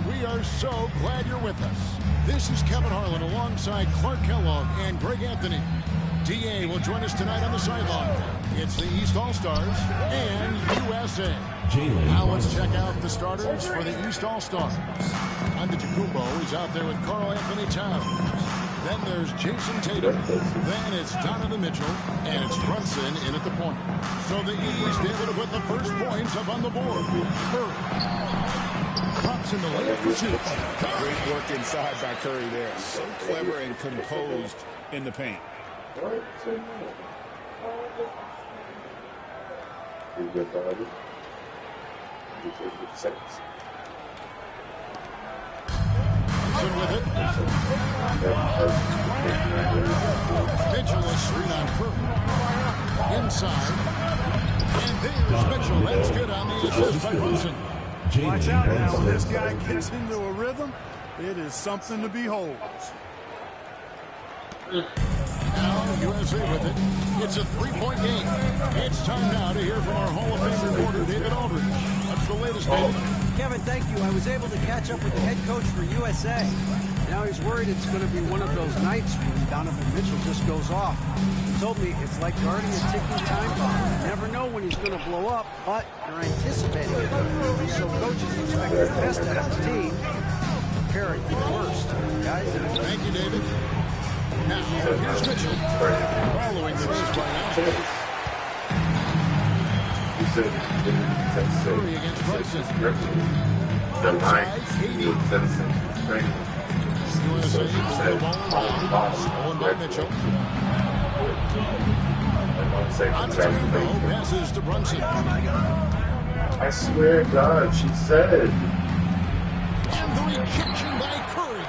We are so glad you're with us. This is Kevin Harlan alongside Clark Kellogg and Greg Anthony. DA will join us tonight on the sideline. It's the East All-Stars and USA. Now let's check out the starters for the East All-Stars. Antetokounmpo is out there with Karl Anthony Towns. Then there's Jason Tatum. Then it's Donovan Mitchell. And it's Brunson in at the point. So the East able to put the first points up on the board. Curry drops in the lane for two. Great work inside by Curry there. So clever and composed in the paint. With it. Mitchell is screen on Curry. Inside. And there's Mitchell. That's good on the assist by Brunson. Watch out now. When this guy gets into a rhythm, it is something to behold. Now USA with it. It's a three-point game. It's time now to hear from our Hall of Fame reporter, David Aldridge. What's the latest, David? Kevin, thank you. I was able to catch up with the head coach for USA. Now he's worried it's going to be one of those nights when Donovan Mitchell just goes off. He told me it's like guarding a ticking time bomb. You never know when he's going to blow up, but you're anticipating it. So coaches expect the best out of his team, preparing for the worst. Guys, thank you, David. Now, here's Mitchell. Following the baseline out. Curry against Brunson. The line. USA moving the ball around. Stolen by Mitchell. Antetokounmpo passes to Brunson. I swear to God, she said. And the rejection by Curry.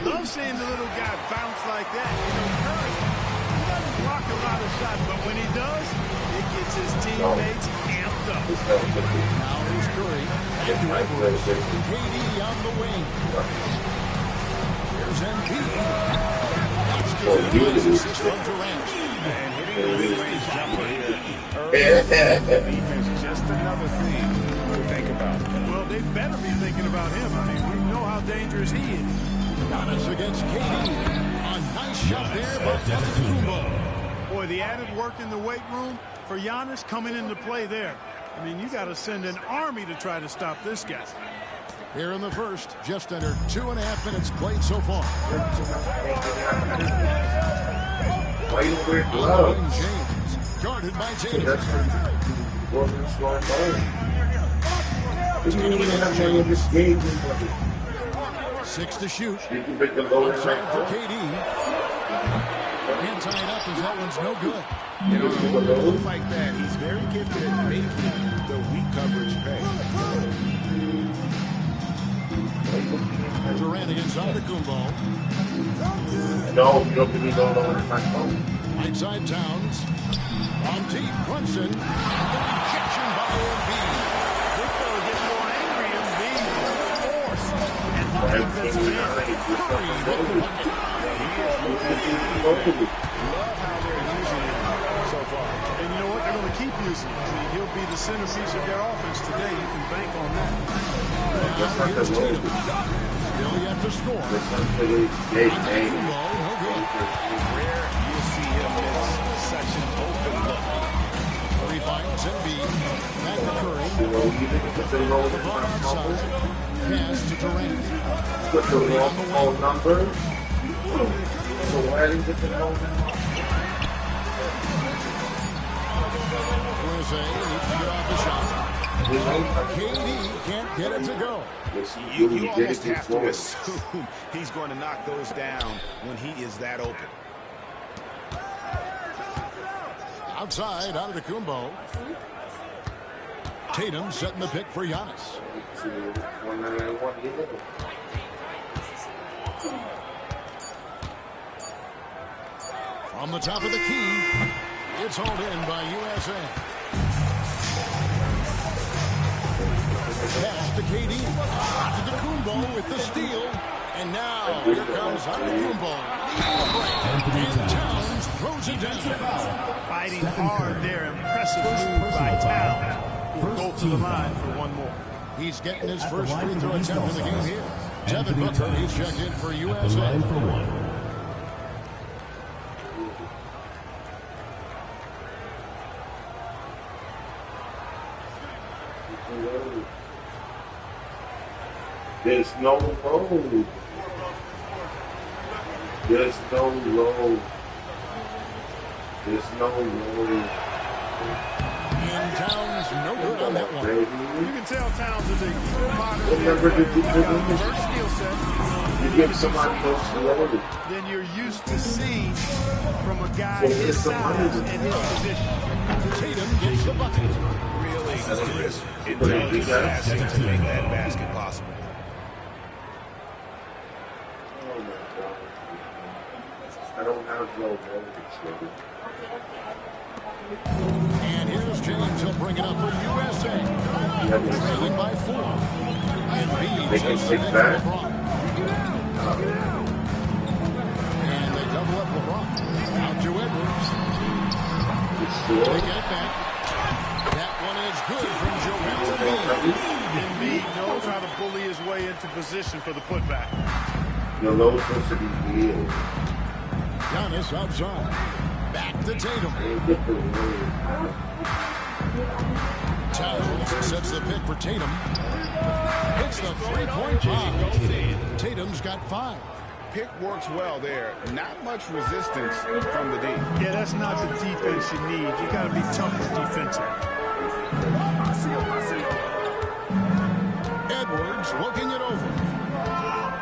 Love seeing the little guy bounce like that. You know, Curry, he doesn't block a lot of shots, but when he does, it gets his teammates amped up. Now here's Curry. And Edwards. KD on the wing. Here's Embiid. That's good. Assist from Durant. And hitting the mid-range jumper here early. Defense is just another thing to think about. Well, they better be thinking about him. I mean, we know how dangerous he is. Giannis against KD. A nice shot there by Antetokounmpo. Boy, the added work in the weight room for Giannis coming into play there. I mean, you got to send an army to try to stop this guy. Here in the first, just under 2.5 minutes played so far. James, guarded by Tatum. 6 to shoot. Outside for KD. And tied up as that one's no good. You know, in a move like that, he's very gifted at making the weak coverage pay. Durant against Antetokounmpo. No, you don't give me no longer my phone. Right side Towns. On deep, Brunson. And the rejection by Embiid. This fellow gets more angry and being forced. And the defensive end. Curry with the bucket. Love how they're using him so far. And you know what? They're going to keep using him. I mean, he'll be the centerpiece of their offense today. You can bank on that. Now here's Tatum. Still yet to score. Antetokounmpo, no good. Rare you see him miss such an open look. Curry finds Embiid. Back to Curry. LeBron outside. Pass to Durant. Put the wrong phone number. So why didn't you get the phone number? USA needs to get off the shot. KD can't get it to go. You almost have to assume he's going to knock those down when he is that open. Outside, Antetokounmpo. Tatum setting the pick for Giannis. From the top of the key, it's hauled in by USA. Pass to KD. Antetokounmpo with the steal. And now, here comes Antetokounmpo. And Towns throws it down. Fighting hard there. Impressive move by Towns. He'll go to the line for one more. He's getting his first free throw attempt in the game here. Devin Booker, he's checked in for USA. Line for one. There's no road. There's no road. There's no road. And Towns, no good on that one. Baby. You can tell Towns is a modern Remember the diverse skill set you give somebody else the road. than you're used to seeing from a guy So his it's the size money. and his position. Tatum gets the bucket. Really crisp, But intelligent you got- passing to make that basket possible. Oh my God. I don't have no road. And here's James. He'll bring it up for USA. Trailing by 4. And Embiid They can sends take it to that. LeBron. And they double up LeBron. Out to Edwards. It's They short. get it back. That one is good from Joel Embiid. Embiid knows how to bully his way into position for the putback. Your load's supposed to be healed. Giannis outside. Back to Tatum. Ain't get the road. Towns sets the pick for Tatum. Hits the three-point bomb. Tatum's got 5. Pick works well there. Not much resistance from the D. Yeah, that's not the defense you need. You got to be tougher defensively. Edwards looking it over.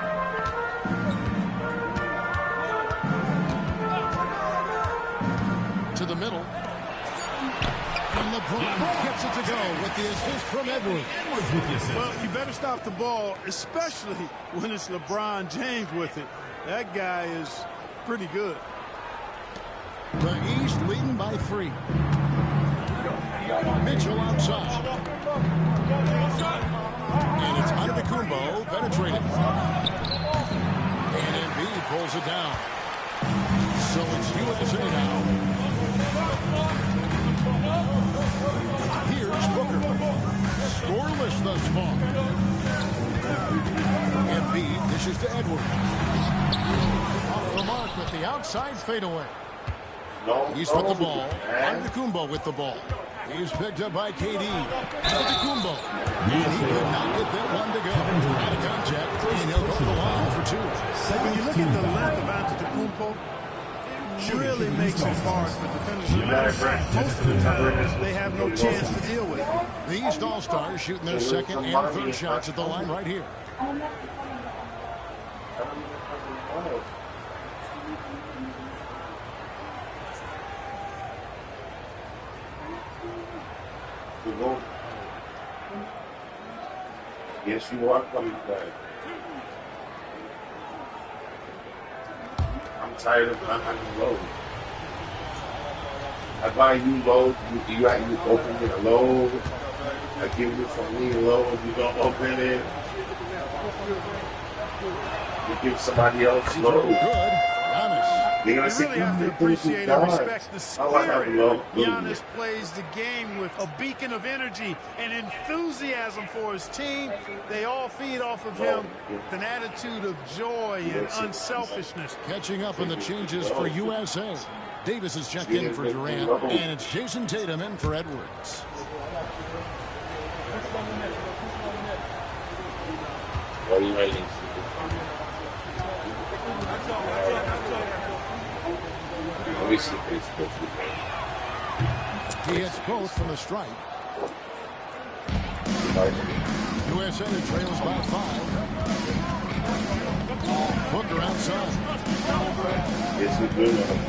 To the middle. And LeBron gets it to go with the assist from Edwards. Well, you better stop the ball, especially when it's LeBron James with it. That guy is pretty good. The East leading by 3. Mitchell outside. And it's Antetokounmpo penetrating. And Embiid pulls it down. So it's USA now. Here's Booker. Scoreless thus far. Embiid dishes to Edwards. Off the mark with the outside fadeaway. No, He's with the ball. man. Antetokounmpo with the ball. He's picked up by KD. Antetokounmpo. And he could not get that one to go. Out of contact, and he'll go to the line for 2. When you look at the length of Antetokounmpo, it really makes it hard for defenders to match. Most of the time, they have no chance to deal with it. The East All-Stars shooting their second and third shots at the line right here. Yes, you are coming back. I'm tired of behind load. I buy you load, you open it a load. I give you some lean load, you don't open it. You give somebody else Good. load. Giannis. They're gonna You say really have to you appreciate and respect the Oh, I have spirit. low. Giannis plays the game with a beacon of energy and enthusiasm for his team. They all feed off of him with an attitude of joy and unselfishness. Catching up on the changes for USA. Davis is checked in for Durant, and it's Jason Tatum in for Edwards. What are you writing? Let me see Facebook. He hits both from the stripe. USA trails by 5. Booker outside. It's a good one.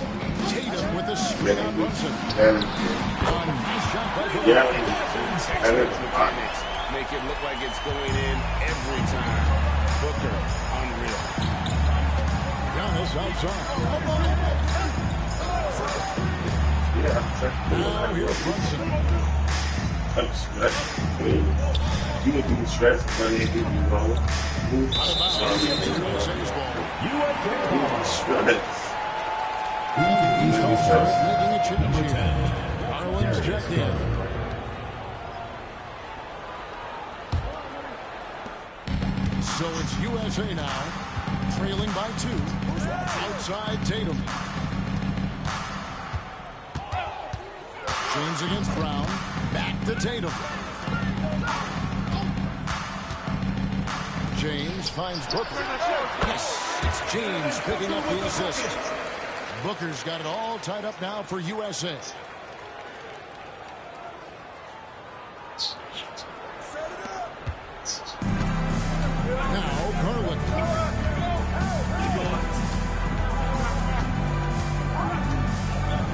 Tatum with the screen on Brunson. And Nice shot by Booker. yeah, Texas and it's mechanics make it look like it's going in every time. Booker, unreal. Giannis outside. Now here's Brunson. I'm stressed. You would be stressed when they give you wrong. Out of bounds. USA's ball. Stress. East All-Stars making a change here. Garland's checked in. So it's USA now, trailing by 2. Outside Tatum. James against Brown. Back to Tatum. James finds Booker. Yes, it's James picking up the assist. Booker's got it all tied up now for USA. Now Garland.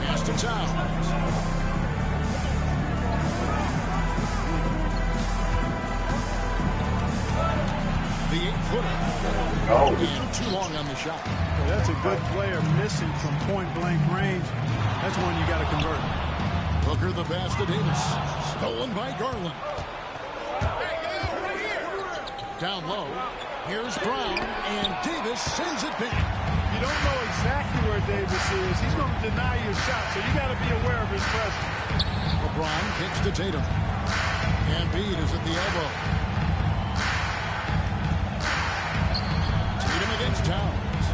Pass to Towns. The 8-footer. Oh. And too long on the shot. Well, that's a good player missing from point-blank range. That's one you got to convert. Booker the pass to Davis. Stolen by Garland. Down low. Here's Brown, and Davis sends it back. You don't know exactly where Davis is. He's going to deny you a shot, so you got to be aware of his presence. LeBron kicks to Tatum. Embiid is at the elbow. Tatum against Towns.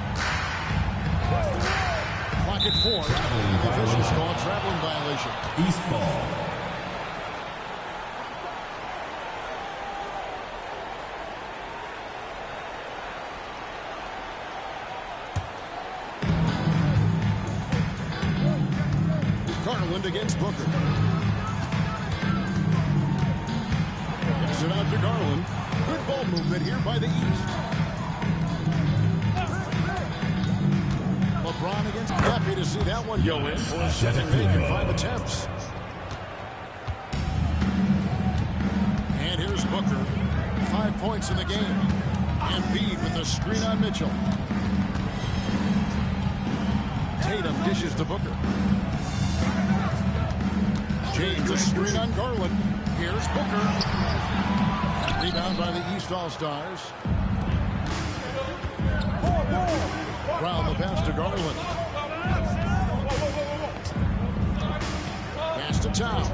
Clock at 4. The officials call a traveling violation. East ball. Garland against Booker. Gets it out to Garland. Good ball movement here by the East. LeBron against. Happy to see that one go in for a second make in 5 attempts. And here's Booker. 5 points in the game. Embiid with a screen on Mitchell. Tatum dishes to Booker. James a screen on Garland. Here's Booker. Rebound by the East All-Stars. Brown the pass to Garland. Pass to Towns.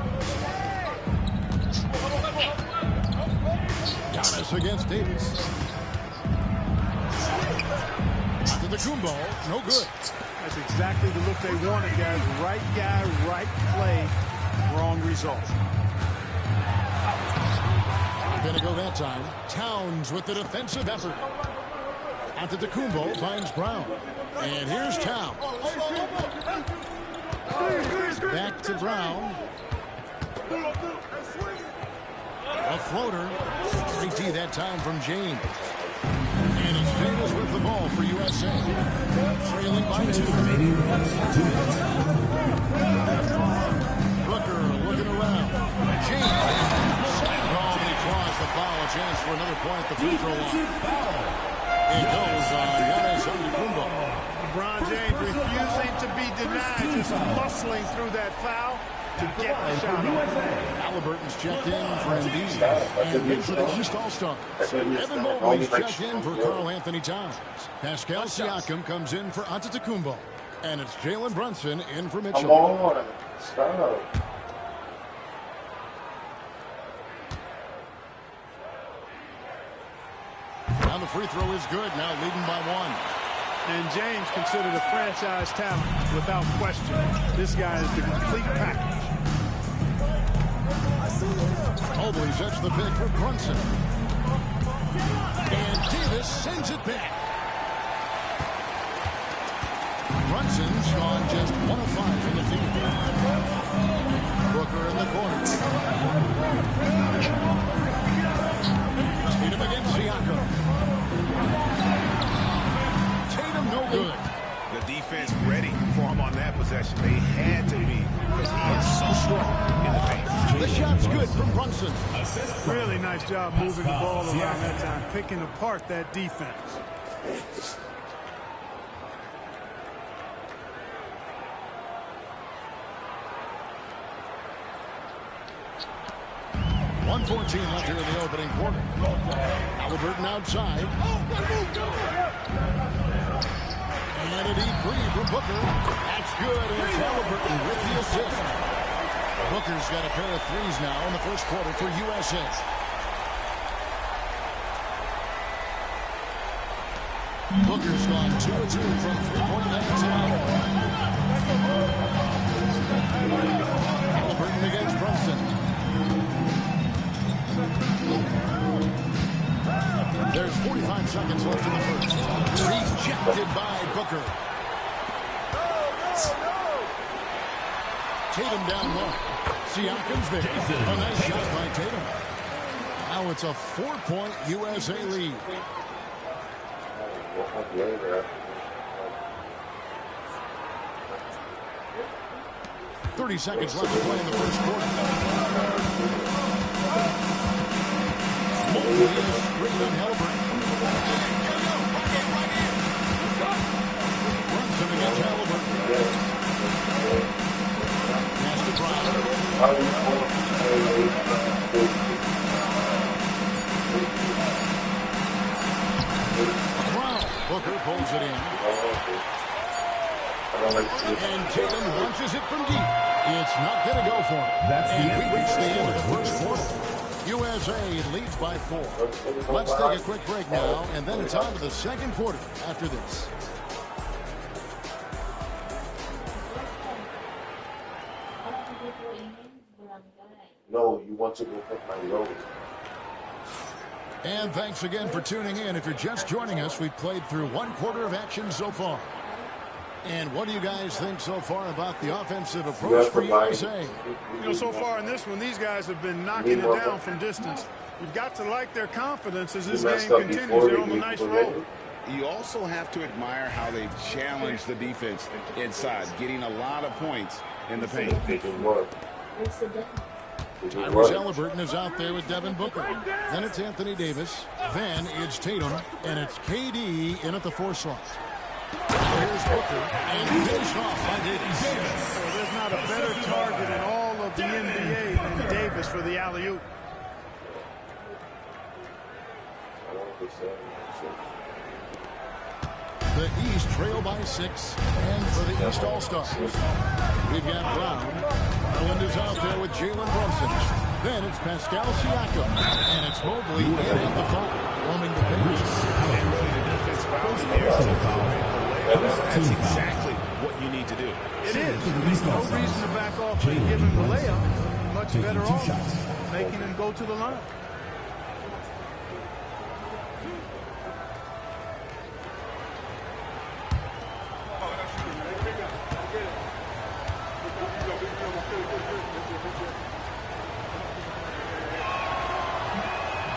Giannis against Davis. Antetokounmpo, no good. That's exactly the look they wanted, guys. Right guy, right play, wrong result. Gonna go that time. Towns with the defensive effort. Antetokounmpo finds Brown. And here's Towns. Back to Brown. A floater. 3D that time from James. And it's Davis with the ball for USA. Trailing by 2. Booker looking around. James. Oh, he draws the foul. A chance for another point at the free throw line. It goes on Giannis Antetokounmpo. LeBron James refusing to be denied, just muscling through that foul to get the shot off. Halliburton's checked in for Embiid. And in for the East All-Stars. Evan Mobley's checked in for Karl Anthony Towns. Pascal Siakam comes in for Antetokounmpo. And it's Jalen Brunson in for Mitchell. Come on. Stop. Now the free throw is good. Now leading by 1. And James considered a franchise talent without question. This guy is the complete package. Mobley sets the pick for Brunson. And Davis sends it back. Brunson's gone just 1 of 5 from the field. Booker in the corner. Tatum against Siakam. Tatum no good. The defense ready for him on that possession. They had to be because he is so strong in the paint. The shot's good from Brunson. Really nice job moving the ball around that time, picking apart that defense. .114 left here in the opening quarter. Halliburton outside. And a deep three from Booker. That's good, and it's Halliburton with the assist. Booker's got a pair of threes now in the first quarter for USA. Booker's gone 2 of 2 from three-point land tonight. Halliburton against Brunson. There's 45 seconds left in the first. Rejected by Booker. Tatum down low. Siakam's there. A nice shot by Tatum. Now it's a 4-point USA lead. 30 seconds left to play in the first quarter. Mobley is bringing on Halliburton. Brunson against Halliburton. Pass to Brown. Booker pulls it in. And Tatum launches it from deep. It's not going to go for him. And we reach the end of the first quarter. USA leads by 4. Let's take a quick break now, and then it's on to the second quarter after this. No, you want to go put my load. And thanks again for tuning in. If you're just joining us, we've played through one quarter of action so far. And what do you guys think so far about the offensive approach for USA? You know, so far in this one, these guys have been knocking it down from distance. You've got to like their confidence as this game continues. They're on a nice roll. You also have to admire how they challenge the defense inside, getting a lot of points in the paint. Tyrese Halliburton is out there with Devin Booker. Then it's Anthony Davis. Then it's Tatum. And it's KD in at the 4 slot. Now here's Booker. And finished off by Davis. Well, there's not a better target in all of the NBA than Davis for the alley-oop. The East trail by 6. And for the East All-Stars, we've got Brown. Garland is out there with Jalen Brunson. Then it's Pascal Siakam. And it's Mobley in at the 5, roaming the bench. That's exactly what you need to do. It is. No reason to back off and give him the layup. Much better off making him go to the line.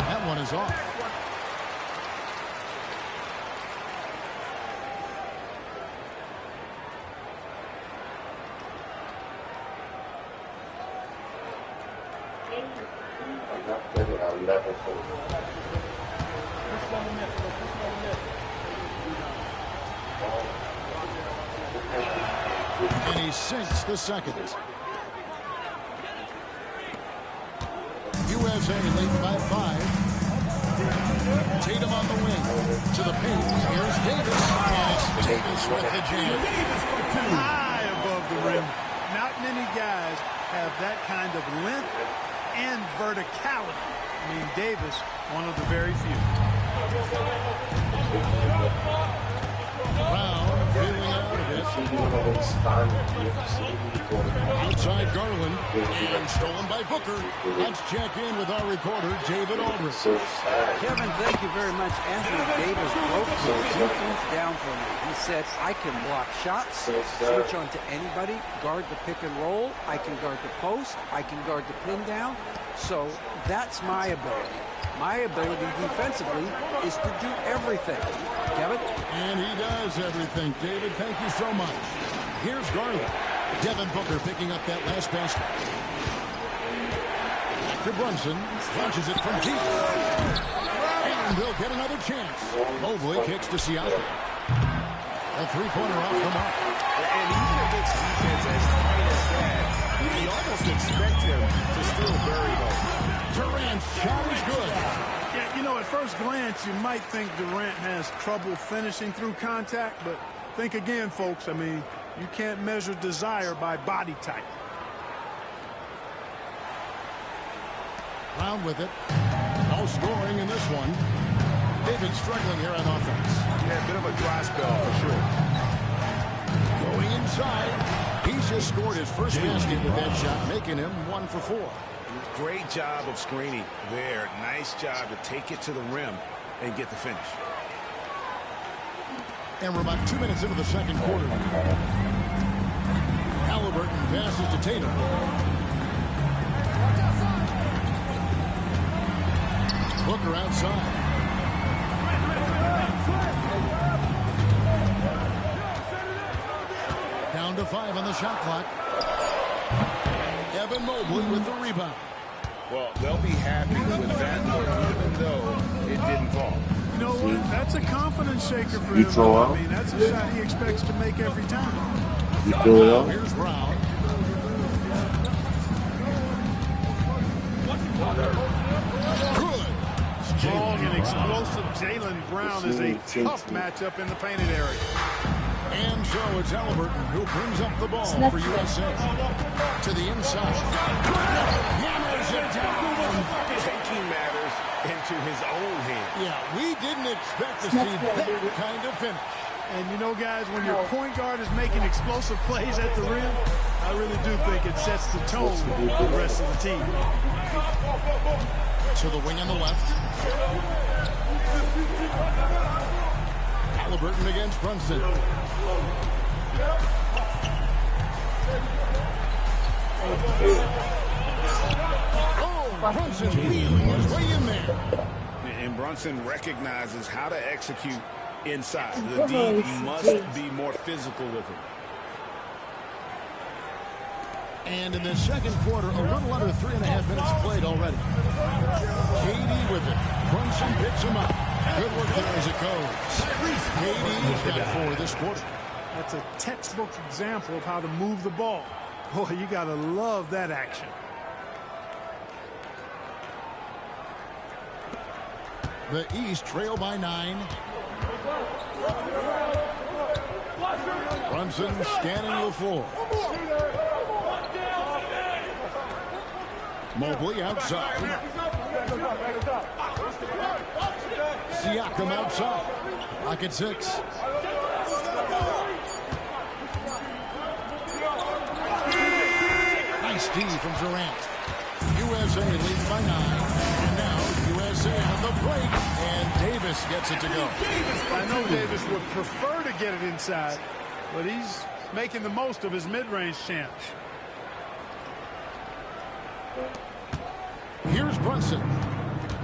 That one is off. And he sinks the second. USA leading by 5. Tatum on the wing. To the paint. Here's Davis. And it's Davis with the jam. High above the rim. Not many guys have that kind of length and verticality. I mean, Davis, one of the very few. Brown feeling out of it. Outside Garland. And stolen by Booker. Let's check in with our reporter, David Aldridge. Kevin, thank you very much. Anthony Davis broke the defense down for me. He said, I can block shots, switch on to anybody, guard the pick and roll, I can guard the post, I can guard the pin down. So that's my ability. My ability defensively is to do everything. Kevin? And he does everything. David, thank you so much. Here's Garland. Devin Booker picking up that last basket. To Brunson. Launches it from deep. And they'll get another chance. Mobley kicks to Siakam. A three-pointer off the mark. And even against defense as tight as that, you almost expect him to still bury them. Durant's shot is good. Yeah, you know, at first glance, you might think Durant has trouble finishing through contact, but think again, folks. I mean, you can't measure desire by body type. Brown with it. No scoring in this one. They've been struggling here on offense. Yeah, a bit of a dry spell for sure. Going inside. He's just scored his first basket with that shot, making him 1 for 4. Great job of screening there. Nice job to take it to the rim and get the finish. And we're about 2 minutes into the second quarter. Halliburton passes to Tatum. Booker outside. Down to 5 on the shot clock. Evan Mobley with the rebound. Well, they'll be happy with that one, even though it didn't fall. You know what? That's a confidence shaker for You him. throw out? I mean, that's a shot he expects to make every time. You throw it out? Here's Brown. Good. Strong and explosive Jaylen Brown is a tough matchup in the painted area. And so it's Halliburton who brings up the ball for USA. To the inside. Hammers it down. Taking matters into his own hands. Yeah, we didn't expect to see that kind of finish. And you know, guys, when your point guard is making explosive plays at the rim, I really do think it sets the tone for the rest of the team. To the wing on the left. Halliburton against Brunson. Oh, Brunson wheeling his way in there. And Brunson recognizes how to execute inside. The D must be more physical with him. And in the second quarter, a little under 3.5 minutes played already. KD with it. Brunson picks him up. Good work there as it goes. KD's got 4 this quarter. That's a textbook example of how to move the ball. Boy, you got to love that action. The East trail by 9. Brunson scanning the floor. Mobley outside. Siakam outside. Pocket 6. Nice D from Durant. USA leads by 9. And now USA on the break. And Davis gets it to go. I know Davis would prefer to get it inside, but he's making the most of his mid-range chance. Here's Brunson.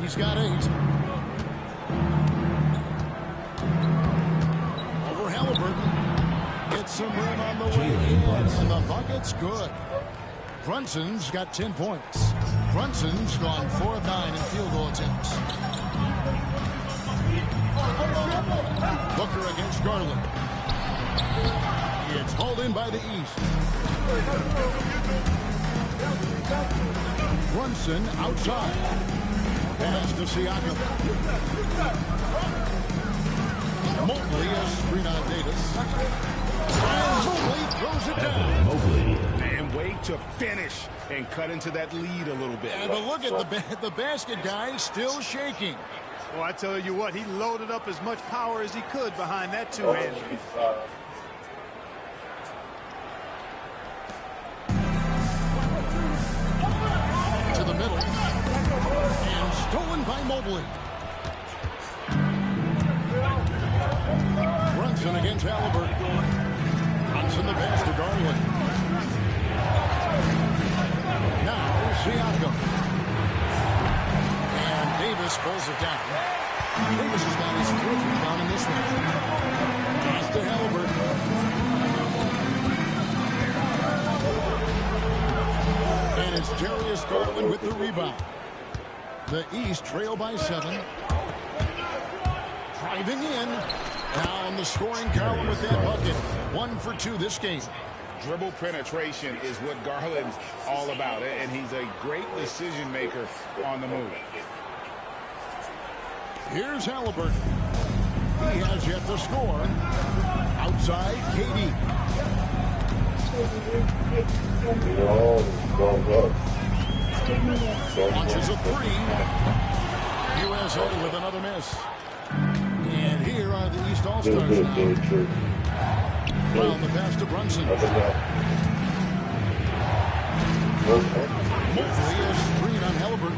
He's got 8. Over Halliburton. Gets some room on the way in, and the bucket's good. Brunson's got 10 points. Brunson's gone 4 of 9 in field goal attempts. Booker against Garland. It's hauled in by the East. Brunson outside. Pass to Siakam. Mobley a screen on Davis. And Mobley throws it down. And way to finish and cut into that lead a little bit. Yeah, but look at the basket guy still shaking. Well, I tell you what, he loaded up as much power as he could behind that two-hander. To the middle. And stolen by Mobley. Brunson against Halliburton. Brunson the pass to Garland. Now Siakam. And Davis pulls it down. Davis has got his 4th rebound in this one. Pass to Halliburton. And it's Darius Garland with the rebound. The East trail by 7. Driving in. Down the scoring column with that bucket. 1 for 2 this game. Dribble penetration is what Garland's all about, and he's a great decision maker on the move. Here's Halliburton. He has yet to score. Outside, KD. Launches a 3. USA with another miss. And here are the East All-Stars. All-Stars now. Brown the pass to Brunson. Mobley is screen on Halliburton.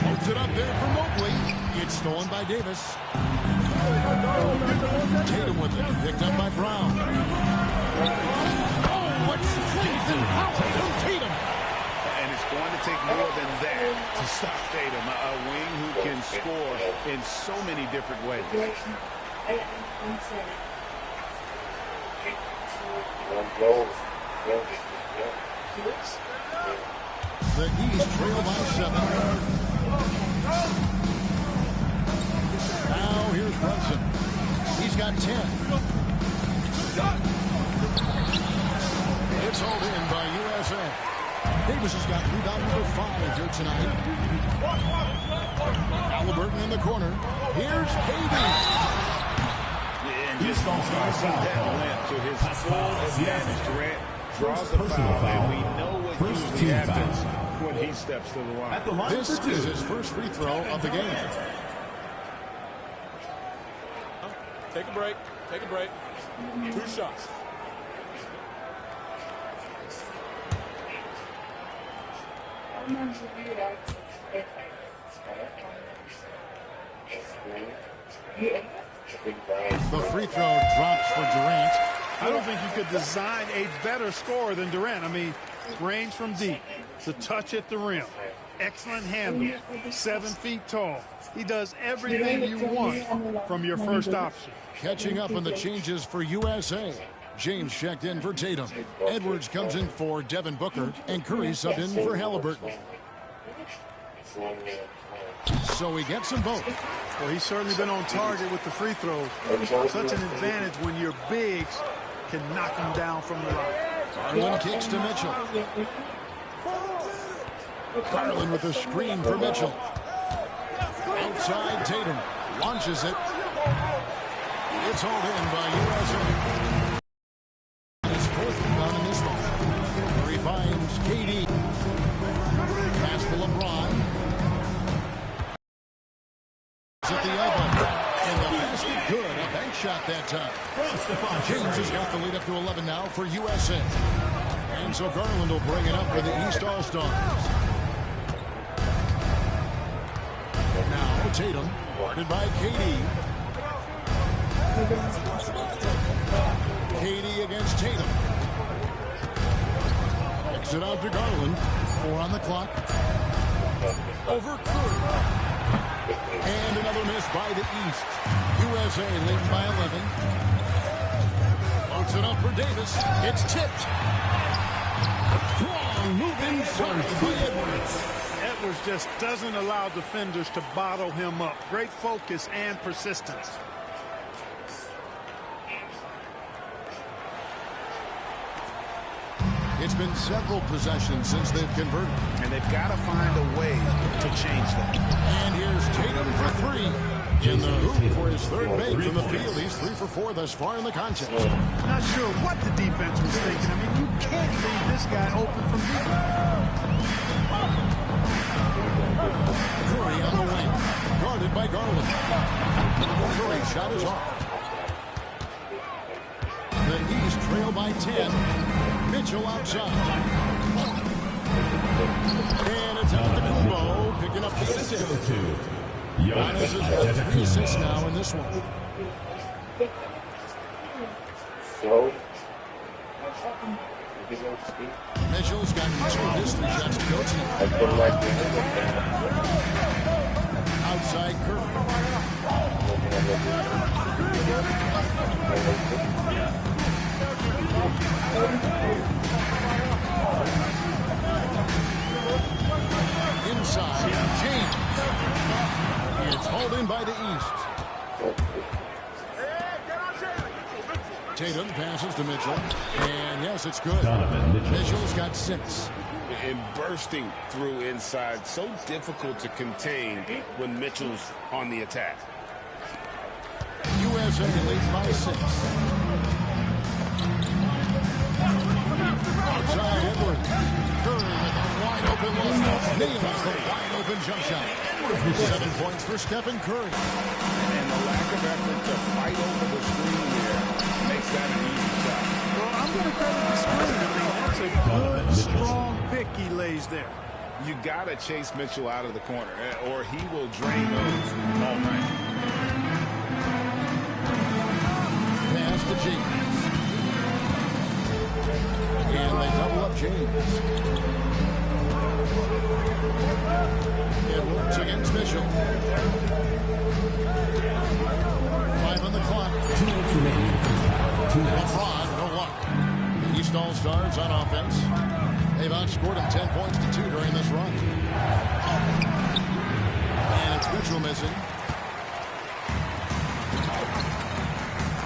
Holds it up there for Mobley. It's stolen by Davis. Tatum with it. Picked up by Brown. Oh, what strength and power from Tatum. And it's going to take more than that to stop Tatum. A wing who can score in so many different ways. The East trail by 7. Now here's Brunson. He's got 10. It's hauled in by USA. Davis has got rebound number 5 here tonight. Halliburton in the corner. Here's KD. And just that length to his full advantage. Durant draws the foul, and we know what usually happens when he steps to the line. This is his first free throw of the game. Take a break. Take a break. 2 shots. The free throw drops for Durant. I don't think you could design a better scorer than Durant. I mean, range from deep, the touch at the rim, excellent handle, 7 feet tall. He does everything you want from your first option. Catching up on the changes for USA. James checked in for Tatum. Edwards comes in for Devin Booker, and Curry subbed in for Halliburton. So he gets them both. Well, he's certainly been on target with the free throws. Such an advantage when your bigs can knock them down from the line. Garland kicks to Mitchell. Garland with a screen for Mitchell. Outside Tatum. Launches it. It's hauled in by USA. His 4th rebound in this one. Curry finds KD. Pass to LeBron. At the elbow. And the basket good. A bank shot that time. James has got the lead up to 11 now for USA. And so Garland will bring it up for the East All-Stars. Now Tatum, guarded by KD. KD against Tatum. Kicks it out to Garland. 4 on the clock. Over Curry. And another miss by the East. USA leading by 11. Floats it up for Davis. It's tipped. Strong move inside by Edwards. Edwards just doesn't allow defenders to bottle him up. Great focus and persistence. It's been several possessions since they've converted. And they've got to find a way to change that. And here's Tatum for 3. In the hoop for his 3rd make from the field. He's 3 for 4 thus far in the contest. Not sure what the defense was thinking. I mean, you can't leave this guy open from deep. Curry on the wing. Guarded by Garland. Curry shot is off. The East trail by 10. Mitchell outside. And it's out to Kubo, picking up the assist. Giannis has got 3 assists now in this one. Mitchell's got 2 of his 3 shots to go tonight. Outside Curry. Inside, James. It's hauled in by the East. Tatum passes to Mitchell. And yes, it's good. Mitchell's got 6. And bursting through inside. So difficult to contain when Mitchell's on the attack. USA leads by 6. Outside Edwards. Curry with a wide open look. Nails the wide open jump shot. 7 points for Stephen Curry. And the lack of effort to right over the screen there. Makes that an easy shot. Well, I'm going to credit the screen. I mean, that's a good, strong pick he lays there. You got to chase Mitchell out of the corner, or he will drain those all night. Pass to James. And they double up James. Edwards against Mitchell. 5 on the clock. 2 minutes remaining. LeBron, no luck. The East All-Stars on offense. They've outscored him 10 points to 2 during this run. And it's Mitchell missing.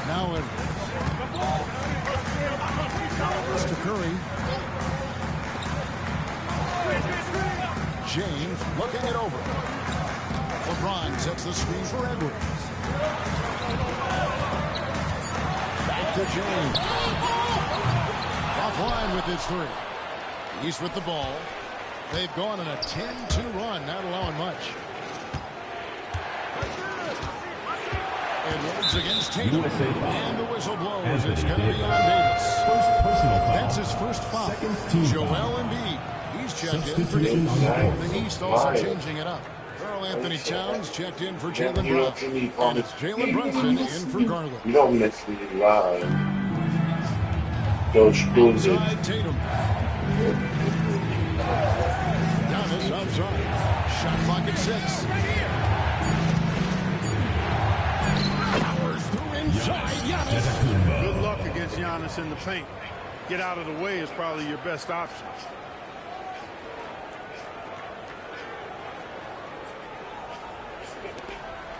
Now Edwards to Curry. James looking it over. LeBron sets the screen for Edwards. Back to James. Offline with his 3. East with the ball. They've gone on a 10-2 run, not allowing much. Edwards against Tatum. And the whistle blows. It's going to be on Davis. That's his first foul. Joel Embiid. He's checked in for Davis. The East also changing it up. Karl Anthony Towns checked in for Jaylen Brown. And it's Jalen Brunson in for Garland. You don't miss me live. Don't screw me. Outside Tatum. Giannis outside. Shot clock at 6. Powers through inside. Giannis. Good luck against Giannis in the paint. Get out of the way is probably your best option.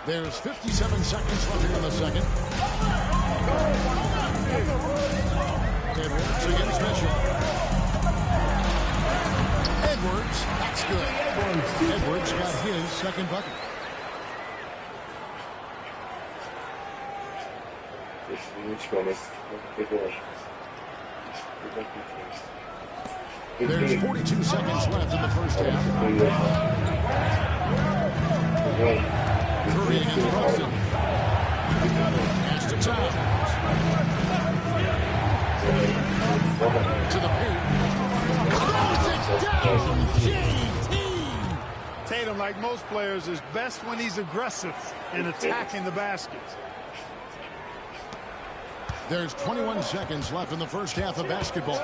There's 57 seconds left here in the second. Edwards against Mitchell. Edwards, that's good. Edwards got his second bucket. There's 42 seconds left in the first half. Curry against Brunson. Pass to Towns. To the paint. Close it down. JT. Tatum, like most players, is best when he's aggressive and attacking the basket. There's 21 seconds left in the first half of basketball.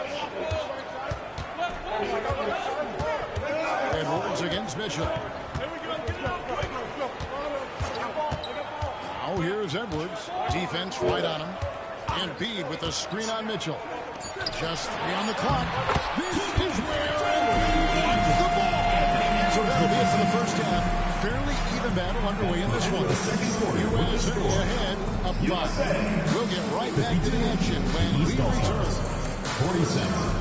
Edwards against Mitchell. Now here's Edwards. Defense right on him. And Embiid with the screen on Mitchell. Just 3 on the clock. This is where Embiid wants the ball. So that'll be it for the first half. Fairly even battle underway in this one. USA ahead, up 5. We'll get right back to the action when we return. 40 seconds.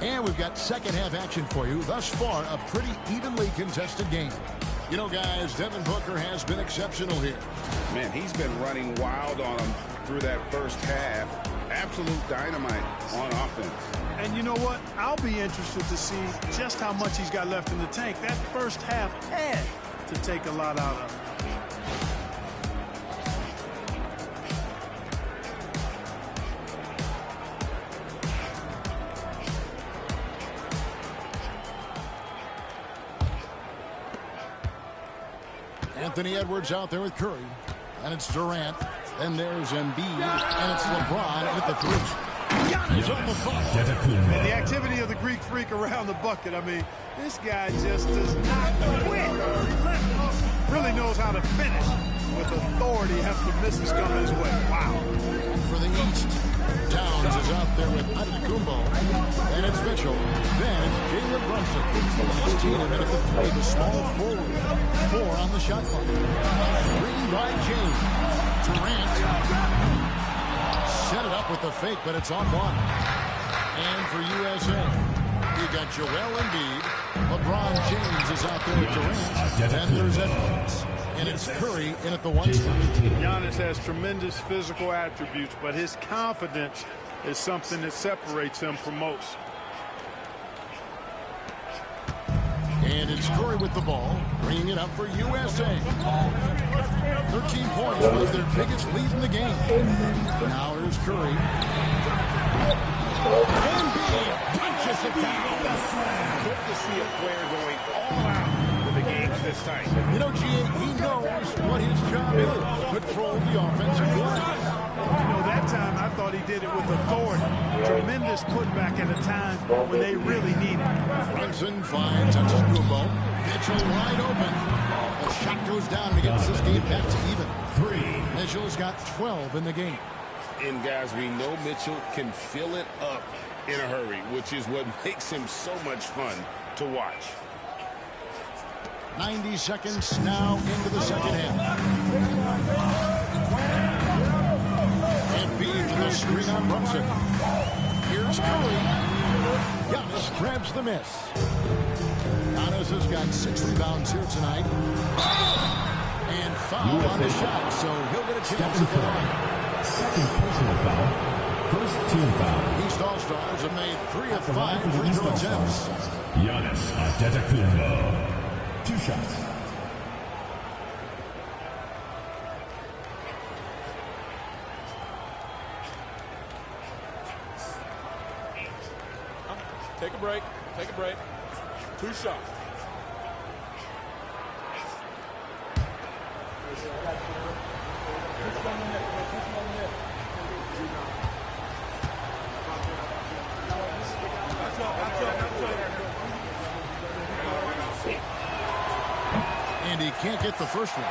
And we've got second half action for you. Thus far, a pretty evenly contested game. You know, guys, Devin Booker has been exceptional here. Man, he's been running wild on him through that first half. Absolute dynamite on offense. And you know what? I'll be interested to see just how much he's got left in the tank. That first half had to take a lot out of him. Anthony Edwards out there with Curry. And it's Durant. Then there's Embiid. And it's LeBron at the three. Giannis on the phone. And the activity of the Greek freak around the bucket. I mean, this guy just does not quit. Relentless. Really knows how to finish. With authority, has the misses come his way. Wow. For the East, Towns is out there with Antetokounmpo. And it's Mitchell. Then it's Jalen Brunson. It's Tatum at the three, the small forward. 4 on the shot clock. 3 by James. Durant. Set it up with the fake, but it's off on. And for USA, you got Joel Embiid. LeBron James is out there with Durant. Then there's Edwards. And it's Curry in at the 1 spot. Giannis has tremendous physical attributes, but his confidence is something that separates him from most. And it's Curry with the ball, bringing it up for USA. 13 points was their biggest lead in the game. Now here's Curry. Embiid punches it down. Good to see a player going all out when the game's this tight. You know, he knows what his job is. Control the offensive glass. You know, that time I thought he did it with authority. Tremendous putback at a time when they really need it. Brunson finds Antetokounmpo. Mitchell wide open. The shot goes down and gets this game back to even. 3. Mitchell's got 12 in the game. And guys, we know Mitchell can fill it up in a hurry, which is what makes him so much fun to watch. 90 seconds now into the second half. Embiid to the screen on Brunson. Here's Curry. Giannis grabs the miss. Giannis has got 6 rebounds here tonight. And foul on the shot, so he'll get a chance at the line. Second personal foul. First team foul. East All-Stars have made 3 of 5 free throw attempts. Giannis Antetokounmpo. 2 shots. Take a break. Take a break. 2 shots. And he can't get the first one.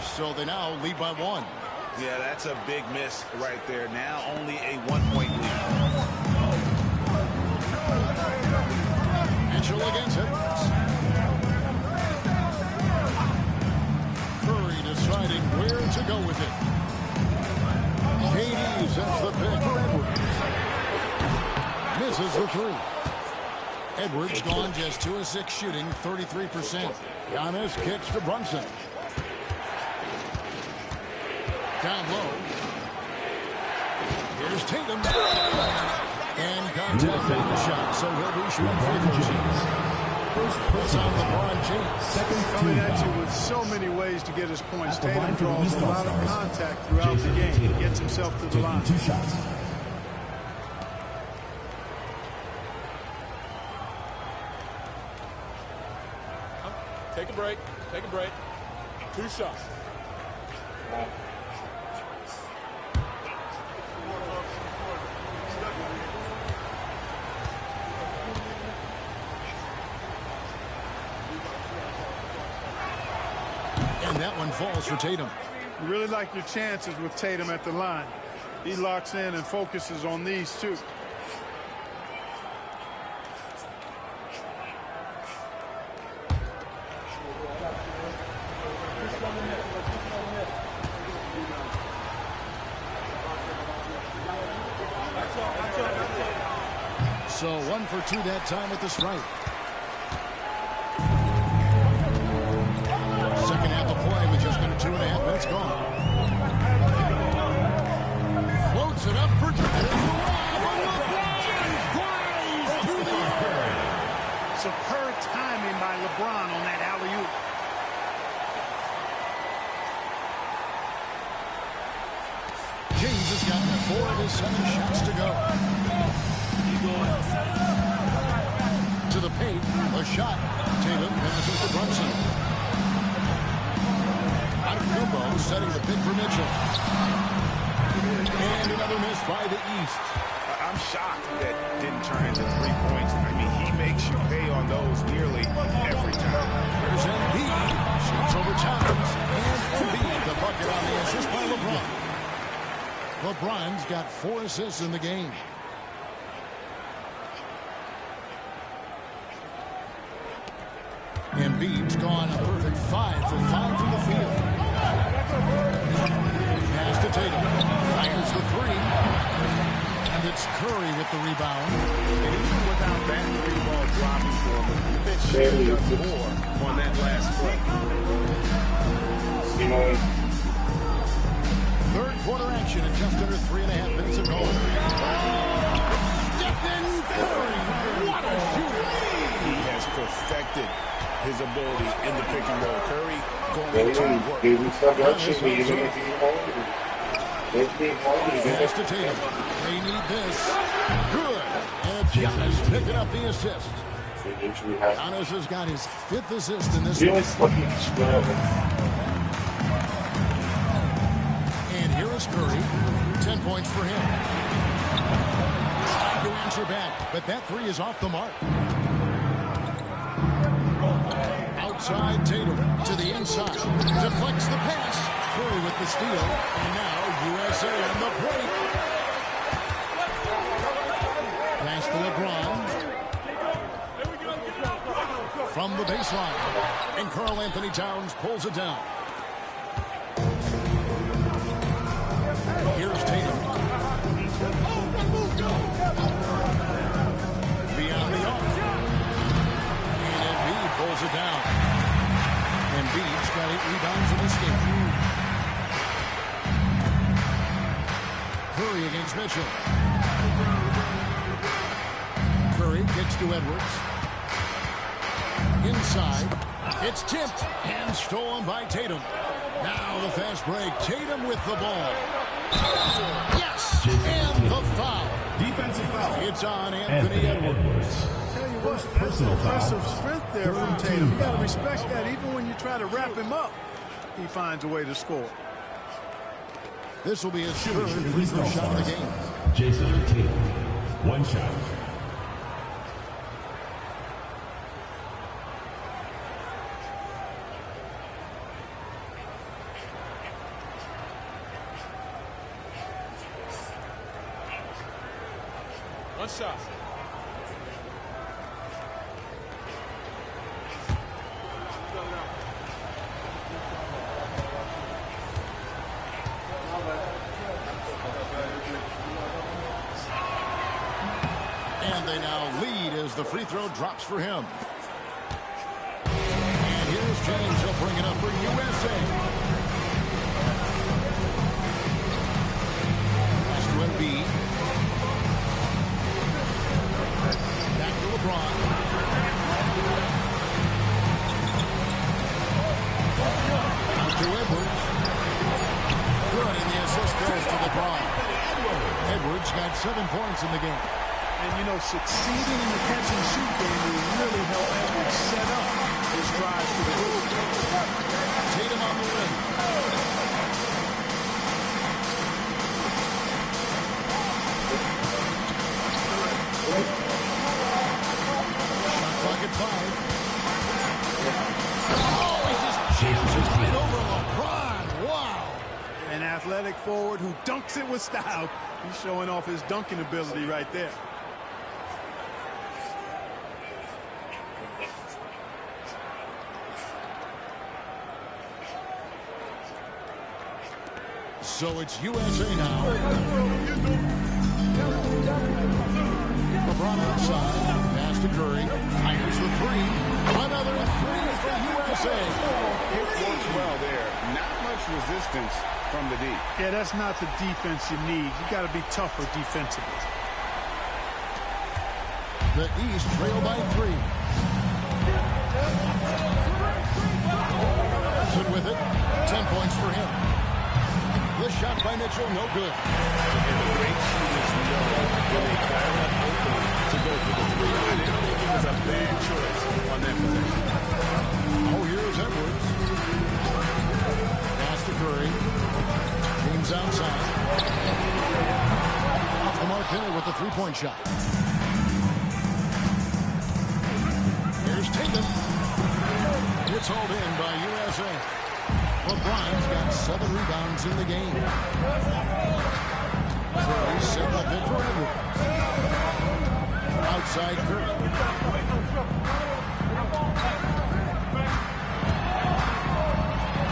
So they now lead by 1. Yeah, that's a big miss right there. Now only a 1-point lead. Mitchell against it. Curry deciding where to go with it. KD sets the pick for Edwards. Misses the 3. Edwards gone just 2 of 6 shooting, 33%. Giannis kicks to Brunson. Down low. Here's Tatum. And contact on the shot, so he'll be shooting free throws. First puts on LeBron James. Second coming at you with so many ways to get his points. Tatum draws a lot of contact throughout the game. He gets himself to the line. 2 shots. Take a break. Take a break. 2 shots. And that one falls for Tatum. You really like your chances with Tatum at the line. He locks in and focuses on these 2. So 1 for 2 that time at the stripe. James has gotten 4 of his 7 shots to go. To the paint, a shot. Tatum passes to Brunson. Antetokounmpo setting the pick for Mitchell. And another miss by the East. I'm shocked that didn't turn into 3 points. I mean, he makes you pay on those nearly every time. Here's Embiid. Shoots over Towns. And Embiid, the bucket on the assist by LeBron. LeBron's got 4 assists in the game. Embiid's gone a perfect 5 for 5 from the field. Pass to Tatum. Fires the 3. And it's Curry with the rebound. And even without that 3-ball dropping for him, the defense should have done more on that last play. Third quarter action in just under 3.5 minutes of going. Stephen Curry. What a shooter. He has perfected his ability in the pick and roll. Curry going to work. Pass to Tatum. They need this. Good. And Giannis picking up the assist. Giannis has got his 5th assist in this one. And here is Curry. 10 points for him. Trying to answer back, but that 3 is off the mark. Outside Tatum to the inside. Deflects the pass. Curry with the steal. And now USA on the break. Pass to LeBron. From the baseline. And Karl Anthony Towns pulls it down. Here's Tatum. Beyond the arc. And Embiid pulls it down. Embiid's got 8 rebounds in this game. Curry against Mitchell. Curry gets to Edwards. Inside. It's tipped and stolen by Tatum. Now the fast break. Tatum with the ball. Yes! And the foul. Defensive foul. It's on Anthony Edwards. Tell you what, that's an impressive strength there from Tatum. You got to respect that. Even when you try to wrap him up, he finds a way to score. This will be his 3rd free throw shot of the game. Jason Tatum. 1 shot. One shot. And they now lead as the free throw drops for him. And here's James. He'll bring it up for USA. Pass to Embiid. Back to LeBron. Out to Edwards. Good, and the assist goes to LeBron. Edwards got 7 points in the game. And, you know, succeeding in the catch-and-shoot game will really help Edwards set up his drives to the hoop. Tatum on the rim. Shot clock at 5. Oh, he just jams it right over LeBron. Wow. An athletic forward who dunks it with style. He's showing off his dunking ability right there. So it's USA now. LeBron outside. Pass to Curry. Fires the 3. Another 3 for USA. It works well there. Not much resistance from the D. Yeah, that's not the defense you need. You got to be tougher defensively. The East trail by 3. With it, 10 points for him. The shot by by Mitchell, no good. And the great shooters know when they fire up open to go for the three. I didn't think it was a bad choice on that possession. Oh, here's Edwards. Pass to Curry. James outside. Off the mark there with the three-point shot. Here's Tatum. It's hauled in by USA. LeBron's got 7 rebounds in the game. Curry set the pick for Edwards. Outside Curry.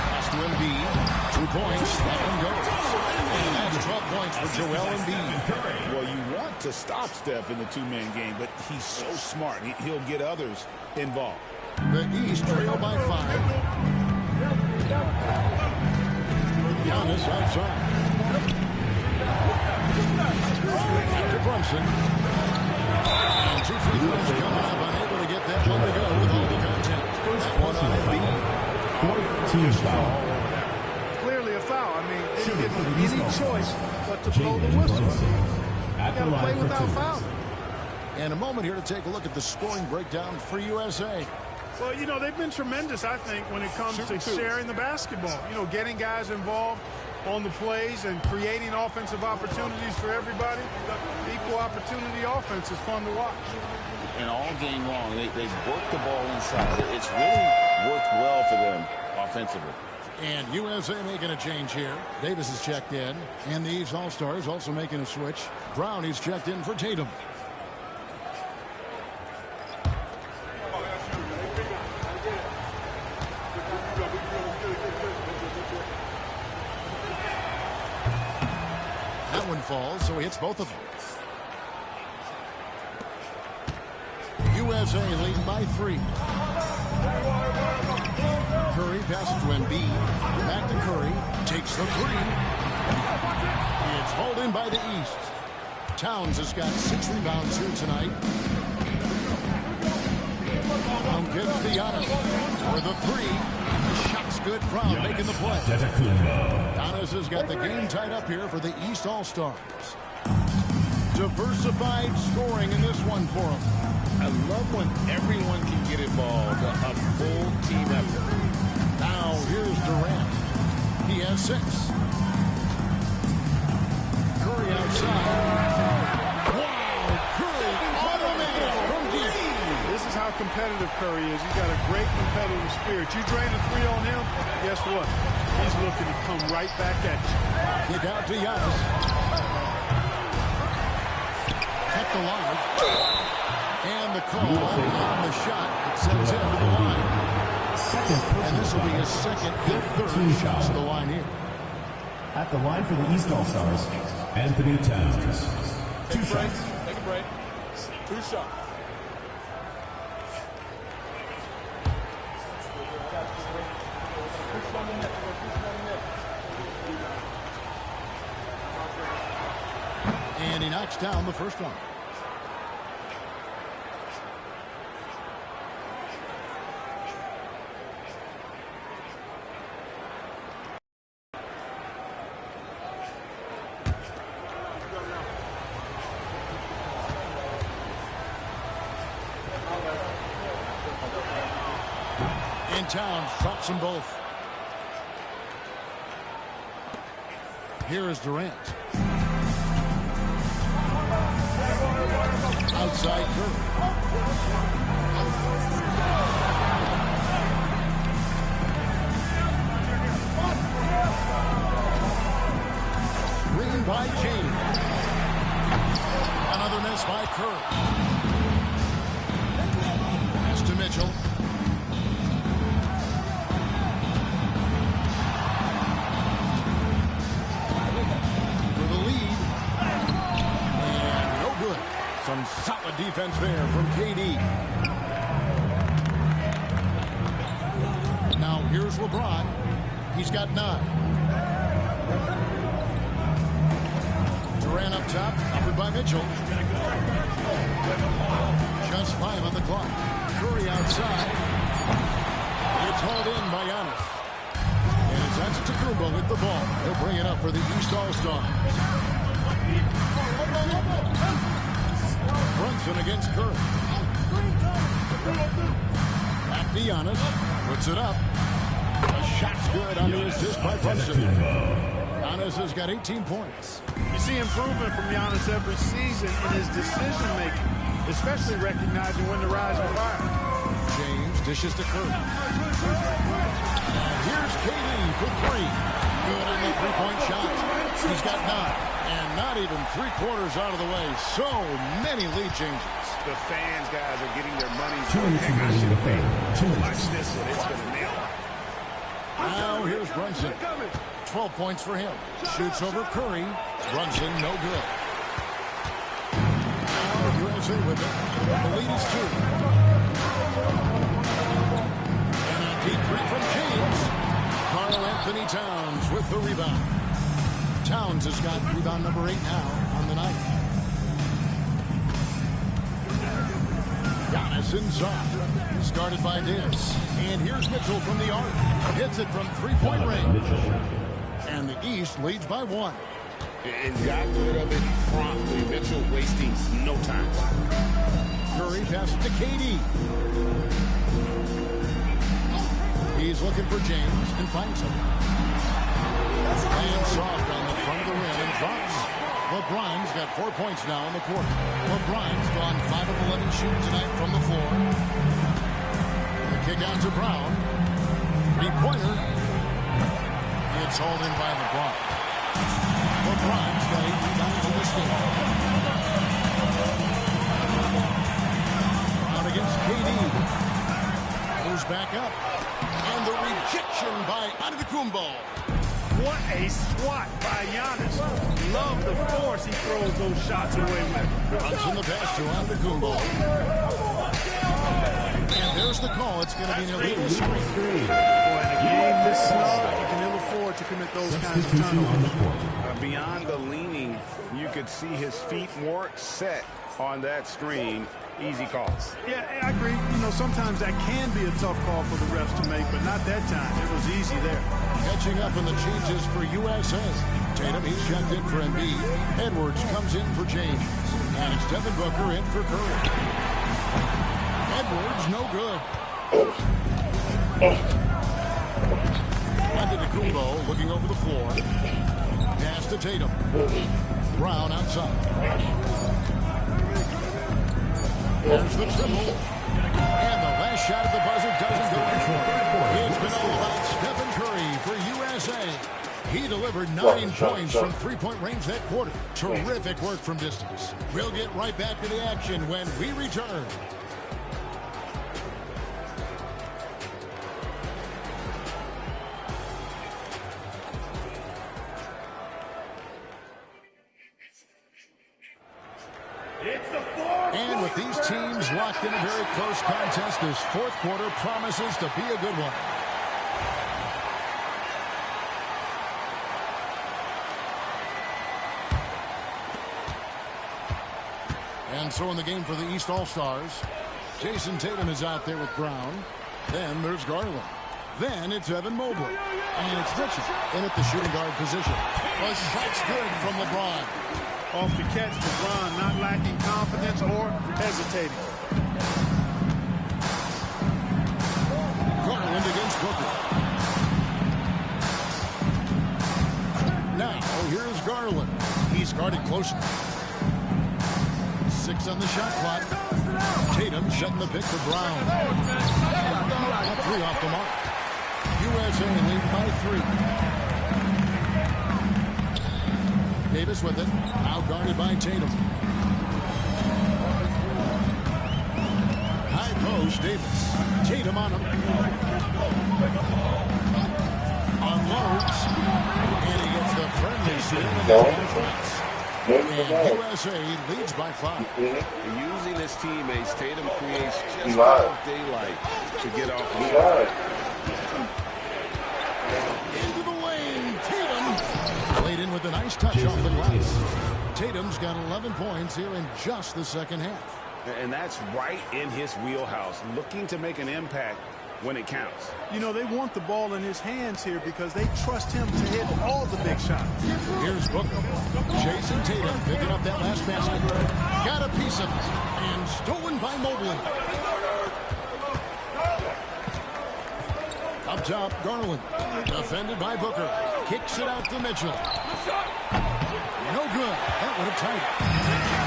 Pass to Embiid. 2 points. That one goes. And that's 12 points for Joel Embiid. Well, you want to stop Steph in the two-man game, but he's so smart. He'll get others involved. The East trail by 5. Giannis outside. After Brunson. And 2 free throws coming up, unable to get that one to go with all the contact. That one on Embiid. 14 foul. Clearly a foul. I mean, they didn't give any choice but to blow the whistle. You got to play without fouling. And a moment here to take a look at the scoring breakdown for USA. Well, you know, they've been tremendous, I think, when it comes to sharing the basketball. You know, getting guys involved on the plays and creating offensive opportunities for everybody. Equal opportunity offense is fun to watch. And all game long, they've worked the ball inside. It's really worked well for them offensively. And USA making a change here. Davis is checked in. And the East All-Stars also making a switch. Brown is checked in for Tatum. That one falls, so he hits both of them. USA leading by 3. Curry passes to Embiid. Back to Curry. Takes the 3. It's hauled in by the East. Towns has got 6 rebounds here tonight. Brown gives to Giannis for the 3. The shot's good. Brown making the play. Giannis has got the game tied up here for the East All-Stars. Diversified scoring in this one for them. I love when everyone can get involved, a full team effort. Now here's Durant. He has 6. Curry outside. Wow! Curry automatic from deep. This is how competitive Curry is. He's got a great competitive spirit. You drain a 3 on him, guess what? He's looking to come right back at you. Kick out to Giannis. Kept alive. And the call on the shot. It sends him to the line. And this will be his second and third shots to the line here. At the line for the East All-Stars, Anthony Towns. 2 shots. Take a break. 2 shots. And he knocks down the first one. And Towns drops them both. Here is Durant. Outside Curry. Screen by James. Another miss by Curry. Pass to Mitchell. For the lead. And no good. Some solid defense there from KD. Now here's LeBron. He's got 9. Durant up top, covered by Mitchell. Just 5 on the clock. Curry outside. It's hauled in by Giannis. And it's Antetokounmpo with the ball. He'll bring it up for the East All-Stars. Brunson against Curry. Back to Giannis. Puts it up. The shot's good on the assist by Brunson. Giannis has got 18 points. You see improvement from Giannis every season in his decision-making, especially recognizing when to rise and fire. James dishes to Curry. And here's KD for three. Good in the three-point shot. He's got 9. And not even 3/4 out of the way. So many lead changes. The fans, guys, are getting their money's 2 minutes remaining in the third. 2 minutes. Watch this one. It's going to nail it. Now here's Brunson. 12 points for him. Shoots over Curry. Brunson, no good. Now USA with it. The lead is 2. And a deep three from James. Karl Anthony Towns with the rebound. Towns has got rebound number 8 now on the night. Giannis inside. He's guarded by Davis. And here's Mitchell from the arc. Hits it from three-point range. And the East leads by 1. And got rid of it promptly. Mitchell wasting no time. Curry passes to KD. He's looking for James and finds him. And soft on the front of the rim and drops. LeBron's got 4 points now in the quarter. LeBron's gone 5 of 11 shooting tonight from the floor. The kick out to Brown. Three-pointer. It's hauled in by LeBron. LeBron's got 8 rebounds in this game. Brown against KD. Moves back up. And the rejection by Antetokounmpo. What a swat by Giannis. Love the force he throws those shots away with. Brunson the pass to Antetokounmpo. And there's the call. It's going to be an illegal screen. Boy, in a game this snug, you can ill afford to commit those kinds of turnovers. Beyond the leaning, you could see his feet more set on that screen. Easy calls. Yeah, I agree. You know, sometimes that can be a tough call for the refs to make, but not that time. It was easy there. Catching up in the changes for USA. Tatum, he's checked in for Embiid. Edwards comes in for James. And it's Devin Booker in for Curry. Edwards, no good. Antetokounmpo looking over the floor. Pass to Tatum. Brown outside. There's the triple. And the last shot at the buzzer doesn't go in. It's been all about Stephen Curry for USA. He delivered 9 points from three-point range that quarter. Terrific work from distance. We'll get right back to the action when we return. And with these teams locked in a very close contest, this fourth quarter promises to be a good one. And so in the game for the East All-Stars, Jason Tatum is out there with Brown. Then there's Garland. Then it's Evan Mobley. And it's Mitchell in at the shooting guard position. The shot's good from LeBron. Off the catch, LeBron not lacking confidence or hesitating. Garland against Booker. Now, here's Garland. He's guarded closely. 6 on the shot clock. Tatum shutting the pick for Brown. A 3 off the mark. USA lead by 3. Davis with it. Out guarded by Tatum. High post, Davis. Tatum on him. Unloads. And he gets the friendly steal. And USA leads by 5. Using his teammates, Tatum creates just enough daylight to get off the shot. Into the lane, Tatum. Played in with a nice touch off the glass. Tatum's got 11 points here in just the second half. And that's right in his wheelhouse. Looking to make an impact when it counts. You know, they want the ball in his hands here because they trust him to hit all the big shots. Here's Booker. Jason Tatum picking up that last basket. Got a piece of it. And stolen by Mobley. Up top, Garland. Defended by Booker. Kicks it out to Mitchell. No good. That would have tied it.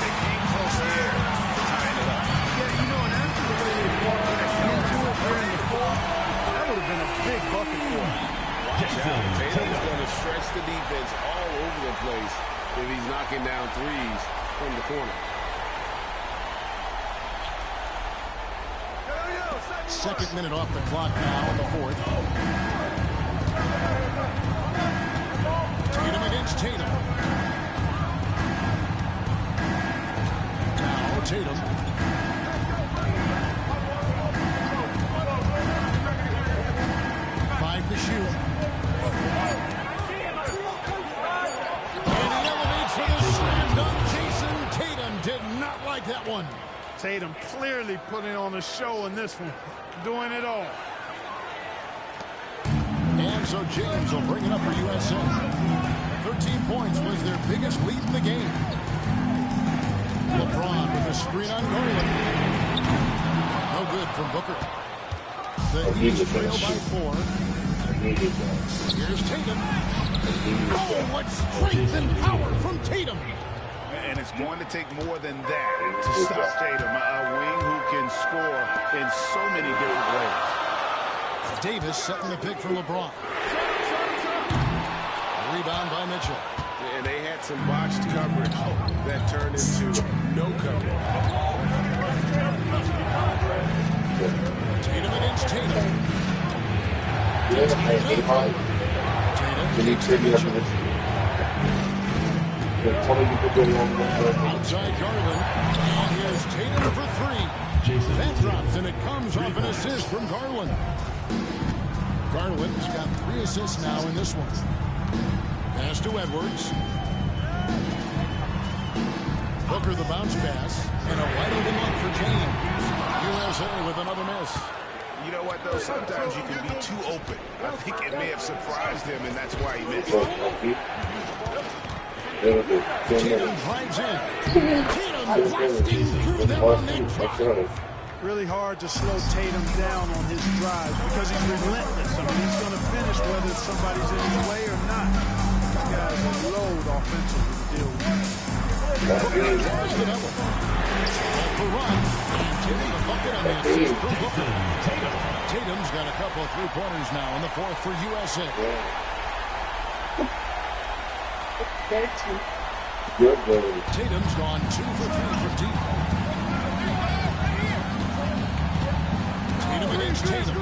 They came close there, tying it up. Yeah, you know, and after the way they walked into it during the fourth, that would have been a big bucket for him. Watch out. Tatum's going to stretch the defense all over the place if he's knocking down threes from the corner. Second minute off the clock now in the fourth. Tatum against Tatum. Now Tatum. Five to shoot. And he elevates for the slam dunk. Jason Tatum did not like that one. Tatum clearly putting on a show in this one, doing it all. And so James will bring it up for USA. 13 points was their biggest lead in the game. LeBron with a screen on Garland. No good from Booker. The East trail by 4. Here's Tatum. Oh, what strength and power from Tatum. And it's going to take more than that to stop Tatum, a wing who can score in so many different ways. Davis setting the pick for LeBron. A rebound by Mitchell. And they had some botched coverage that turned into no coverage. Tatum against Tatum. Tatum. Outside Garland. And here's Tatum for 3. That drops, and it comes off an assist from Garland. Garland's got 3 assists now in this one. Pass to Edwards. Booker the bounce pass. And a wide open look for James. USA with another miss. You know what, though? Sometimes you can be too open. I think it may have surprised him, and that's why he missed. Tatum drives in. Tatum blasting through them on that drop. Really hard to slow Tatum down on his drive because he's relentless. I mean, he's going to finish whether somebody's in his way or not. This guy's a load offensively to deal with. Booker draws the double. For run. And Tatum the bucket on the assist from Booker. Tatum's got a couple of three-pointers now in the fourth for USA. Tatum's gone 2 for 3 from deep. Tatum against Tatum.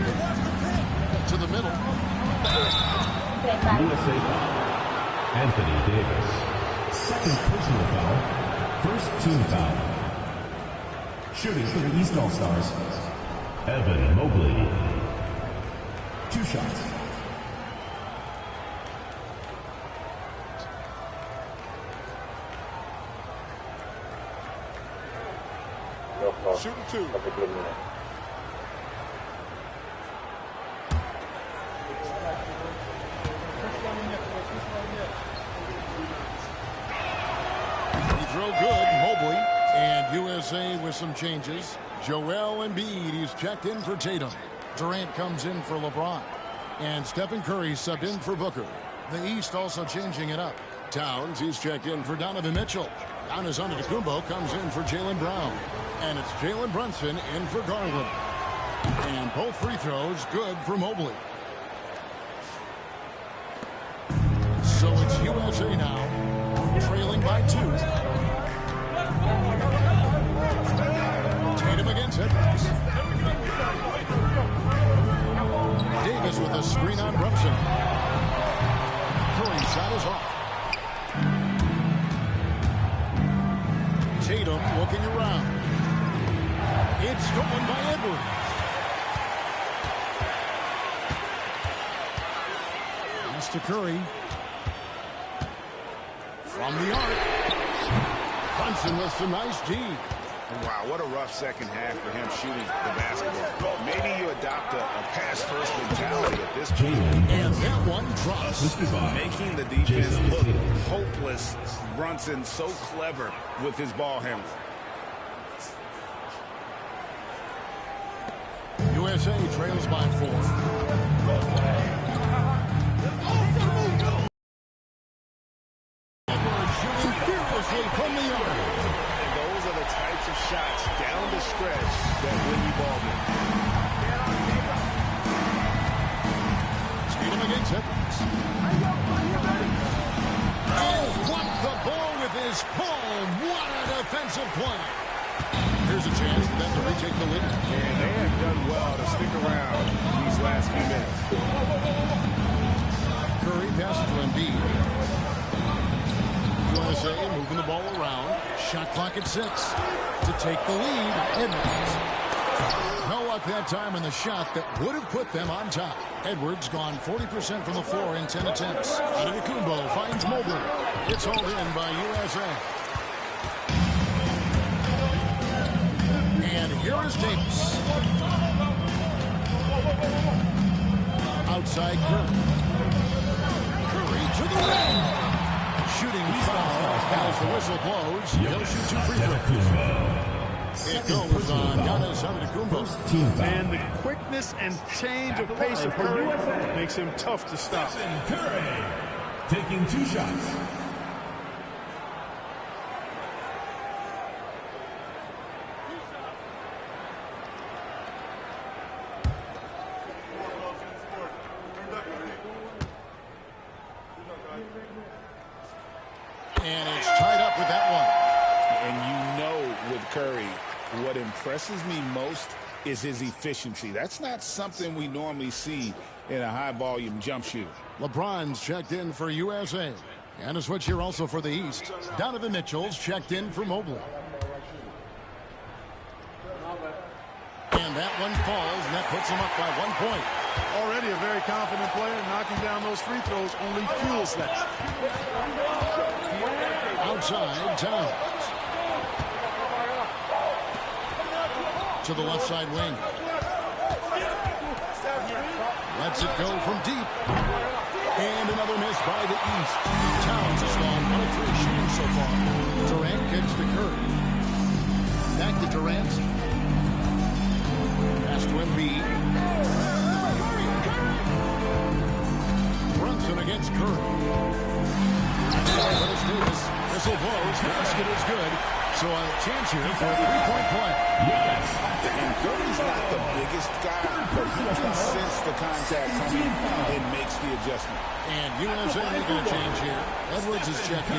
To the middle. USA foul. Anthony Davis. Second personal foul. First team foul. Shooting for the East All-Stars. Evan Mobley. 2 shots. Shooting 2. Free throw good, Mobley. And USA with some changes. Joel Embiid, he's checked in for Tatum. Durant comes in for LeBron. And Stephen Curry subbed in for Booker. The East also changing it up. Towns, he's checked in for Donovan Mitchell. Giannis Antetokounmpo comes in for Jaylen Brown. And it's Jalen Brunson in for Garland. And both free throws good for Mobley. So it's USA now, trailing by 2. Tatum against Edwards. Davis with a screen on Brunson. Curry shot is off. Tatum looking around. It's stolen by Edwards. Pass to Curry. From the arc. Brunson with some nice D. Wow, what a rough second half for him shooting the basketball. Maybe you adopt a pass-first mentality at this point. And that one drops. Making the defense look hopeless. Brunson so clever with his ball handling. USA trails by 4. Edwards shooting fearlessly from the arc. And those are the types of shots down the stretch that win you ball games. Tatum against Edwards. Oh, blocked the ball with his palm. What a defensive play. Here's a chance for them to retake the lead. And they have done well to stick around these last few minutes. Curry passes to Embiid. USA moving the ball around. Shot clock at 6. To take the lead, Edwards. No luck that time on the shot that would have put them on top. Edwards gone 40% from the floor in 10 attempts. Antetokounmpo finds Mobley. It's hauled in by USA. And here is Davis. Outside Curry. Curry to the rim. Shooting foul as the whistle blows. He'll shoot 2 free throws. It goes on Giannis Antetokounmpo. And the quickness and change of pace of Curry makes him tough to stop. Curry taking 2 shots. And it's tied up with that one. And you know with Curry, what impresses me most is his efficiency. That's not something we normally see in a high-volume jump shooter. LeBron's checked in for USA. And a switch here also for the East. Donovan Mitchell's checked in for Mobley. And that one falls, and that puts him up by 1 point. Already a very confident player. Knocking down those free throws only fuels that. Outside, Towns. To the left side wing. Lets it go from deep. And another miss by the East. Towns has gone 1 of 3 shooting so far. Durant kicks to Curry. Back to Durant. Pass to Embiid. Brunson against Curry. But it's Davis. Whistle blows. Basket is good. So a chance here for a 3-point play. Yes. And Curry's not the biggest guy, but he can sense the contact coming and makes the adjustment. And USA making a change here. Edwards is checked in.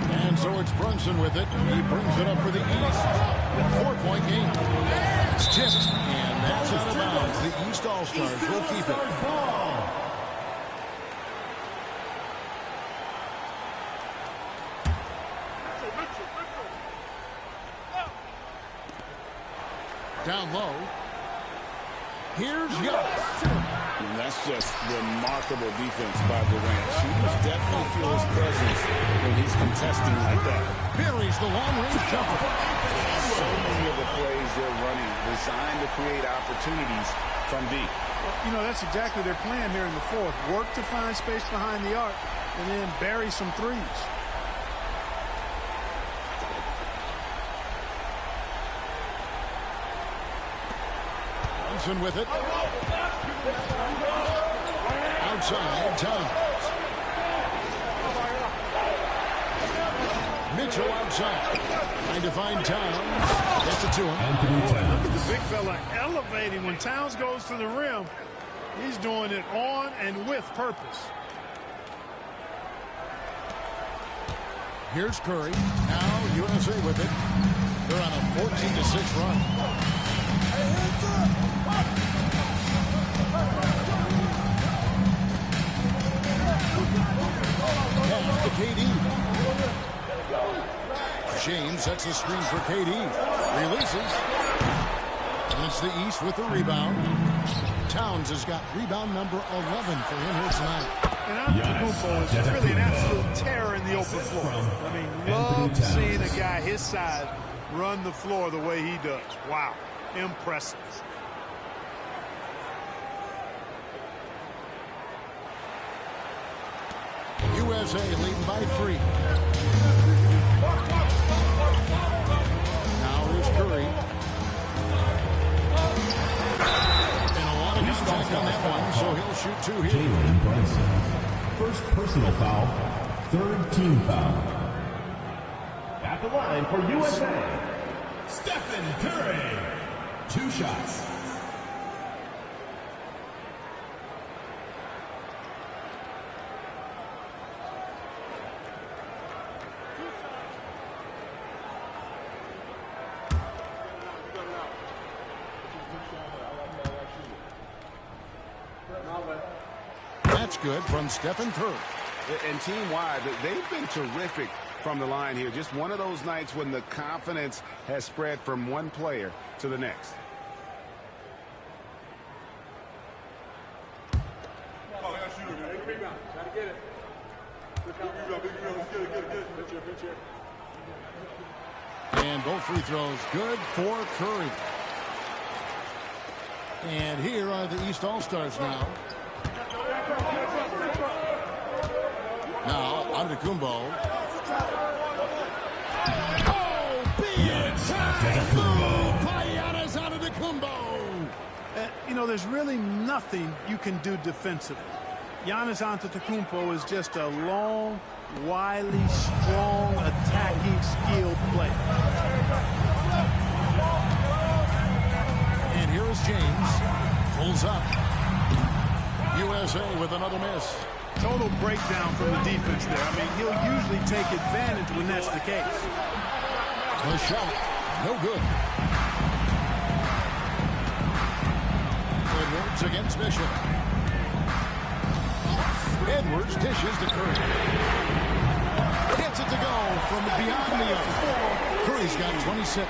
And so it's Brunson with it. He brings it up for the East. 4-point game. It's tipped, and that's out of bounds. The East All-Stars will keep it. Down low. Here's Giannis. And that's just remarkable defense by Durant. Shooters definitely feel his presence when he's contesting like that. Buries the long-range jumper. So many of the plays they're running designed to create opportunities from deep. Well, you know, that's exactly their plan here in the fourth. Work to find space behind the arc and then bury some threes. Brunson with it. Outside, Towns. Mitchell outside. Trying to find Towns. Gets it to him. Look at the big fella elevating when Towns goes to the rim. He's doing it on and with purpose. Here's Curry. Now USA with it. They're on a 14-6 run. Pass to KD. James sets the screen for KD. Releases. And it's the East with the rebound. Towns has got rebound number 11 for him here tonight. And Antetokounmpo is really an absolute terror in the open floor. I mean, love seeing a guy his size run the floor the way he does. Wow, impressive. USA leading by 3. Now here's Curry. And a lot of contact on that one, so he'll shoot 2 here. Jalen Brunson. First personal foul, third team foul. At the line for USA, Stephen Curry. 2 shots. That's good from Stephen Curry. And team-wide, they've been terrific from the line here. Just one of those nights when the confidence has spread from one player to the next. And both free throws good for Curry. And here are the East All-Stars now. Now, Antetokounmpo. Oh, big time move by Giannis Antetokounmpo. You know, there's really nothing you can do defensively. Giannis Antetokounmpo is just a long, wily, strong, attacking, skilled player. And here is James. Pulls up. USA with another miss. Total breakdown from the defense there. I mean, he'll usually take advantage when that's the case. The shot, no good. Edwards against Bishop. Edwards dishes to Curry. Gets it to go from beyond the arc. Curry's got 26.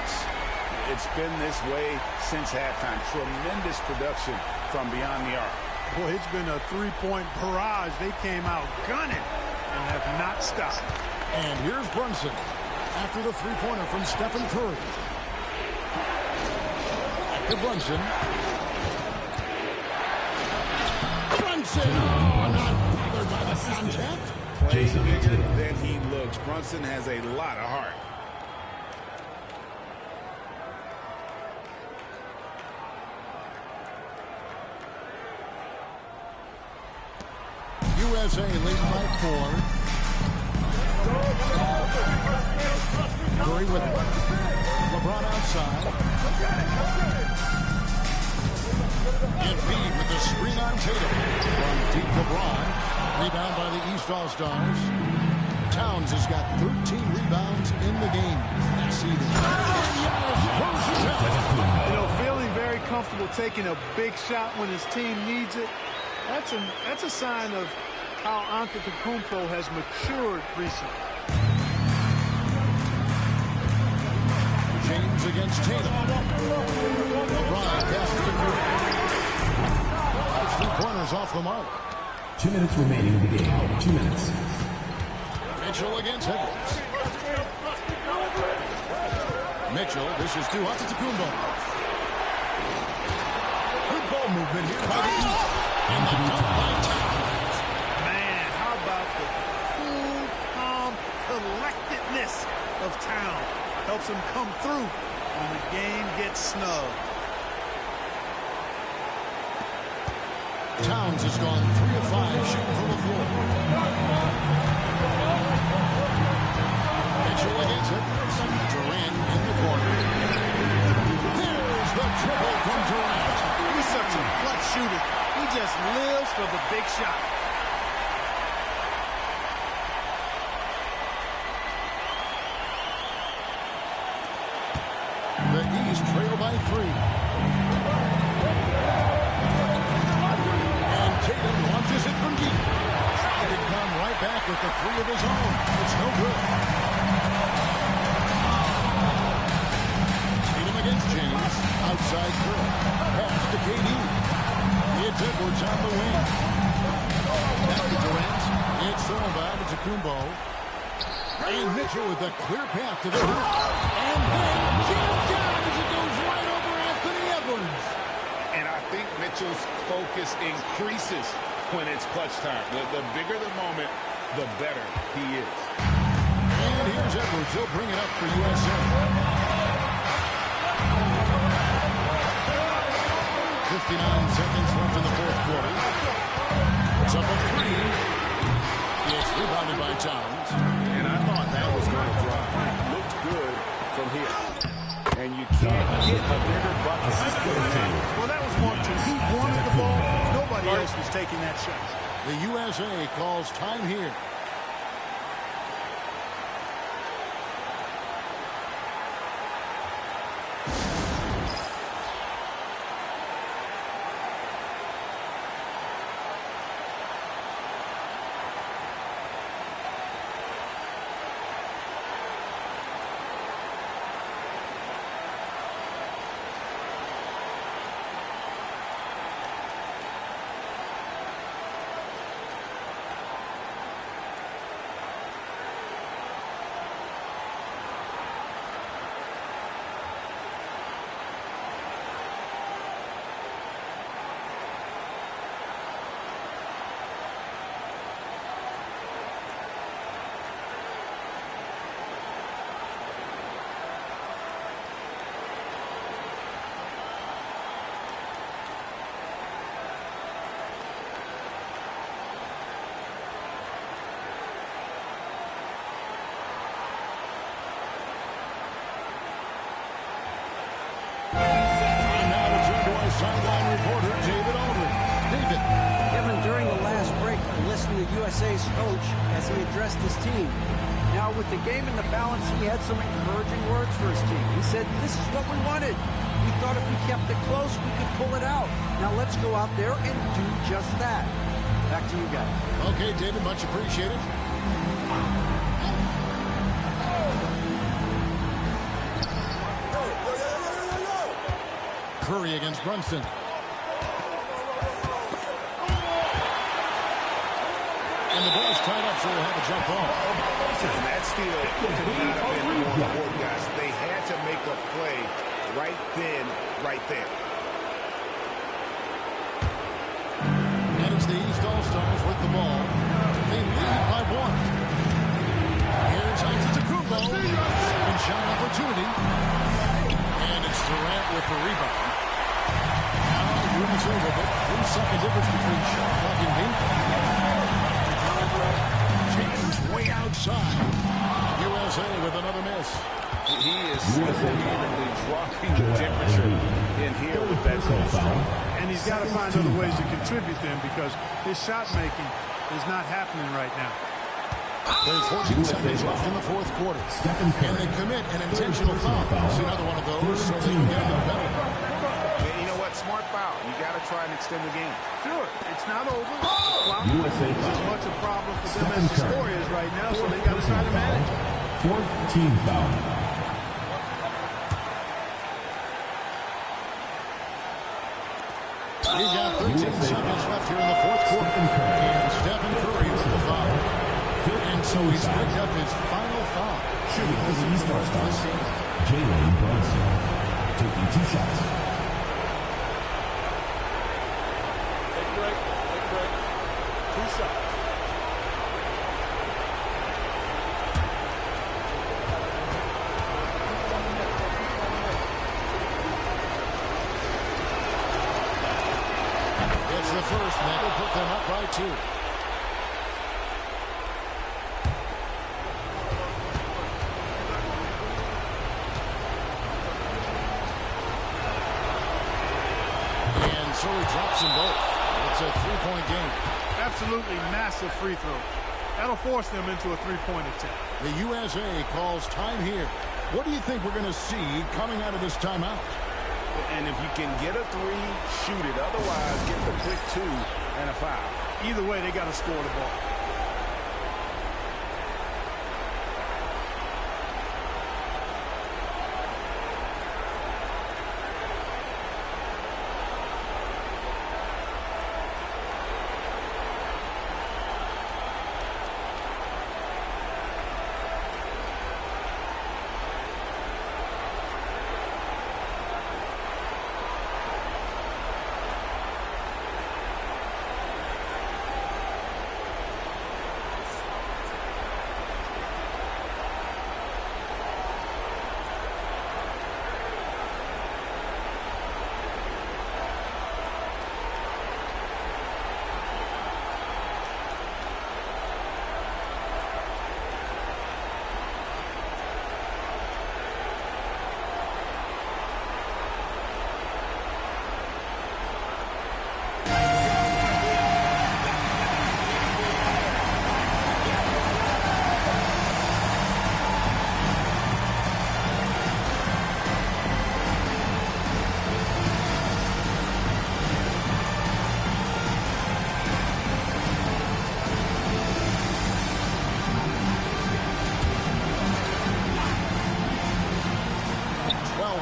It's been this way since halftime. Tremendous production from beyond the arc. Boy, it's been a three-point barrage. They came out gunning and have not stopped. And here's Brunson after the three-pointer from Stephen Curry. Back to Brunson. Brunson! Oh, not bothered by the contact. Plays bigger than he looks. Brunson has a lot of heart. USA leading by 4. Curry with it. LeBron outside. Embiid with the screen on Tatum. From deep LeBron. Rebound by the East All-Stars. Towns has got 13 rebounds in the game. You know, feeling very comfortable taking a big shot when his team needs it. That's a sign of how Antetokounmpo has matured recently. James against Tatum. LeBron passes to Curry. 3 pointers off the mark. 2 minutes remaining in the game. 2 minutes. Mitchell against Edwards. Mitchell, this is to Antetokounmpo. Good ball movement here by the East. And the dunk by Towns. Man, how about the cool, calm collectedness of Towns? Helps him come through when the game gets snug. Towns has gone 3 of 5 shooting from the floor. Mitchell against Edwards. Durant in the corner. There's the triple from Durant. He's such a clutch shooter. He just lives for the big shot. The East trail by 3. it back with the three of his own. It's no good. Tatum against James. Outside Curry. Pass to KD. It's Edwards on the wing. Back to Durant. It's thrown by Antetokounmpo. And Mitchell with a clear path to the hoop. And then jammed down as it goes right over Anthony Edwards. And I think Mitchell's focus increases when it's clutch time. The bigger the moment, the better he is. And here's Edwards. He'll bring it up for USA. 59 seconds left in the fourth quarter. It's up a three. It's rebounded by Towns. And I thought that was going to drop. It looked good from here. And you can't get a bigger bucket. Well, that was 1-2. He wanted the ball. Nobody else was taking that shot. The USA calls time here. Sideline reporter David Aldridge. David. Kevin, during the last break, I listened to USA's coach as he addressed his team. Now, with the game in the balance, he had some encouraging words for his team. He said, this is what we wanted. We thought if we kept it close, we could pull it out. Now, let's go out there and do just that. Back to you guys. Okay, David, much appreciated. Curry against Brunson. And the ball's tied up, so we'll have a jump ball. And that steal could not have been more important, guys. They had to make a play right then, right there. And it's the East All-Stars with the ball. They lead by one. Here's Antetokounmpo. Second shot opportunity. And it's Durant with the rebound. Now USA with it. 3-second difference between shot clock and game clock. James way outside. USA with another miss. He is single-handedly dropping the temperature in here with that foul. And he's got to find other ways to contribute then because his shot making is not happening right now. There's 14 seconds left in the fourth quarter. And they commit an intentional foul. See another one of those so they can get into the penalty. You know what? Smart foul. You got to try and extend the game. Sure. It's not over. It's as much a problem for them as the score is right now, so they got to try to manage. Fourth team foul. We got 13 seconds left here in the fourth quarter. And Stephen Curry with the foul. And so he's picked up his final foul. Shooting for the East All-Stars, Jalen Brunson, taking 2 shots. Take a break. Take a break. 2 shots. It's the first, and that will put them up by 2. So he drops them both. It's a three-point game. Absolutely massive free throw. That'll force them into a three-point attempt. The USA calls time here. What do you think we're going to see coming out of this timeout? And if you can get a three, shoot it. Otherwise, get the quick 2 and a foul. Either way, they got to score the ball.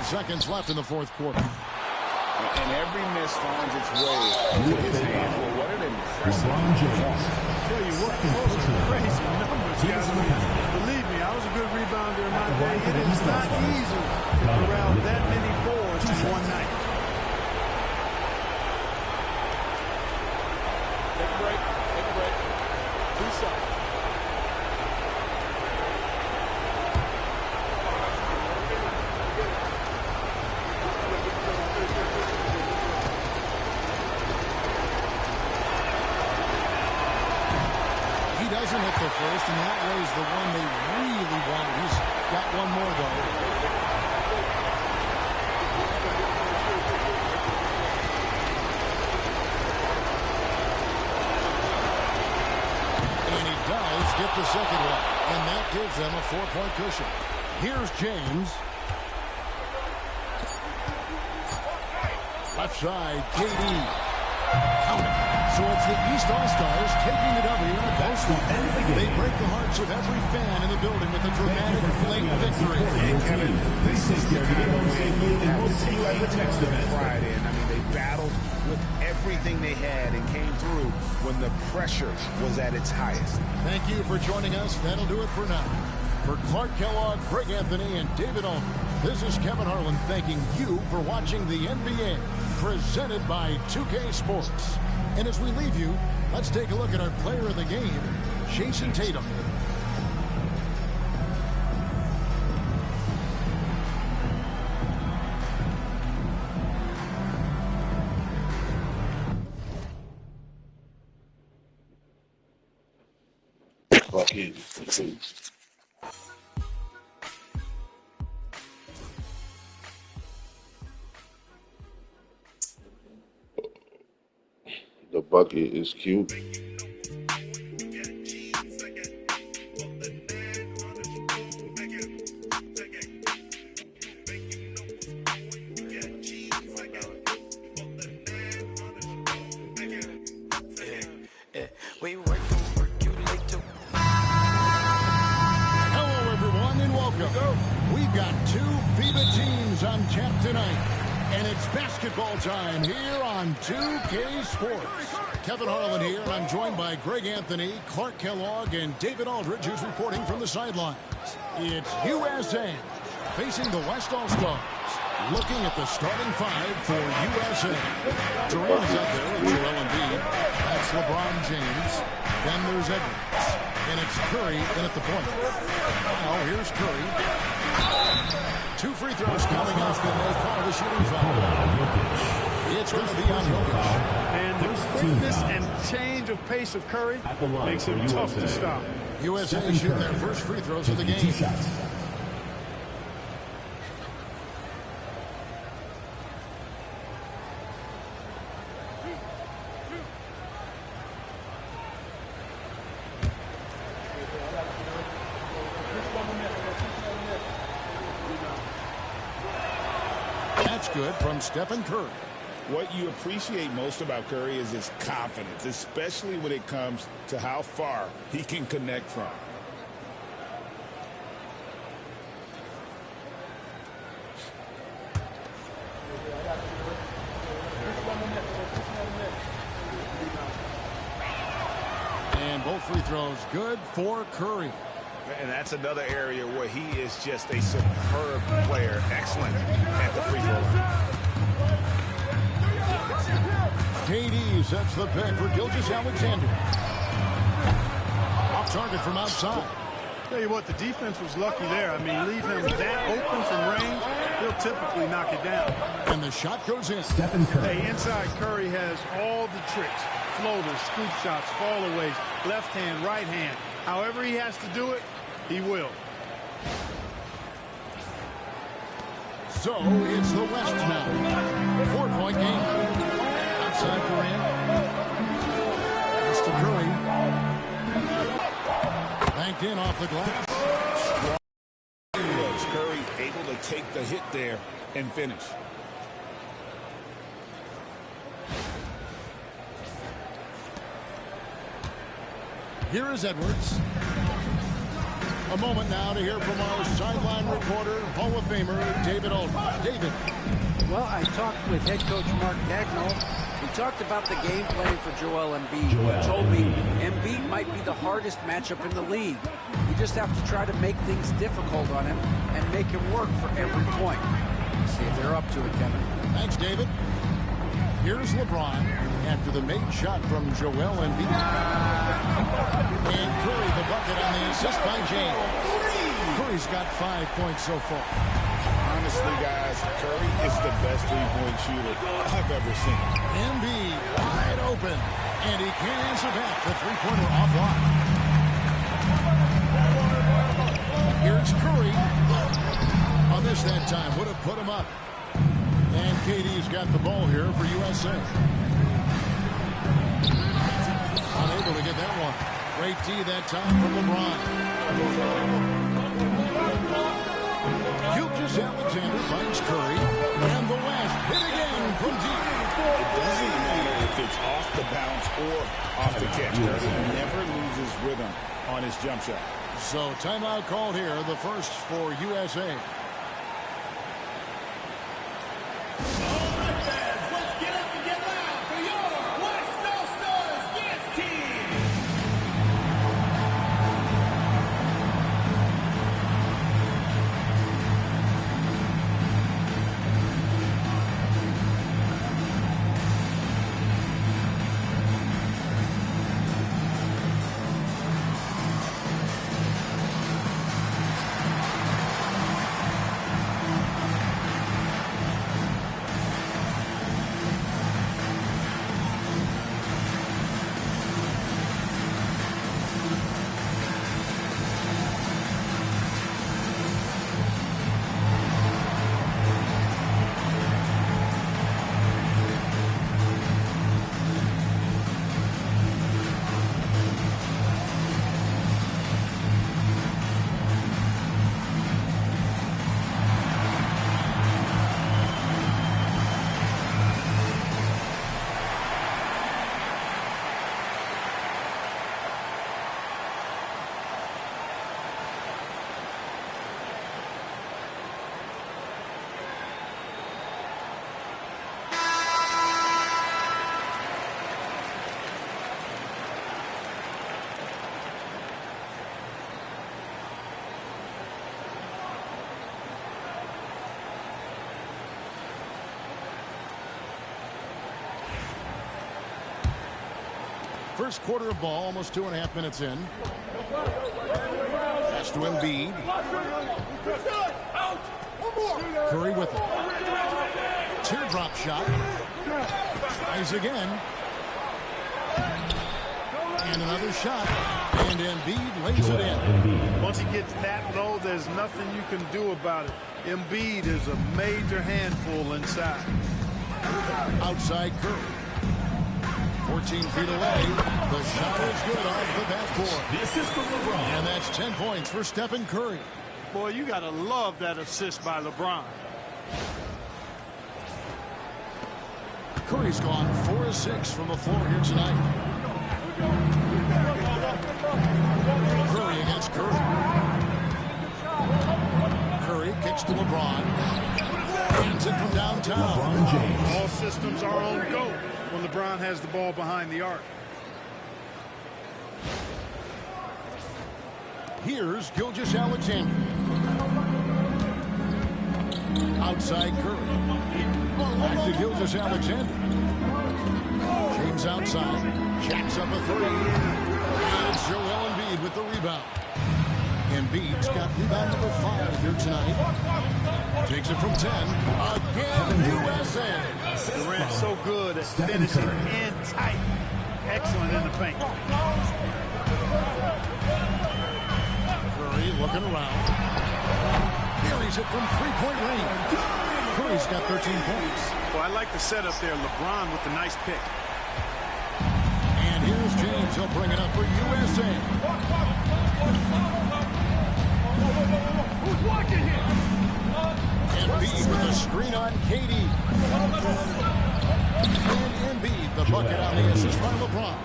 seconds left in the fourth quarter. And every miss finds its way to his hands. Well, what an impressive performance. Tell you what, those are crazy numbers, guys. Believe me, I was a good rebounder in my day. It is not easy to corral that many boards in one night. Take a break. Take a break. 2 shots. He doesn't hit the first, and that was the one they really wanted. He's got one more, though. And he does get the second one, and that gives them a 4-point cushion. Here's James. Left side, KD. Count it. So it's the East All-Stars taking the W in a close one. They break the hearts of every fan in the building with a dramatic late victory. Kevin, this is the kind of win that will take pride in. I mean, they battled with everything they had and came through when the pressure was at its highest. Thank you for joining us. That'll do it for now. For Clark Kellogg, Greg Anthony, and David Aldridge, this is Kevin Harlan thanking you for watching the NBA, presented by 2K Sports. And as we leave you, let's take a look at our player of the game, Jason Tatum. The bucket is cute. Hello, everyone, and welcome. We've got 2 FIBA teams on tap tonight, and it's basketball time here on 2K Sports. Kevin Harlan here, and I'm joined by Greg Anthony, Clark Kellogg, and David Aldridge, who's reporting from the sidelines. It's USA facing the West All-Stars. Looking at the starting 5 for USA. Durant is out there with Joel Embiid. That's LeBron James. Then there's Edwards. And it's Curry in at the point. Now here's Curry. 2 free throws coming up, and they'll call the shooting foul. It's going to be on Jokic. And the quickness and change of pace of Curry makes it tough to stop. USA shooting their first free throws of the game. That's good from Stephen Curry. What you appreciate most about Curry is his confidence, especially when it comes to how far he can connect from. And both free throws good for Curry. And that's another area where he is just a superb player. Excellent at the free throw line. KD sets the pick for Gilgeous-Alexander. Off target from outside. Tell you what, the defense was lucky there. I mean, leave him that open from range, he'll typically knock it down. And the shot goes in. Stephen Curry. Hey, inside Curry has all the tricks. Floaters, scoop shots, fallaways, left hand, right hand. However he has to do it, he will. So it's the West now. 4-point game. Outside Durant. It's to Curry. Banked in off the glass. Curry able to take the hit there and finish. Here is Edwards. A moment now to hear from our sideline reporter, Hall of Famer David Aldridge. David. Well, I talked with head coach Mark Dagnall. We talked about the game plan for Joel Embiid. He told me Embiid might be the hardest matchup in the league. We just have to try to make things difficult on him and make him work for every point. See if they're up to it, Kevin. Thanks, David. Here's LeBron after the made shot from Joel Embiid. And Curry the bucket on the assist by James. Curry's got 5 points so far. Honestly, guys, Curry is the best three-point shooter I've ever seen. Embiid wide open, and he can't answer back. The three-pointer offline. Here's Curry. On this that time, would have put him up. And KD's got the ball here for USA. Unable to get that one. Great D that time from LeBron. Gilgeous-Alexander finds Curry. And the West hit again from deep. It doesn't matter if it's off the bounce or off the catch. He never loses rhythm on his jump shot. So timeout called here, the first for USA. First quarter of ball, almost 2.5 minutes in. Pass to Embiid. Curry with it. Teardrop shot. Tries again. And another shot. And Embiid lays it in. Once he gets that low, there's nothing you can do about it. Embiid is a major handful inside. Outside Curry. 14 feet away. The shot is good off the backboard. This is for LeBron. And that's 10 points for Stephen Curry. Boy, you got to love that assist by LeBron. Curry's gone 4 of 6 from the floor here tonight. Curry against Curry. Curry kicks to LeBron. Hands it from downtown. LeBron James. All systems are on go when LeBron has the ball behind the arc. Here's Gilgeous-Alexander. Outside Curry. Back to Gilgeous-Alexander. James outside. Jacks up a three. And Joel Embiid with the rebound. Embiid's got rebound number 5 here tonight. Takes it from 10. Again, USA. Durant so good at finishing in tight. Excellent in the paint. Curry looking around. Carries it from three-point range. Curry's got 13 points. Well, I like the setup there. LeBron with the nice pick. And here's James. He'll bring it up for USA. Who's watching here? Embiid with a screen on KD. And Embiid, the bucket on the assist by LeBron.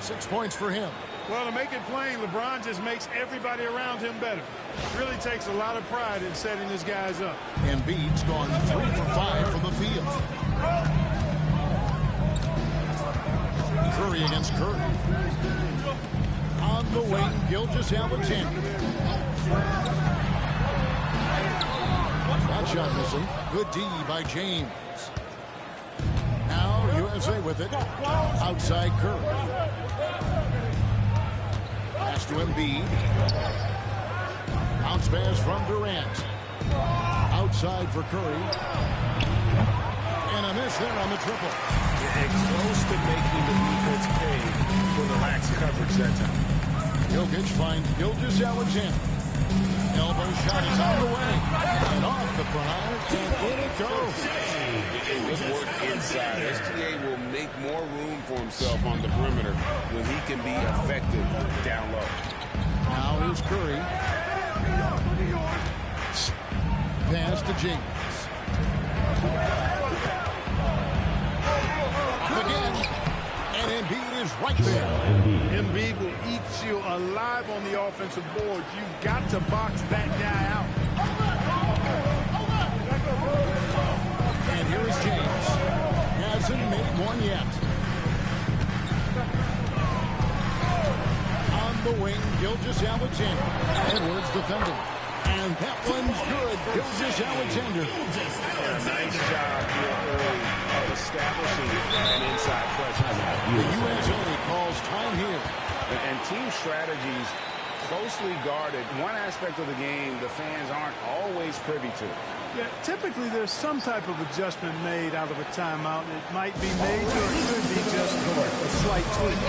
6 points for him. Well, to make it plain, LeBron just makes everybody around him better. Really takes a lot of pride in setting his guys up. Embiid's gone 3 for 5 from the field. Curry against Curry. On the wing, Gilgeous-Alexander. That shot missing. Good D by James. Now USA with it. Outside Curry. Pass to Embiid. Bounce pass from Durant. Outside for Curry. And a miss there on the triple. Close to making the defense pay for the lax coverage that time. Jokic finds Gilgeous-Alexander. Elbow shot is on the way. And off the front, and in it goes. Good work inside. SGA will make more room for himself on the perimeter when he can be effective down low. Now here's Curry. Pass to James. Again. And Embiid is right there. Embiid will eat you alive on the offensive boards. You've got to box that guy out. And here is James. Hasn't made one yet. On the wing, Gilgeous-Alexander. Edwards defending. And that one's good. Gilgeous-Alexander. Nice job here early of establishing an inside pressure. The USA calls time here. And team strategies closely guarded. One aspect of the game the fans aren't always privy to. Yeah, typically there's some type of adjustment made out of a timeout. It might be major, or it could be just a slight tweak.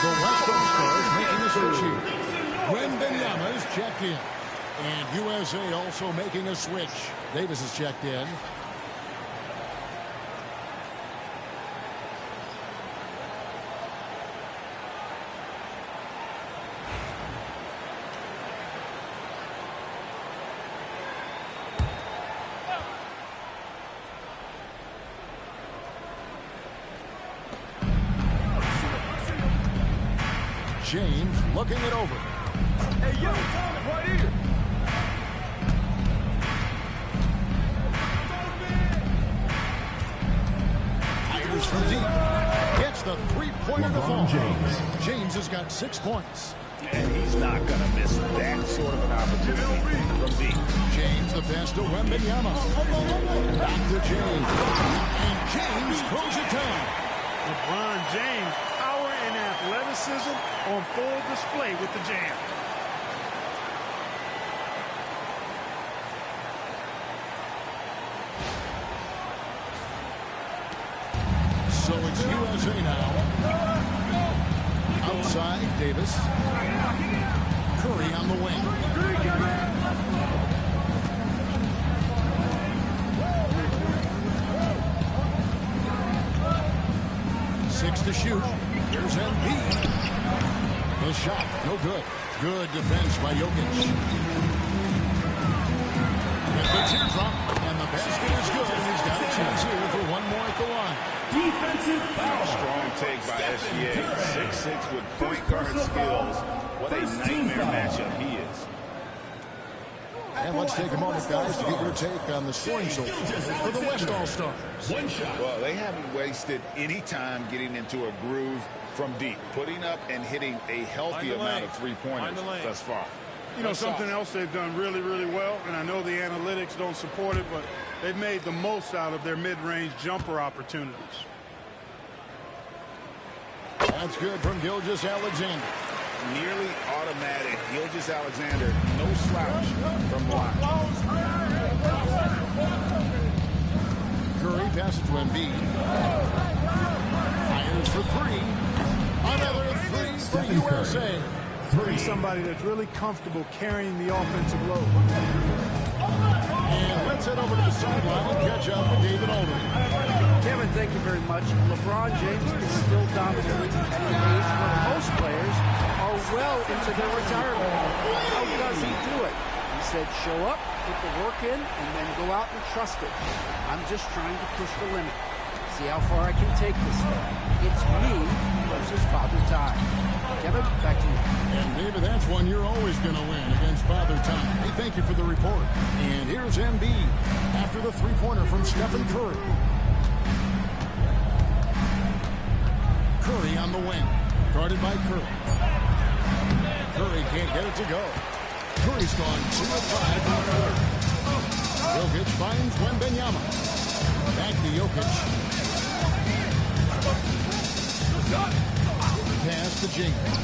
The West All-Stars making a switch here. Wembanyama is checked in. And USA also making a switch. Davis is checked in. James looking it over. Hey, yo, right here. Fires from deep. Hits the three-pointer to fall. James has got 6 points. And he's not going to miss that sort of an opportunity from deep. James the pass to Wembanyama. Back to James. And James throws it down. LeBron James, power and athleticism on full display with the jam. So it's USA now. Outside, Davis. Curry on the wing. 6 to shoot. Here's Embiid. The shot, no good. Good defense by Jokic. With the teardrop, and the basket is good. And he's got a chance here for one more at the line. Defensive foul. Strong take by SGA. 6'6" with point guard skills. What a nightmare matchup he is. And let's take a moment, guys, to get your take on the scoring so for the West All-Stars. Well, they haven't wasted any time getting into a groove from deep, putting up and hitting a healthy amount of three-pointers thus far. You know, something else they've done really, really well, and I know the analytics don't support it, but they've made the most out of their mid-range jumper opportunities. That's good from Gilgeous-Alexander. Nearly automatic. Gilgeous-Alexander, no slouch from the line. Curry passes to Embiid. Fires for three. Another three for USA. He's somebody that's really comfortable carrying the offensive load. And let's head over to the sideline and catch up with David Aldridge. Kevin, thank you very much. LeBron James is still dominating at an age where most players are well into their retirement. How does he do it? He said, show up, put the work in, and then go out and trust it. I'm just trying to push the limit. See how far I can take this thing. It's me versus Father Time. Kevin, back to you. And David, that's one you're always going to win against Father Time. Hey, thank you for the report. And here's Embiid after the three-pointer from Stephen Curry. Curry on the wing, guarded by Curry. Curry can't get it to go. Curry's gone 2 of 5 from the third. Jokic finds Wembanyama. Back to Jokic. Pass to James.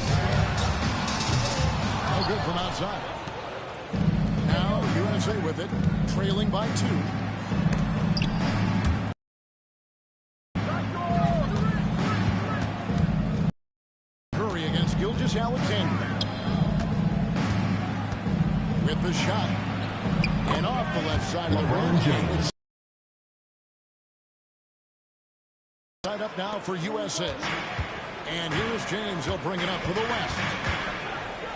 No good from outside. Now USA with it, trailing by 2. Curry against Gilgeous-Alexander. With the shot. And off the left side of the rim. Side up now for USA. And here's James. He'll bring it up for the West.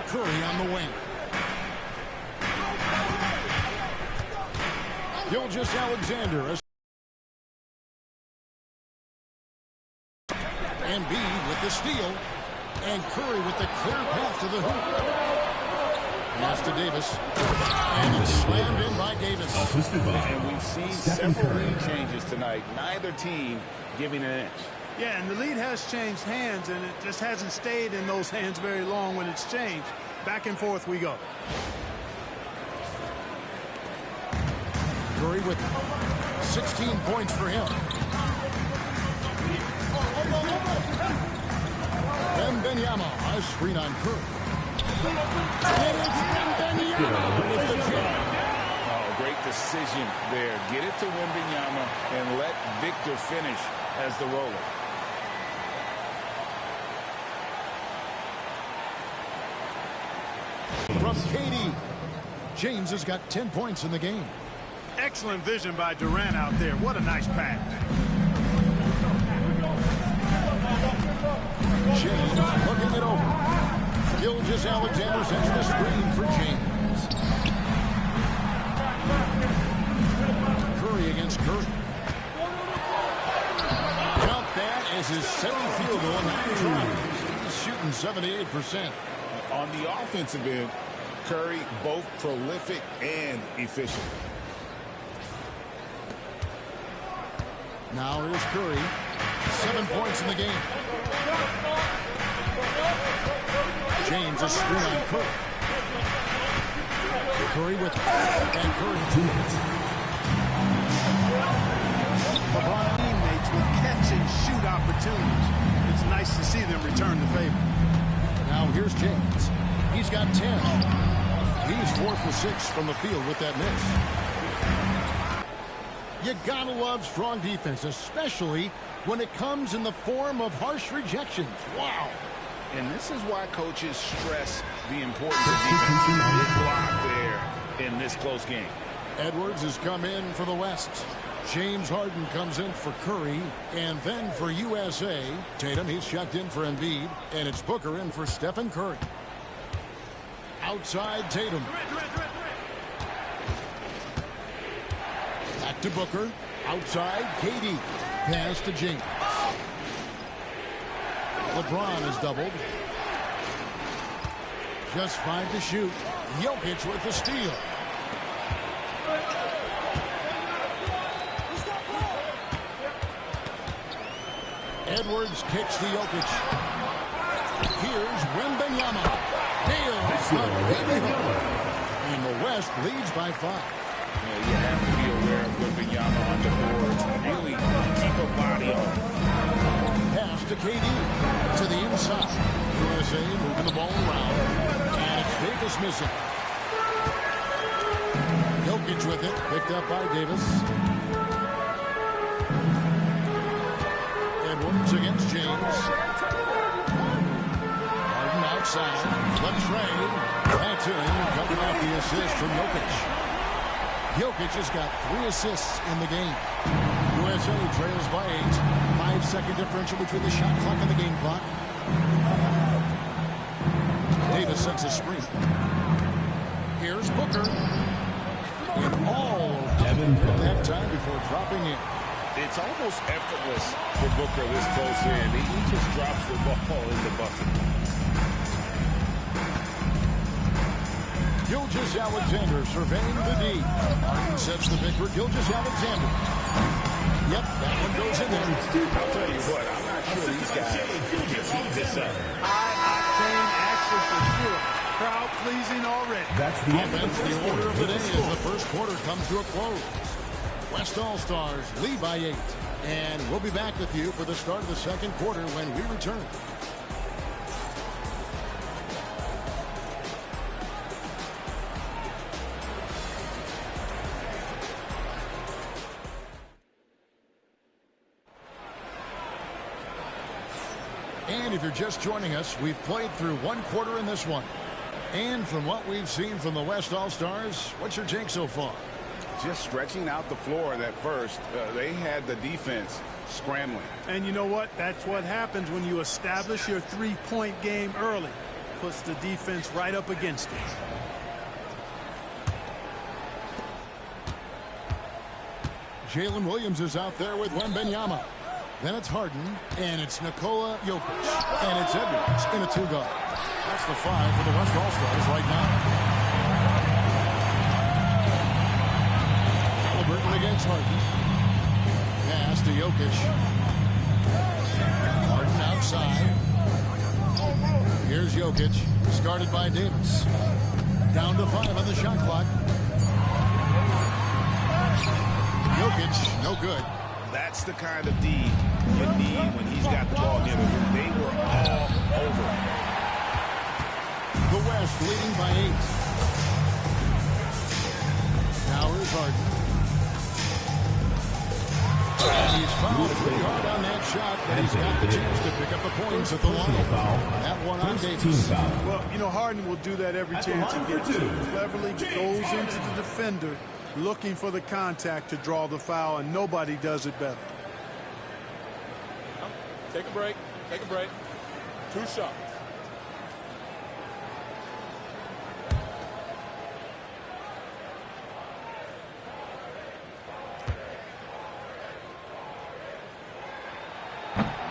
Curry on the wing. Gilgeous-Alexander. Embiid with the steal. And Curry with the clear path to the hoop. Pass to Davis. And it's slammed in by Davis. And we've seen several lead changes tonight. Neither team giving an inch. Yeah, and the lead has changed hands, and it just hasn't stayed in those hands very long when it's changed. Back and forth we go. Curry with 16 points for him. Wembanyama, a screen on Curry. And it's Wembanyama with the jam. Oh, great decision there. Get it to Wembanyama and let Victor finish as the roller. From KD, James has got 10 points in the game. Excellent vision by Durant out there. What a nice pass. James looking it over. Gilgeous-Alexander sends the screen for James. Curry against Curry. Count that as his second field goal in that drive. He's shooting 78%. On the offensive end, Curry both prolific and efficient. Now here's Curry. 7 points in the game. James a screen on Curry. Curry with it. And Curry. LeBron teammates with catch and shoot opportunities. It's nice to see them return the favor. Now here's James. He's got 10. He's 4 for 6 from the field with that miss. You gotta love strong defense, especially when it comes in the form of harsh rejections. Wow. And this is why coaches stress the importance of defense. Big block there in this close game. Edwards has come in for the West. James Harden comes in for Curry. And then for USA, Tatum, he's checked in for Embiid. And it's Booker in for Stephen Curry. Outside Tatum. Back to Booker. Outside KD. Pass to James. LeBron is doubled. Just 5 to shoot. Jokic with the steal. Edwards kicks to Jokic. Here's Wembanyama. Nails the baby hook. And the West leads by 5. You have to be aware of Wembanyama on the boards. Really keep a body on. Pass to KD. To the inside. USA moving the ball around. And it's Davis missing. Jokic with it. Picked up by Davis. Edwards against James. Harden outside. The trade. That's in. Coming out the assist from Jokic. Jokic has got 3 assists in the game. USA trails by 8. 5-second differential between the shot clock and the game clock. Davis sets a screen. Here's Booker. And all at that time before dropping in. It's almost effortless for Booker this close in. He just drops the ball in the bucket. Gilgeous-Alexander surveying the D. Harden sets the pick for Gilgeous-Alexander. Yep, that one goes in there. I'll tell you what, I'm not sure these guys can keep this up. High-octane action for sure. Crowd pleasing already. That's the Offense, the order of the day as the first quarter comes to a close. West All-Stars lead by 8. And we'll be back with you for the start of the second quarter when we return. And if you're just joining us, we've played through 1 quarter in this one. And from what we've seen from the West All-Stars, what's your take so far? Just stretching out the floor at first. They had the defense scrambling. And you know what? That's what happens when you establish your three-point game early. Puts the defense right up against it. Jalen Williams is out there with Wembanyama. Then it's Harden, and it's Nikola Jokic. And it's Edwards in a 2-guard. That's the 5 for the West All-Stars right now. Halliburton against Harden. Pass to Jokic. Harden outside. Here's Jokic, started by Davis. Down to 5 on the shot clock. Jokic, no good. That's the kind of D you need when he's got the ball near the rim. They were all over. The West leading by 8. Now here's Harden. And he's fouled pretty hard on that shot, but he's got the chance to pick up the points at the line. That one on Davis. Well, you know, Harden will do that every chance he gets. He cleverly goes into the defender, looking for the contact to draw the foul, and nobody does it better. Take a break. Take a break. 2 shots.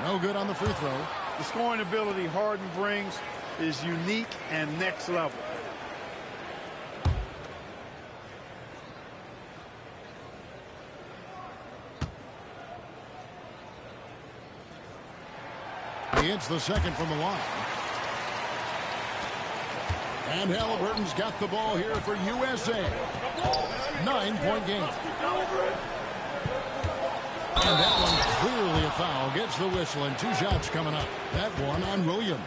No good on the free throw. The scoring ability Harden brings is unique and next level. He hits the second from the line. And Halliburton's got the ball here for USA. 9-point game. And that one clearly a foul. Gets the whistle, and 2 shots coming up. That one on Williams.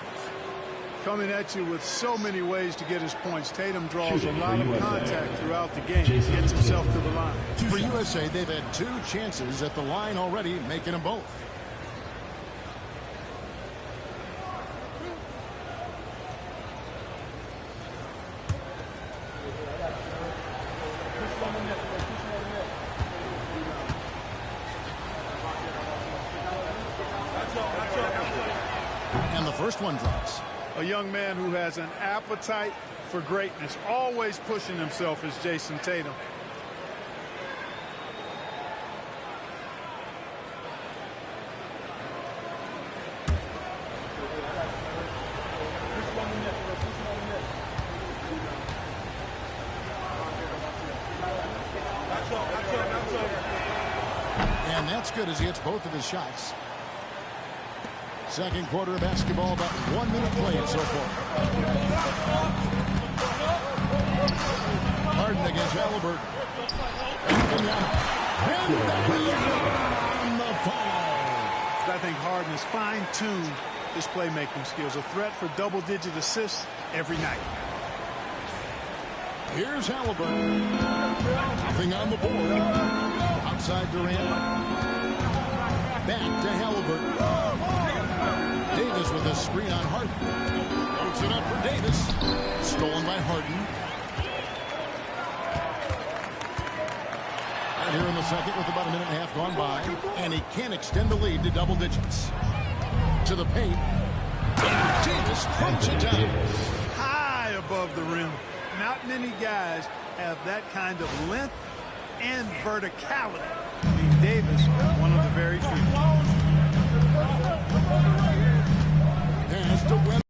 Coming at you with so many ways to get his points. Tatum draws a lot of contact throughout the game. Gets himself to the line. For USA, they've had 2 chances at the line already, making them both. And the first one drops. A young man who has an appetite for greatness, always pushing himself, is Jason Tatum. And that's good as he hits both of his shots. Second quarter of basketball, about 1 minute played so far. Harden against Halliburton. On the foul. I think Harden has fine-tuned his playmaking skills. A threat for double-digit assists every night. Here's Halliburton. Nothing on the board. Outside Durant. Back to Halliburton. Davis with a screen on Harden. Puts it up for Davis. Stolen by Harden. And here in the second with about a minute and a half gone by. And he can extend the lead to double digits. To the paint. Davis crunches it down. High above the rim. Not many guys have that kind of length and verticality. I mean, Davis, one of the very few. Pass to Wemby.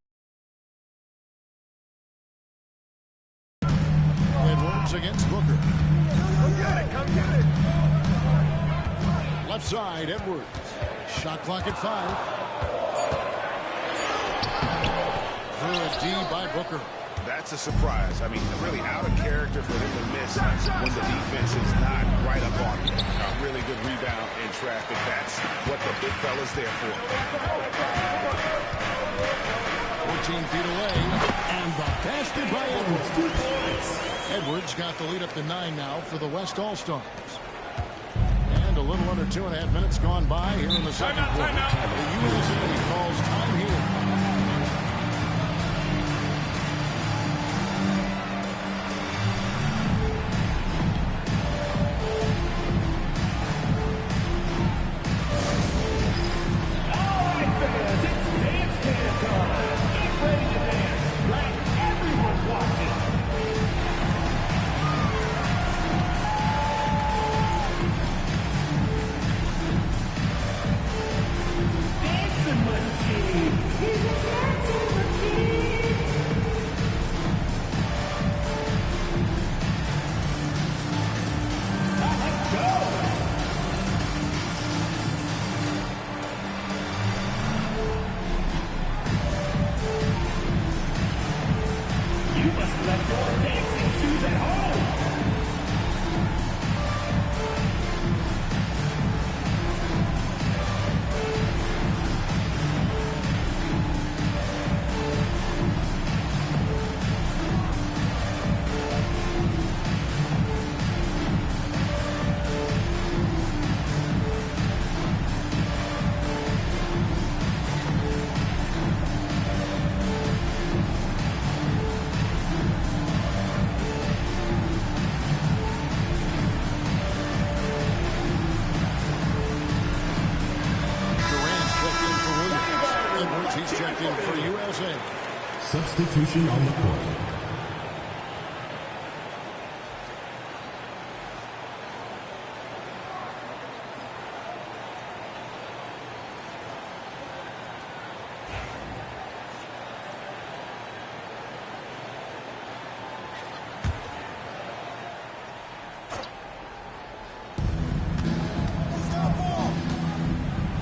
Edwards against Booker. Come get it, come get it. Left side, Edwards. Shot clock at 5. Good D by Booker. That's a surprise. I mean, really out of character for him to miss when the defense is not right up on him. A really good rebound in traffic. That's what the big fella's there for. 14 feet away. And the basket by Edwards. Edwards got the lead up to 9 now for the West All-Stars. And a little under 2.5 minutes gone by here in the second quarter. The USA calls time here. Substitution on the court.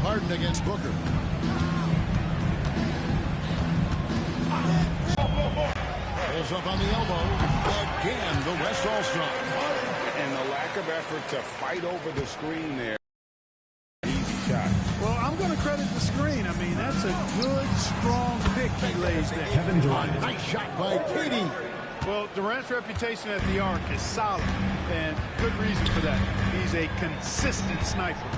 Harden against Booker. Pulls up on the elbow. Again, the West All-Star. And the lack of effort to fight over the screen there. Easy shot. Well, I'm going to credit the screen. I mean, that's a good, strong pick he lays there. Kevin Durant. Nice shot by Katie. Well, Durant's reputation at the arc is solid, and good reason for that. He's a consistent sniper.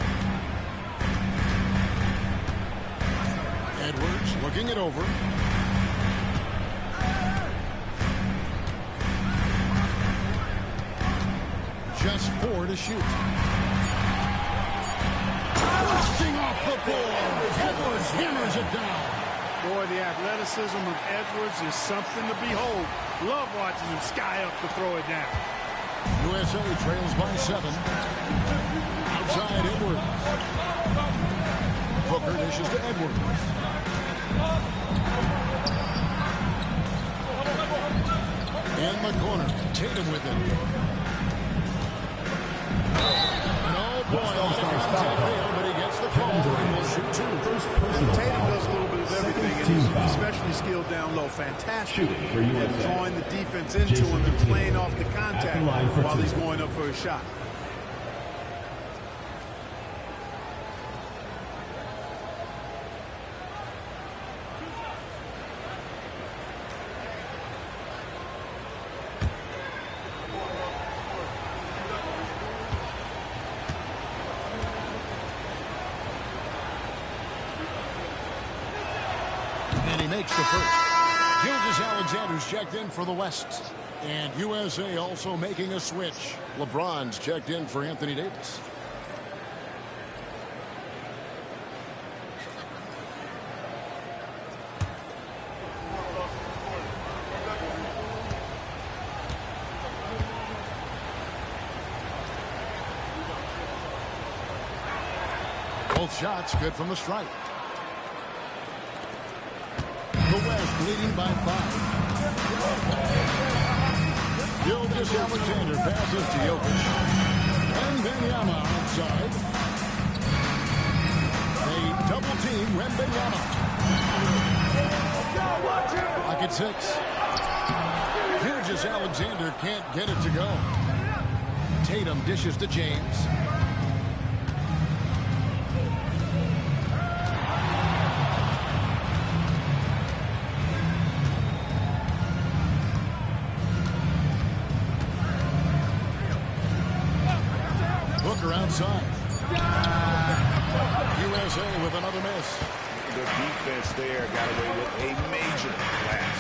Edwards looking it over. Just 4 to shoot. Bursting off the board. Edwards hammers it down. Boy, the athleticism of Edwards is something to behold. Love watching him sky up to throw it down. USA trails by 7. Outside Edwards. Booker dishes to Edwards. In the corner, Tatum with it. foul. especially skilled down low. Fantastic. Shooting for USA. And drawing the defense into him and playing off the contact while he's going up for a shot. And he makes the first. Gilgeous-Alexander's checked in for the West. And USA also making a switch. LeBron's checked in for Anthony Davis. Both shots good from the stripe. The West leading by 5. Gilgeous-Alexander passes to Jokic. And Wembanyama outside. They double team Wembanyama. Lock at 6. Gilgeous-Alexander can't get it to go. Tatum dishes to James. Booker outside. USA with another miss. The defense there got away with a major glass.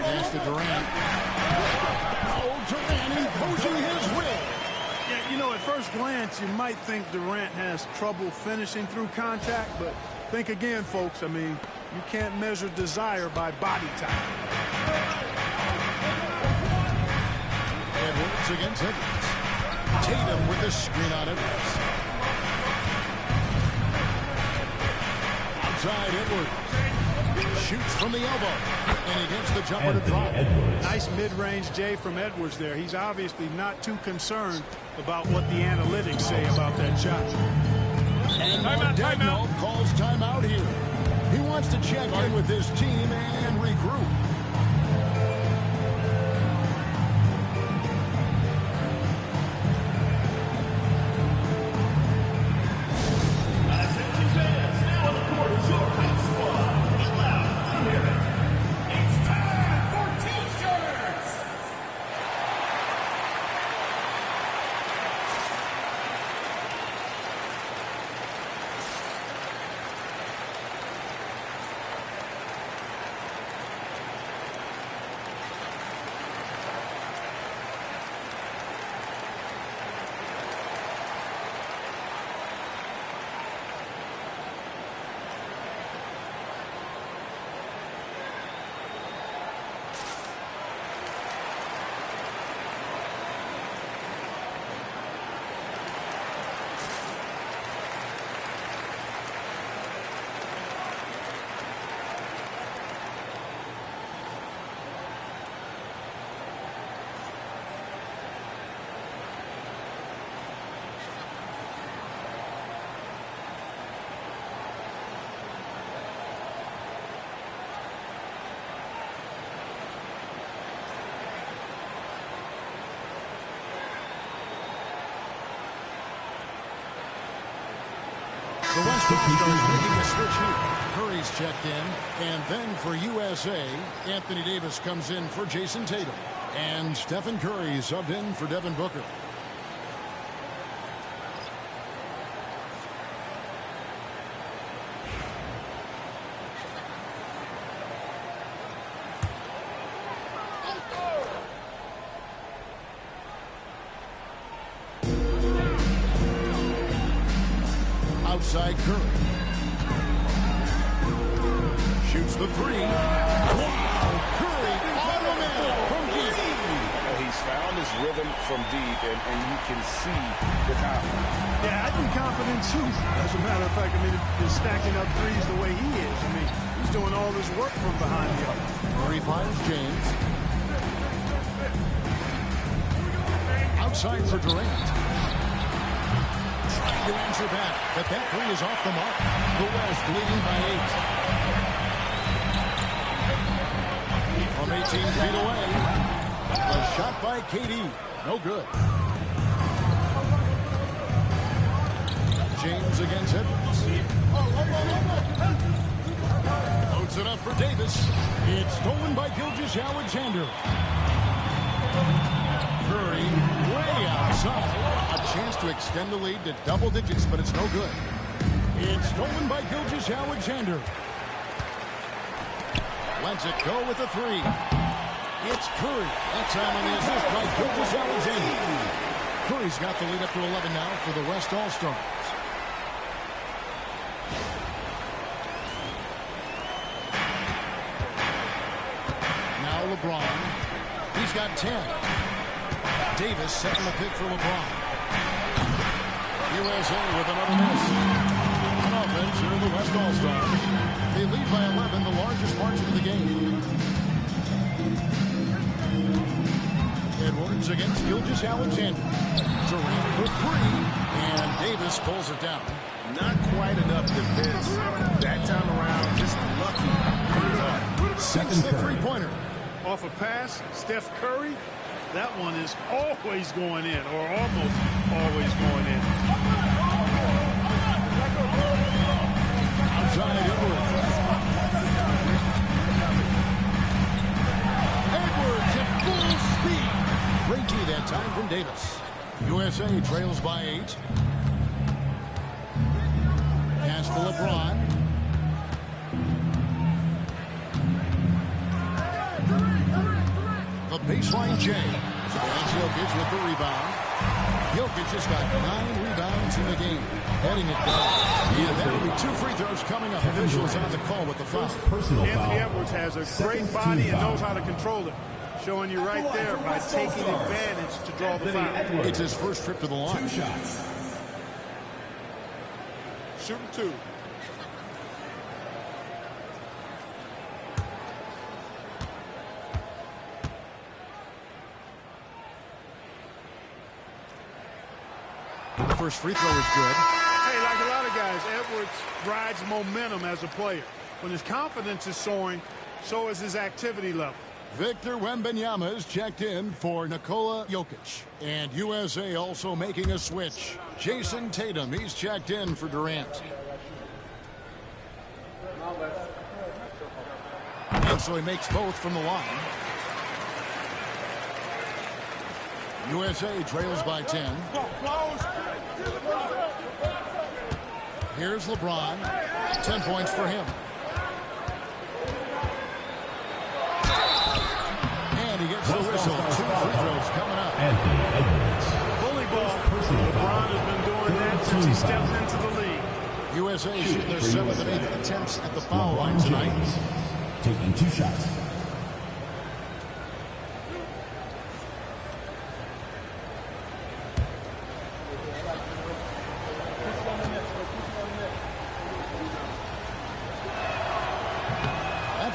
Pass to Durant. Oh, Durant imposing his will. Yeah, you know, at first glance, you might think Durant has trouble finishing through contact, but think again, folks. I mean, you can't measure desire by body type. Edwards against Edwards. Tatum with the screen on Edwards. Outside Edwards. Shoots from the elbow. And he gets the jumper to drop. Nice mid-range J from Edwards there. He's obviously not too concerned about what the analytics say about that shot. And Dagnall calls timeout here. He wants to check in with his team and regroup. The West All-Stars making a switch here. Curry's checked in. And then for USA, Anthony Davis comes in for Jason Tatum. And Stephen Curry subbed in for Devin Booker. Outside Curry. Shoots the three. Wow! Curry on the man from deep. He's found his rhythm from deep, and you can see the confidence. Yeah, I'd be confident too. As a matter of fact, I mean, just stacking up threes the way he is. I mean, he's doing all this work from behind the arc. Murray finds James. Outside for Durant. to answer back, but that three is off the mark. The West leading by 8. From 18 feet away, a shot by KD. No good. James against Edwards. Loads it up for Davis. It's stolen by Gilgeous-Alexander. Curry way outside. A chance to extend the lead to double digits, but it's no good. It's stolen by Gilgeous-Alexander. Lets it go with a three. It's Curry. That time on the assist by Gilgeous-Alexander. Curry's got the lead up to 11 now for the West All-Stars. Now LeBron. He's got 10. Davis setting the pick for LeBron. USA with another miss. On offense, here are the West All-Stars. They lead by 11, the largest margin of the game. Edwards against Gilgeous-Alexander. Durant for three, and Davis pulls it down. Not quite enough defense. That time around, just lucky. Second three-pointer. Off a pass, Steph Curry, that one is always going in, or almost always going in. Outside Edwards. Edwards at full speed. Great D that time from Davis. USA trails by 8. Pass to LeBron. The baseline J. That's Jokic with the rebound. Jokic just got 9 rebounds in the game. Heading it down. And that will be 2 free throws coming up. Officials have the call with the foul. Anthony Edwards has a great body and knows how to control it. Showing you right there by taking advantage to draw the foul. It's his first trip to the line. 2 shots. Shooting 2. The first free throw is good. Hey, like a lot of guys, Edwards rides momentum as a player. When his confidence is soaring, so is his activity level. Victor Wembanyama is checked in for Nikola Jokic. And USA also making a switch. Jason Tatum, he's checked in for Durant. And so he makes both from the line. USA trails by 10. Here's LeBron. 10 points for him. And he gets the whistle. 2 free throws coming up. Anthony Edwards. Bully ball. LeBron has been doing that since he stepped into the league. USA shooting their 7th and 8th attempts at the foul line tonight. Taking 2 shots.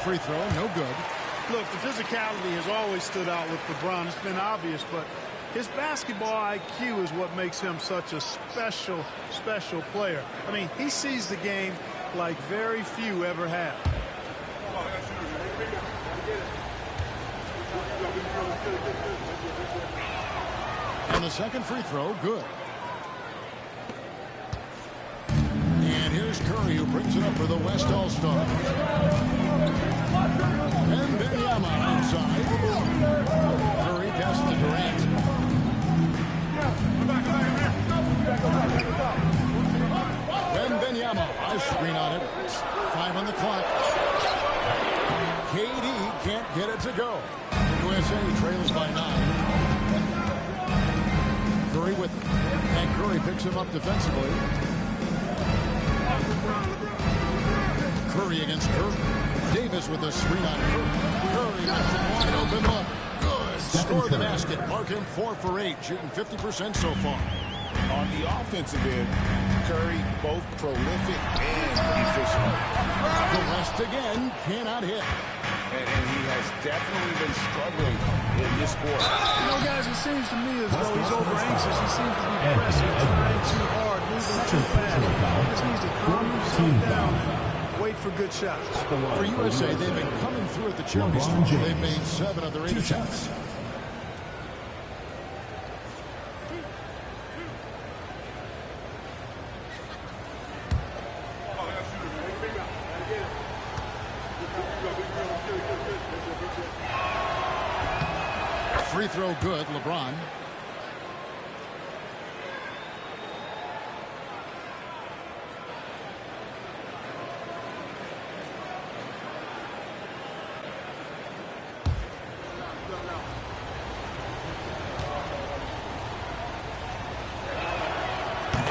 Free throw, no good. Look, the physicality has always stood out with LeBron. It's been obvious, but his basketball IQ is what makes him such a special player. I mean, he sees the game like very few ever have. And the second free throw, good. And here's Curry, who brings it up for the West All-Stars. Wembanyama outside. Curry passes to Durant. Wembanyama, a screen on Edwards. 5 on the clock. KD can't get it to go. USA trails by 9. Curry with it. And Curry picks him up defensively. Curry against Curry. Davis with a screen on Curry. Curry left it wide open look. Good. Score the basket. Mark him 4 for 8, shooting 50% so far. On the offensive end, Curry both prolific and efficient. The West again cannot hit. And he has definitely been struggling in this quarter. You know, guys, it seems to me as though he's over anxious. He seems to be pressing, trying too hard, moving too fast. He just needs to calm himself down and wait for good shots. For USA, they've been coming through at the charity stripe. They've made 7 of their 8 attempts. Free throw good, LeBron.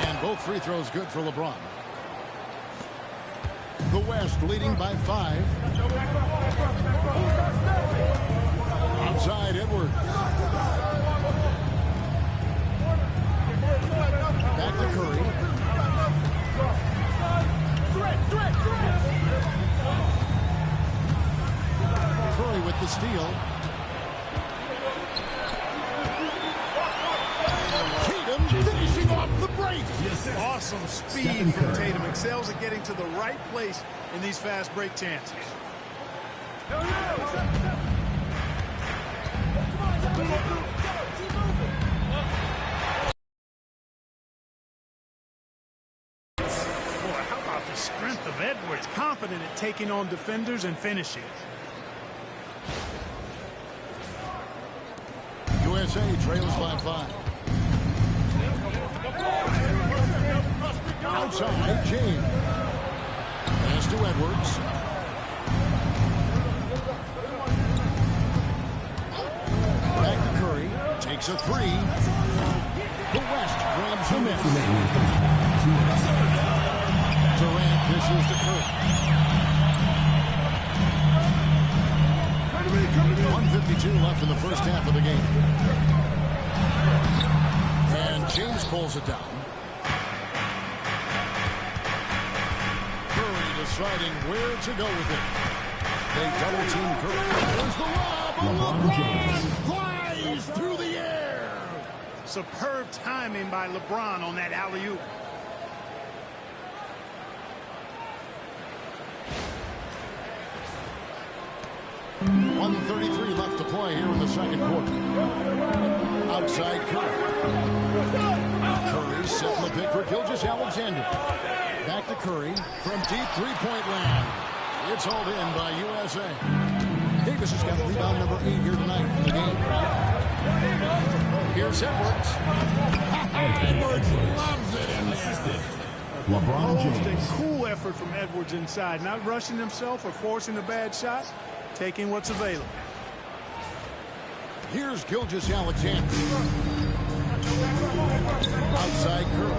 And both free throws good for LeBron. The West leading by 5. Outside Edwards. Back to Curry. Curry with the steal. Tatum finishing off the break. Awesome speed from Tatum. Excels at getting to the right place in these fast break chances. Boy, how about the strength of Edwards? Confident at taking on defenders and finishing. USA trails by 5. Outside, James. Pass to Edwards. Back to Curry. Takes a 3. The West grabs the miss. Durant dishes to Curry. 1:52 left in the first half of the game. And James pulls it down. Curry deciding where to go with it. They double team Curry. There's the lob. LeBron James flies through the air. Superb timing by LeBron on that alley-oop. .133 left to play here in the second quarter. Outside Curry. Curry setting the pick for Gilgeous-Alexander. Back to Curry from deep three-point land. It's hauled in by USA. Davis has got rebound number 8 here tonight in the game. Here's Edwards. Edwards loves it in there. LeBron James. A cool effort from Edwards inside. Not rushing himself or forcing a bad shot. Taking what's available. Here's Gilgeous-Alexander. Outside Curry.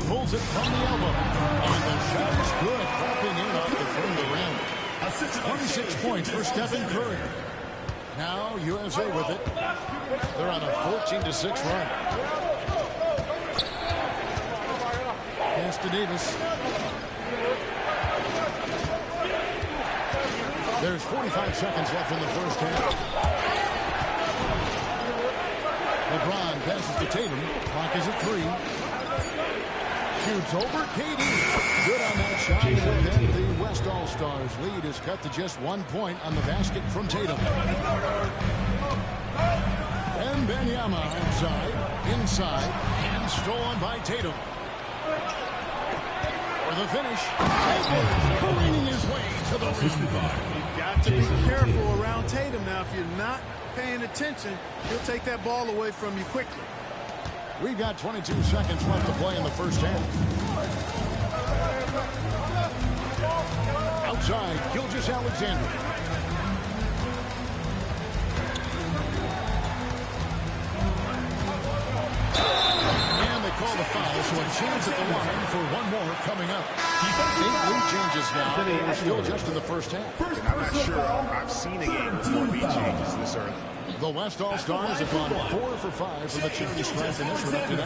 Pulls it from the elbow. And the shot is good. Popping in off the front of the rim. 26 points for Stephen Curry. Now USA with it. They're on a 14-6 run. Pass to Davis. There's 45 seconds left in the first half. LeBron passes to Tatum. Clock is at 3. Shoots over KD. Good on that shot. And the West All-Stars lead is cut to just 1 point on the basket from Tatum. And Benyama outside, inside, and stolen by Tatum. For the finish, Edwards careening his way to the rim. You've got to be careful around Tatum now. If you're not paying attention, he'll take that ball away from you quickly. We've got 22 seconds left to play in the first half. Outside, Gilgeous-Alexander. And they call the foul, so a chance at the line for one more coming up. 8 lead changes now. We're still just in the first half. And I'm not sure I've seen a game with more lead changes this early. The West All-Stars have gone 4 for 5 from the charity stripe in this one up to now.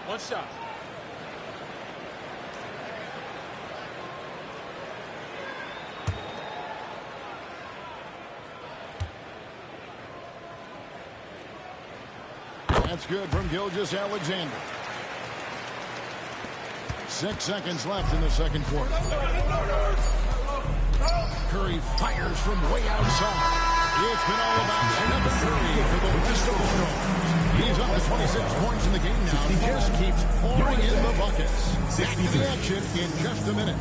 One shot. That's good from Gilgeous-Alexander. 6 seconds left in the second quarter. Curry fires from way outside. It's been all about Stephen Curry for the West All-Stars. He's up to 26 points in the game now. He just keeps pouring in the buckets. Back to the action in just a minute.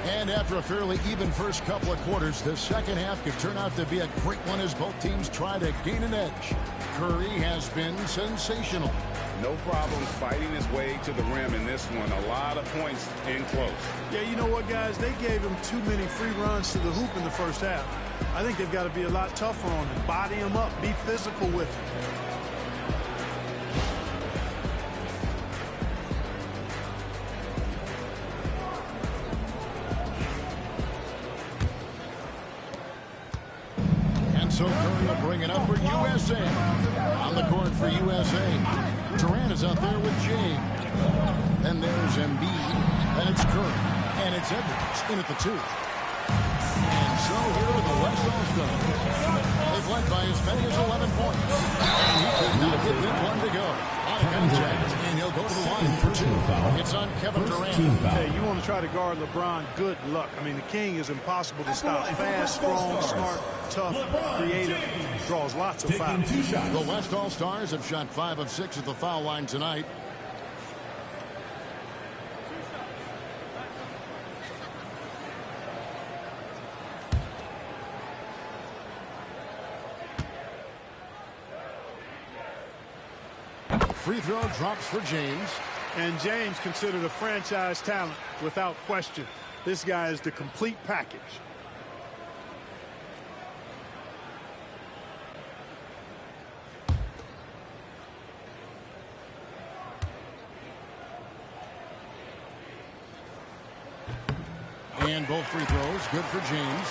And after a fairly even first couple of quarters, the second half could turn out to be a great one as both teams try to gain an edge. Curry has been sensational. No problem fighting his way to the rim in this one. A lot of points in close. Yeah, you know what, guys? They gave him too many free runs to the hoop in the first half. I think they've got to be a lot tougher on him. Body him up. Be physical with him. So Curry will bring it up for USA. On the court for USA. Durant is out there with James. Then there's Embiid. Then it's Curry. And it's Edwards in at the 2. And so here are the West All-Stars. They've led by as many as 11 points. And he could not get that one to go. On contact. And he'll go to the line for 2. It's on Kevin Durant. Hey, you want to try to guard LeBron, good luck. I mean, the King is impossible to stop. Fast, strong, smart, tough, creative, draws lots of fouls. The West All-Stars have shot 5 of 6 at the foul line tonight. Free throw drops for James. And James considered a franchise talent without question. This guy is the complete package. And both free throws good for James.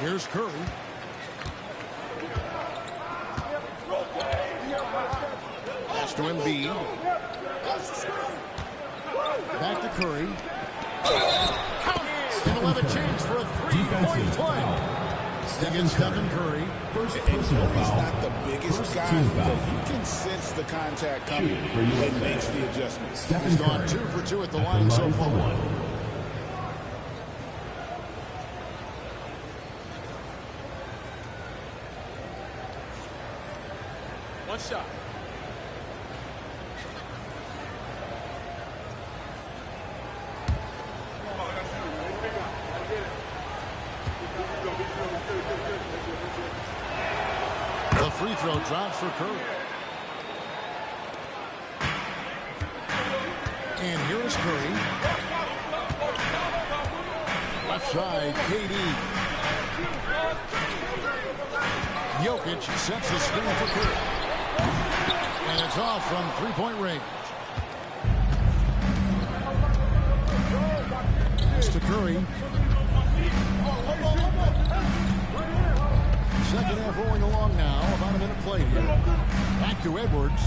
Here's Curry. Pass to Embiid. Back to Curry. And he'll have a chance for a three-point play. Against Stephen Curry. First personal foul. He's not the biggest guy, but you can sense the contact coming and makes the adjustments. He's gone 2 for 2 at the line so far. One shot. The free throw drops for Curry. And here is Curry. Left side, KD. Jokic sets the screen for Curry. And it's off from three-point range. It's to Curry. Second half rolling along now. About a minute played here. Back to Edwards.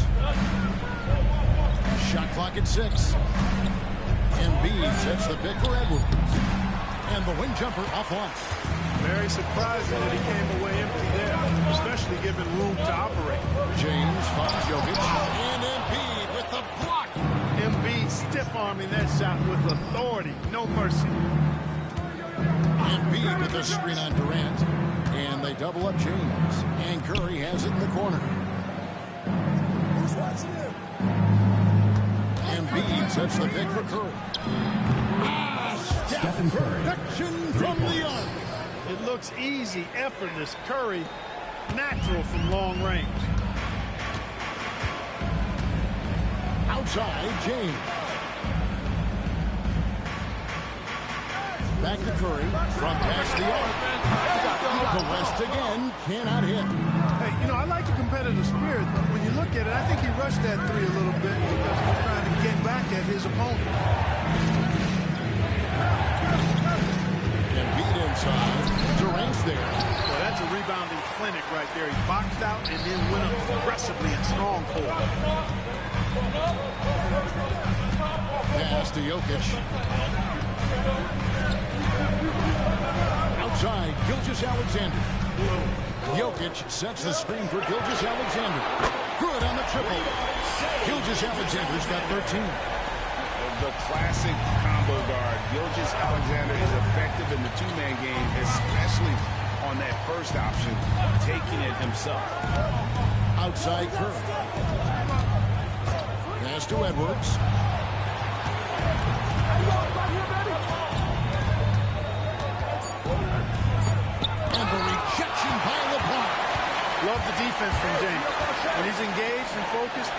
Shot clock at 6. Embiid sets the pick for Edwards. And the wing jumper offline. Very surprising that he came away empty there, especially given room to operate. James finds Jokic. And Embiid with the block. Embiid stiff-arming that shot with authority. No mercy. Embiid with the screen on Durant. And they double up James. And Curry has it in the corner. Who's watching him? Embiid sets the pick for Curry. Stephen Curry. Perfection from the arc. It looks easy, effortless. Curry, natural from long range. Outside, James. Back to Curry. From past the arc. The West again cannot hit. Hey, you know, I like the competitive spirit. When you look at it, I think he rushed that three a little bit because he was trying to get back at his opponent. Embiid inside. Durant's there. Well, that's a rebounding clinic right there. He boxed out and then went up aggressively and strong for it. Pass to Jokic. Outside, Gilgeous-Alexander. Jokic sets the screen for Gilgeous-Alexander. Good on the triple. Gilgeous-Alexander's got 13. The classic combo guard. Gilgeous-Alexander is effective in the two-man game, especially on that first option, taking it himself. Outside Curry. Pass to Edwards. And the rejection by LeBron. Love the defense from James. When he's engaged and focused,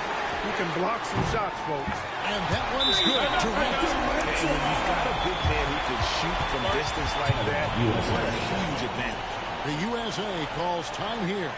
he can block some shots, folks. And that one's good. Durant. And when you've got a big man who can shoot from distance like that, what a huge advantage. The USA calls time here.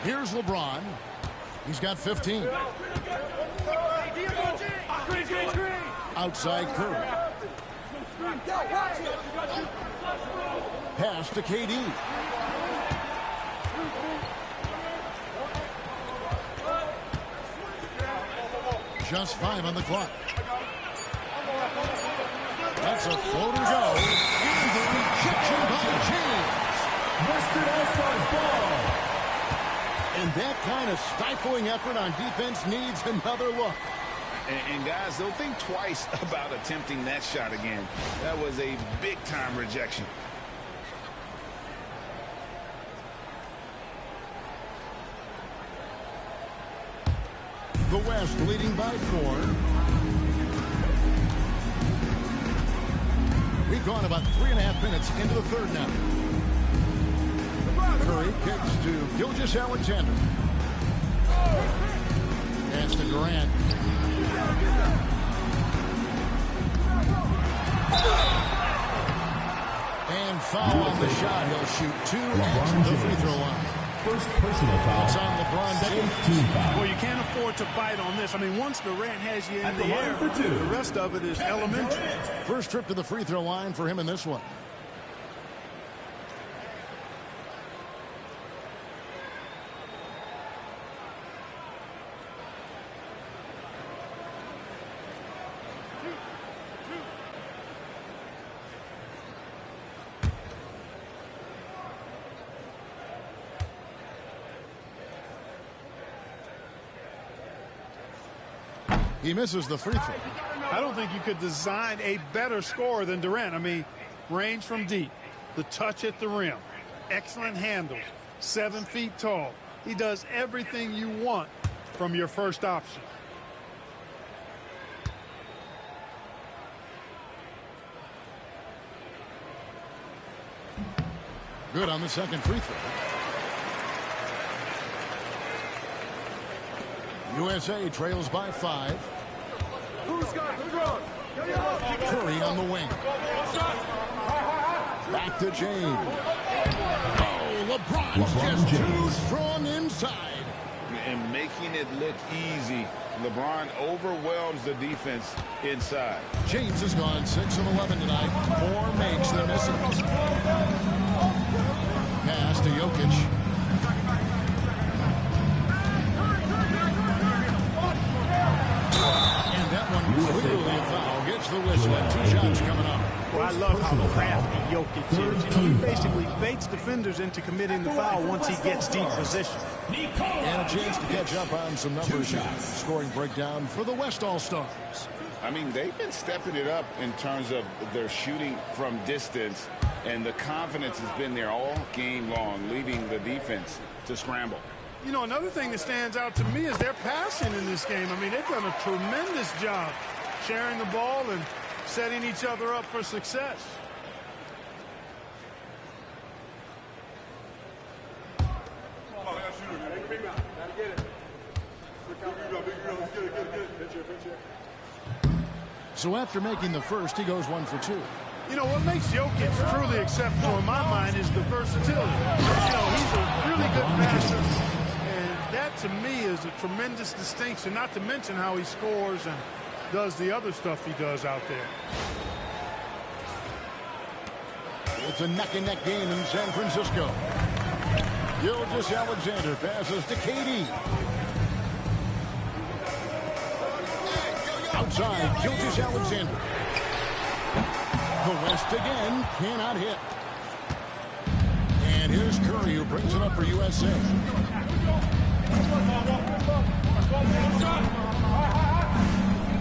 Here's LeBron. He's got 15. Outside Curry. Pass to KD. Just 5 on the clock. That's a floater go. And the rejection by James. Western All-Stars ball. And that kind of stifling effort on defense needs another look. And guys, they'll think twice about attempting that shot again. That was a big-time rejection. The West leading by 4. We've gone about 3.5 minutes into the third now. Curry kicks to Gilgeous-Alexander. Pass to Durant. And foul on the shot. He'll shoot two at the free throw line. First personal foul. It's on LeBron James. Well, you can't afford to bite on this. I mean, once Durant has you in the air, the rest of it is elementary. First trip to the free throw line for him in this one. He misses the free throw. I don't think you could design a better scorer than Durant. I mean, range from deep, the touch at the rim, excellent handles, 7 feet tall. He does everything you want from your first option. Good on the second free throw. USA trails by 5. Curry on the wing. Back to James. Oh, LeBron's just too strong inside. And making it look easy. LeBron overwhelms the defense inside. James has gone 6 of 11 tonight. More makes than misses. Pass to Jokic. Clearly a foul. Gets the whistle and 2 shots coming up. Well, I love how crafty Jokic is. You know, he basically baits defenders into committing the foul once he gets deep position. And a chance to catch up on some numbers here. Scoring breakdown for the West All-Stars. I mean, they've been stepping it up in terms of their shooting from distance, and the confidence has been there all game long, leaving the defense to scramble. You know, another thing that stands out to me is their passing in this game. I mean, they've done a tremendous job sharing the ball and setting each other up for success. So after making the first, he goes 1 for 2. You know, what makes Jokic truly exceptional in my mind is the versatility. You know, he's a really good passer. That, to me, is a tremendous distinction, not to mention how he scores and does the other stuff he does out there. It's a neck-and-neck game in San Francisco. Gilgeous-Alexander passes to KD. Outside, Gilgeous-Alexander. The West again cannot hit. And here's Curry, who brings it up for USA.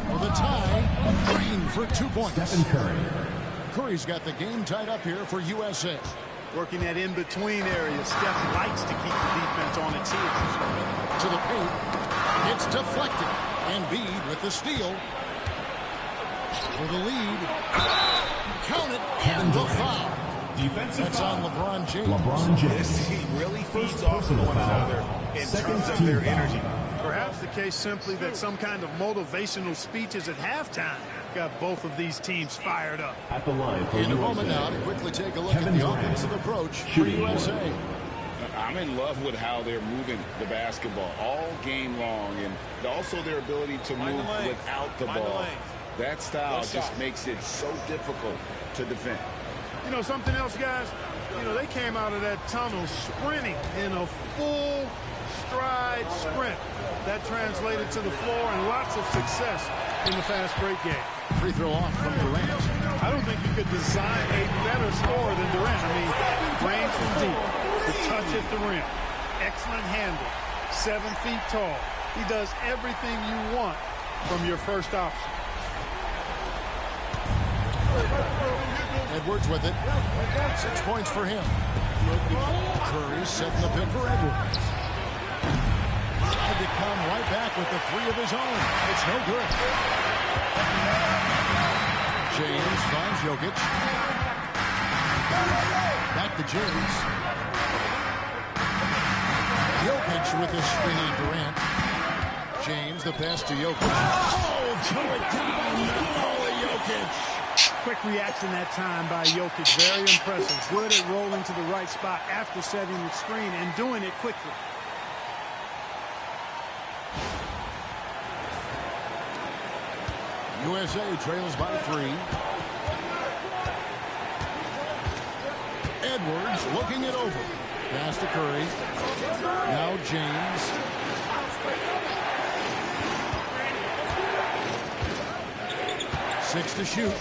For the tie, Green for 2 points. Stephen Curry. Curry's got the game tied up here for USA. Working that in-between area, Steph likes to keep the defense on its heels. To the paint. It's deflected. Embiid with the steal. For the lead. Count it, and the foul. Defensive That's foul. on LeBron James. LeBron James. This team really feeds off of one another in terms of their energy. Perhaps the case simply that some kind of motivational speeches at halftime got both of these teams fired up. At the line for In a USA. moment now to quickly take a look Kevin at the Durant. offensive approach for Shooting USA. I'm in love with how they're moving the basketball all game long, and also their ability to move without the ball. That style just makes it so difficult to defend. You know, something else, guys? You know, they came out of that tunnel sprinting in a full stride sprint. That translated to the floor and lots of success in the fast break game. Free throw off from Durant. I don't think you could design a better scorer than Durant. I mean, range from deep, the touch at the rim, excellent handle, 7 feet tall. He does everything you want from your first option. Edwards with it. 6 points for him. Curry setting the pick for Edwards. Tried to come right back with the 3 of his own. It's no good. James finds Jokic. Back to James. advantage with this screen on Durant. James, the pass to Jokic. Oh, throw it down, Nikola Jokic. Quick reaction that time by Jokic. Very impressive. Good at rolling to the right spot after setting the screen and doing it quickly. USA trails by 3. Edwards looking it over. Pass to Curry. Now James. Six to shoot.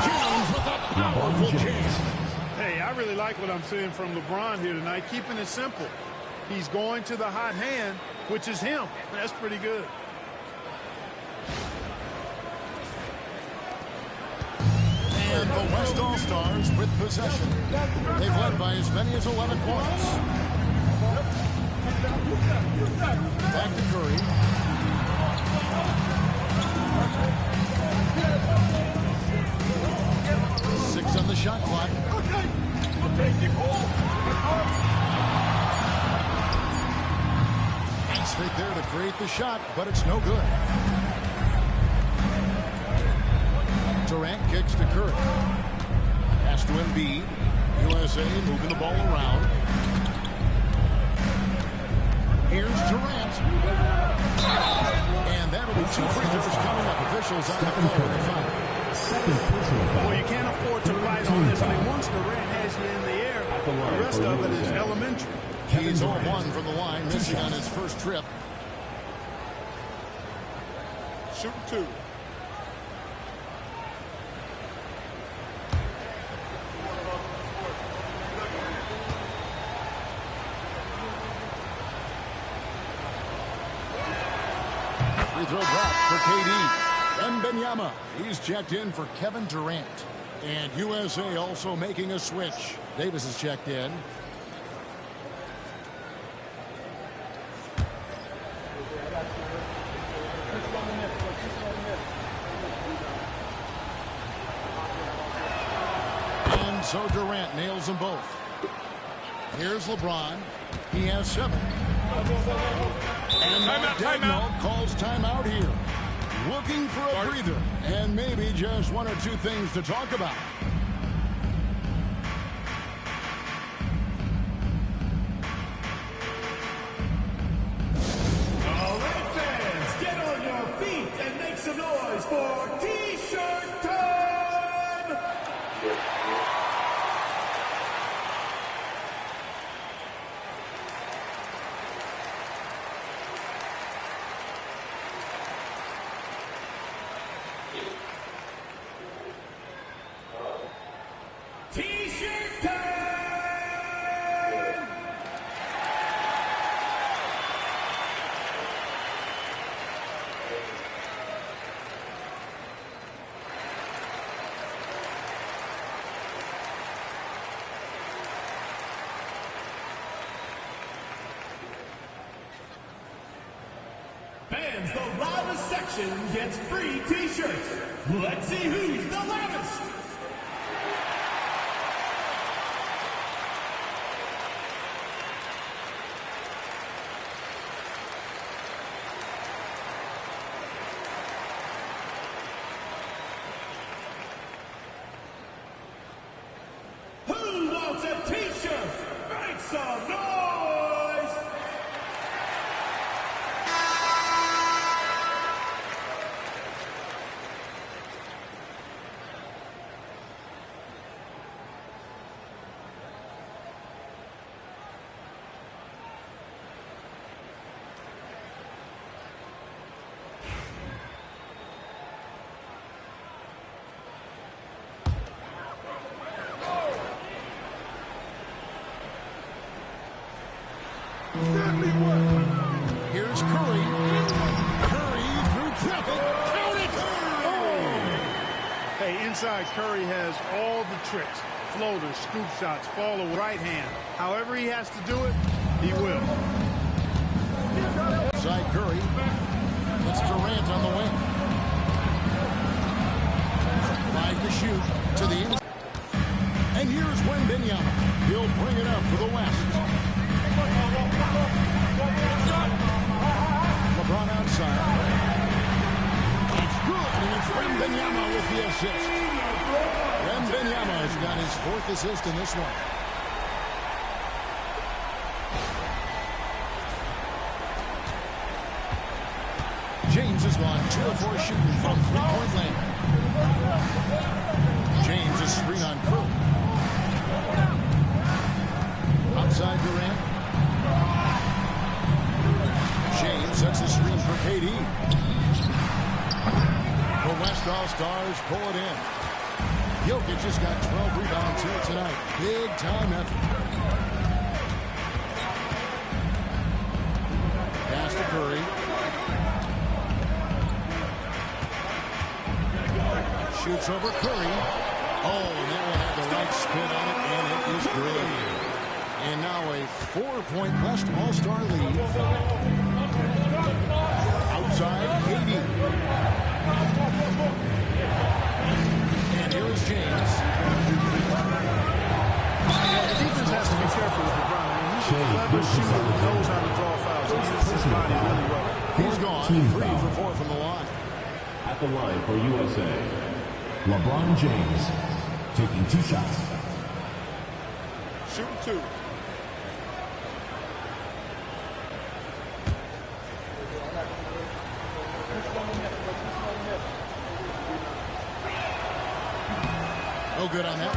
James with a powerful chance. Hey, I really like what I'm seeing from LeBron here tonight, keeping it simple. He's going to the hot hand, which is him. That's pretty good. And the West All-Stars with possession. They've led by as many as 11 points. Back to Curry. Six on the shot clock. Nice fake there to create the shot, but it's no good. Durant kicks to Curry. Pass to Embiid. USA moving the ball around. Here's Durant. And that'll be 2 free throws coming up. Officials on the call with the foul. Well, you can't afford to bite on this. I mean, once Durant has you in the air, the rest of it is elementary. He's 0-1 from the line, missing on his first trip. Shoot 2. Free throw drop for KD. Wembanyama, he's checked in for Kevin Durant. And USA also making a switch. Davis is checked in. And so Durant nails them both. Here's LeBron. He has 7. And Dagnall calls timeout here. Looking for a breather and maybe just 1 or 2 things to talk about. All right, fans, get on your feet and make some noise for T-shirt time! T-shirt time! Fans, the loudest section gets free T-shirts. Let's see who's the loudest. Who wants a T-shirt? Make some noise! Here's Curry. Curry through traffic. Count it! Hey, inside Curry has all the tricks. Floaters, scoop shots, follow right hand. However he has to do it, he will. Inside Curry. It's Durant on the wing. 5 to shoot to the inside. And And here's Wembanyama. He'll bring it up for the West. LeBron outside. It's good, and it's Wembanyama with the assist. Wembanyama has got his 4th assist in this one. James has gone 2 of 4 shooting from three-point land. James is screen on Curry. Outside Durant. James sets a screen for KD. The West All-Stars pull it in. Jokic has got 12 rebounds here tonight. Big time effort. Pass to Curry. Shoots over Curry. Oh, and that one had the right spin on it, and it is good. And now a 4-point West All-Star lead. Outside, KD. And here is James. The defense has to be careful with LeBron. I mean, he's a clever shooter who knows how to draw fouls. He uses his body really well. He's gone 3 for 4 from the line. At the line for USA, LeBron James taking 2 shots. Shooting 2. No good on that.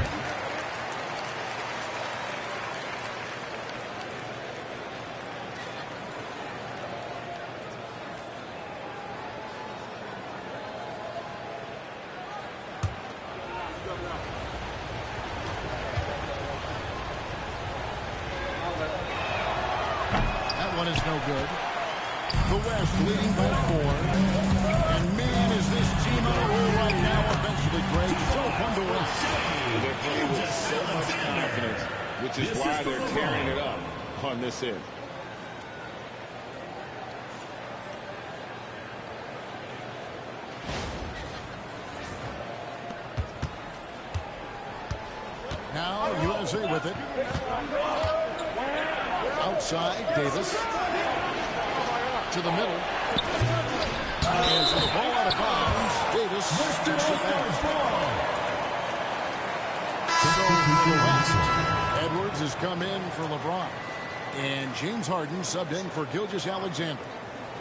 That one is no good. The West leading by 4. And man, is this team on a roll right now offensively, Greg. So fun to watch. They're playing with so much confidence, which is why they're tearing it up on this end. Now USA with it. Outside, Davis. To the middle. Is the ball out of bounds. Davis sticks it there. Edwards has come in for LeBron. And James Harden subbed in for Gilgeous-Alexander.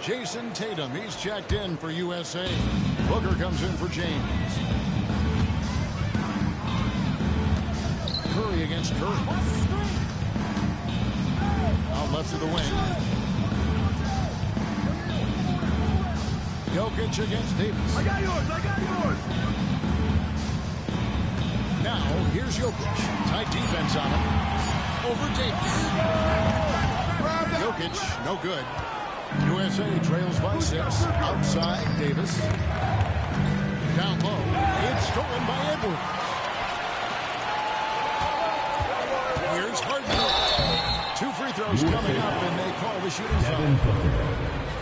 Jason Tatum, he's checked in for USA. Booker comes in for James. Curry against Curry. Out left to the wing. Jokic against Davis. I got yours. Now, here's Jokic. Tight defense on him. Over Davis. Jokic, no good. USA trails by 6. Outside, Davis. Down low. It's stolen by Edwards. Here's Harden. 2 free throws coming up, and they call the shooting foul.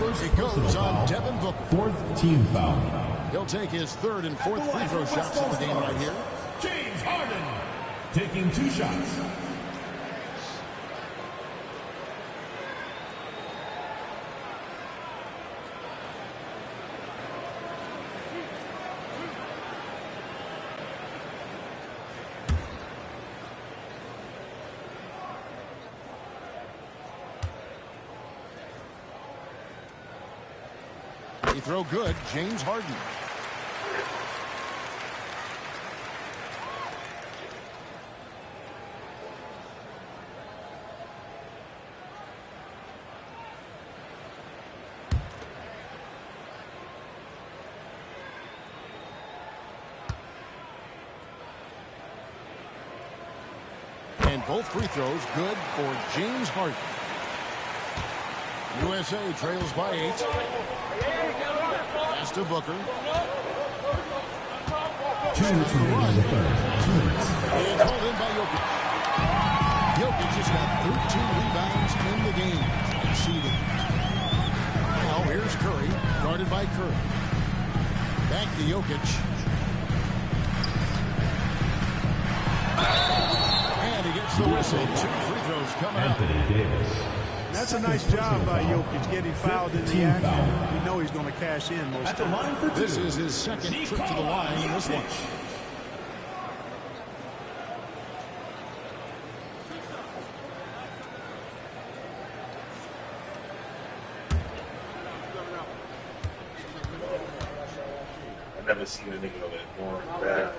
It goes on Devin Booker. 4th team foul. He'll take his 3rd and 4th free throw shots of the game right here. James Harden taking 2 shots. He throw good, James Harden. And both free throws good for James Harden. USA trails by 8. Pass to Booker. 2 minutes remaining in the 3rd. 2 minutes. It's hauled in by Jokic. Jokic just got 13 rebounds in the game. Conceded. Now here's Curry, guarded by Curry. Back to Jokic. the whistle. 2 free throws coming up. Anthony Davis. That's a nice job by Jokic getting fouled in the act. You know he's going to cash in most of the time. This is his second trip to the line in this one. I've never seen a nigga that more bad.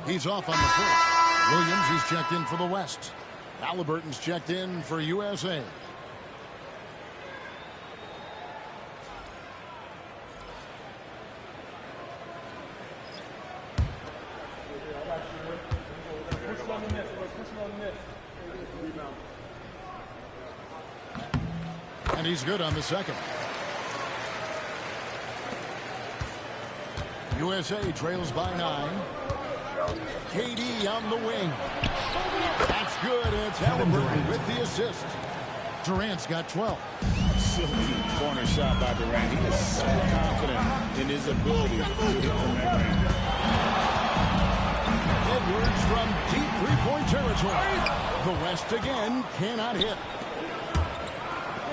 He's off on the first. Williams is checked in for the West. Halliburton's checked in for USA. And he's good on the second. USA trails by 9. KD on the wing. That's good. It's Halliburton with the assist. Durant's got 12. Silky corner shot by Durant. He is so confident in his ability to hit from that range. Edwards from deep three-point territory. The West again cannot hit.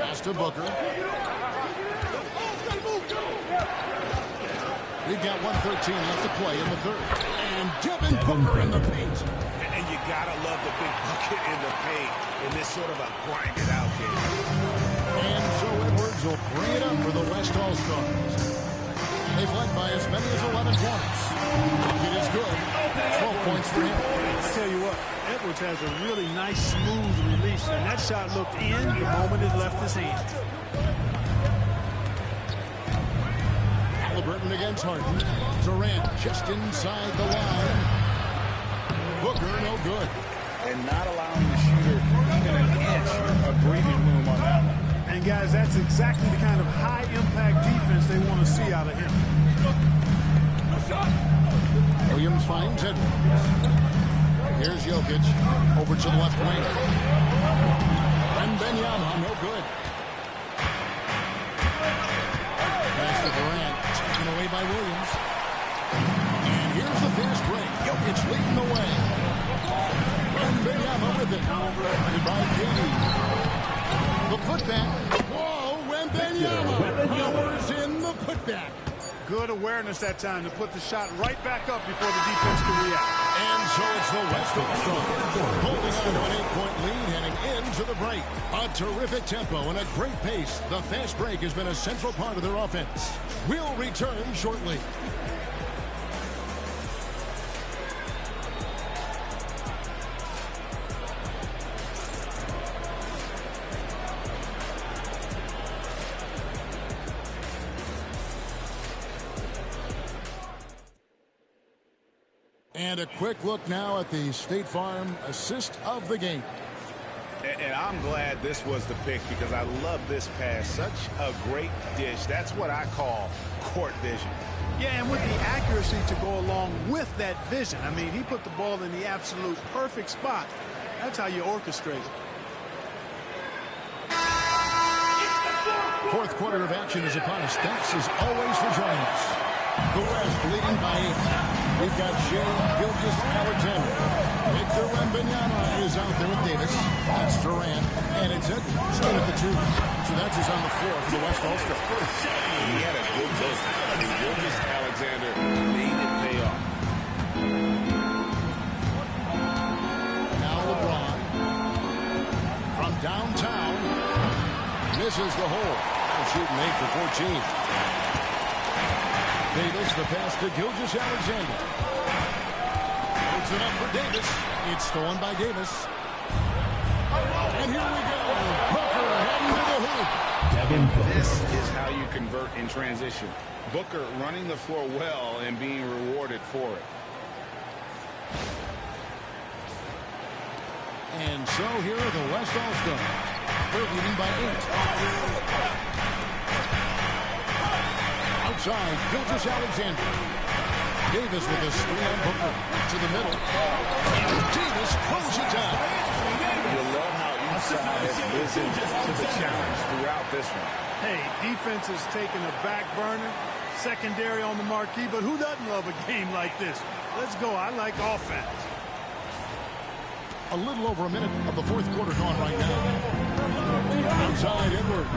Pass to Booker. We've got 1:13 left to play in the third. And Devin Booker in the paint. And you gotta love the big bucket in the paint in this sort of a grinded out game. And so Edwards will bring it up for the West All-Stars. They've led by as many as 11 points. It is good. 12 points for him. I tell you what, Edwards has a really nice, smooth release, and that shot looked in the moment it left his hand. Halliburton against Harden. Durant just inside the line. Booker no good. And not allowing the shooter even an inch of breathing room on that one. And guys, that's exactly the kind of high-impact defense they want to see out of him. Williams finds Edwards. Here's Jokic over to the left wing. Wembanyama no good. Pass to Durant, taken away by Williams. And here's the fast break. Jokic leading the way. Wembanyama with it. Guarded by KD. The putback. Whoa, Wembanyama powers in the putback. Good awareness that time to put the shot right back up before the defense can react. And so it's the West All-Stars holding on to an 8-point lead heading into the break. A terrific tempo and a great pace. The fast break has been a central part of their offense. We'll return shortly. And a quick look now at the State Farm assist of the game. And I'm glad this was the pick because I love this pass. Such a great dish. That's what I call court vision. Yeah, and with the accuracy to go along with that vision. I mean, he put the ball in the absolute perfect spot. That's how you orchestrate it. Fourth quarter of action is upon us. Thanks as always for joining us. The West leading by 8. We've got Shea Gilgeous-Alexander. Victor Wembanyama is out there with Davis. That's Durant. And it's Edwards in at the 2. So that's who's on the floor for the West All-Stars. He had a good look. I mean, Gilgeous-Alexander made it pay off. Now LeBron. From downtown. Misses the hole. Now shooting 8 for 14. Davis, the pass to Gilgeous-Alexander. Puts it up for Davis. It's stolen by Davis. And here we go. Booker heading to the hoop. This is how you convert in transition. Booker running the floor well and being rewarded for it. And so here are the West All-Stars. They're leading by 8. Outside, Gilgeous-Alexander. Davis with a screen on Booker to the middle. And Davis closes it down. You love how each side has risen to the challenge throughout this one. Hey, defense is taking a back burner, secondary on the marquee, but who doesn't love a game like this? Let's go. I like offense. A little over a minute of the fourth quarter gone right now. Outside Edwards.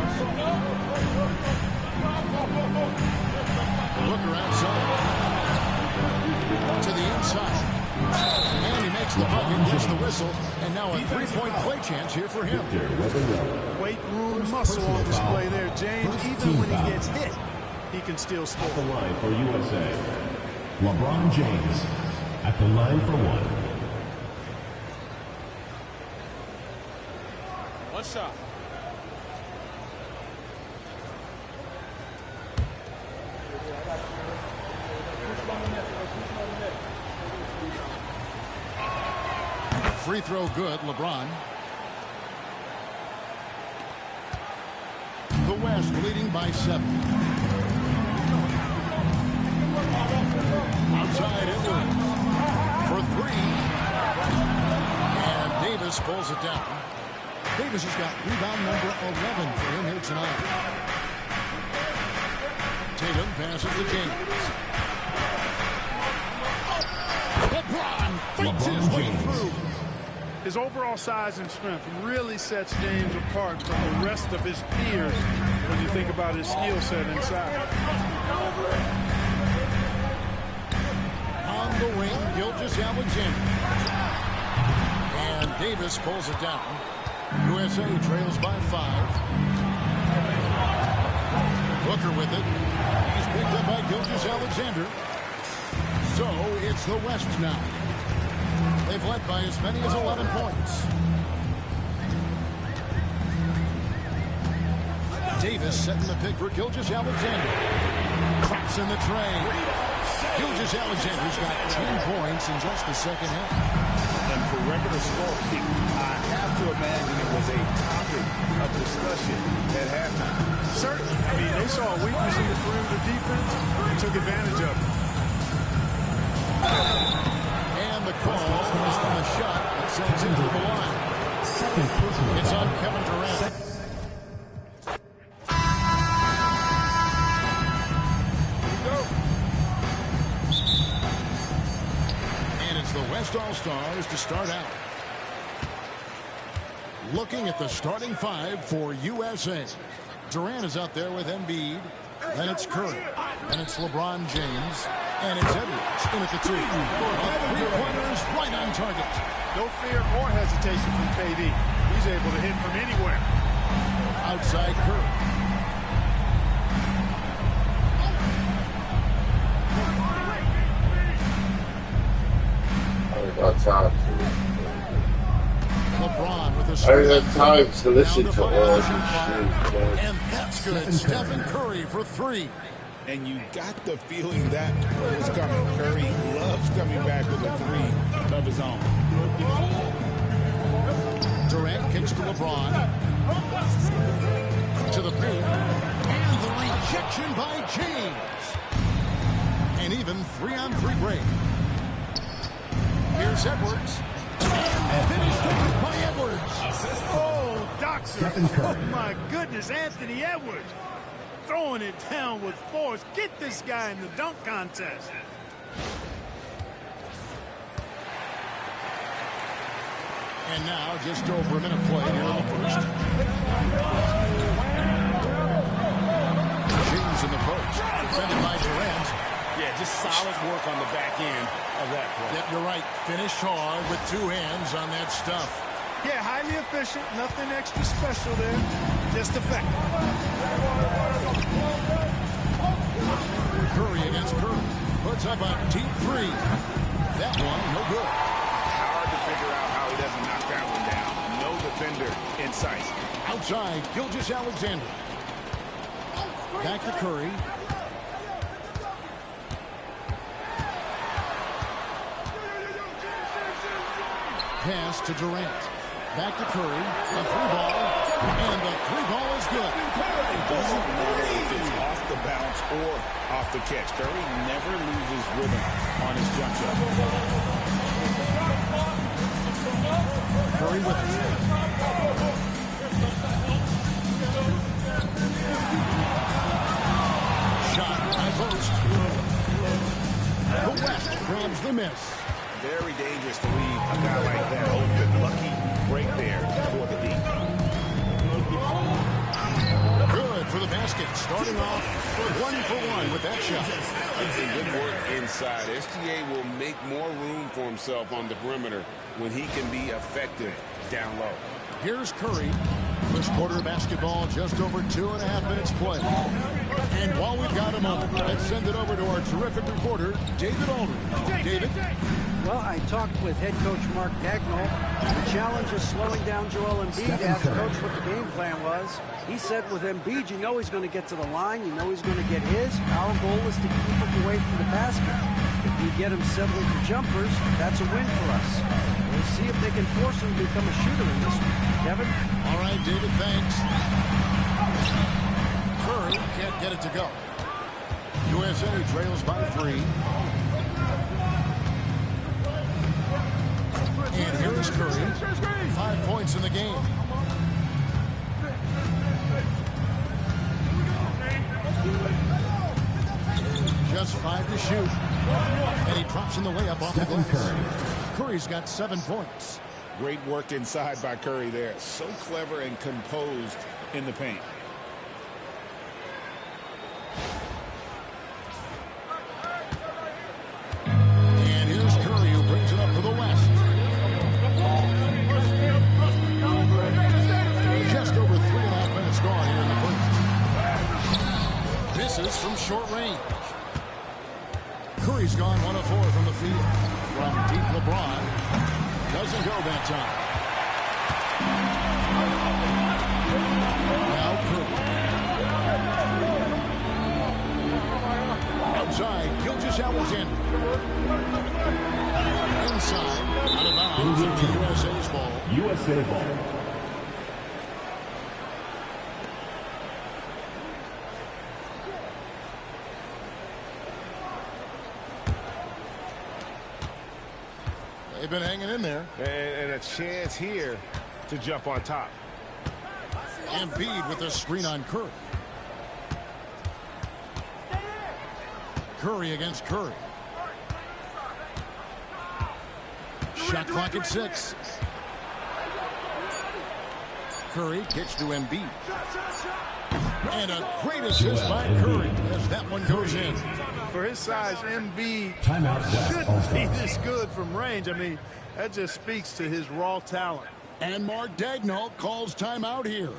Booker outside. To the inside. And he makes the bucket, gets the whistle, and now a three-point play chance here for him. Weight room muscle on display there, James. Even when he gets hit, he can still score. At the line for USA, LeBron James at the line for one. One shot. Free throw good, LeBron. The West leading by 7. Outside Edwards for 3. And Davis pulls it down. Davis has got rebound number 11 for him here tonight. Tatum passes to James. LeBron fights his way through. His overall size and strength really sets James apart from the rest of his peers when you think about his skill set inside. On the wing, Gilgeous-Alexander. And Davis pulls it down. USA trails by 5. Booker with it. He's picked up by Gilgeous-Alexander. So it's the West now. They've led by as many as 11 points. Davis setting the pick for Gilgeous-Alexander. Drops in the tray. Gilgeous-Alexander's got 10 points in just the second half. And for regular scoring, I have to imagine it was a topic of discussion at halftime. Certainly. I mean, they saw a weakness in the perimeter defense and took advantage of it. And the call on the shot that sends him to the line. It's on Kevin Durant. And it's the West All-Stars to start out. Looking at the starting 5 for USA. Durant is out there with Embiid. Then it's Curry. And it's LeBron James. And it's Edwards in at the 2. Three-pointers right on target. No fear or hesitation from KD. He's able to hit from anywhere. Outside Curry. LeBron with a I didn't have time to listen to all this shit. And that's good. Stephen Curry for 3. And you got the feeling that was coming. Curry loves coming back with a 3 of his own. Durant kicks to LeBron. To the paint. And the rejection by James. And even 3-on-3 break. Here's Edwards. And finished off by Edwards. Oh, doctor. Oh, my goodness, Anthony Edwards. Throwing it down with force. Get this guy in the dunk contest. And now just over a minute play here in the first. James in the post. Defended by Durant. Yeah, just solid work on the back end of that play. Yep, you're right. Finish hard with 2 hands on that stuff. Yeah, highly efficient. Nothing extra special there. Just effective. Curry against Curry. Puts up a deep 3. That one, no good. Hard to figure out how he doesn't knock that one down. No defender in sight. Outside, Gilgeous-Alexander. Back to Curry. Pass to Durant. Back to Curry. A 3-ball. And the 3-ball is good. It doesn't matter if it's off the bounce or off the catch. Curry never loses rhythm on his jump shot. Curry with it. Shot by post. The West grabs the miss. very dangerous to leave a guy like that open. Lucky break there for the D. Good for the basket. Starting off for 1-for-1 with that shot. Good work inside. SGA will make more room for himself on the perimeter when he can be effective down low. Here's Curry. First quarter of basketball, just over 2.5 minutes played. And while we've got a moment, let's send it over to our terrific reporter, David Aldridge. David? Well, I talked with head coach Mark Daigneault. The challenge is slowing down Joel Embiid. Asked the coach what the game plan was. He said with Embiid, you know he's going to get to the line. You know he's going to get his. Our goal is to keep him away from the basket. If we get him settling for jumpers, that's a win for us. We'll see if they can force him to become a shooter in this one. Kevin? All right, David, thanks. Curry can't get it to go. USA trails by 3. And here is Curry. 5 points in the game. Just 5 to shoot. And he drops in the layup off the glass. Curry's got 7 points. Great work inside by Curry there. So clever and composed in the paint. And here's Curry who brings it up for the West. Just over 3.5 minutes gone here in the first. Misses from short range. Curry's gone 1 of 4 from the field. From deep, LeBron doesn't go that time. Now Curry. Outside, Gilgeous-Alexander. Inside, out of bounds, USA's ball. USA ball. They've been hanging in there. And a chance here to jump on top. Embiid with a screen on Curry. Curry against Curry. Shot clock at 6. Curry kicks to Embiid. And a great assist by Curry as that one goes in. For his size, Embiid shouldn't be this good from range. I mean, that just speaks to his raw talent. And Mark Daigneault calls timeout here.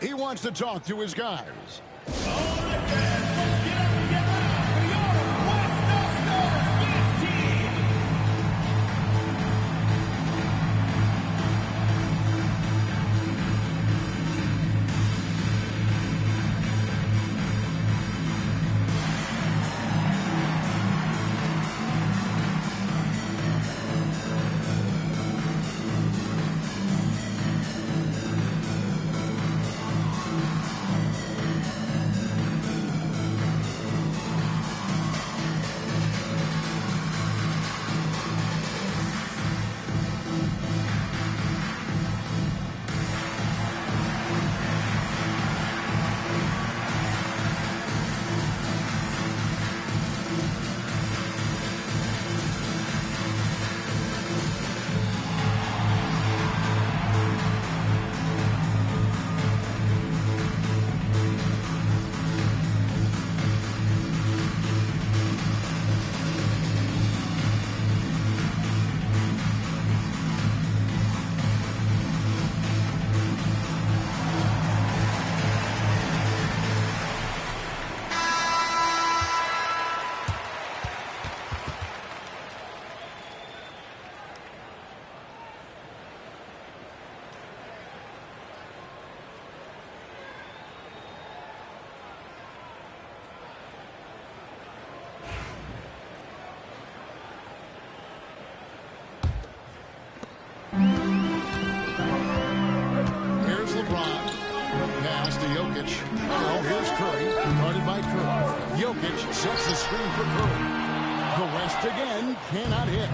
He wants to talk to his guys. Jokic sets the screen for Curry. The West again cannot hit.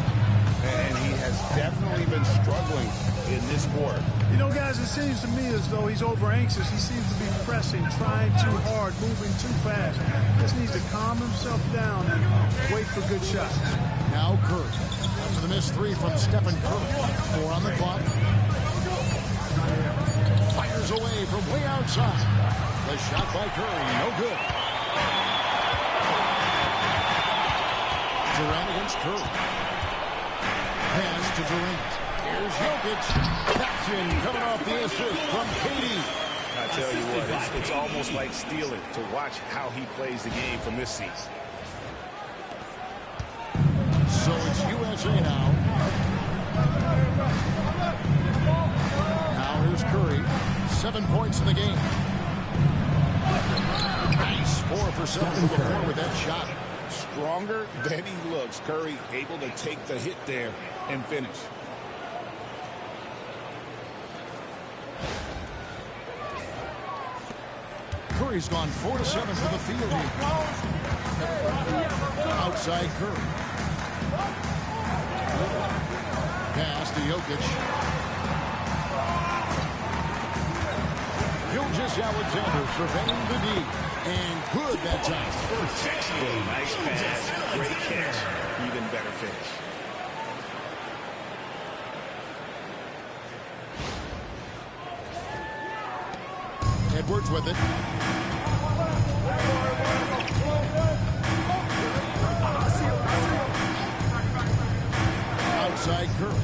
And he has definitely been struggling in this quarter. You know, guys, it seems to me as though he's over-anxious. He seems to be pressing, trying too hard, moving too fast. Just needs to calm himself down and wait for good shots. Now Curry. After the missed three from Stephen Curry. 4 on the clock. Fires away from way outside. The shot by Curry, no good. Durant against Curry. Pass to Durant. Here's Jokic. That's in, coming off the assist from KD. I tell you what, it's almost like stealing to watch how he plays the game from this seat. So it's USA now. Now here's Curry. 7 points in the game. Nice 4 for 7 from the floor with that shot. Stronger than he looks. Curry able to take the hit there and finish. Curry's gone 4 to 7 for the field here. Outside Curry. Pass to Jokic. Gilgeous-Alexander surveying the D. And good that time. Nice pass. Great catch. Even better finish. Edwards with it. Outside Curry.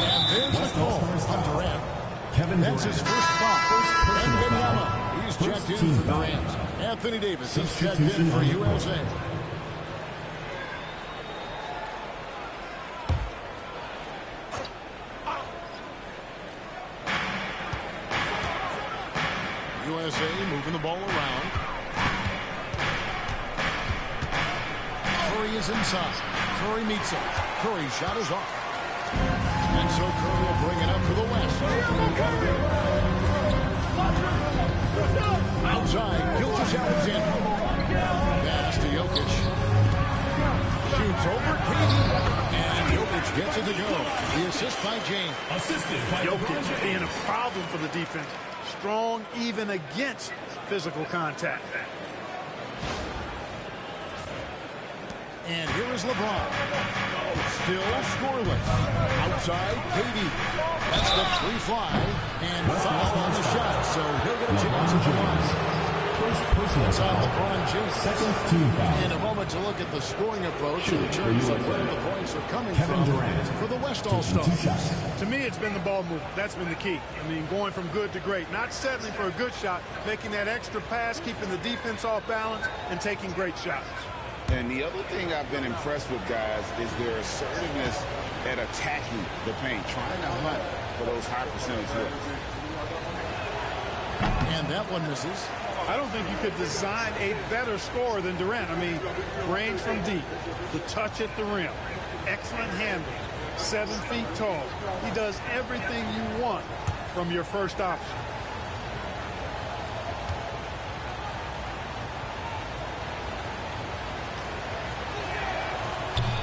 And there's the call on Durant. That's his first foul. And Wembanyama, he's checked in for Durant. Anthony Davis is checked in for USA. USA moving the ball around. Curry is inside. Curry meets him. Curry's shot is off. And so Curry will bring it up to the west. Outside, Gilgeous-Alexander. Pass to Jokic. Shoots over KD. And Jokic gets it to go. The assist by James. Assisted by Jokic being a problem for the defense. Strong even against physical contact. And here is LeBron. Still scoreless. Outside, KD. That's the free fly. And foul on the shot. So he'll get a chance at the line. It's on LeBron James. Second team foul. In a moment to look at the scoring approach in terms of where the points are coming from for the West All-Stars. To me, it's been the ball movement. That's been the key. I mean, going from good to great. Not settling for a good shot, making that extra pass, keeping the defense off balance, and taking great shots. And the other thing I've been impressed with, guys, is their assertiveness at attacking the paint, trying to hunt for those high percentage hits. And that one misses. I don't think you could design a better scorer than Durant. I mean, range from deep, the touch at the rim, excellent handle, 7 feet tall. He does everything you want from your first option.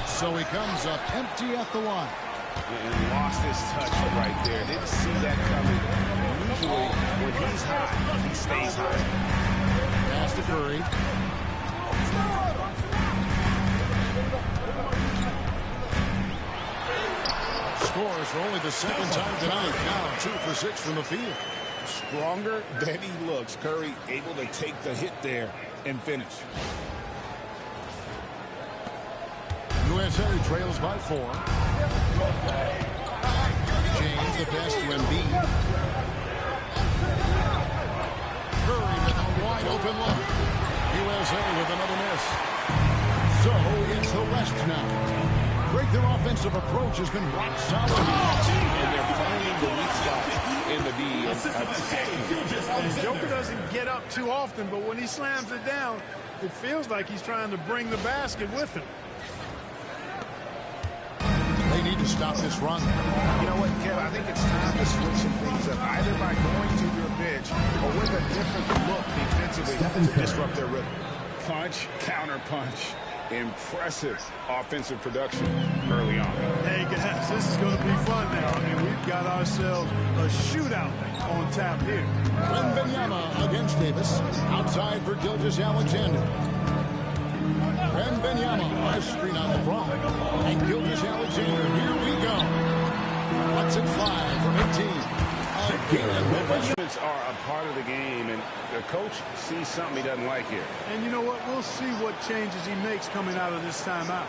So he comes up empty at the line. And lost his touch right there. Didn't see that coming. Usually, when he's high, he stays high. Pass to Curry. Scores for only the second time tonight. Now 2 for 6 from the field. Stronger than he looks. Curry able to take the hit there and finish. USA trails by 4. James, the pass to Embiid. Curry with a wide open look. USA with another miss. So it's the West now. Greg, their offensive approach has been rock solid. And they're finding the weak spot in the D. And Joker doesn't get up too often, but when he slams it down, it feels like he's trying to bring the basket with him. They need to stop this run. You know what, Kev? I think it's time to switch some things up, either by going to your bench or with a different look defensively to disrupt their rhythm. Punch, counter punch. Impressive offensive production early on. Hey, guys, this is going to be fun now. I mean, we've got ourselves a shootout on tap here. Wembanyama against Davis. Outside for Gilgeous-Alexander. Wembanyama, a screen on LeBron. And Gilgeous-Alexander, here we go. Lets it fly from 18. Adjustments are a part of the game, and the coach sees something he doesn't like here. And you know what? We'll see what changes he makes coming out of this timeout.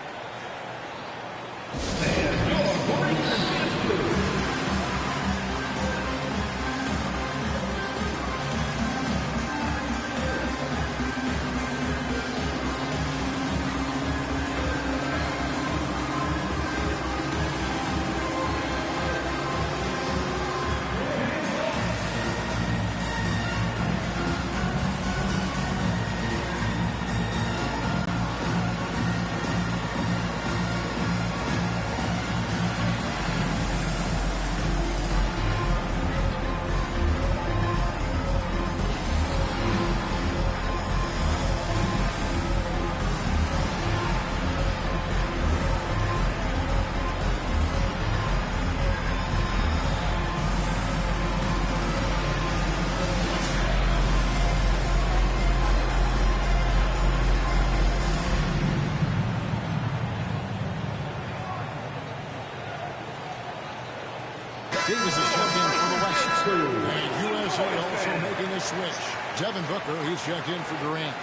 Davis is checked in for the West. And USA also making a switch. Devin Booker, he's checked in for Durant.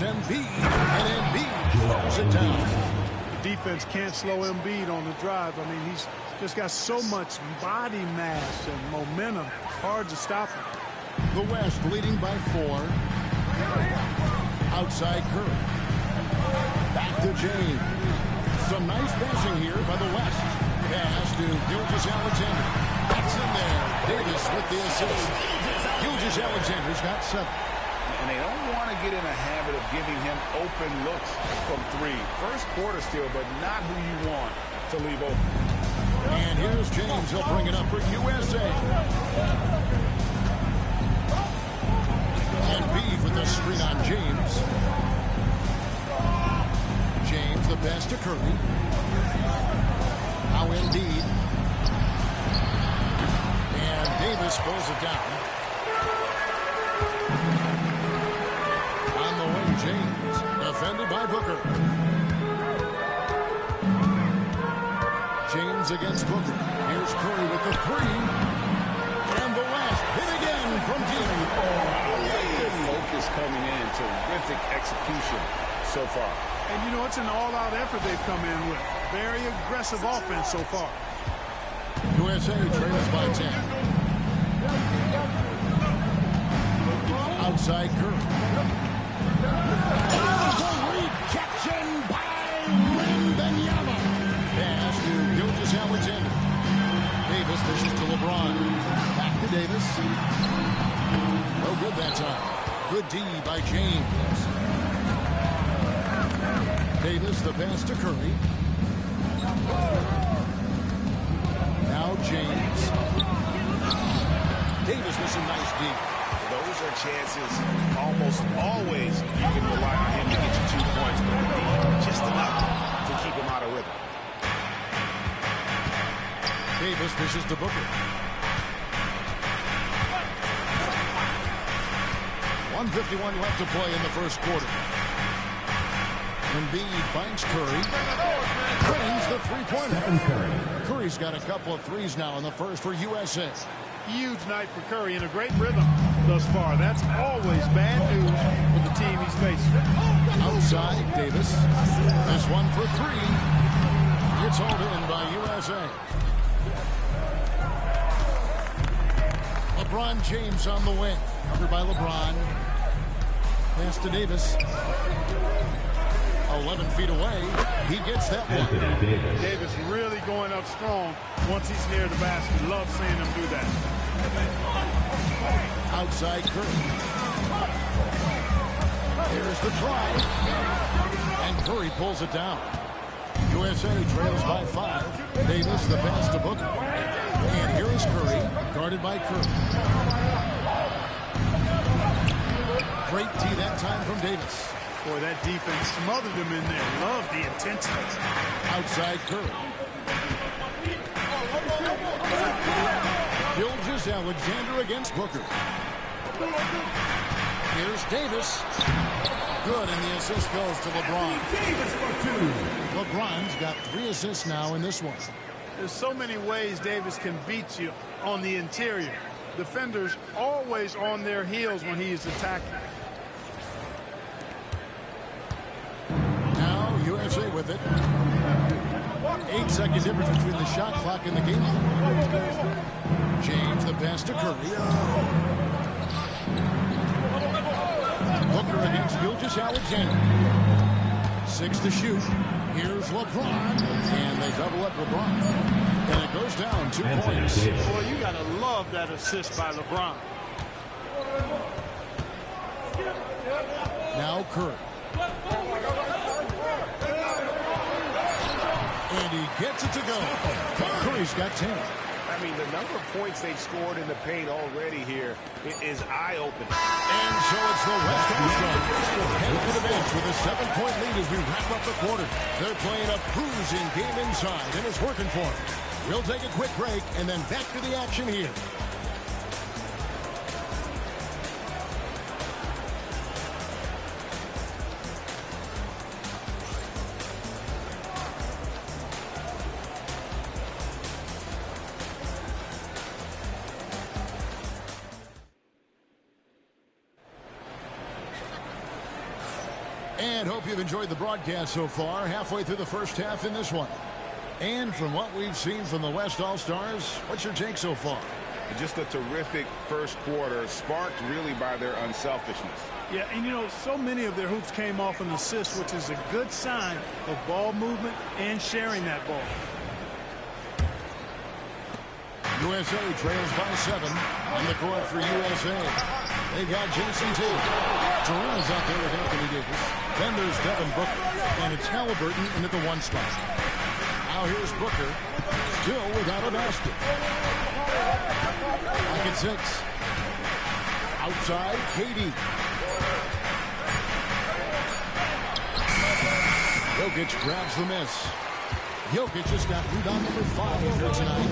Embiid, and Embiid slows it down. The defense can't slow Embiid on the drive. I mean, he's just got so much body mass and momentum. It's hard to stop him. The West leading by 4. Outside Curry. Back to James. Some nice passing here by the West. Pass to Gilgeous-Alexander. That's in there. Davis with the assist. Gilgeous-Alexander's got 7. And they don't want to get in a habit of giving him open looks from 3. First quarter still, but not who you want to leave open. And here's James. He'll bring it up for USA. Embiid with the screen on James. James, the pass to Curry. Now Embiid. And Davis pulls it down. James, defended by Booker. James against Booker. Here's Curry with the 3. And the West hit again from deep. Good focus coming in. Terrific execution so far. And, you know, it's an all-out effort they've come in with. Very aggressive offense so far. USA trails by 10. Outside Curry. Rejection by Wembanyama. Pass to Gilgeous-Alexander. Davis dishes to LeBron. Back to Davis. No good that time. Good D by James. Davis the pass to Curry. Now James. Davis with some nice D. Those are chances almost always you can rely on him to get you 2 points, but just enough to keep him out of rhythm. Davis dishes to Booker. 1:51 left to play in the first quarter. Embiid finds Curry. Drains the three-pointer. Curry's got a couple of threes now in the first for USA. Huge night for Curry and a great rhythm thus far. That's always bad news for the team he's facing. Outside, Davis. This one for 3. It's hauled in by USA. LeBron James on the wing. Covered by LeBron. Pass to Davis. 11 feet away. He gets that one. Davis really going up strong once he's near the basket. Love seeing him do that. Outside Curry. Here's the try. And Curry pulls it down. USA trails by 5. Davis the pass to Booker. And here is Curry, guarded by Curry. Great D that time from Davis. Boy, that defense smothered him in there. Love the intensity. Outside Curry. Gilgeous-Alexander against Booker. Here's Davis. Good, and the assist goes to LeBron. Davis for 2. LeBron's got 3 assists now in this one. There's so many ways Davis can beat you on the interior. Defenders always on their heels when he is attacking. Now USA with it. 8-second difference between the shot clock and the game. James the pass to Curry. Booker against Gilgeous-Alexander. 6 to shoot. Here's LeBron. And they double up LeBron. And it goes down 2 points. Boy, you got to love that assist by LeBron. Now Curry. And he gets it to go. Curry's got 10. I mean, the number of points they've scored in the paint already here is eye-opening. And so it's the West Coast headed to the bench with a 7-point lead as we wrap up the quarter. They're playing a cruising game inside, and it's working for them. We'll take a quick break and then back to the action here. And hope you've enjoyed the broadcast so far. Halfway through the first half in this one. And from what we've seen from the West All-Stars, what's your take so far? Just a terrific first quarter, sparked really by their unselfishness. Yeah, and you know, so many of their hoops came off an assist, which is a good sign of ball movement and sharing that ball. USA trails by 7 on the court for USA. They've got Jason Tatum. Durant's out there with Anthony Davis. Then there's Devin Booker. And it's Halliburton into the 1 spot. Now here's Booker. Still without a basket. Back at 6. Outside, KD. Jokic grabs the miss. Jokic just got rebound number 5 here tonight.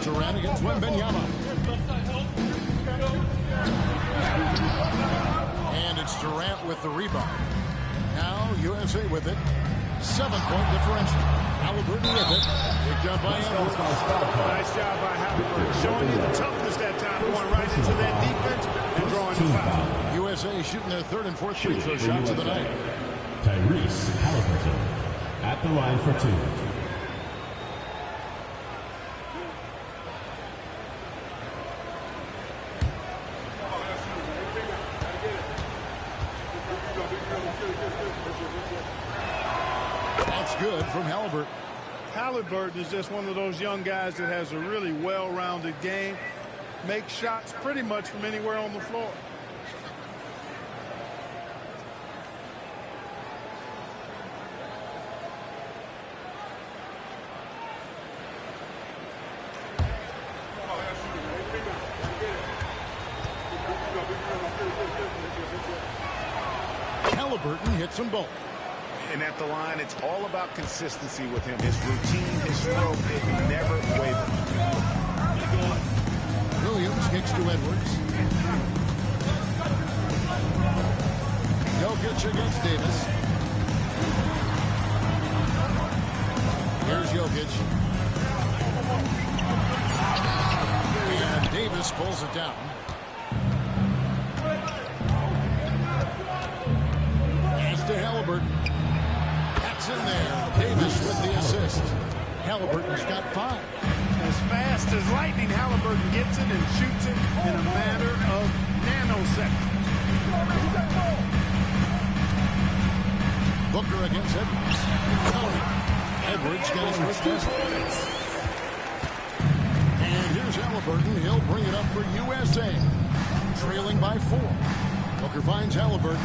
Durant against Wembanyama. And it's Durant with the rebound. Now USA with it. 7-point differential. Halliburton with it. Picked up by Edwards. Nice job by Halliburton. Showing you the toughness that time. Going right into that defense and drawing the foul. USA shooting their 3rd and 4th free throw shots of the night. Tyrese Halliburton at the line for 2. That's good from Halliburton. Halliburton is just one of those young guys that has a really well-rounded game. Makes shots pretty much from anywhere on the floor. Halliburton hits them both. And at the line, it's all about consistency with him. His routine, his throw, it never wavers. Williams kicks to Edwards. Jokic against Davis. Here's Jokic. And Davis pulls it down. Pass to Halliburton. That's in there. Davis with the assist. Halliburton's got 5. As fast as lightning, Halliburton gets it and shoots it in a matter of nanoseconds. Booker against Edwards. Edwards got his first basket. And here's Halliburton. He'll bring it up for USA. Trailing by 4. Booker finds Halliburton.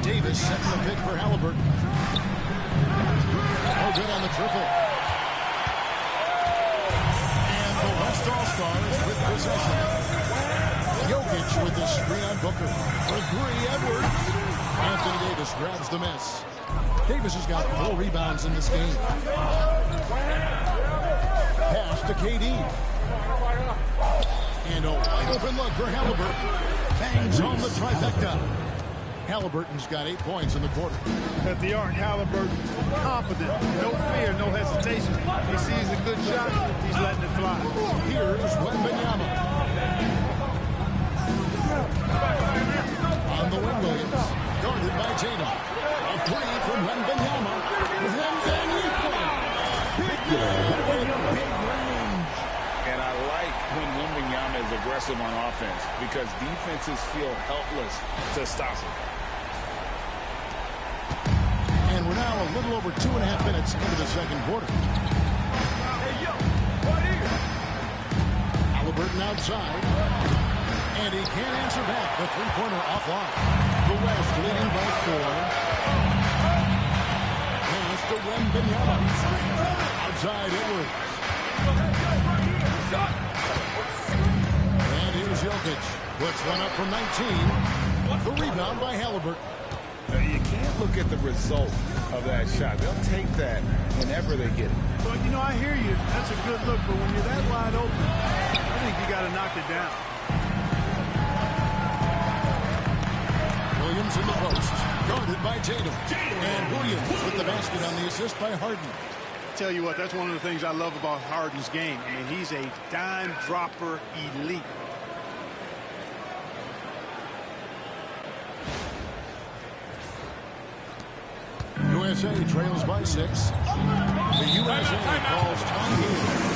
Davis setting the pick for Halliburton. No good on the triple. And the West All-Stars with possession. Jokic with the screen on Booker. For 3, Edwards. Anthony Davis grabs the miss. Davis has got 4 rebounds in this game. Pass to KD. And a wide open look for Halliburton. Bangs on the trifecta. Halliburton's got 8 points in the quarter. At the arc, Halliburton, confident, no fear, no hesitation. He sees a good shot, he's letting it fly. Here's Wembanyama. On the wing, Williams. Guarded by Tatum. A 3 from Wembanyama. Big range. And I like when Wembanyama is aggressive on offense because defenses feel helpless to stop him. And we're now a little over 2.5 minutes into the second quarter. Halliburton outside. And he can't answer back. The three-pointer offline. The West leading by 4. Pass to Wembanyama. Outside Edwards. And here's Jokic. Puts one up from 19. The rebound by Halliburton. You can't look at the result of that shot. They'll take that whenever they get it. But, you know, I hear you. That's a good look. But when you're that wide open, I think you got to knock it down. Williams in the post. Guarded by Tatum. And Williams with the basket on the assist by Harden. Tell you what, that's one of the things I love about Harden's game. I mean, he's a dime dropper elite. USA trails by 6. The USA calls time here.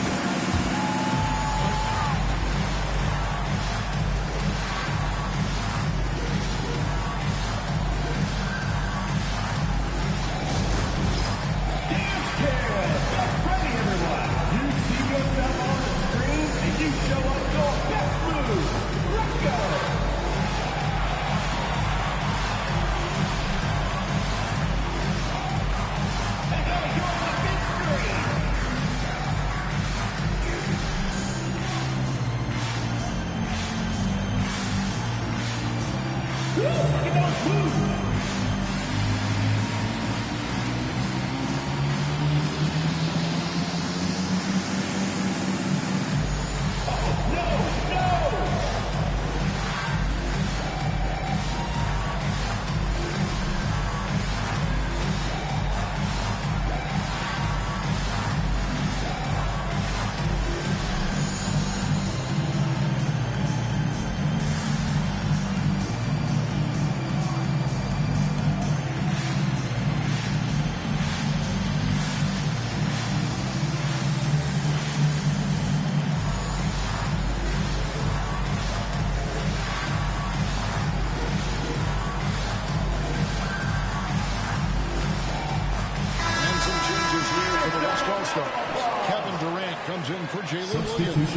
Comes in for Jalen Williams.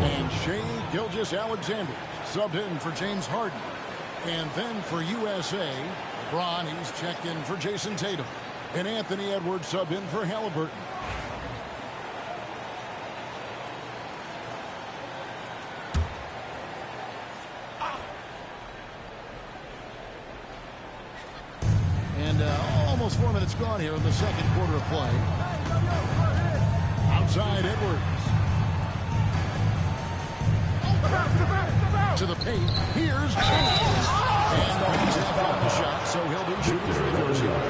And Shai Gilgeous-Alexander subbed in for James Harden. And then for USA, LeBron, he's checked in for Jason Tatum. And Anthony Edwards subbed in for Halliburton. And almost 4 minutes gone here in the second quarter of play. Outside Edwards. To the paint. Here's James. And he's out the shot, so he'll be shooting free throws here.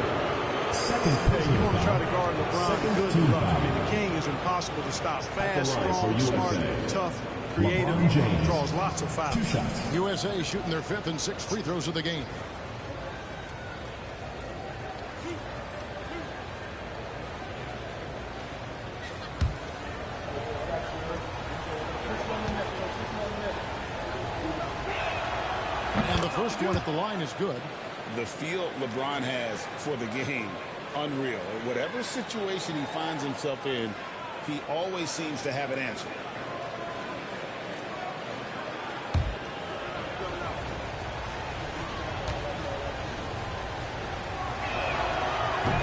Second play. You want to try to guard LeBron good and rough. I mean, the king is impossible to stop. Fast, strong, smart, tough, creative, draws lots of fouls. 2 shots. USA shooting their 5th and 6th free throws of the game. first one at the line is good. The feel LeBron has for the game, unreal. Whatever situation he finds himself in, he always seems to have an answer.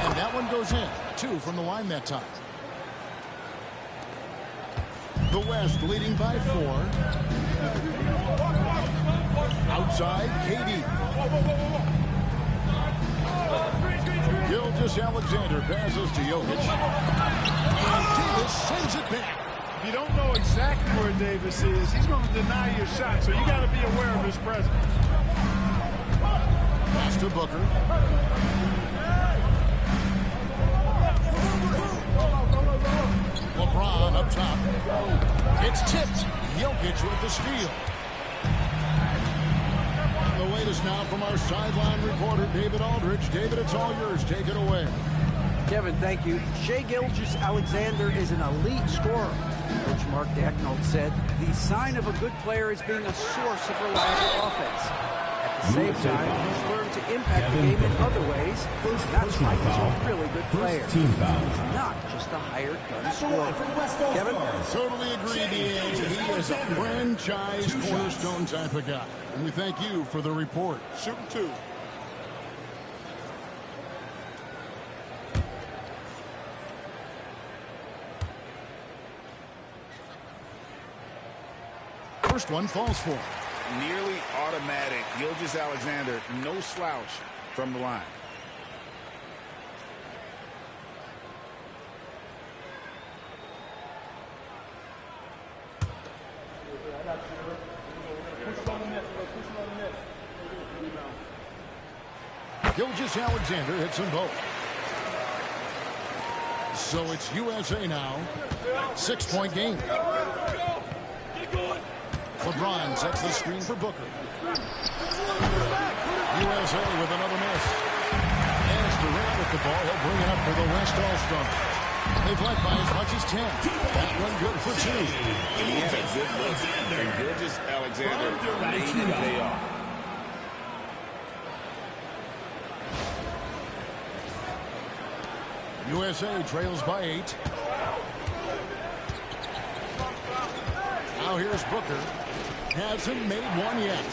And that one goes in. 2 from the line that time. The West leading by 4. Outside, KD. Gilgeous-Alexander passes to Jokic. And Davis sends it back. If you don't know exactly where Davis is, he's going to deny your shot, so you got to be aware of his presence. Pass to Booker. LeBron up top. It's tipped. Jokic with the steal. The latest now from our sideline reporter, David Aldridge. David, it's all yours. Take it away. Kevin, thank you. Shai Gilgeous-Alexander is an elite scorer. Coach Mark Daigneault said the sign of a good player is being a source of reliable offense. At the same time, he's learned to impact the game in other ways. That's why he's a really good player. He's not just a hired gun scorer. Kevin? Totally agree, D.A. He is a franchise cornerstone type of guy. And we thank you for the report. Shooting 2. First one falls for him. Nearly automatic. Gilgeous-Alexander, no slouch from the line. Gilgeous-Alexander hits them both. So it's USA now. 6-point game. LeBron sets the screen for Booker. USA with another miss. As Durant with the ball, he'll bring it up for the West All-Stars. They've led by as much as 10. That one good for 2. And he had a good look. And Gilgeous-Alexander made it pay off. USA trails by 8. Now here's Booker. Hasn't made one yet.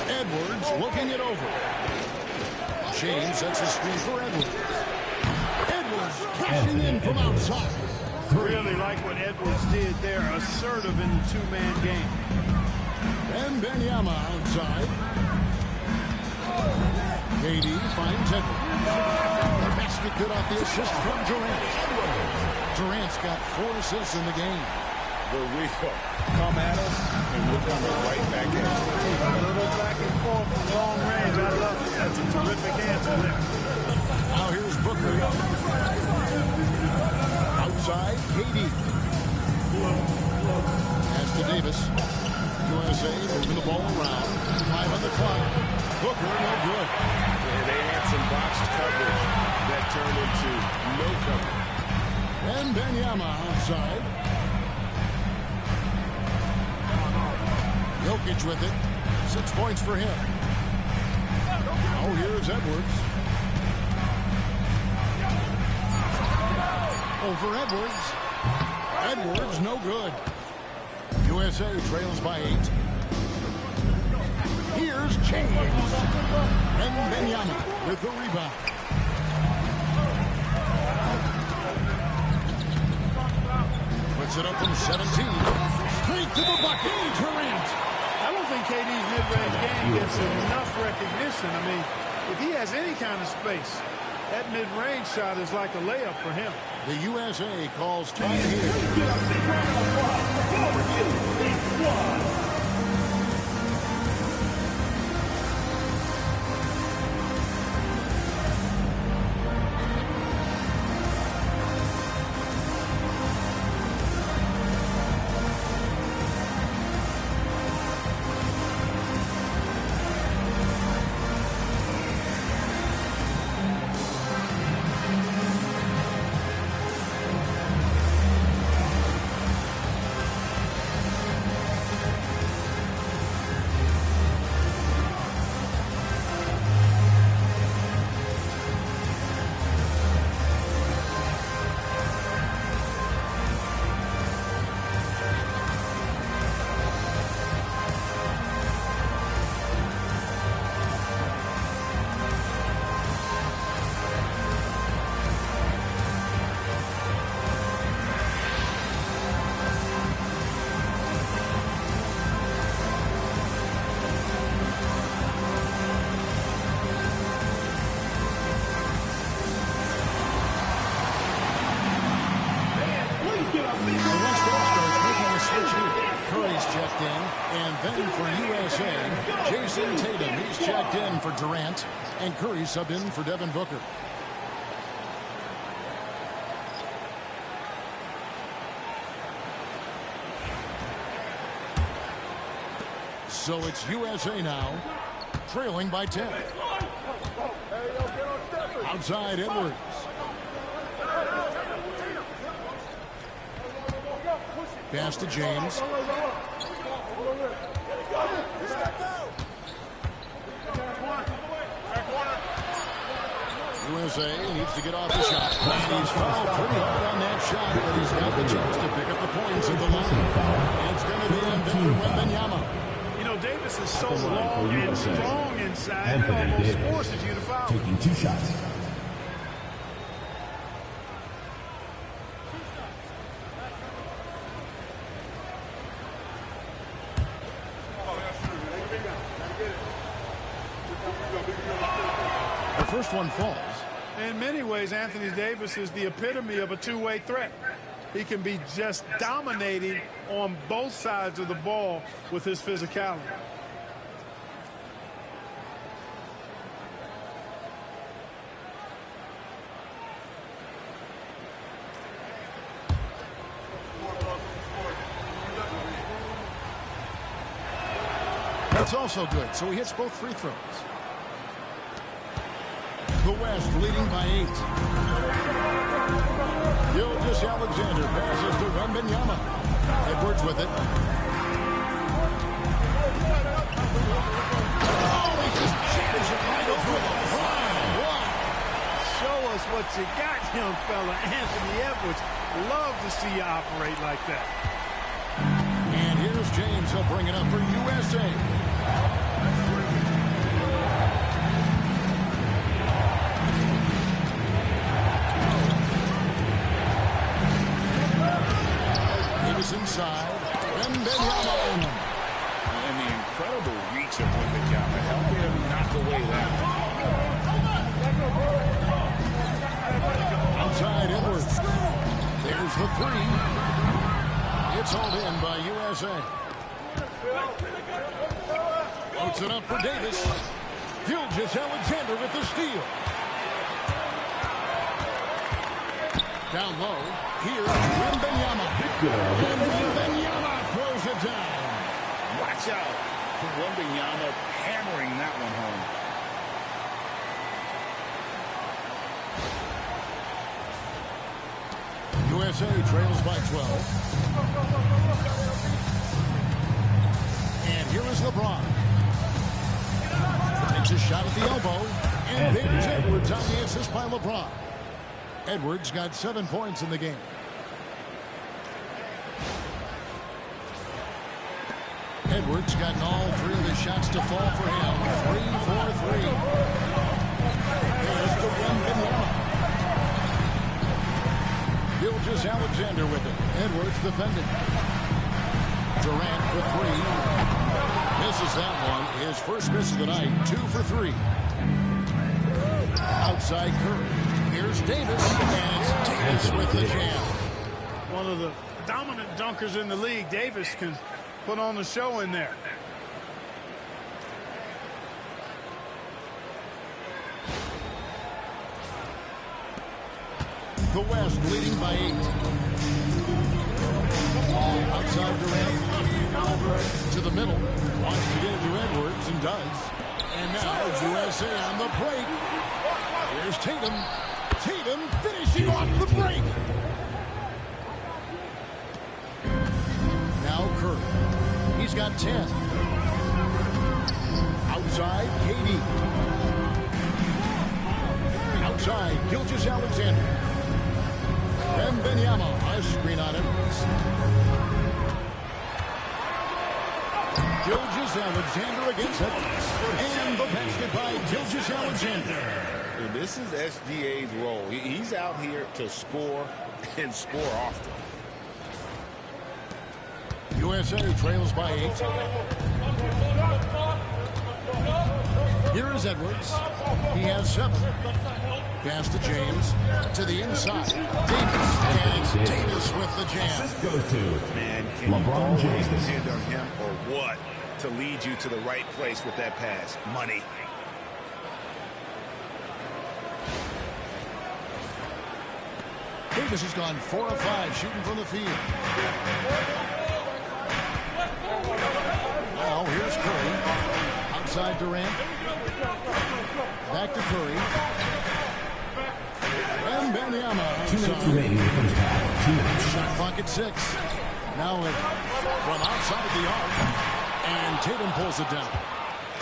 Edwards looking it over. James sets a screen for Edwards. Edwards cashing in from outside. Really like what Edwards did there. Assertive in the two-man game. And Wembanyama outside. KD finds Edwards. The basket good off the assist from Durant. Durant's got 4 assists in the game. Where we go. Come at us, and we're coming right back at you. A little back and forth from long range. I love it. That's a terrific answer there. Now here's Booker. Outside, KD. Pass to Davis. USA moving the ball around. 5 on the clock. Booker, no good. Yeah, they had some boxed coverage that turned into no coverage. And Wembanyama outside. Jokic with it. 6 points for him. Oh, here's Edwards. Over Edwards. Edwards, no good. USA trails by 8. Here's James. And Wembanyama with the rebound. Puts it up from 17. Straight to the bucket. Durant. I don't think KD's mid-range game gets enough recognition. I mean, if he has any kind of space, that mid-range shot is like a layup for him. The USA calls time here. in for USA, Jason Tatum. He's checked in for Durant, and Curry subbed in for Devin Booker. So it's USA now, trailing by 10. Outside Edwards. Pass to James. USA needs to get off the shot. And he's fouled pretty hard on that shot, but he's got the chance to pick up the points at the line. And it's going to be on Victor Wembanyama. You know, Davis is so long and strong inside, he almost forces you to foul. Taking 2 shots. The first one falls. In many ways, Anthony Davis is the epitome of a two-way threat. He can be just dominating on both sides of the ball with his physicality. That's also good, so he hits both free throws. The West leading by 8. Gilgeous-Alexander passes to Wembanyama. Edwards with it. Oh, he just jams it right over the line. Wow. Show us what you got, young fella. Anthony Edwards. Love to see you operate like that. And here's James. He'll bring it up for USA. Inside, Wembanyama. And the incredible reach of Wembanyama helped him knock away that. Outside Edwards. There's the 3. It's hauled in by USA. Floats it up for Davis. Gilgeous-Alexander with the steal. Down low. Here's Wembanyama. Wembanyama throws it down. Watch out. Wembanyama hammering that one home. USA trails by 12. And here is LeBron. Takes a shot at the elbow. And there's Edwards on the assist by LeBron. Edwards got 7 points in the game. Edwards gotten all 3 of his shots to fall for him. 3 for 3. There's the Wembanyama. Gilgeous-Alexander with it. Edwards defending. Durant for 3. Misses that one. His first miss of the night. 2 for 3. Outside Curry. Here's Davis, and it's Davis with the jam. One of the dominant dunkers in the league. Davis can put on the show in there. The West leading by 8. Outside Durant. To the middle. Wants to get it to Edwards, and does. And now USA on the break. Here's Tatum. Tatum finishing off the break. Now Curry. He's got 10. Outside, KD. Outside, Gilgeous-Alexander. Wembanyama, a screen on Edwards. Gilgeous-Alexander against Edwards. And the basket by Gilgeous-Alexander. This is SGA's role. He's out here to score and score often. USA trails by 8. Here is Edwards. He has 7. Pass to James. To the inside. Davis. And Davis with the jam. This goes to Man, can LeBron James depend on him or what to lead you to the right place with that pass. Money. Davis has gone 4 of 5 shooting from the field. Now here's Curry. Outside Durant. Back to Curry. And Wembanyama. 2 minutes remaining in the first half. 2 minutes. Shot clock at 6. Now from outside the arc. And Tatum pulls it down.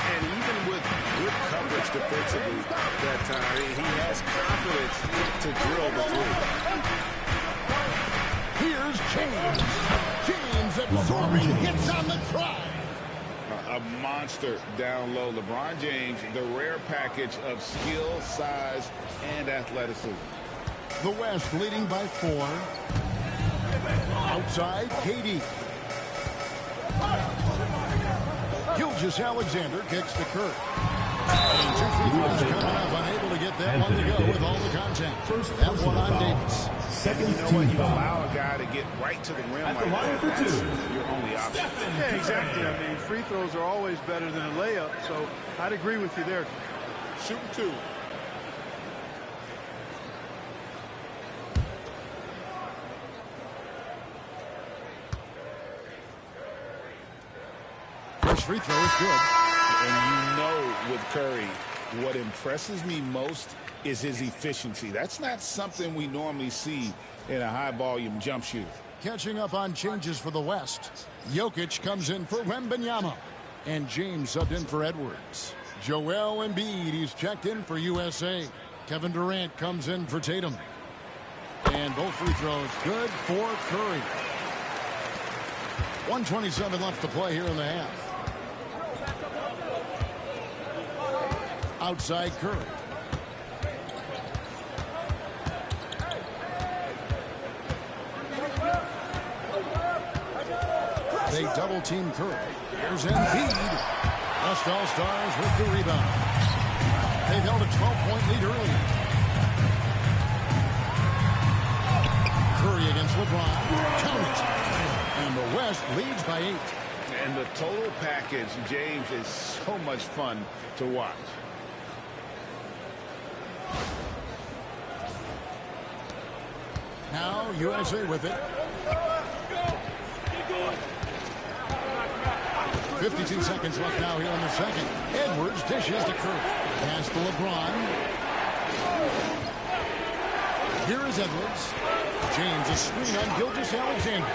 And even with good coverage defensively that time, he has confidence to drill the three. Here's James. James absorbing hits on the drive. A monster down low. LeBron James, the rare package of skill, size, and athleticism. The West leading by 4. Outside, KD. Gilgeous-Alexander kicks to Curry. And 2 free throws coming up, unable to get that one to go with all the contact. That one on Davis. Second You know when you allow a guy to get right to the rim At the like line that, for that's 2. your only option. Yeah, exactly. I mean, free throws are always better than a layup, so I'd agree with you there. Shooting 2. First free throw is good. And you know with Curry, what impresses me most is his efficiency. That's not something we normally see in a high-volume jump shooter. Catching up on changes for the West. Jokic comes in for Wembanyama. And James subbed in for Edwards. Joel Embiid, he's checked in for USA. Kevin Durant comes in for Tatum. And both free throws good for Curry. 1:27 left to play here in the half. Outside Curry. They double team Curry. Here's Embiid. West All-Stars with the rebound. They've held a 12-point lead early. Curry against LeBron. Count it. And the West leads by 8. And the total package, James, is so much fun to watch. Now USA with it. 52 seconds left now here in the second. Edwards dishes to Curry. Pass to LeBron. Here is Edwards. James a screen on Gilgeous-Alexander.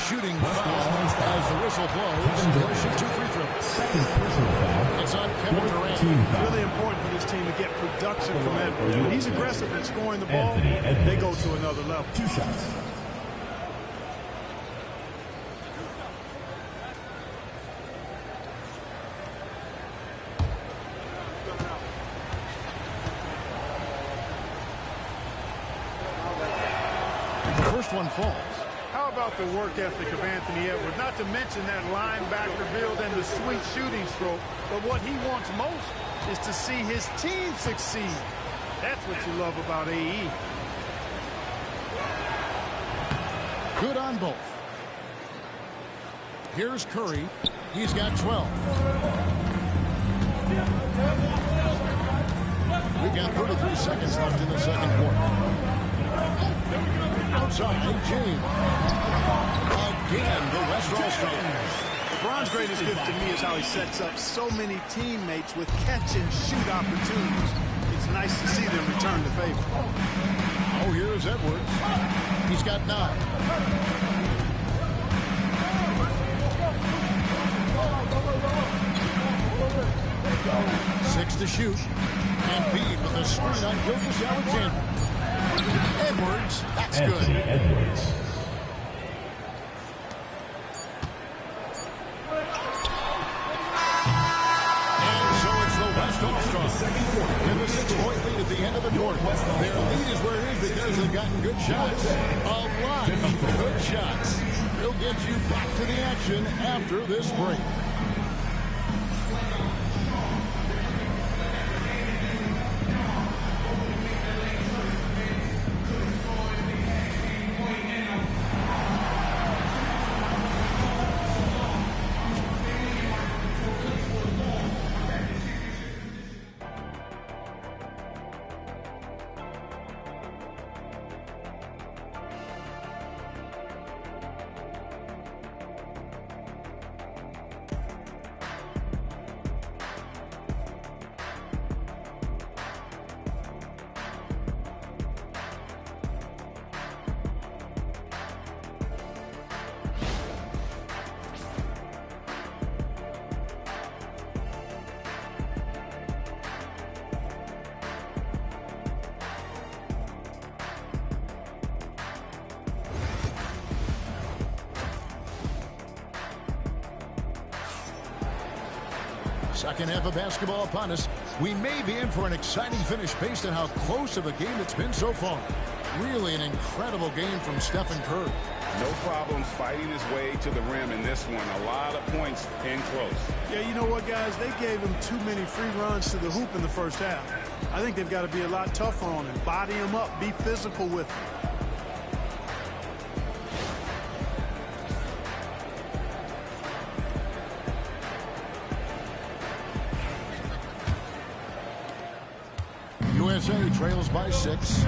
Shooting as the whistle blows. He'll shoot 2 free throws. Second personal foul. It's on Kevin Durant. Really important for this team to get production from Edwards. When he's aggressive in scoring the ball, they go to another level. 2 shots. The first one falls. How about the work ethic of Anthony Edwards? Not to mention that linebacker build and the sweet shooting stroke. But what he wants most is to see his team succeed. That's what you love about AE. Good on both. Here's Curry. He's got 12. We've got 33 seconds left in the second quarter. Outside, James. Again, the West All-Stars. LeBron's greatest gift to me is how he sets up so many teammates with catch-and-shoot opportunities. It's nice to see them return the favor. Oh, here's Edwards. He's got 9. Six to shoot. Embiid with a screen on Gilgeous-Alexander. Edwards, that's good. Edwards. And so it's the West All-Stars with a 6-point lead at the end of the quarter. Their lead is where it is because they've gotten good shots. A lot of good shots. We'll get you back to the action after this break. Second half of basketball upon us. We may be in for an exciting finish based on how close of a game it's been so far. Really an incredible game from Stephen Curry. No problems fighting his way to the rim in this one. A lot of points in close. Yeah, you know what, guys? They gave him too many free runs to the hoop in the first half. I think they've got to be a lot tougher on him. Body him up. Be physical with him. USA trails by 6.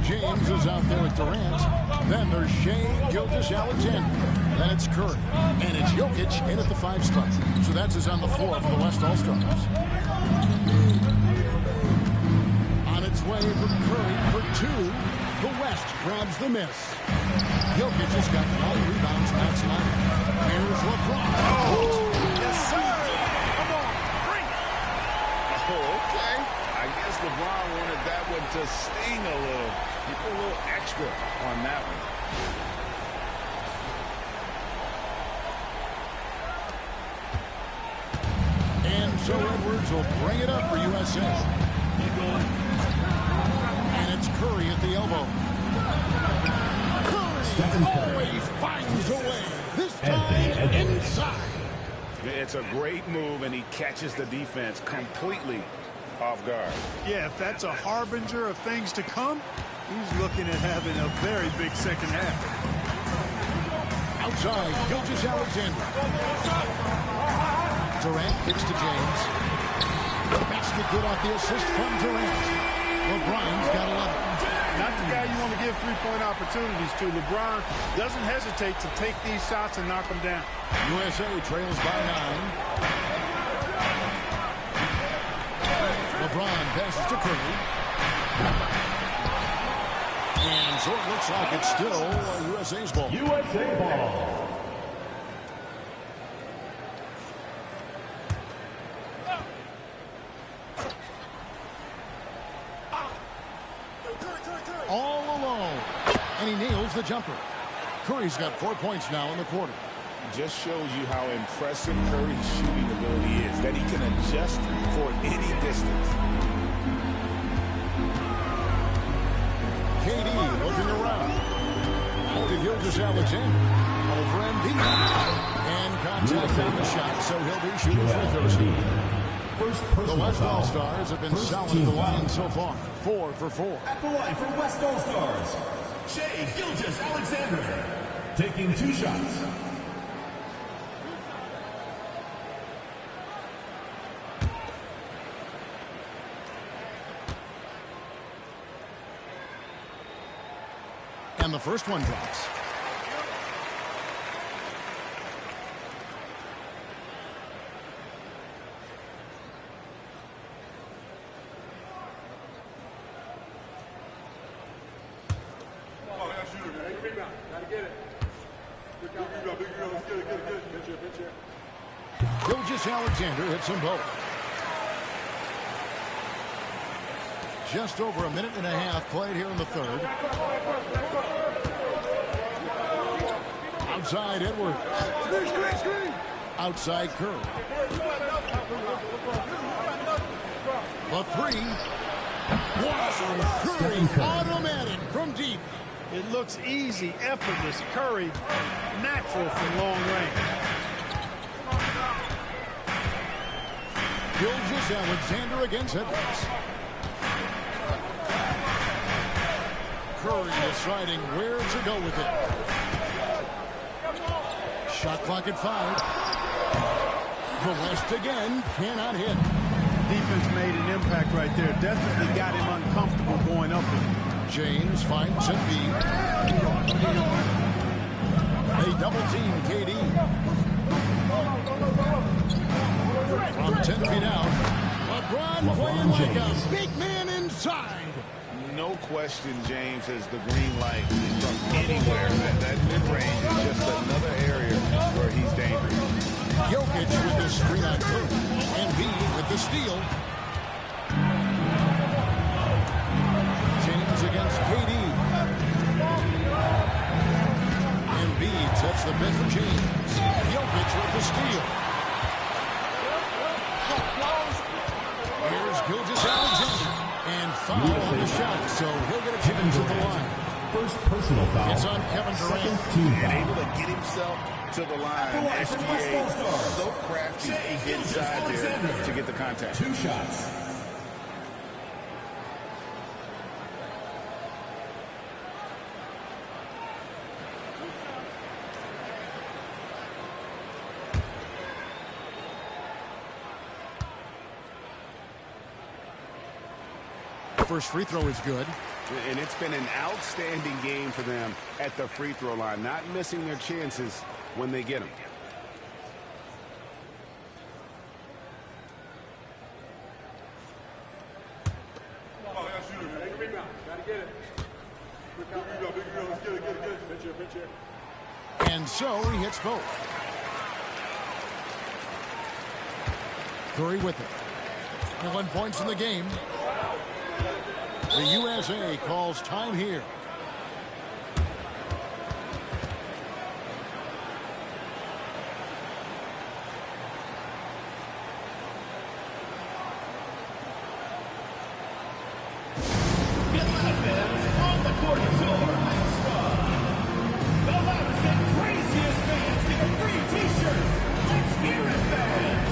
James is out there with Durant. Then there's Shai Gilgeous-Alexander. Then it's Curry. And it's Jokic in at the 5 spot. So that's his on the floor for the West All-Stars. On its way from Curry for 2. The West grabs the miss. Jokic has got 9 rebounds last night. Here's LeBron. Oh, yes, sir. Come on, bring it. Oh, okay. I guess LeBron wanted that one to sting a little. He put a little extra on that one. And so Edwards will bring it up for USA. And it's Curry at the elbow. Curry always finds a way. This time inside. It's a great move, and he catches the defense completely off guard. Yeah, if that's a harbinger of things to come, he's looking at having a very big second half. Outside, Gilgeous-Alexander. Durant kicks to James. The basket good off the assist from Durant. LeBron's got 11. Not the guy you want to give three-point opportunities to. LeBron doesn't hesitate to take these shots and knock them down. USA trails by 9. LeBron passes to Curry. And so it looks like it's still USA's ball. USA ball. All alone. And he nails the jumper. Curry's got 4 points now in the quarter. Just shows you how impressive Curry's shooting ability is, that he can adjust for any distance. KD looking around. To Gilgeous-Alexander. Over Embiid. And contact on the shot, so he'll be shooting free throws. The West All-Stars have been solid at the line so far. 4 for 4. At the line for West All-Stars, Shai Gilgeous-Alexander taking 2 shots. And the first one drops. Gilgeous-Alexander hits them both. Just over a minute and a half played here in the third. Outside Edwards. Outside Curry. The 3. Wow, Curry automatic from deep. It looks easy, effortless. Curry, natural from long range. Gilgeous-Alexander against Edwards. Curry deciding where to go with it. Shot clock at 5. The West again cannot hit. Defense made an impact right there. Definitely got him uncomfortable going up with him. James finds Embiid. They double team KD. From 10 feet out, LeBron playing like a big man inside. No question James has the green light from anywhere. That mid-range is just another area where he's dangerous. Jokic with the screen on Curry. Embiid with the steal. James against KD. Embiid sets the bid for James. Jokic with the steal. foul on the shot, so he'll get a chance at the line. First personal foul. It's on Kevin Durant. And able to get himself to the line. SGA so crafty inside there to get the contact. 2 shots. First free throw is good. And it's been an outstanding game for them at the free throw line, not missing their chances when they get them. And so he hits both. Curry with it. 11 points in the game. The USA calls time here. On the court is your high star. The loudest and craziest fans get a free t-shirt. Let's hear it, fans.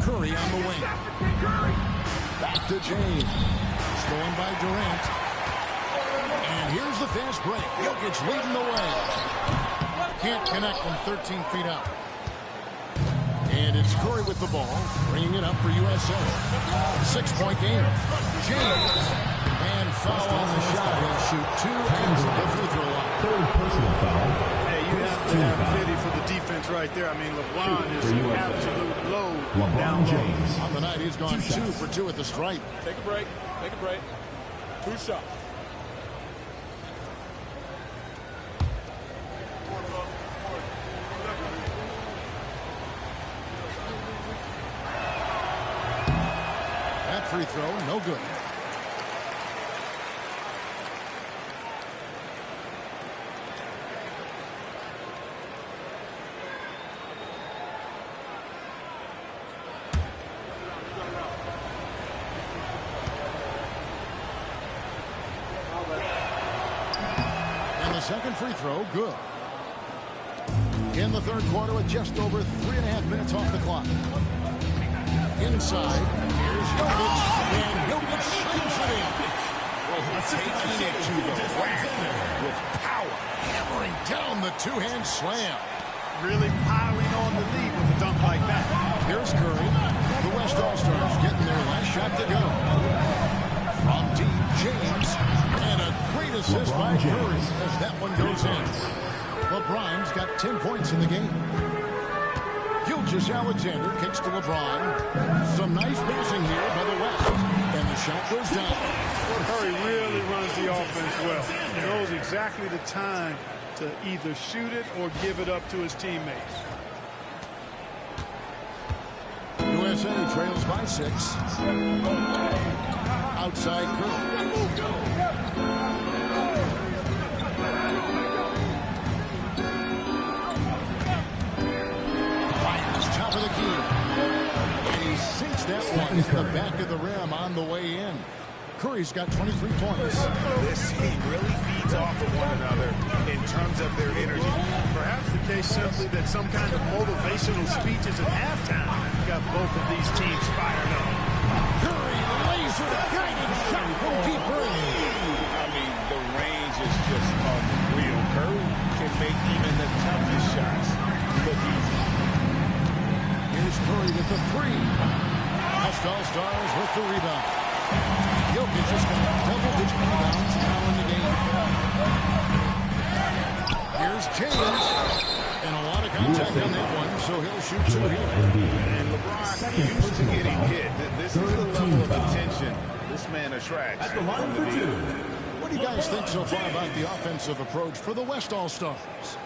Curry on the wing. Back to James. Stolen by Durant. And here's the fast break. Jokic leading the way. Can't connect from 13 feet out. And it's Curry with the ball, bringing it up for USA. 6-point game. James. And foul on the shot. He'll shoot 2 and the free throw line. Third personal foul. You have to have pity for the defense right there. I mean, LeBron is an absolute load down James. On the night, he's gone 2 for 2 at the stripe. Take a break. Take a break. 2 shots. That free throw, no good. Second free throw, good. In the third quarter with just over 3.5 minutes off the clock. Inside, here's Jokic, and Jokic slams it in. Taking it to the rack with power, hammering down the two-hand slam. Really piling on the lead with a dunk like that. Here's Curry. The West All-Stars getting their last shot to go. From deep, James, and a great assist by Curry as that one goes in. LeBron's got 10 points in the game. Gilgeous-Alexander kicks to LeBron. Some nice passing here by the West, and the shot goes down. Curry really runs the offense well. He knows exactly the time to either shoot it or give it up to his teammates. USA trails by 6. Outside Curry. Fires top of the key. And he sinks that one in the back of the rim on the way in. Curry's got 23 points. This team really feeds off of one another in terms of their energy. Perhaps the case simply that some kind of motivational speeches at halftime got both of these teams fired up. Curry laser guided shot from deep range. I mean, the range is just unreal. Curry can make even the toughest shots look easy. Here's Curry with the 3. West All-Stars with the rebound. Jokic just got double-digit rebounds now in the game. Here's James. And a lot of contact on that one, so he'll shoot 2 here. And LeBron used to getting hit. This is the level of attention this man attracts. At the line for 2. What do you guys think so far about the offensive approach for the West All-Stars?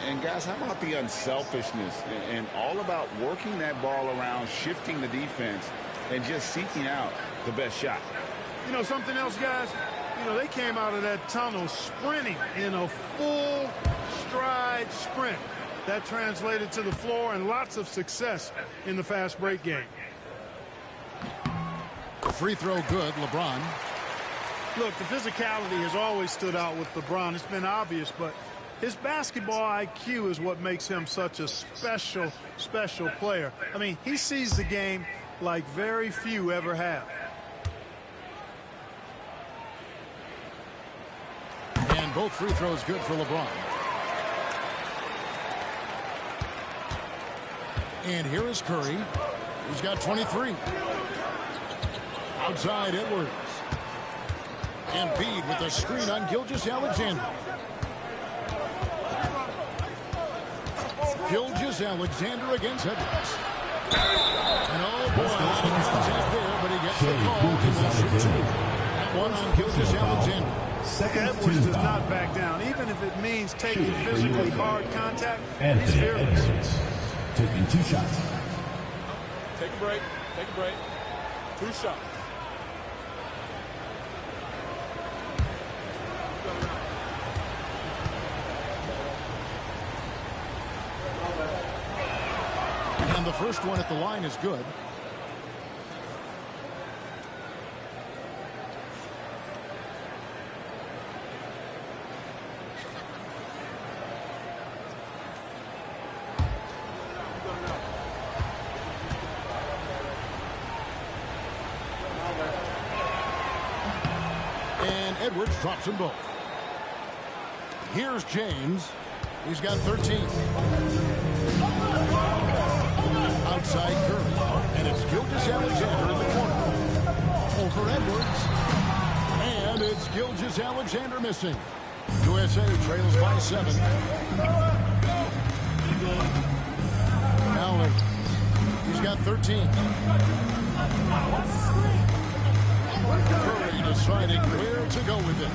And guys, how about the unselfishness and all about working that ball around, shifting the defense, and just seeking out the best shot? You know something else, guys? You know, they came out of that tunnel sprinting in a full stride sprint. That translated to the floor and lots of success in the fast break game. Free throw good, LeBron. Look, the physicality has always stood out with LeBron. It's been obvious, but his basketball IQ is what makes him such a special, special player. I mean, he sees the game like very few ever have. And both free throws good for LeBron. And here is Curry, who's got 23. Outside Edwards. Embiid with a screen on Gilgeous-Alexander. Gilgeous-Alexander against Edwards. And oh boy, a lot of contact there, but he gets the call. He will shoot 2. That one on Gilgeous-Alexander. Edwards does not back down, even if it means taking physically hard contact. Anthony He's fearless. Edwards taking 2 shots. Take a break. Take a break. 2 shots. And the first one at the line is good. And Edwards drops them both. Here's James. He's got 13. Outside Curry. And it's Gilgeous-Alexander in the corner. Over Edwards. And it's Gilgeous-Alexander missing. USA trails by 7. Allen. He's got 13. Curry deciding where to go with it.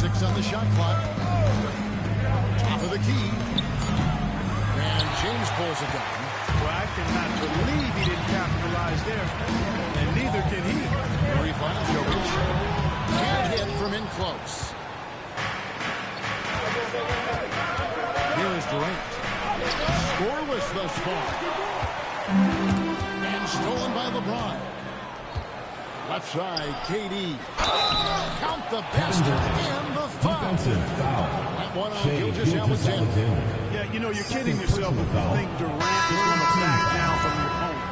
6 on the shot clock. Top of the key. And James pulls it down. Well, I cannot believe he didn't capitalize there. And neither can he. Curry finds Jokic. Can't hit from in close. Here is Durant. Scoreless thus far. And stolen by LeBron. Left side, KD. Count the basket and the foul. Defensive foul. That one on Gilgeous-Alexander. Yeah, you know, you're kidding yourself if you think Durant is going to back down from your opponent.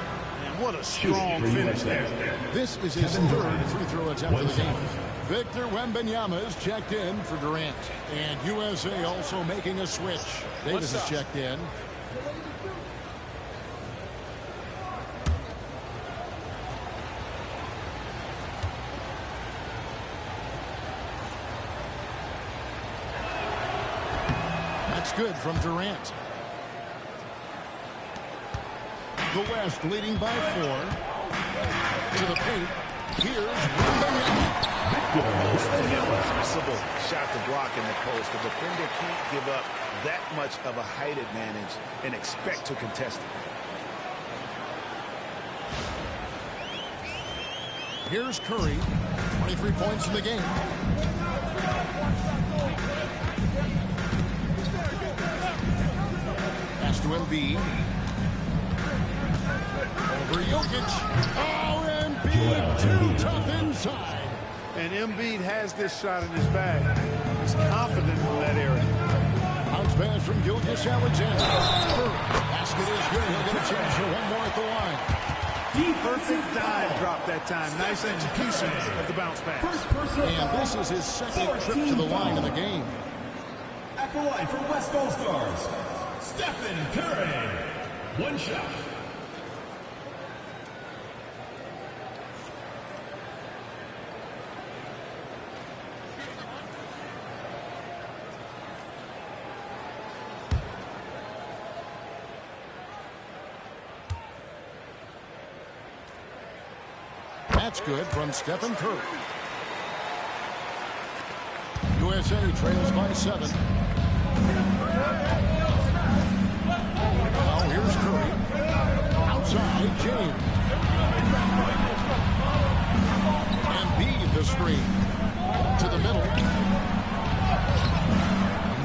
And what a strong finish there. This is his third free throw attempt of the game. Victor Wembanyama is checked in for Durant. And USA also making a switch. Davis is checked in. That's good from Durant. The West leading by 4. To the paint. Here's Wembanyama. Impossible shot to block in the post. The defender can't give up that much of a height advantage and expect to contest it. Here's Curry. 23 points in the game. Pass to Embiid. Over Jokic. Oh, Embiid too tough inside. And Embiid has this shot in his bag. He's confident from that area. Bounce pass from Gilgeous-Alexander. Basket is good. He'll get a chance for one more at the line. Perfect dime drop that time. Nice execution of the bounce pass. And this is his second trip to the line in the game. At the line for West All-Stars, Stephen Curry. One shot. That's good from Stephen Curry. USA trails by 7. Now here's Curry. Outside, James. Embiid the screen. To the middle.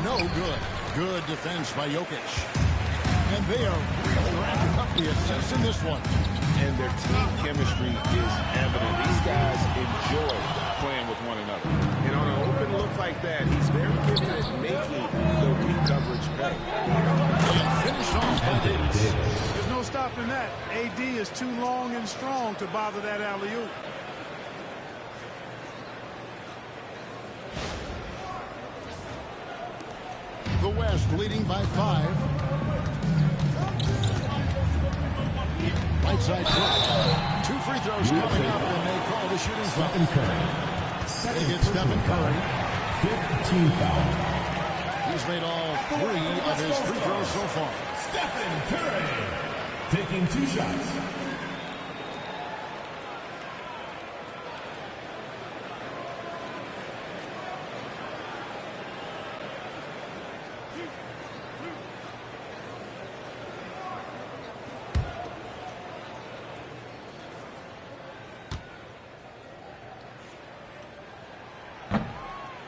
No good. Good defense by Jokic. And they are really racking up the assists in this one. And their team chemistry is evident. These guys enjoy playing with one another. And on an open look like that, he's very gifted at making the weak coverage pay. And finish off by Davis. There's no stopping that. AD is too long and strong to bother that alley-oop. The West leading by 5. Right side drop. 2 free throws coming up, and they call the shooting foul. They get Stephen Curry. 15 foul. He's made all 3 of his free throws so far. Stephen Curry taking 2 shots.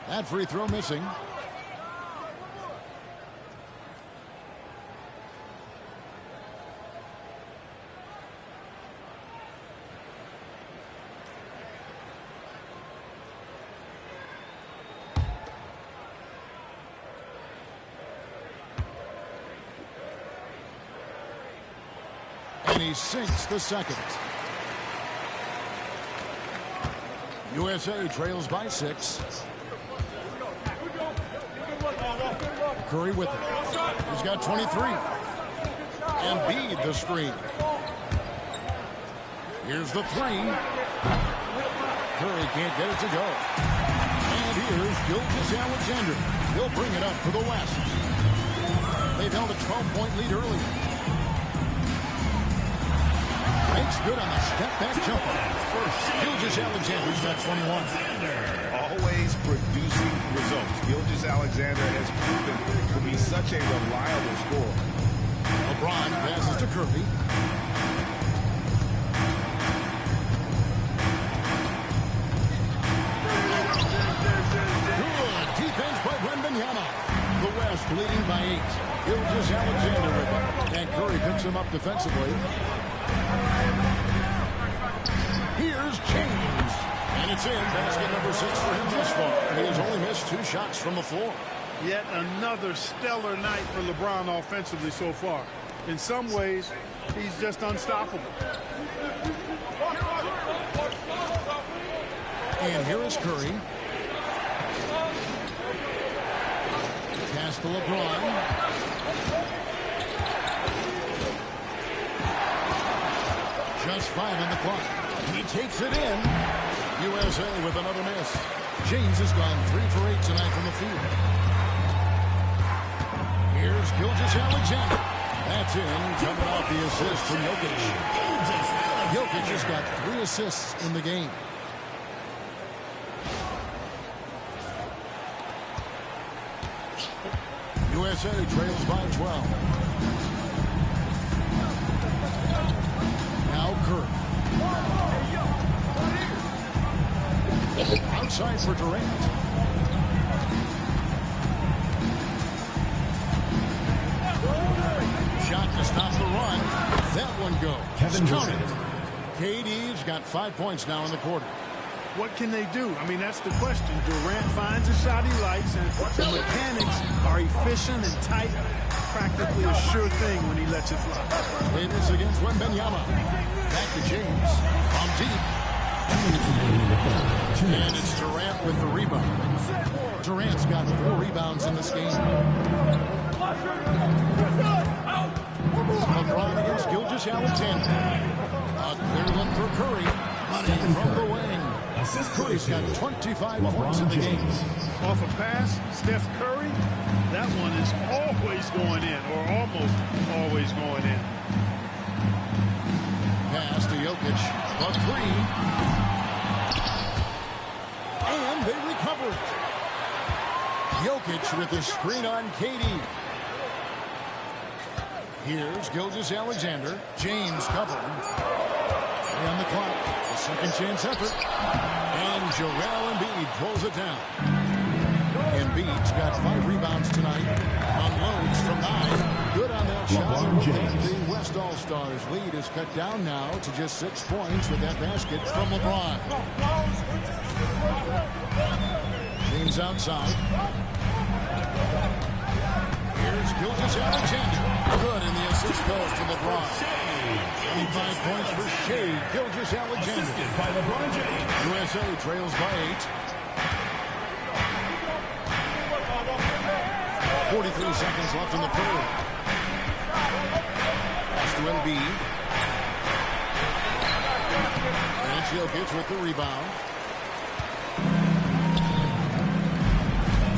That free throw missing. And he sinks the second. USA trails by 6. Curry with it. He's got 23. Embiid the screen. Here's the 3. Curry can't get it to go. And here's Gilgeous-Alexander. He'll bring it up for the West. They've held a 12-point lead early. Makes good on the step-back jumper. Gilgeous-Alexander's got 21. Always producing results. Gilgeous-Alexander has proven to be such a reliable scorer. LeBron passes to Curry. Good defense by Wembanyama. The West leading by 8. Gilgeous-Alexander with it. And Curry picks him up defensively. Here's James. And it's in. Basket number 6 for him thus far. He has only missed 2 shots from the floor. Yet another stellar night for LeBron offensively so far. In some ways, he's just unstoppable. And here is Curry. Pass to LeBron. Just 5 on the clock. He takes it in. USA with another miss. James has gone 3 for 8 tonight from the field. Here's Gilgeous-Alexander. That's in, coming off the assist from Jokic. Jokic has got 3 assists in the game. USA trails by 12. Now Curry. Outside for Durant. Shot to stop the run. That one goes. Kevin counted. KD's got 5 points now in the quarter. What can they do? I mean, that's the question. Durant finds a shot he likes, and the mechanics are efficient and tight. Practically a sure thing when he lets it fly. Davis against Wembanyama. Back to James. On deep. And it's Durant with the rebound. Durant's got 4 rebounds in this game. LeBron against Gilgeous-Alexander. A clear look for Curry. Money from the wing. Curry's got 25 points in the game. Off a pass, Steph Curry, that one is always going in, or almost always going in. Pass to Jokic. A 3. And they recover it. Jokic with the screen on KD. Here's Gilgeous-Alexander. James covering. And the clock. A second chance effort. And Joel Embiid pulls it down. Embiid's got 5 rebounds tonight. Unloads from 9. Good on that shot. The West All-Stars lead is cut down now to just 6 points with that basket from LeBron. James outside. Here's Gilgeous-Alexander. Good, and the assist goes to LeBron. 85 points for Shea Gilgeous-Alexander. By LeBron James. USA trails by 8. 43 seconds left in the third. Pass to Embiid. And it's Jokic with the rebound.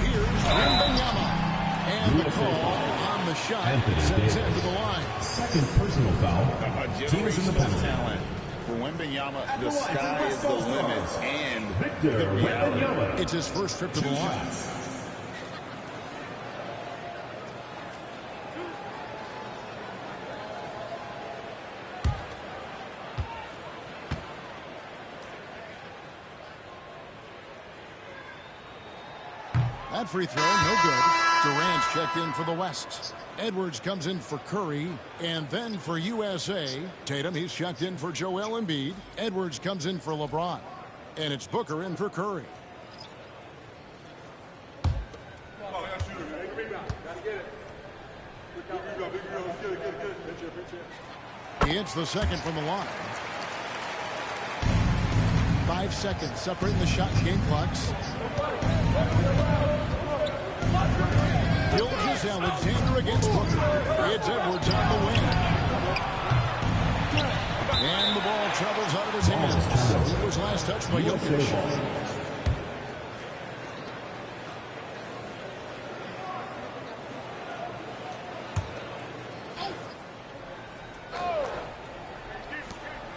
Here's Wembanyama. And the call on the shot sends him to the line. Second personal foul. Teams in the penalty. Talent. For Wembanyama, the sky is the limit. And Victor Wembanyama. It's his first trip to the line. That free throw, no good. Durant's checked in for the West. Edwards comes in for Curry, and then for USA, Tatum, he's checked in for Joel Embiid. Edwards comes in for LeBron, and it's Booker in for Curry. He hits the second from the line. 5 seconds separating the shot and game clocks. Gilgeous-Alexander against Booker. It's Edwards on the wing. And the ball travels out of his hands. It was last touched by Jokic.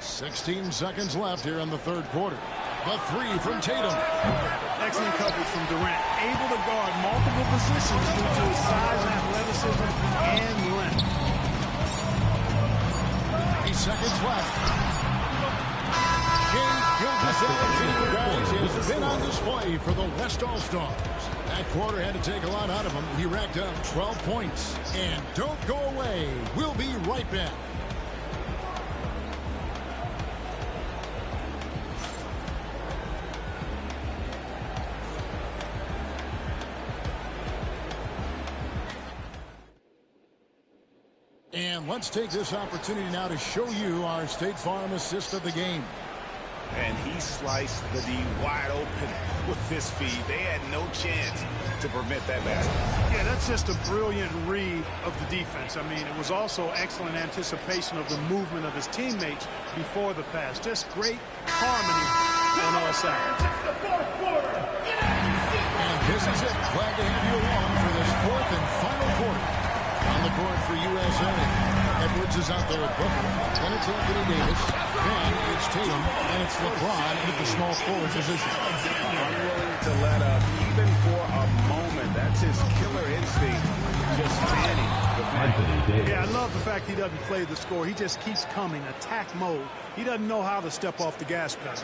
"16 seconds left here in the third quarter. The 3 from Tatum. Excellent coverage from Durant. Able to guard multiple positions due to his size, athleticism, and length. 8 seconds left. Shea Gilgeous-Alexander, guys, has been on display for the West All-Stars. That quarter had to take a lot out of him. He racked up 12 points. And don't go away. We'll be right back. And let's take this opportunity now to show you our State Farm assist of the game. And he sliced the D wide open with this feed. They had no chance to prevent that basket. Yeah, that's just a brilliant read of the defense. I mean, it was also excellent anticipation of the movement of his teammates before the pass. Just great harmony on all sides. And this is it. Glad to have you along for this 4th and final quarter. On the court for USA. Edwards is out there at Booker. Then it's Anthony Davis. Then it's Tatum. And it's LeBron at the small forward position. Unwilling to let up even for a moment. That's his killer instinct. Just standing. Yeah, I love the fact he doesn't play the score. He just keeps coming. Attack mode. He doesn't know how to step off the gas pedal.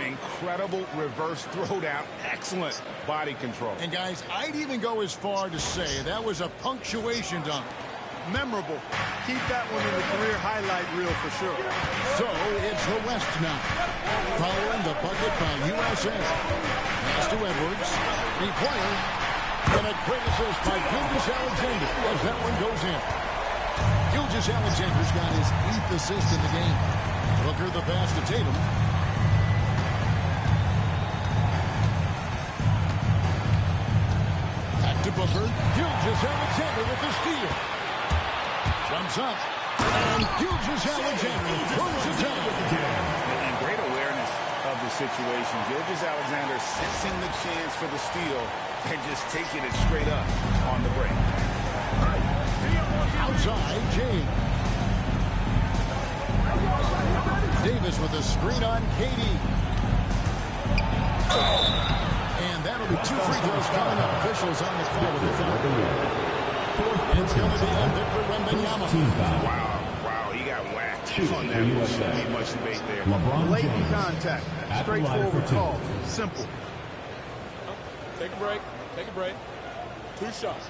Incredible reverse throwdown. Excellent body control. And guys, I'd even go as far to say that was a punctuation dunk. Memorable. Keep that one in the career highlight reel for sure. So it's the West now. Following the bucket by USA. Pass to Edwards. Three-pointer. And a great assist by Gilgeous-Alexander as that one goes in. Gilgeous-Alexander's got his 8th assist in the game. Booker the pass to Tatum. Back to Booker. Gilgeous-Alexander with the steal. Jumps up. And Gilgeous-Alexander throws it down. And great awareness of the situation. Gilgeous-Alexander sensing the chance for the steal and just taking it straight up on the break. Outside, James. Davis with a screen on KD. And that'll be 2 free throws coming up. Officials on the call with the foul. It's going to be on Victor Wembanyama. Wow, he got whacked on that. Shouldn't be much debate there. Blatant contact. Straightforward call. Simple. Take a break. Take a break. 2 shots.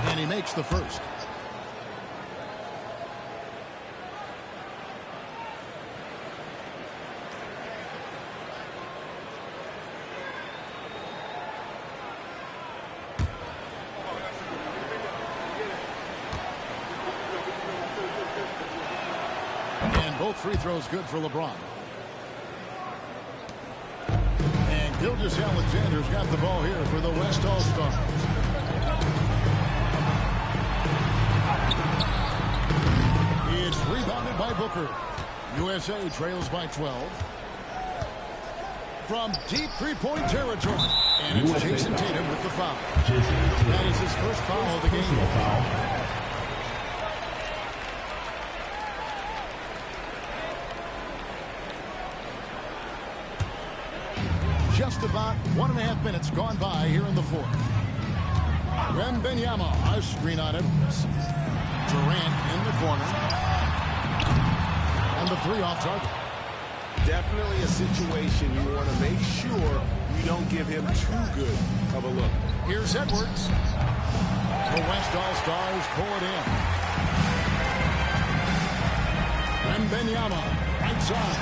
And he makes the first. And both free throws good for LeBron. And Gilgeous-Alexander's got the ball here for the West All-Stars. It's rebounded by Booker. USA trails by 12. From deep three-point territory. And it's Jason Tatum with the foul. That is his first foul of the game. Just about 1.5 minutes gone by here in the fourth. Wembanyama, a screen on Edwards. Durant in the corner. And the 3 off target. Definitely a situation you want to make sure you don't give him too good of a look. Here's Edwards. The West All-Stars pull it in. Wembanyama, right side.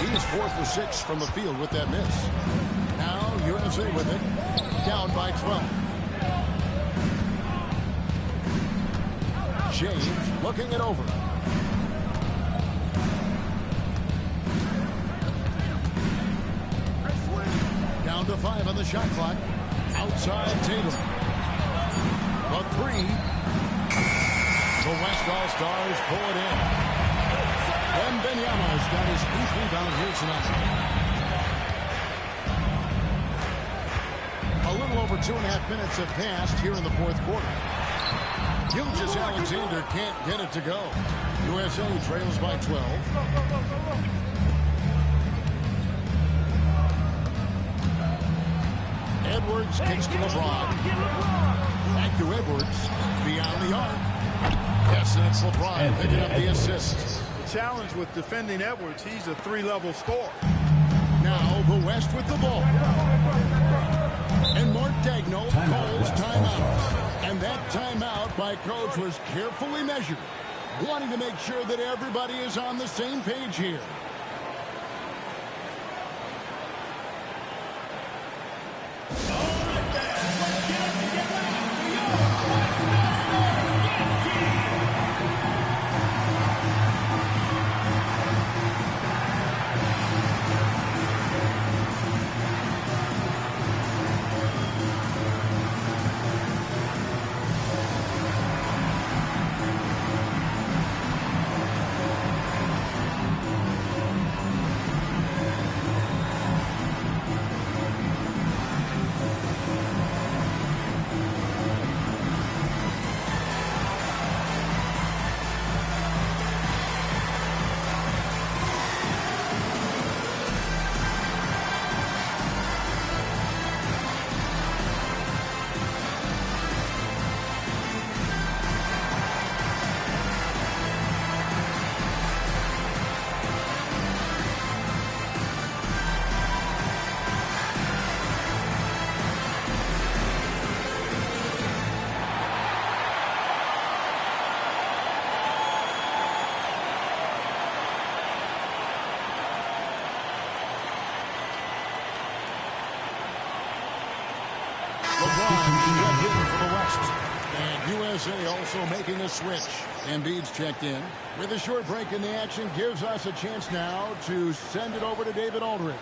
He's 4 for 6 from the field with that miss. Now USA with it. Down by 12. James looking it over. Down to 5 on the shot clock. Outside Tatum. The 3. The West All-Stars pull it in. Wembanyama's got his 8th rebound here tonight. A little over 2.5 minutes have passed here in the fourth quarter. Gilgeous-Alexander can't get it to go. USA trails by 12. Edwards kicks to LeBron. Back to Edwards. Beyond the arc. Yes, and it's LeBron picking up the assist. The challenge with defending Edwards, he's a 3-level scorer. Now the West with the ball. And Mark Daigneault calls timeout. And that timeout by Coach was carefully measured, wanting to make sure that everybody is on the same page here. checked in for the West. And USA also making a switch. Embiid's checked in. With a short break in the action, gives us a chance now to send it over to David Aldridge.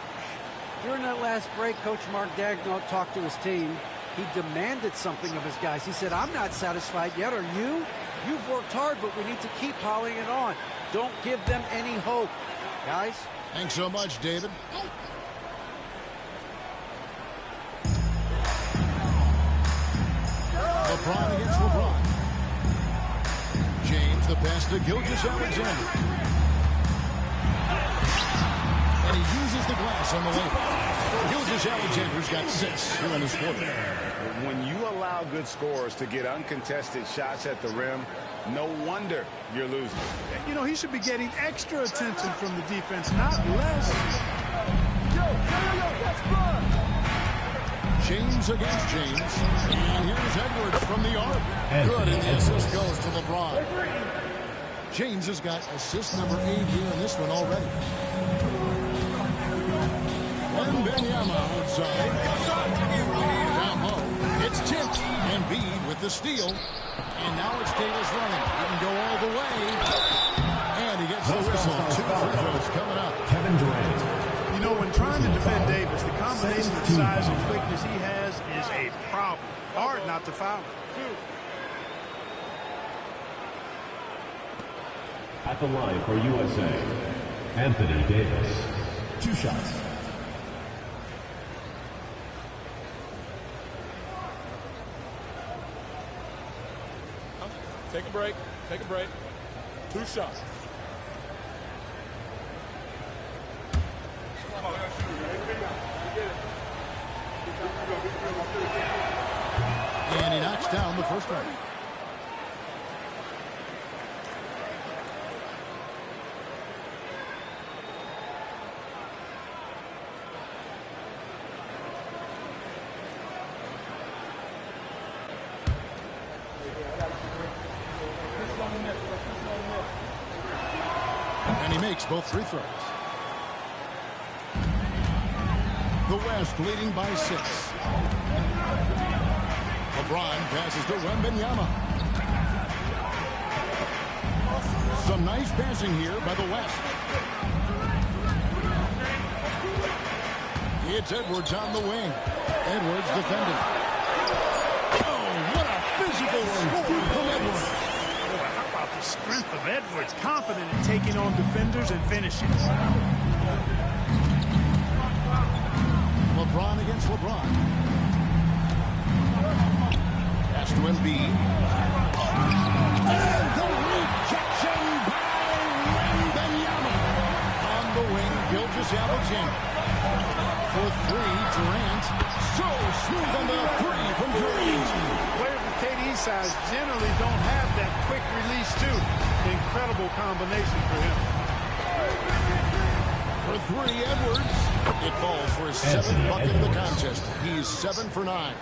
During that last break, Coach Mark Daigneault talked to his team. He demanded something of his guys. He said, I'm not satisfied yet. Are you? You've worked hard, but we need to keep piling it on. Don't give them any hope. Guys? Thanks so much, David. LeBron against LeBron. James, the pass to Gilgeous-Alexander. And he uses the glass on the layup. Gilgeous-Alexander's got 6 here in this quarter. When you allow good scorers to get uncontested shots at the rim, no wonder you're losing. You know, he should be getting extra attention from the defense, not less. James against James. And here's Edwards from the arc. Good, and the assist goes to LeBron. James has got assist number 8 here in this one already. Wembanyama outside. Down low. It's Tipped. Embiid with the steal. And now it's Davis running. He can go all the way. And he gets the whistle. 2 free throws coming up. Kevin Durant. You know, when trying to defend Davis, the combination of size and quickness he has is a problem. Hard not to foul him. At the line for USA, Anthony Davis. 2 shots. Take a break. Take a break. 2 shots. And he knocks down the first one. And he makes both free throws. The West leading by 6. LeBron passes to Wembanyama. Some nice passing here by the West. It's Edwards on the wing. Edwards defending. Oh, what a physical score from Edwards. Boy, how about the strength of Edwards? Confident in taking on defenders and finishing. LeBron against LeBron. Pass to Embiid. And the rejection by Wembanyama. On the wing, Gilgeous-Alexander. For 3, Durant. So smooth on the 3 from Durant. Players with KD's size generally don't have that quick release, too. Incredible combination for him. For 3, Edwards. It falls for his 7th bucket of the contest. He's 7 for 9.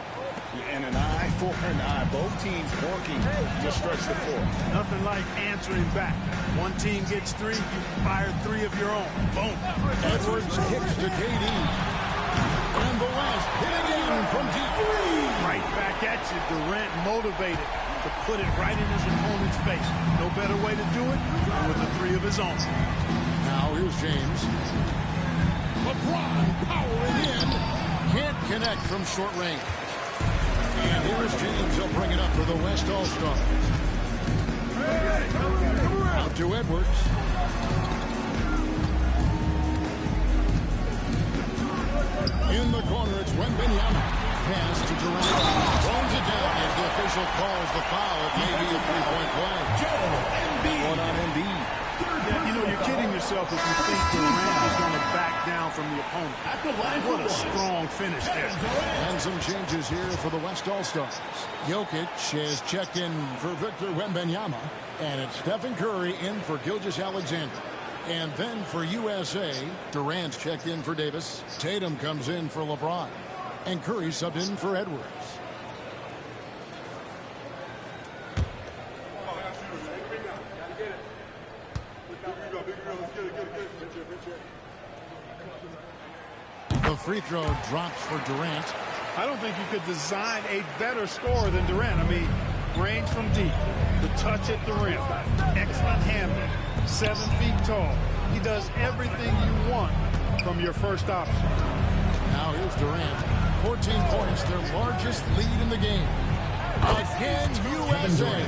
And an eye for an eye. Both teams working to stretch the floor. Nothing like answering back. One team gets 3, you fire 3 of your own. Boom. Edwards kicks to KD. And the West hit again from deep. Right back at you. Durant motivated to put it right in his opponent's face. No better way to do it than with the 3 of his own. Now here's James. LeBron powering in. Can't connect from short range. And here's James. He'll bring it up for the West All-Stars. Out to Edwards. In the corner, it's Wembanyama. Pass to Durant. Throws it down as the official calls the foul. It may be a 3-point play. One on Embiid. Yeah, you know, you're kidding yourself if you think Durant is going to back down from the opponent. What a strong finish there. And some changes here for the West All-Stars. Jokic has checked in for Victor Wembanyama. And it's Stephen Curry in for Gilgeous-Alexander. And then for USA, Durant's checked in for Davis. Tatum comes in for LeBron. And Curry subbed in for Edwards. The free throw drops for Durant. I don't think you could design a better scorer than Durant. I mean, range from deep, the touch at the rim, excellent handling, 7 feet tall. He does everything you want from your first option. Now here's Durant. 14 points, their largest lead in the game. Again, USA.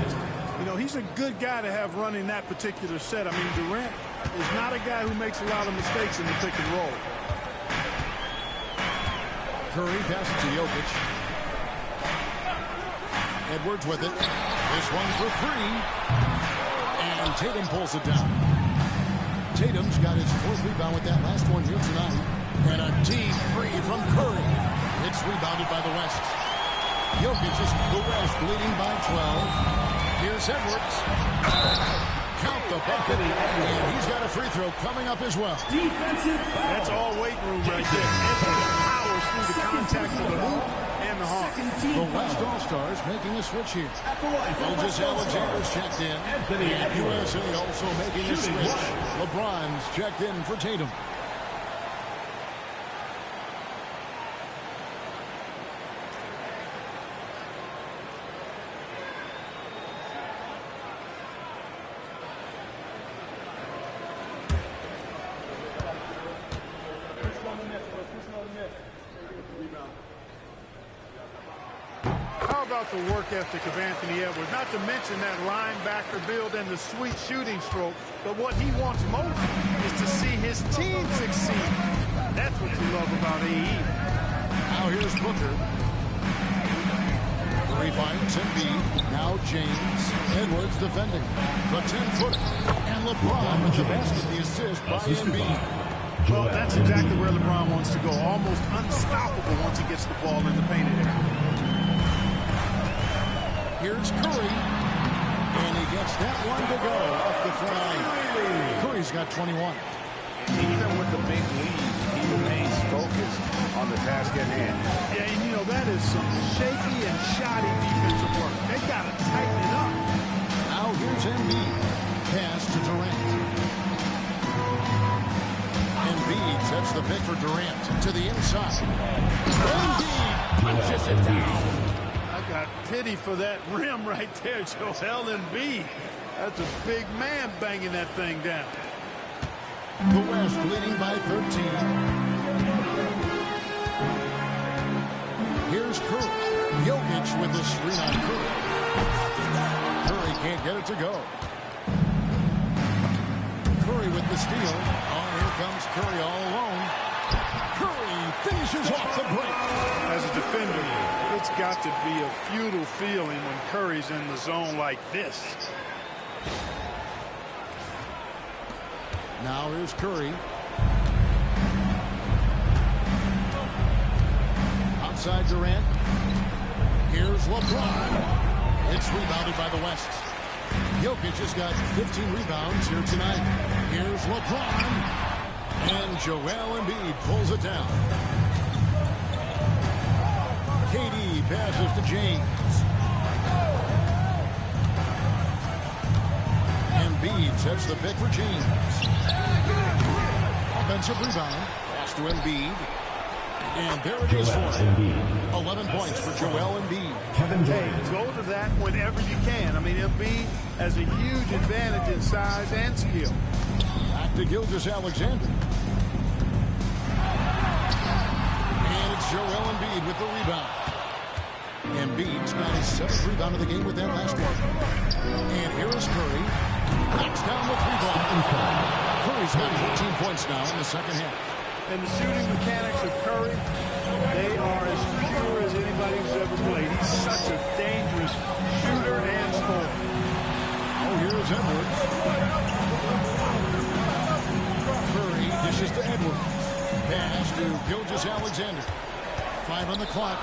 You know, he's a good guy to have running that particular set. I mean, Durant is not a guy who makes a lot of mistakes in the pick and roll. Curry passes to Jokic. Edwards with it. This one for 3. And Tatum pulls it down. Tatum's got his 4th rebound with that last one here tonight. And a deep 3 from Curry. It's rebounded by the West. Jokic is the West leading by 12. Here's Edwards. Count the bucket. And he's got a free throw coming up as well. That's all weight room right there. Edwards powers through the contact of the hoop and the heart. The West All-Stars making a switch here. Gilgeous-Alexander's checked in. And USA also making a switch. LeBron's checked in for Tatum. The work ethic of Anthony Edwards, not to mention that linebacker build and the sweet shooting stroke, but what he wants most is to see his team succeed. That's what you love about AE. Now here's Booker. Curry finds Embiid. Now James. Edwards defending. The 10-footer. And LeBron with the basket, the assist by Embiid. Well, that's exactly where LeBron wants to go. Almost unstoppable once he gets the ball in the painted area. Here's Curry, and he gets that one to go off the front line. Curry's got 21. Even with the big lead, he remains focused on the task at hand. Yeah, and you know, that is some shaky and shoddy defensive work. They got to tighten it up. Now here's Embiid. Pass to Durant. Embiid sets the pick for Durant to the inside. Embiid punches it down. Got pity for that rim right there, Joel Embiid. That's a big man banging that thing down. The West leading by 13. Here's Curry. Jokic with the screen on Curry. Curry can't get it to go. Curry with the steal. Oh, here comes Curry all alone. Curry finishes off the break. As a defender, it's got to be a futile feeling when Curry's in the zone like this. Now here's Curry. Outside Durant. Here's LeBron. It's rebounded by the West. Jokic has got 15 rebounds here tonight. Here's LeBron. And Joel Embiid pulls it down. KD passes to James. Embiid sets the pick for James. Offensive rebound. Pass to Embiid. And there it is for him. 11 points for Joel Embiid. Hey, go to that whenever you can. I mean, Embiid has a huge advantage in size and skill. Back to Gilgeous-Alexander. And it's Joel Embiid with the rebound. Embiid's got his 7th rebound of the game with that last one. And here is Curry. Knocks down the 3-ball. Curry's got 14 points now in the second half. And the shooting mechanics of Curry, they are as pure as anybody who's ever played. He's such a dangerous shooter and scorer. Oh, here's Edwards. Curry dishes to Edwards. Pass to Gilgeous-Alexander. 5 on the clock.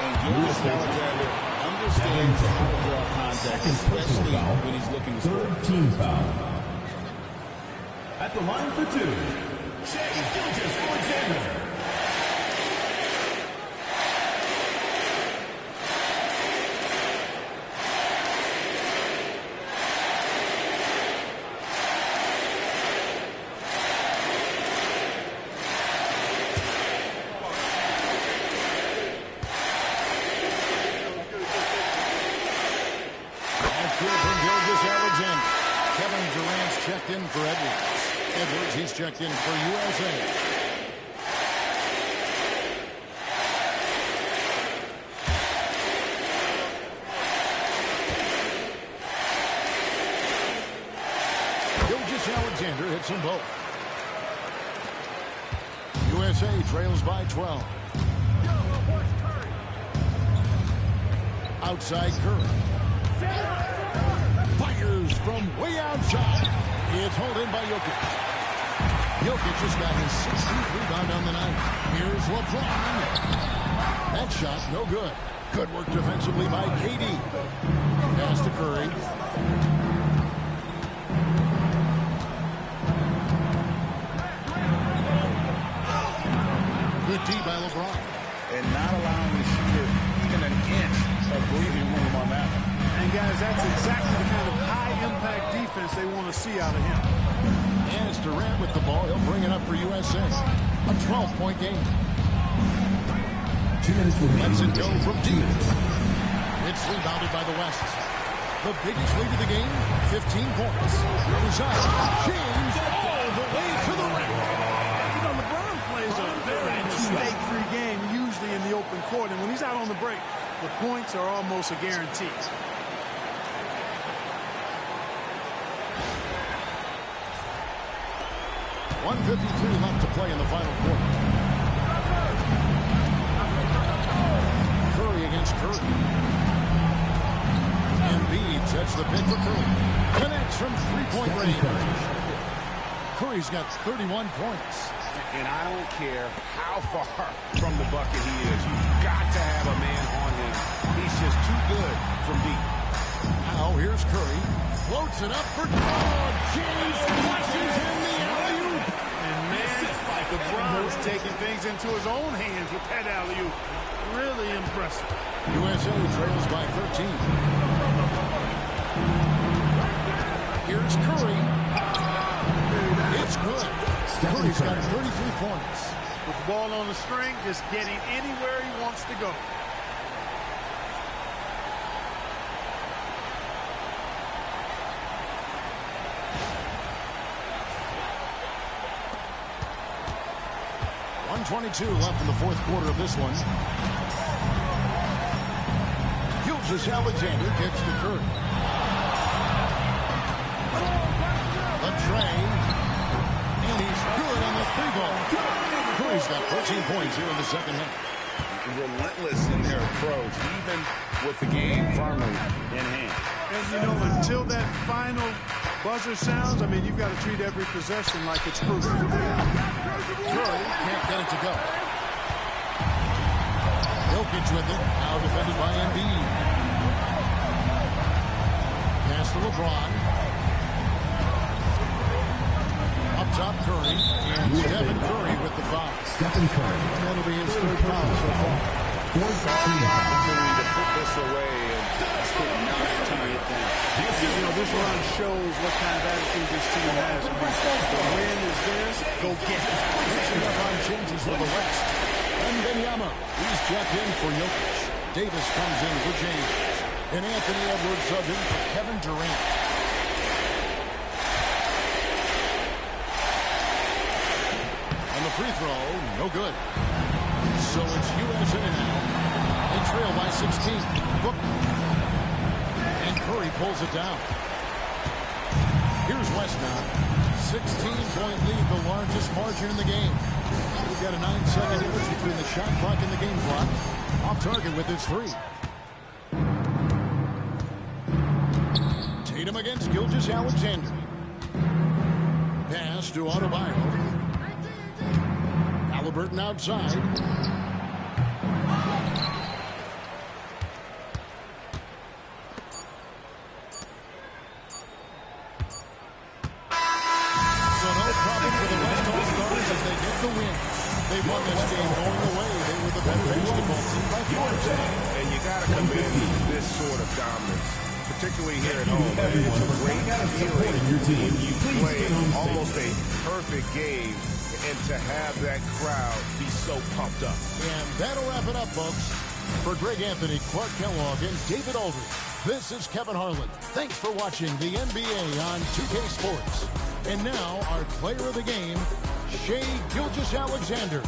And Gilgeous-Alexander understands how to draw contact, especially when he's looking to score. 3rd team foul. At the line for 2, Shai Gilgeous-Alexander. Edwards. He's checked in for USA. Alexander hits them both. USA trails by 12. Outside Curry. Fires from way outside. It's hauled in by Jokic. Jokic has got his 16th rebound on the night. Here's LeBron. That shot no good. Good work defensively by KD. Pass to Curry. Good D by LeBron. And not allowing the shooter even an inch of breathing room on that one. And guys, that's exactly the kind of high-impact defense they want to see out of him. And it's Durant with the ball. He'll bring it up for USA. A 12-point game. 2 minutes remaining. Lets it go from deep. It's rebounded by the West. The biggest lead of the game, 15 points. Goes out. James all the way to the rim. You know, LeBron plays a very mistake-free game, usually in the open court. And when he's out on the break, the points are almost a guarantee. .153 left to play in the final quarter. Curry against Curry. Embiid sets the pick for Curry. Connects from three-point range. Curry's got 31 points. And I don't care how far from the bucket he is. You've got to have a man on him. He's just too good from deep. Now here's Curry. Floats it up for James flushes in the alley-oop. And man, LeBron's taking things into his own hands with that alley-oop. Really impressive. USA trails by 13. Here's Curry. It's good. Curry's got 33 points. With the ball on the string, just getting anywhere he wants to go. .122 left in the fourth quarter of this one. Gilgeous-Alexander kicks to Curry. The tray. And he's good on the free ball. Curry's got 13 points here in the second half. Relentless in their approach, even with the game firmly in hand. And, you know, until that final buzzer sounds, I mean, you've got to treat every possession like it's crucial. Curry can't get it to go. Jokic with it. Now defended by Embiid. Pass to LeBron. Up top, Curry. And Stephen Curry with the foul. Stephen Curry. That'll be his third foul so far. Opportunity to put this away and still not tie it down. You know, this run shows what kind of attitude this team has. I mean, the win is theirs. Go get it. Next up on changes for the West. Wembanyama. He's checked in for Jokic. Davis comes in for James. And Anthony Edwards subbed in for Kevin Durant. And the free throw, no good. So it's USA now. They trail by 16. Book. And Curry pulls it down. Here's West now. 16-point lead, the largest margin in the game. We've got a 9-second difference between the shot clock and the game clock. Off target with his three. Tatum against Gilgeous-Alexander. Pass to Adebayo. Halliburton outside. They won this game going away. They were the better basketball team by 4. And you got to commend this sort of dominance, particularly here at home. It's a great feeling when you play almost a perfect game and to have that crowd be so pumped up. And that'll wrap it up, folks. For Greg Anthony, Clark Kellogg, and David Aldridge, This is Kevin Harlan. Thanks for watching the NBA on 2K Sports. And now, our player of the game, Shai Gilgeous-Alexander.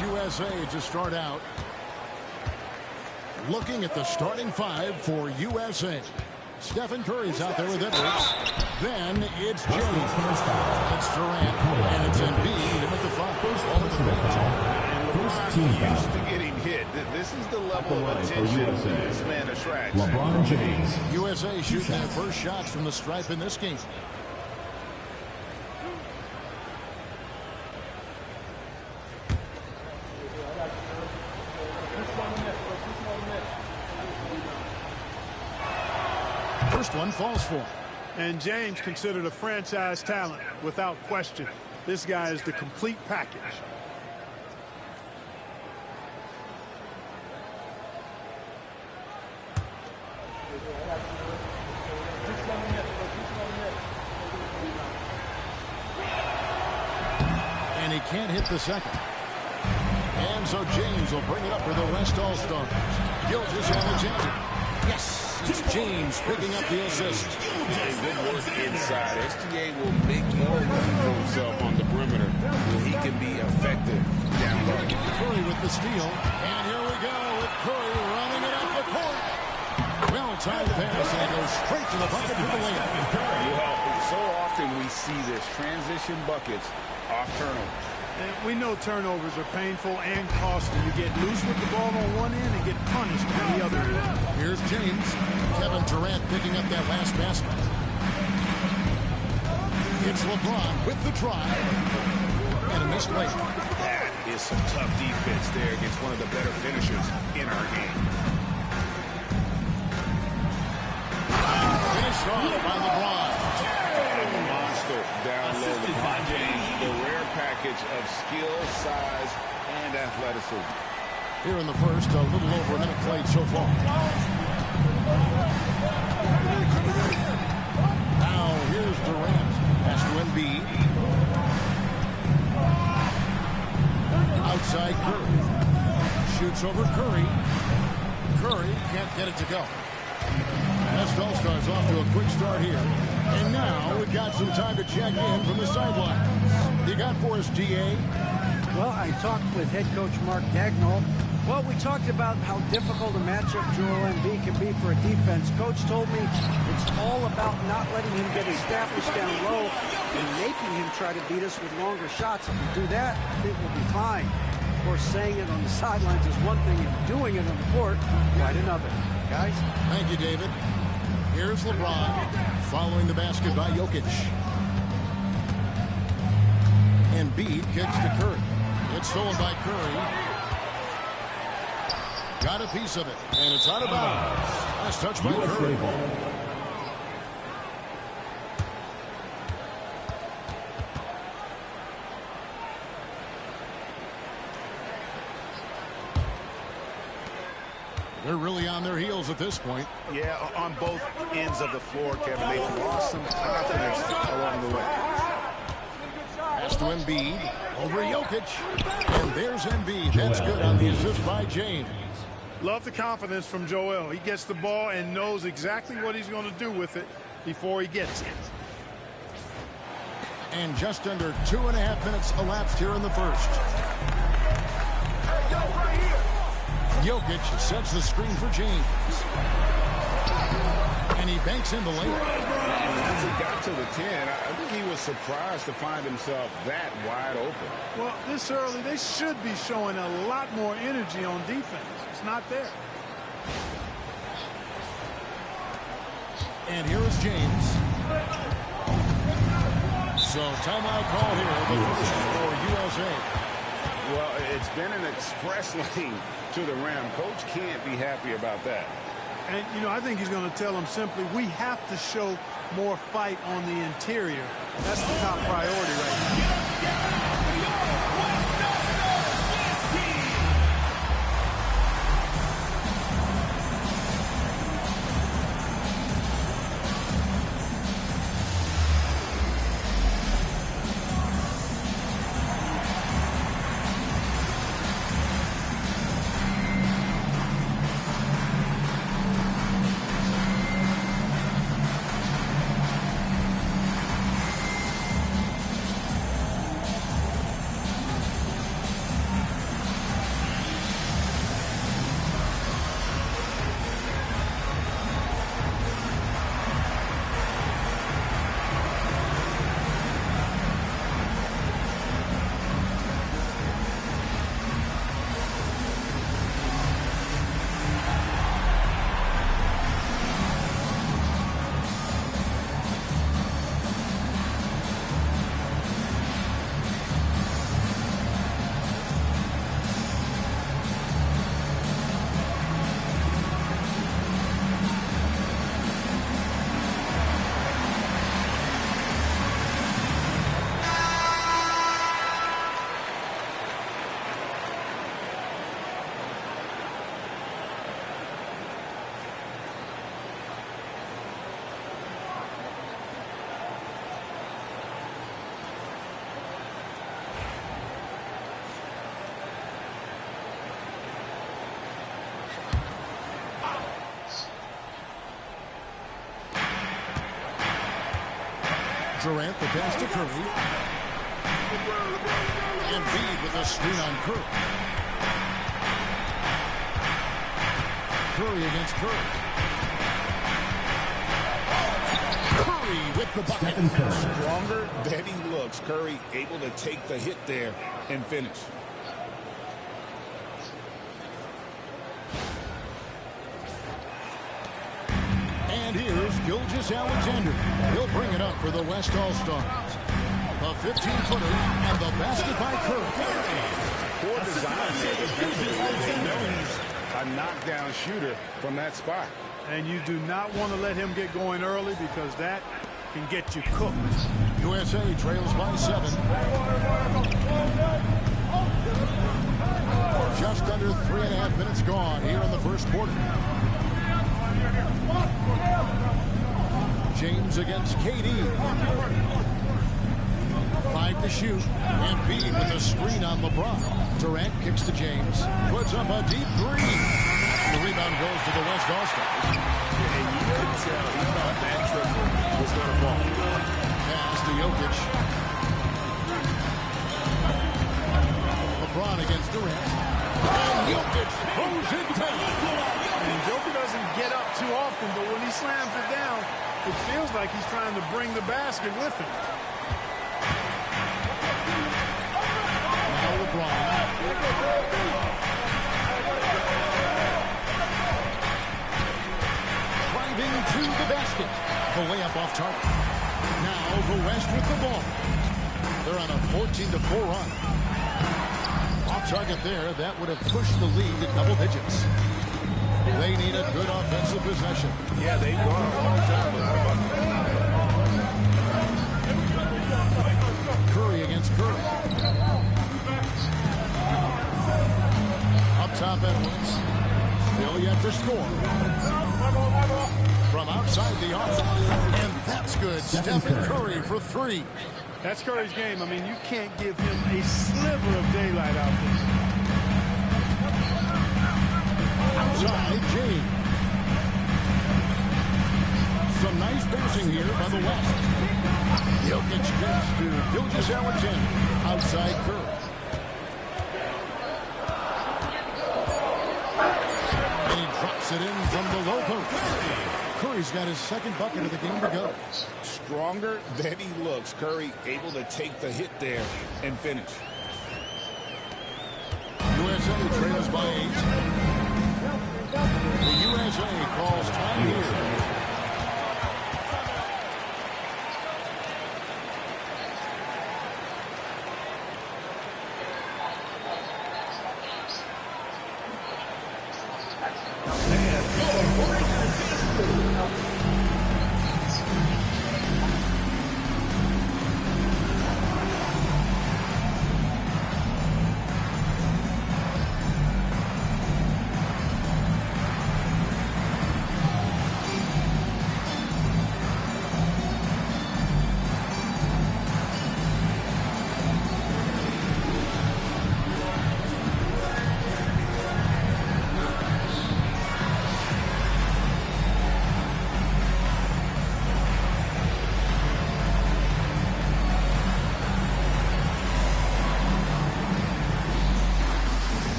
USA to start out. Looking at the starting five for USA. Stephen Curry's out there with Edwards. Then it's James. It's Durant. And it's Embiid to make the foul. First team foul. Used to getting hit. This is the level of attention this man attracts. LeBron James. USA shooting their first shots from the stripe in this game. First one falls for him. And James considered a franchise talent without question. This guy is the complete package. And he can't hit the second. And so James will bring it up for the West All-Stars. Gilgeous-Alexander. Yes. It's James picking up the assist. Good work inside. SGA will make more room for himself on the perimeter. He can be effective down low. Curry with the steal. And here we go with Curry running it up the court. Well-timed pass, and it goes straight to the bucket for the layup. Well, so often we see this transition buckets off turnovers. And we know turnovers are painful and costly. You get loose with the ball on one end and get punished on the other end. Here's James. Kevin Durant picking up that last basket. It's LeBron with the drive. And a missed layup. That is some tough defense there against one of the better finishers in our game. Finished off by LeBron. The monster down low. LeBron James, the rare package of skill, size, and athleticism. Here in the first, a little over a minute played so far. Now here's Durant. Pass to Embiid. Outside Curry. Shoots over Curry. Curry can't get it to go. West All-Stars off to a quick start here. And now we've got some time to check in from the sidelines. You got for us, DA? Well, I talked with head coach Mark Dagnall. Well, we talked about how difficult a matchup Joel Embiid can be for a defense. Coach told me it's all about not letting him get established down low and making him try to beat us with longer shots. If we do that, I think we'll be fine. Of course, saying it on the sidelines is one thing, and doing it on the court, quite another. Guys? Thank you, David. Here's LeBron following the basket by Jokic. Embiid kicks to Curry. It's stolen by Curry. Got a piece of it, and it's out of bounds. Last touch by Curry. They're really on their heels at this point. Yeah, on both ends of the floor, Kevin. They've lost some confidence along the way. Pass to Embiid. Over Jokic. And there's Embiid. That's good on the assist by James. Love the confidence from Joel. He gets the ball and knows exactly what he's going to do with it before he gets it. And just under 2.5 minutes elapsed here in the first. Jokic sets the screen for James. And he banks in the layup. Once he got to the 10, I think he was surprised to find himself that wide open. Well, this early, they should be showing a lot more energy on defense. It's not there. And here is James. So timeout call here. The first for USA. Well, it's been an express lane to the rim. Coach can't be happy about that. And, you know, I think he's going to tell them simply, we have to show more fight on the interior. That's the top priority right now. Durant, the pass to Curry. Embiid with a screen on Curry. Curry against Curry. Curry with the bucket. Stronger than he looks. Curry able to take the hit there and finish. And here's Gilgeous-Alexander. He'll bring it up for the West All-Stars. A 15-footer and the basket by Curry. Poor design there. They know he's a knockdown shooter from that spot. And you do not want to let him get going early because that can get you cooked. USA trails by 7. Just under 3.5 minutes gone here in the first quarter. James against KD. 5 to shoot. Embiid with a screen on LeBron. Durant kicks to James. Puts up a deep three. The rebound goes to the West All-Stars. And you could tell he thought that triple was going to fall. Pass to Jokic. LeBron against Durant. And Jokic throws it down. And Joker doesn't get up too often, but when he slams it down, it feels like he's trying to bring the basket with him. Now LeBron. Driving to the basket. The layup off target. Now the West with the ball. They're on a 14-4 run. Off target there, that would have pushed the lead to double digits. They need a good offensive possession. Yeah, they've gone a long time without a Curry against Curry. Up top Edwards. Still yet to score. From outside the arc. And that's good. Stephen Curry for 3. That's Curry's game. I mean, you can't give him a sliver of daylight out there. Outside, James. Some nice passing here by the West. Jokic gets to Gilgeous-Alexander. Outside Curry. And he drops it in from the low post. Curry's got his second bucket of the game to go. Stronger than he looks. Curry able to take the hit there and finish. USA trails by 8. The USA calls time here.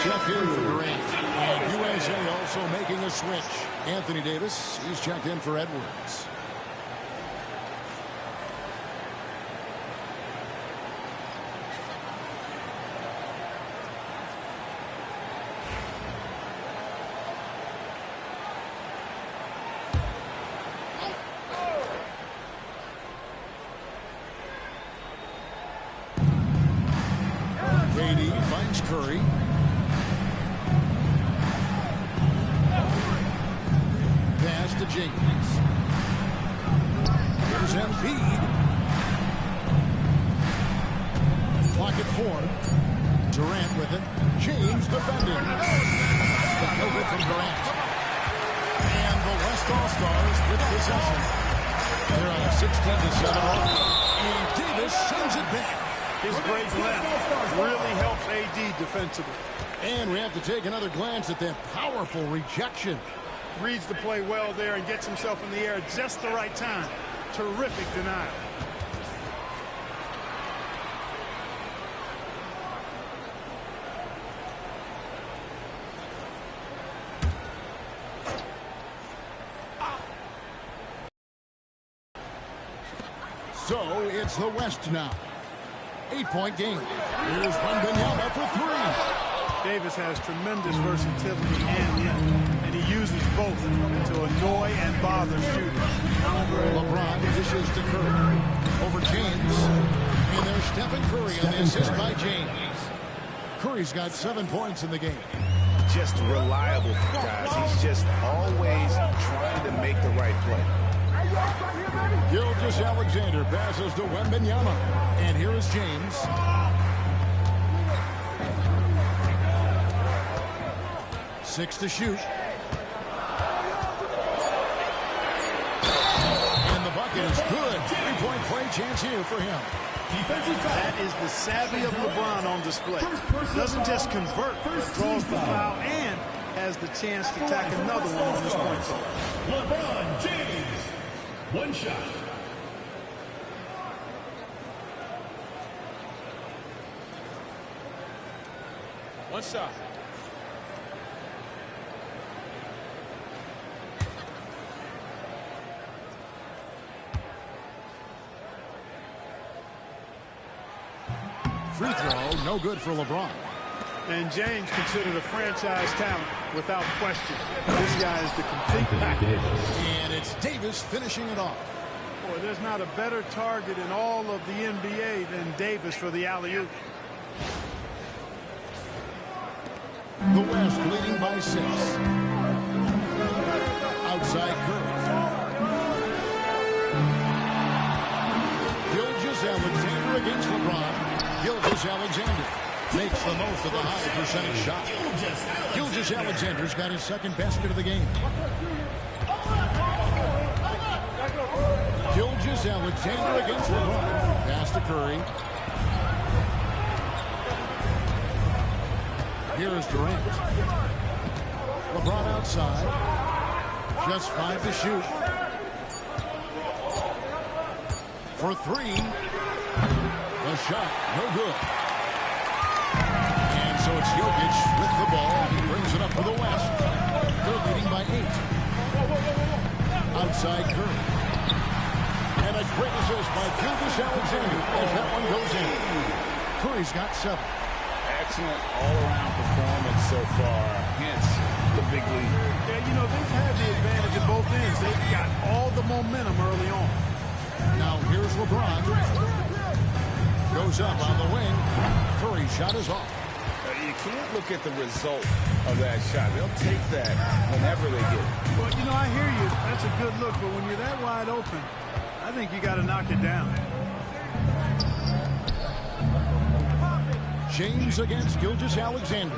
Checked in for Durant. And USA also making a switch. Anthony Davis, he's checked in for Edwards. KD finds Curry. To James. Here's Embiid. Clock at 4. Durant with it. James defending. Got no good from Durant. And the West All-Stars with possession. They're on a 16-7 run. And Davis sends it back. His great left really helps AD defensively. And we have to take another glance at that powerful rejection. Reads the play well there and gets himself in the air at just the right time. Terrific denial. So it's the West now. 8-point game. Here's Wembanyama for 3. Davis has tremendous versatility and he uses both to annoy and bother shooters. LeBron dishes to Curry. Over James. And there's Stephen Curry on the assist by James. Curry's got 7 points in the game. Just reliable, guys. He's just always trying to make the right play. Gilgeous-Alexander passes to Wembanyama. And here is James. Six to shoot. And the bucket is good. 3-point play chance here for him. That is the savvy of LeBron on display. Doesn't just convert, draws the foul, and has the chance to tack another one on this point guard. LeBron James. One shot. One shot. Free throw, no good for LeBron. And James considered a franchise talent without question. This guy is the complete package. And it's Davis finishing it off. Boy, there's not a better target in all of the NBA than Davis for the alley-oop. The West leading by 6. Outside Curry. Gilgeous-Alexander against LeBron. Gilgeous-Alexander makes the most of the high percentage shot. Gilgeous-Alexander's got his second basket of the game. Gilgeous-Alexander against LeBron. Pass to Curry. Here is Durant. LeBron outside. Just 5 to shoot. For 3. The shot, no good. It's Jokic with the ball. He brings it up for the West. They're leading by 8. Outside Curry. And a great assist by Gilgeous-Alexander as that one goes in. Curry's got 7. Excellent all-around performance so far. Hence the big lead. Yeah, you know, they've had the advantage at both ends. They've got all the momentum early on. Now here's LeBron. Goes up on the wing. Curry's shot is off. You can't look at the result of that shot. They'll take that whenever they get it. Well, you know, I hear you. That's a good look. But when you're that wide open, I think you got to knock it down. James against Gilgeous-Alexander.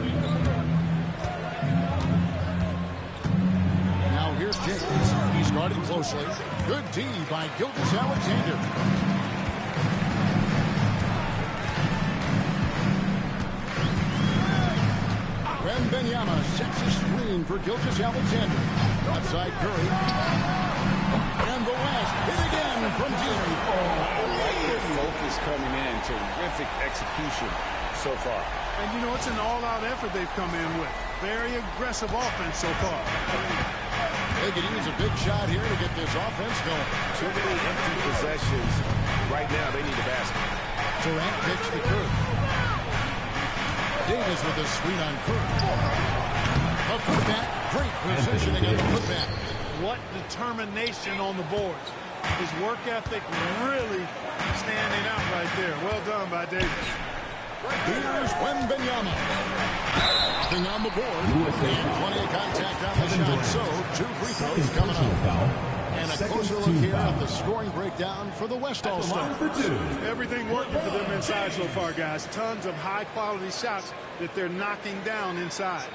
Now here's James. He's guarding closely. Good D by Gilgeous-Alexander. Wembanyama sets a screen for Gilgeous-Alexander. Outside Curry. And the West hit again from deep. I like their focus coming in. Terrific execution so far. And, you know, it's an all-out effort they've come in with. Very aggressive offense so far. They could use a big shot here to get this offense going. Too many empty possessions. Right now, they need a basket. Durant picks to Curry. Davis with a screen on Curry. A putback. Great positioning on the putback. What determination on the boards. His work ethic really standing out right there. Well done by Davis. Here's Wembanyama. Nothing on the board. And plenty of contact on the shot. So, 2 free throws coming up. And a closer look here at the scoring breakdown for the West All-Stars. Everything working for them inside so far, guys. Tons of high-quality shots that they're knocking down inside.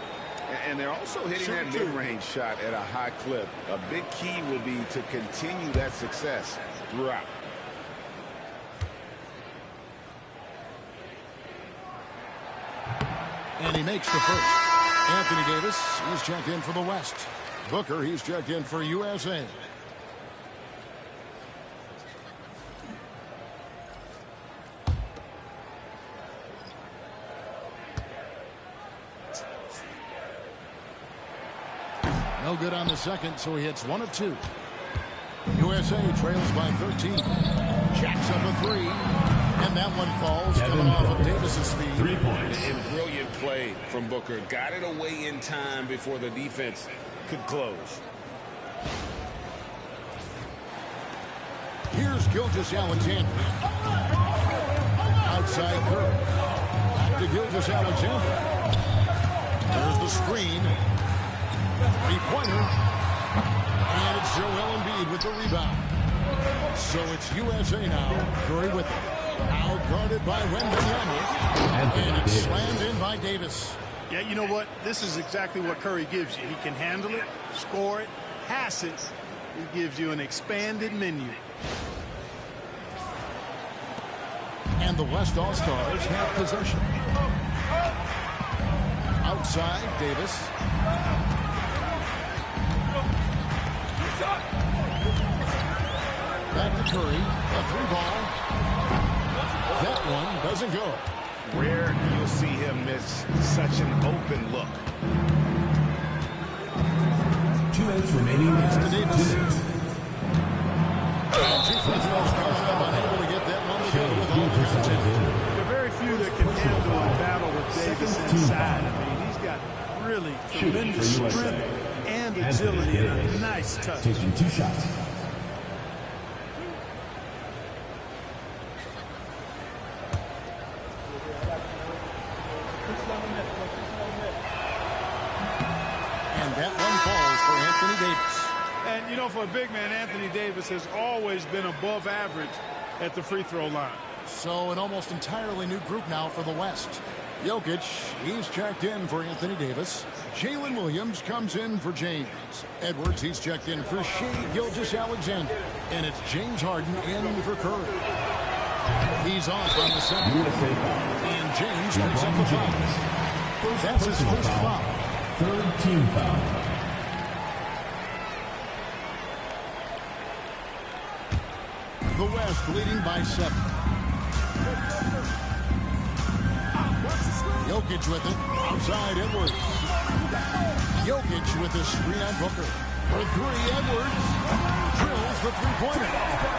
And they're also hitting that mid-range shot at a high clip. A big key will be to continue that success throughout. And he makes the first. Anthony Davis, he's checked in for the West. Booker, he's checked in for USA. No good on the second, so he hits 1 of 2. USA trails by 13. Jacks up a 3. And that one falls, coming off of Davis's feed. 3 points. And brilliant play from Booker. Got it away in time before the defense could close. Here's Gilgeous-Alexander. Outside Curry. Back to Gilgeous-Alexander. There's the screen. 3-pointer. And it's Joel Embiid with the rebound. So it's USA now. Curry with it. Now guarded by Wembanyama. And it's slammed in by Davis. Yeah, you know what? This is exactly what Curry gives you. He can handle it, score it, pass it. He gives you an expanded menu. And the West All-Stars have possession. Outside, Davis. Back to Curry. A 3-ball. That one doesn't go. Rare you'll see him miss such an open look. 2 minutes remaining. To Davis. Two free throws coming up, unable to get that one to go with all the content. There are very few that can handle a battle with Davis inside. I mean, he's got really tremendous strength and agility and a nice touch. Taking 2 shots. And that one falls for Anthony Davis. And, you know, for a big man, Anthony Davis has always been above average at the free throw line. So an almost entirely new group now for the West. Jokic, he's checked in for Anthony Davis. Jalen Williams comes in for James. Edwards, he's checked in for Shai Gilgeous-Alexander. And it's James Harden in for Curry. He's off on the second. And James picks up the foul. That's his first foul. 3rd team foul. The West leading by 7. Jokic Jokic with it. Outside Edwards. Jokic with the screen on Booker. For three, Edwards drills the three-pointer.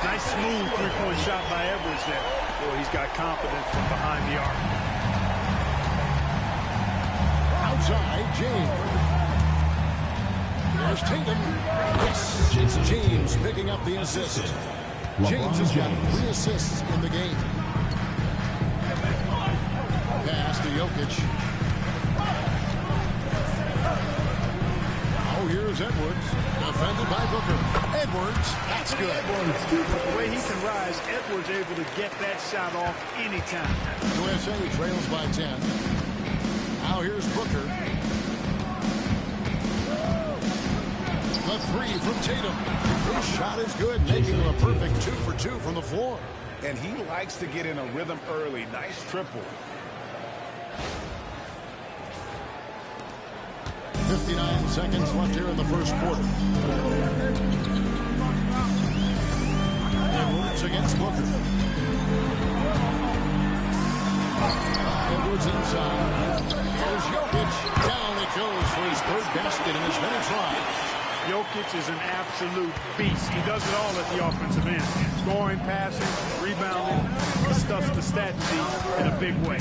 Nice smooth three-point shot by Edwards there. Boy, he's got confidence from behind the arc. Outside, James. There's Tatum. Yes, it's James picking up the assist. James has got 3 assists in the game. Pass to Jokic. Oh, here's Edwards. Defended by Booker. Edwards, that's good. The way he can rise, Edwards able to get that shot off anytime. USA trails by 10. Now here's Booker. The three from Tatum. His shot is good, making him a perfect 2 for 2 from the floor. And he likes to get in a rhythm early. Nice triple. 59 seconds left here in the first quarter. Edwards against Booker. Edwards inside. Here's Jokic. Down it goes for his third basket in as many tries. Jokic is an absolute beast. He does it all at the offensive end. Scoring, passing, rebounding. He stuffs the stat sheet in a big way.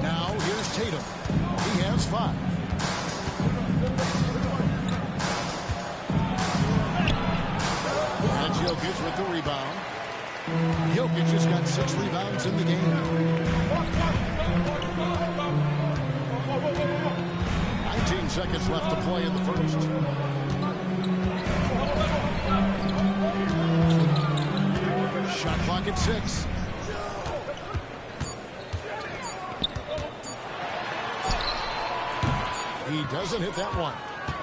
Now here's Tatum. He has 5. That's Jokic with the rebound. Jokic has got 6 rebounds in the game. 19 seconds left to play in the first. Shot clock at 6. He doesn't hit that one.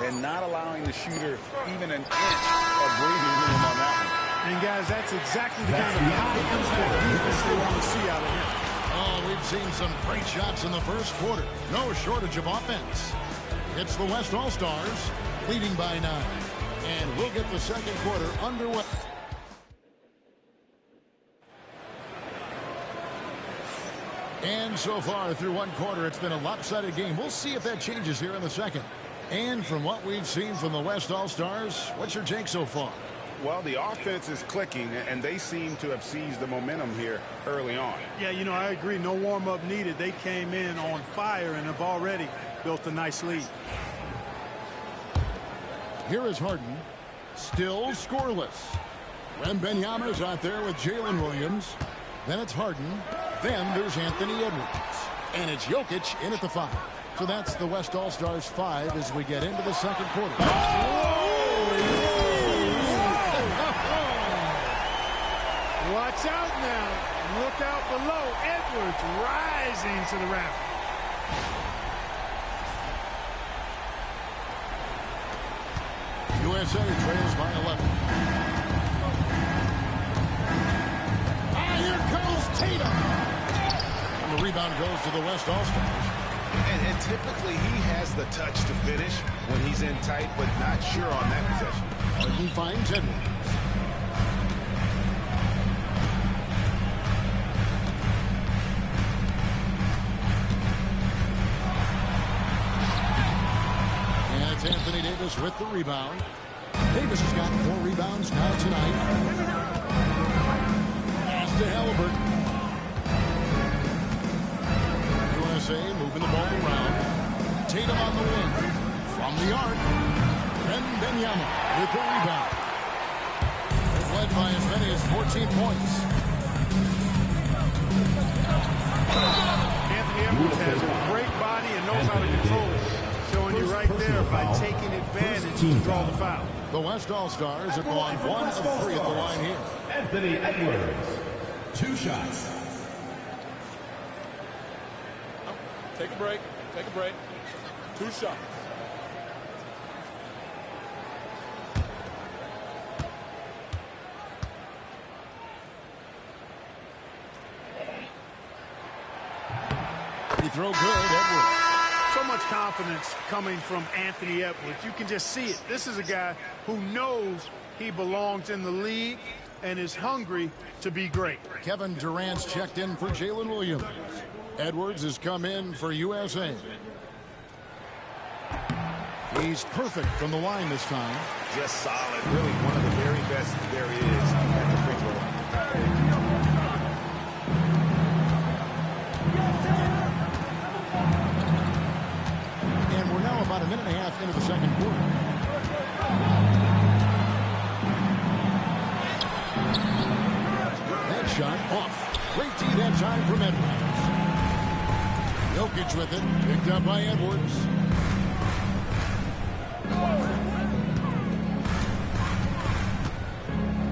And not allowing the shooter even an inch of breathing room on that one. And, guys, that's exactly the kind of defense they want to see out of him. Oh, we've seen some great shots in the first quarter. No shortage of offense. It's the West All-Stars leading by 9. And we'll get the second quarter underway. And so far through one quarter, it's been a lopsided game. We'll see if that changes here in the second. And from what we've seen from the West All-Stars, what's your take so far? Well, the offense is clicking, and they seem to have seized the momentum here early on. Yeah, you know, I agree. No warm-up needed. They came in on fire and have already built a nice lead. Here is Harden. Still scoreless. Wembanyama's out there with Jalen Williams. Then it's Harden. Then there's Anthony Edwards. And it's Jokic in at the 5. So that's the West All-Stars 5 as we get into the second quarter. Watch out now. Look out below. Edwards rising to the rafters. USA trails by 11. Here comes Tatum. And the rebound goes to the West All-Stars. And typically he has the touch to finish when he's in tight, but not sure on that possession. Harden finds Edwards. And it's Anthony Davis with the rebound. Davis has got 4 rebounds now tonight. Pass to Halliburton. USA moving the ball around. Tatum on the wing. From the arc. Wembanyama with the rebound. They've led by as many as 14 points. Anthony Edwards has a great body and knows how to control it. Showing you right there by taking advantage to draw the foul. The West All-Stars have gone 1 of 3 at the line here. Anthony Edwards. 2 shots. Take a break. Take a break. 2 shots. He throw good, Edwards. So much confidence coming from Anthony Edwards. You can just see it. This is a guy who knows he belongs in the league, and is hungry to be great. Kevin Durant's checked in for Jalen Williams. Edwards has come in for USA. He's perfect from the line this time. Just solid. Really one of the very best there is at the free throw line. And we're now about a minute and a half into the second quarter. That shot off. Great D that time from Edwards. Jokic with it. Picked up by Edwards.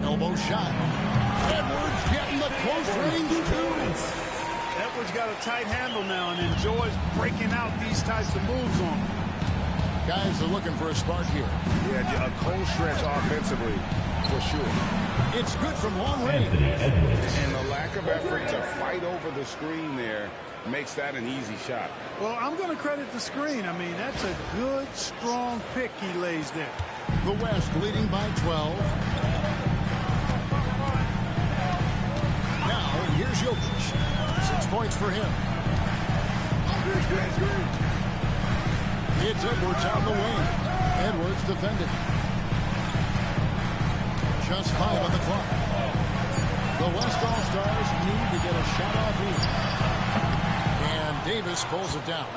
Elbow shot. Edwards getting the close range too. Edwards got a tight handle now and enjoys breaking out these types of moves on him. Guys are looking for a spark here. Yeah, a cold stretch offensively, for sure. It's good from long range. And the lack of effort to fight over the screen there makes that an easy shot. Well, I'm going to credit the screen. I mean, that's a good, strong pick he lays there. The West leading by 12. Now, here's Jokic. 6 points for him. It's Edwards on the wing. Edwards defended. Just 5 on the clock. The West All-Stars need to get a shot off each. And Davis pulls it down.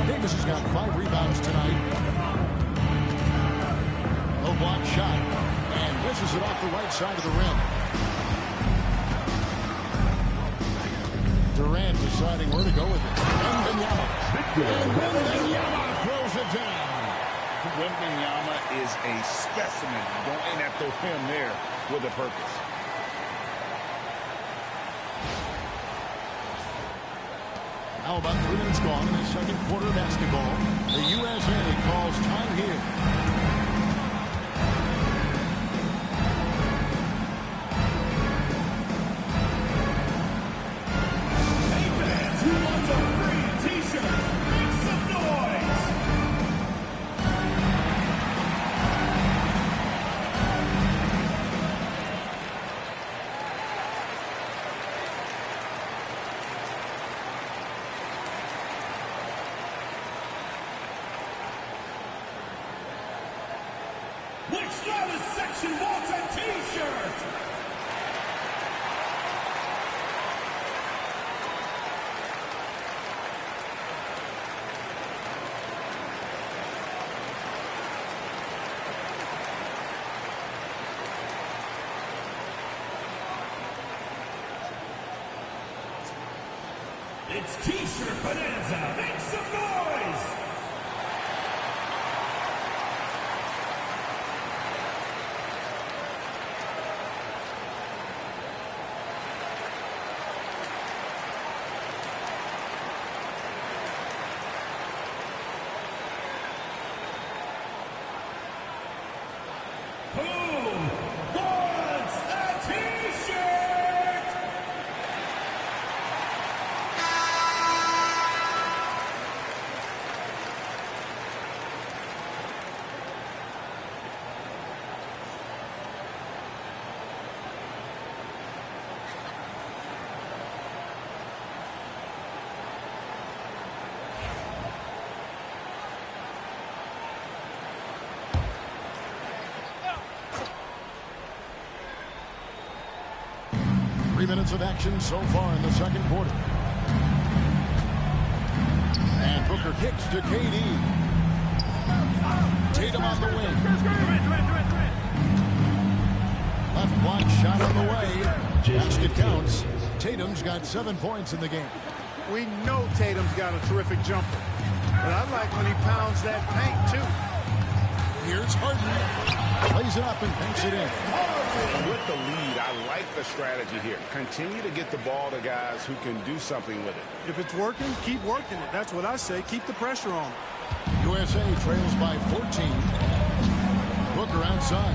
Davis has got 5 rebounds tonight. No block shot. And misses it off the right side of the rim. Durant deciding where to go with it. Wembanyama. And Wembanyama throws it down. Wembanyama is a specimen going at the rim there with a purpose. Now about 3 minutes gone in the second quarter of basketball. The USA calls time here. Which Lotus section wants a t-shirt? It's T-shirt Bonanza. Make some noise! Who wants a T-shirt? Minutes of action so far in the second quarter. And Booker kicks to KD. Tatum on the wing. Left block shot on the way. Basket counts. Tatum's got 7 points in the game. We know Tatum's got a terrific jumper. But I like when he pounds that paint, too. Here's Harden. Plays it up and banks it in. And with the lead, I like the strategy here. Continue to get the ball to guys who can do something with it. If it's working, keep working it. That's what I say. Keep the pressure on. USA trails by 14. Booker outside.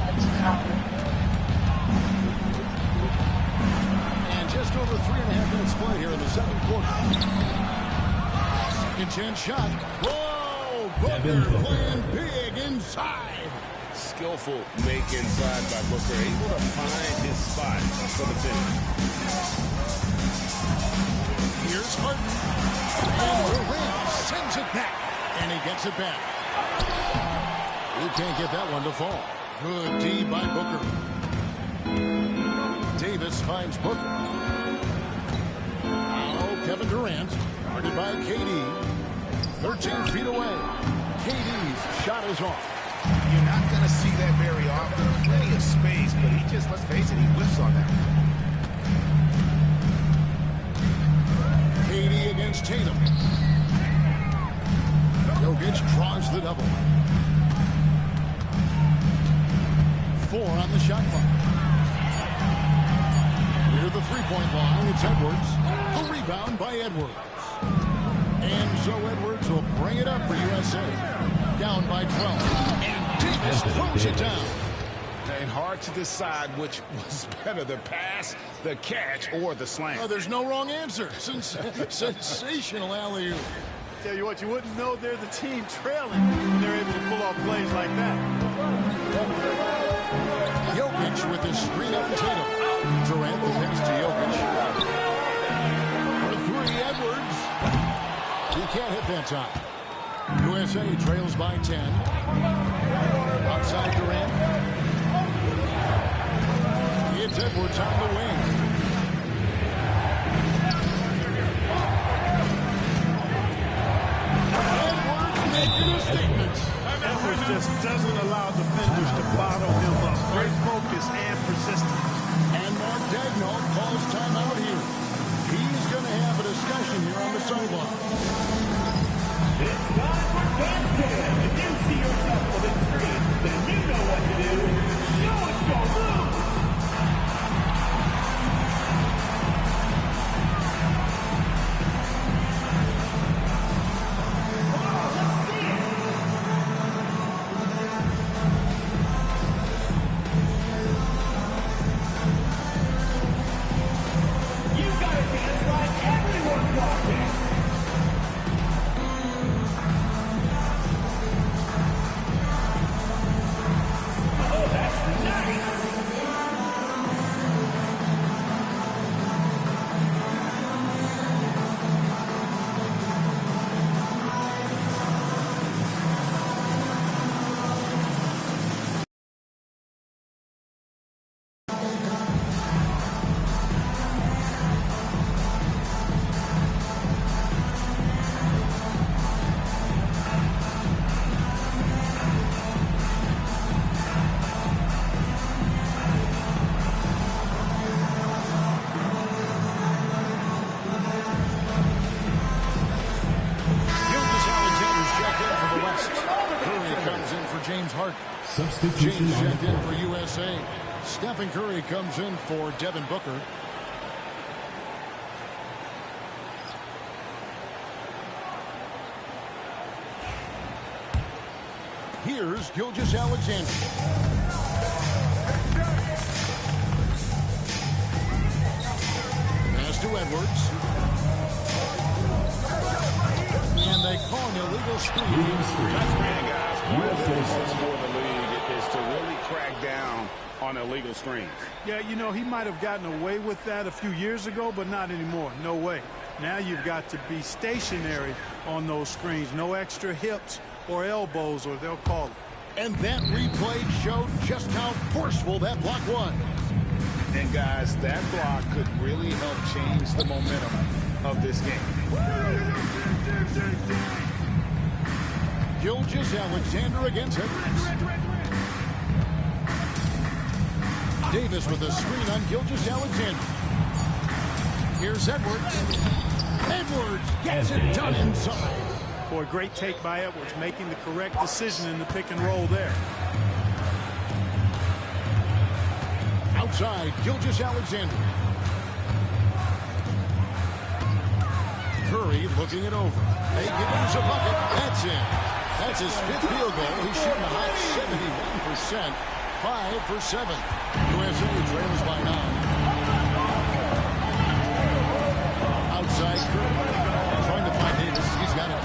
And just over 3.5 minutes play here in the second quarter. Second chance shot. Whoa! Booker playing big inside. Skillful make inside by Booker, able to find his spot for the finish. Here's Harden. And Durant sends it back. And he gets it back. He can't get that one to fall. Good D by Booker. Davis finds Booker. Now Kevin Durant, guarded by KD. 13 feet away. KD's shot is off. You're not going to see that very often. Plenty of space, but he just, let's face it, he whiffs on that. KD against Tatum. Jokic draws the double. 4 on the shot clock. Near the three-point line, it's Edwards. The rebound by Edwards. And so Edwards will bring it up for USA. Down by 12. And Davis throws it down. And hard to decide which was better, the pass, the catch, or the slam. Oh, there's no wrong answer. Sensational alley-oop. Tell you what, you wouldn't know they're the team trailing when they're able to pull off plays like that. Jokic with the screen up Tatum. Durant the pass to Jokic. For 3, Edwards. He can't hit that time. USA trails by 10. Outside Durant. It's Edwards on the wing. Edwards making a statement. Edwards just doesn't allow defenders to bottle him up. Great focus and persistence. And Mark Daigneault calls timeout here. He's going to have a discussion here on the sideline. It's time for Basket. If you see yourself on the screen, then you know what to do. Show us your moves. Come on, let's see it. You gotta dance like everyone's watching. Substitution James checked in for USA. Stephen Curry comes in for Devin Booker. Here's Gilgeous-Alexander. Pass to Edwards. And they call an illegal screen. That's man, guys. One of the most for the league is to really crack down on illegal screens. Yeah, you know, he might have gotten away with that a few years ago, but not anymore. No way. Now you've got to be stationary on those screens. No extra hips or elbows, or they'll call it. And that replay showed just how forceful that block was. And, guys, that block could really help change the momentum of this game. Gilgeous-Alexander against Edwards. Davis with a screen on Gilgeous-Alexander. Here's Edwards. Edwards gets it done inside. Boy, great take by Edwards, making the correct decision in the pick and roll there. Outside, Gilgeous-Alexander. Curry looking it over. They give him a bucket. That's in. That's his 5th field goal. He's shooting a hot 71%. 5 for 7. USA trails by 9. Outside Curry. Trying to find Davis. He's got it.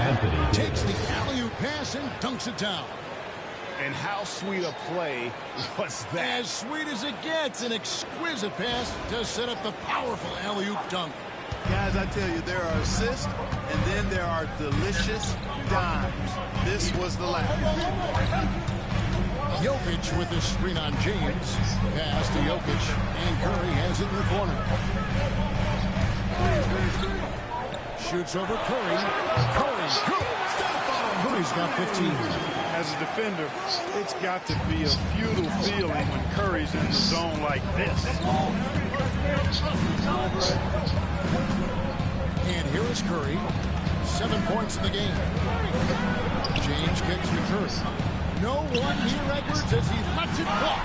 Takes the alley-oop pass and dunks it down. And how sweet a play was that? As sweet as it gets, an exquisite pass to set up the powerful alley-oop dunk. Guys, I tell you, there are assists, and then there are delicious dimes. This was the last. Jokic with the screen on James. Pass to Jokic, and Curry has it in the corner. Shoots over Curry. Curry's got 15. As a defender, it's got to be a futile feeling when Curry's in the zone like this. And here is Curry. 7 points in the game. James kicks to Curry. No one near Edwards as he lets it fly.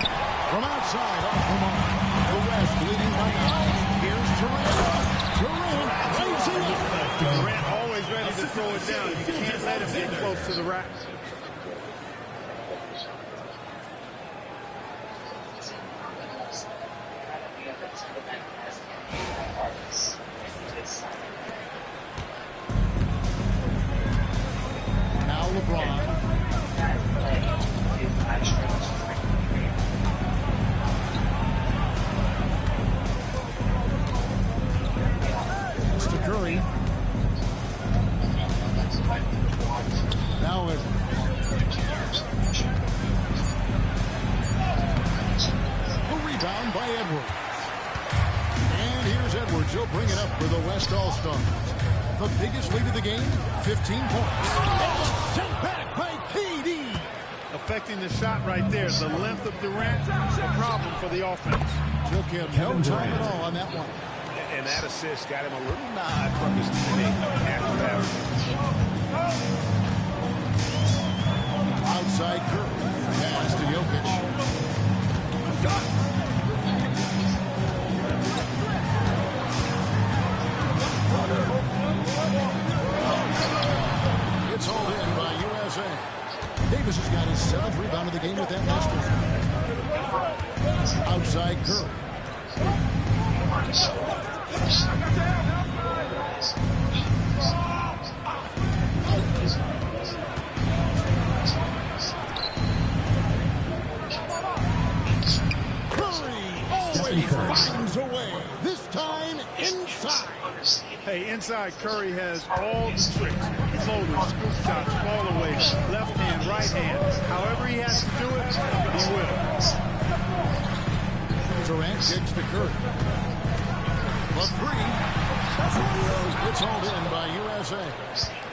From outside, off the mark. The West leading by 9. Here's Durant. Durant lays it up. Durant always ready to throw it down. You can't let him get close to the rack. Now LeBron. It's to Curry. Now Edwards. A rebound by Edwards. And here's Edwards. He'll bring it up for the West All-Stars. The biggest lead of the game, 15 points. Sent back by KD. Affecting the shot right there. The length of Durant, a problem for the offense. Took him no time at all on that one. And that assist got him a little nod from his teammate after that. Outside Curry. Pass to Jokic. It's hauled in by USA. Davis has got his 7th rebound of the game with that last one. Outside Curry. Curry finds a way. This time inside. Hey, inside Curry has all the tricks. Floaters, scoop shots, fall away, left hand, right hand. However he has to do it, he will. Durant kicks to Curry. For 3. It's hauled in by USA.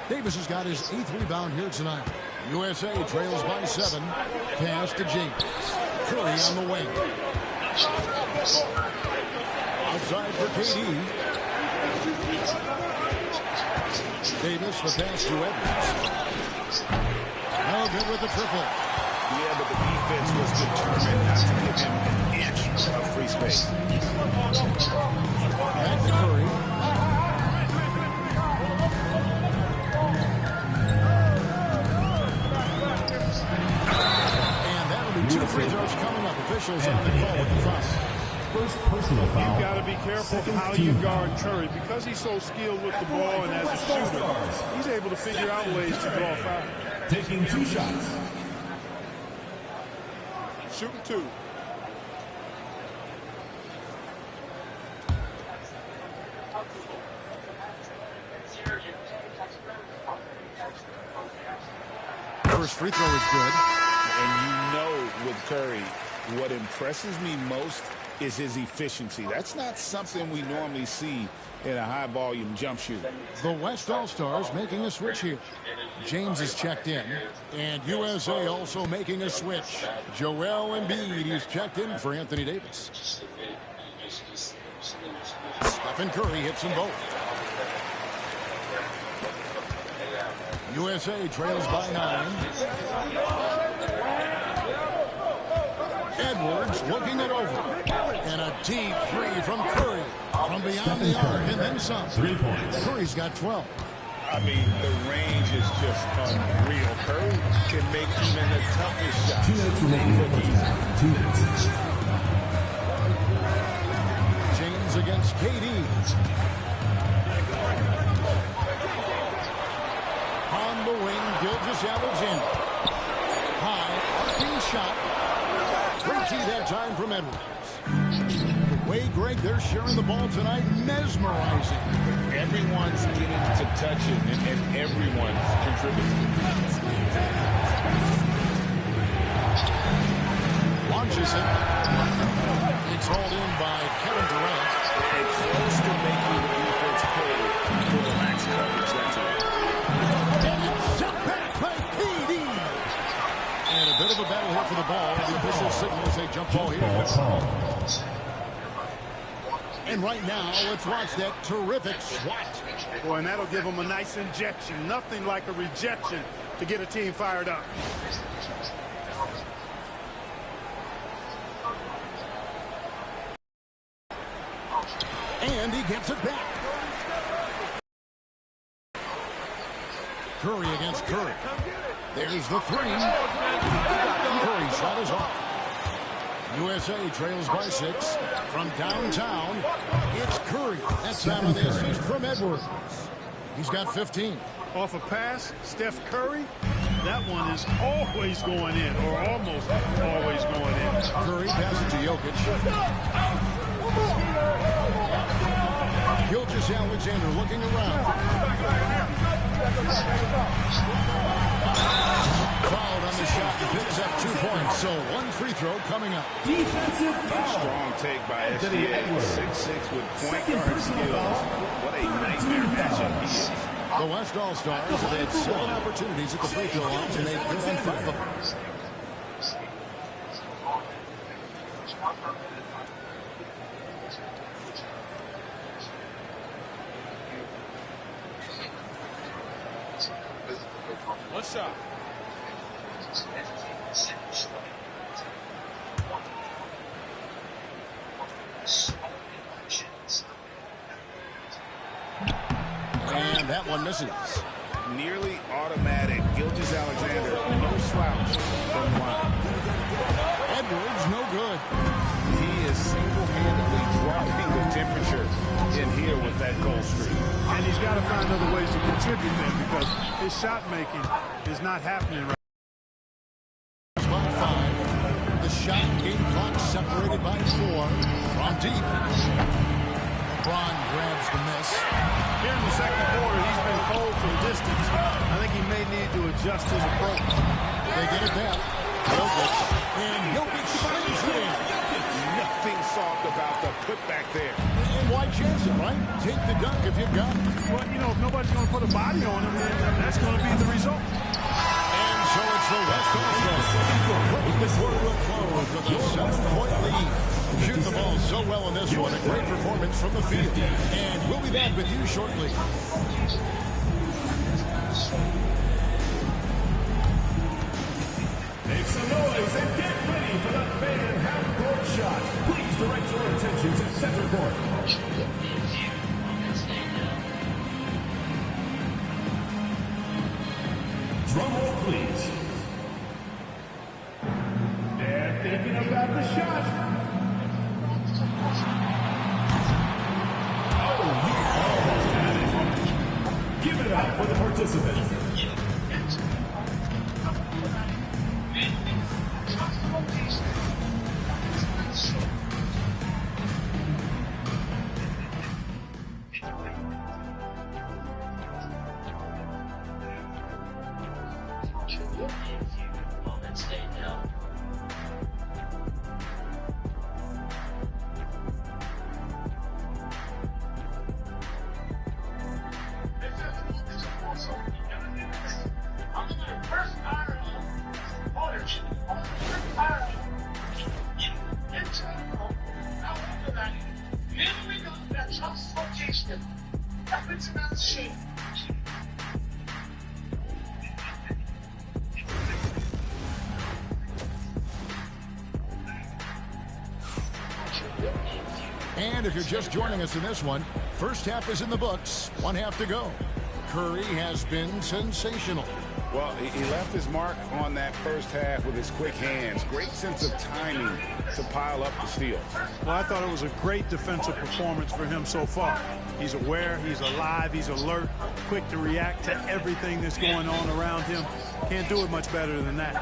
Davis has got his 8th rebound here tonight. USA trails by 7. Pass to James. Curry on the wing. Outside for KD. Davis the pass to Edwards. No good with the triple. Yeah, but the defense was determined not to give him an inch of free space. Back to Curry. And that'll be 2 free throws coming up. Officials on the call with the fuss. First personal foul. You've got to be careful how you guard Curry. Because he's so skilled with the ball and as a shooter, he's able to figure out ways to draw a foul. Taking 2 shots. Shooting 2. First free throw is good. And you know with Curry, what impresses me most is his efficiency. That's not something we normally see in a high-volume jump shooter. The West All-Stars making a switch here. James is checked in, and USA also making a switch. Joel Embiid is checked in for Anthony Davis. Stephen Curry hits them both. USA trails by 9. Edwards looking it over. And a deep 3 from Curry. From beyond the arc and then some. 3 points. Curry's got 12. I mean, the range is just unreal. Curry can make even the toughest shot. 2 minutes remaining for the first half. 2 minutes. James against KD. On the wing, Gilgeous-Alexander. High, tipping shot. Great tee that time from Edwards. The way, Greg, they're sharing the ball tonight, mesmerizing. Everyone's getting to touch it, and everyone's contributing. Launches it. It's hauled in by Kevin Durant. And close to making the defense pay for the lax coverage. That's it. And it's set back by KD. And a bit of a battle here for the ball. The official signals a jump ball here. And right now, let's watch that terrific swat. Boy, and that'll give them a nice injection. Nothing like a rejection to get a team fired up. And he gets it back. Curry against Curry. There's the three. Curry shot is off. USA trails by 6. From downtown, it's Curry. That's time on the assist from Edwards. He's got 15. Off a pass, Steph Curry, that one is always going in, or almost always going in. Curry passes to Jokic. Gilgeous-Alexander looking around. Fouled on the shot and picks up 2 points. So 1 free throw coming up. Defensive foul. Strong take by SGA. 6'6" with point guard skills. What a nightmare matchup he is. The West All-Stars have had 7 opportunities at the free throw line, and they've driven 5 of them. One shot. And that one misses. Nearly automatic. Gilgeous-Alexander, no slouch from the line. Edwards, no good. He is single-handedly dropping the temperature in here with that goal streak. And he's got to find other ways to contribute then, because his shot making is not happening right now. Spot 5. The shot, game clock separated by 4 from deep. LeBron grabs the miss. Here in the second quarter, he's been cold from distance. I think he may need to adjust his approach. They get it back. Jokic. And Jokic slams it in. Nothing soft about the putback there. And why chance it, right? Take the dunk if you've got it. Well, you know, if nobody's going to put a body on him, then that's going to be the result. And so it's the West All-Stars. Bring the quarter to a close with a 7-point lead. Shooting the ball so well in this one. A great performance from the field. And we'll be back with you shortly. Make some noise and get ready for the fan half-court shot. Please direct your attention to center court. Drum roll, please. They're thinking about the shot. Oh, you almost had it. Give it up for the participants. And if you're just joining us in this one, first half is in the books. 1 half to go. Curry has been sensational. Well, he left his mark on that first half with his quick hands. Great sense of timing to pile up the steals. Well, I thought it was a great defensive performance for him so far. He's aware, he's alive, he's alert, quick to react to everything that's going on around him. Can't do it much better than that.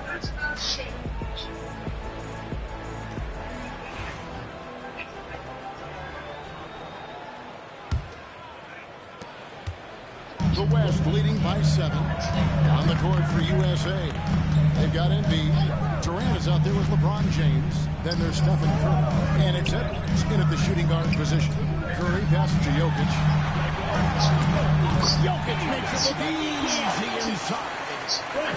The West leading by 7 on the court for USA. They've got Embiid. Durant is out there with LeBron James. Then there's Stephen Curry. And it's Edwards in at the shooting guard position. Curry passes to Jokic. Jokic makes it look easy inside.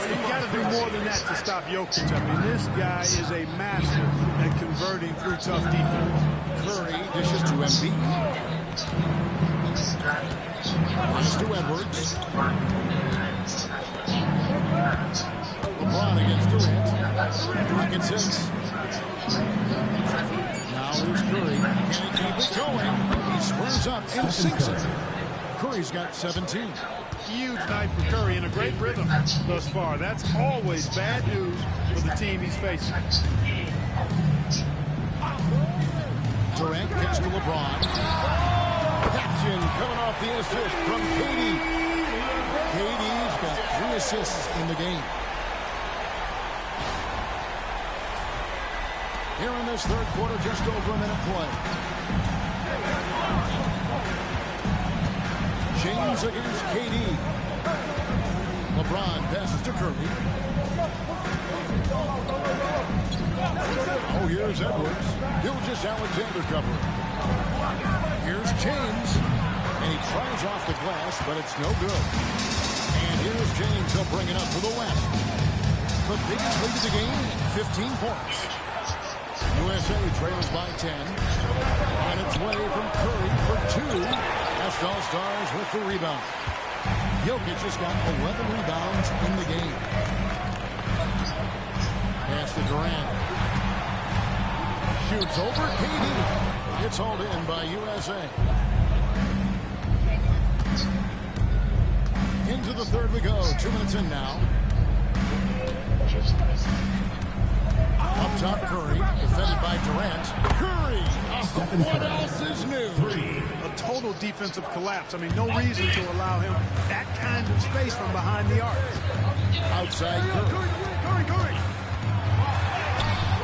You got to do more than that to stop Jokic. I mean, this guy is a master at converting through tough defense. Curry dishes to Embiid. Pass to Edwards. LeBron against Durant. Clock at 6. Now here's Curry. Can he keep it going? He squares up and sinks it. Curry's got 17. Huge night for Curry and a great rhythm thus far. That's always bad news for the team he's facing. Durant gets to LeBron. Action coming off the assist from KD. KD's got 3 assists in the game. Here in this third quarter, just over a minute play. James against KD. LeBron passes to Curry. Oh, here's Edwards. Gilgeous-Alexander covering. Here's James. And he tries off the glass, but it's no good. And here's James. He'll bring it up for the West. The biggest lead of the game, 15 points. USA trails by 10. On its way from Curry for 2. West All-Stars with the rebound. Jokic has got 11 rebounds in the game. Pass to Durant. Shoots over KD. It's hauled in by USA. Into the third we go. 2 minutes in now. Up top, Curry, defended by Durant. Curry! What else is new? A total defensive collapse. I mean, no reason to allow him that kind of space from behind the arc. Outside Curry. Curry.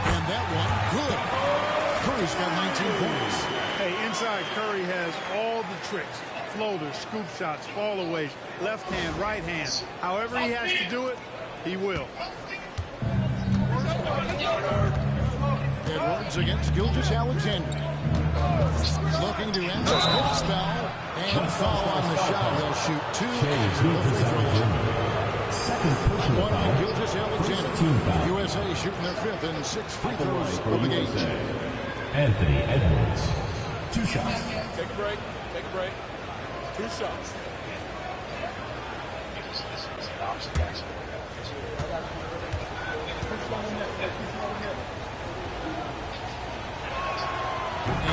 And that one, good. Curry's got 19 points. Hey, inside Curry has all the tricks. Floaters, scoop shots, fallaways, left hand, right hand. However he has to do it, he will. Edwards against Gilgeous-Alexander. Looking to end this good spell. And foul on the shot. He'll shoot 2 from the free throw line. One on Gilgeous-Alexander. USA shooting their 5th and 6th free throws of the game. Anthony Edwards. 2 shots. Take a break. 2 shots.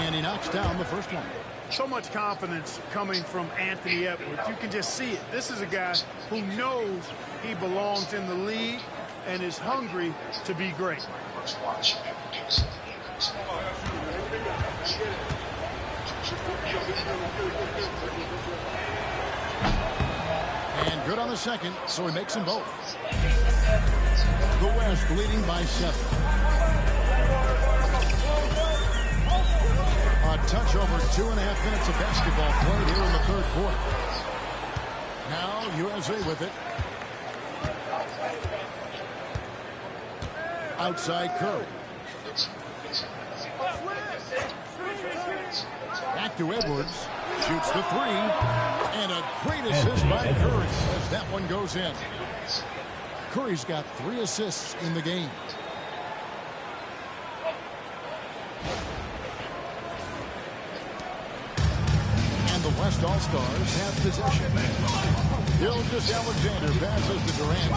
And he knocks down the first one. So much confidence coming from Anthony Edwards. You can just see it. This is a guy who knows he belongs in the league and is hungry to be great. And good on the second, so he makes them both. The West leading by 7. A touch over 2.5 minutes of basketball played here in the third quarter. Now USA with it. Outside Curry. Back to Edwards. Shoots the 3. And a great assist by Curry as that one goes in. Curry's got 3 assists in the game. And the West All-Stars have possession. Gilgeous-Alexander passes to Durant.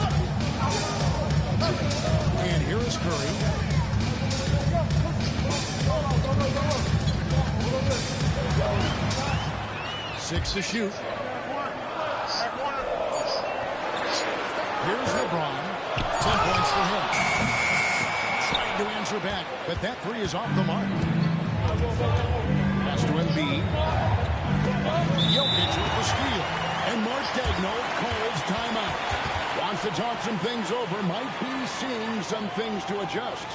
And here is Curry. Here's LeBron. 10 points for him. Trying to answer back, but that three is off the mark. Pass to Embiid. Jokic with the steal. And Mark Daigneault calls timeout. Wants to talk some things over. Might be seeing some things to adjust.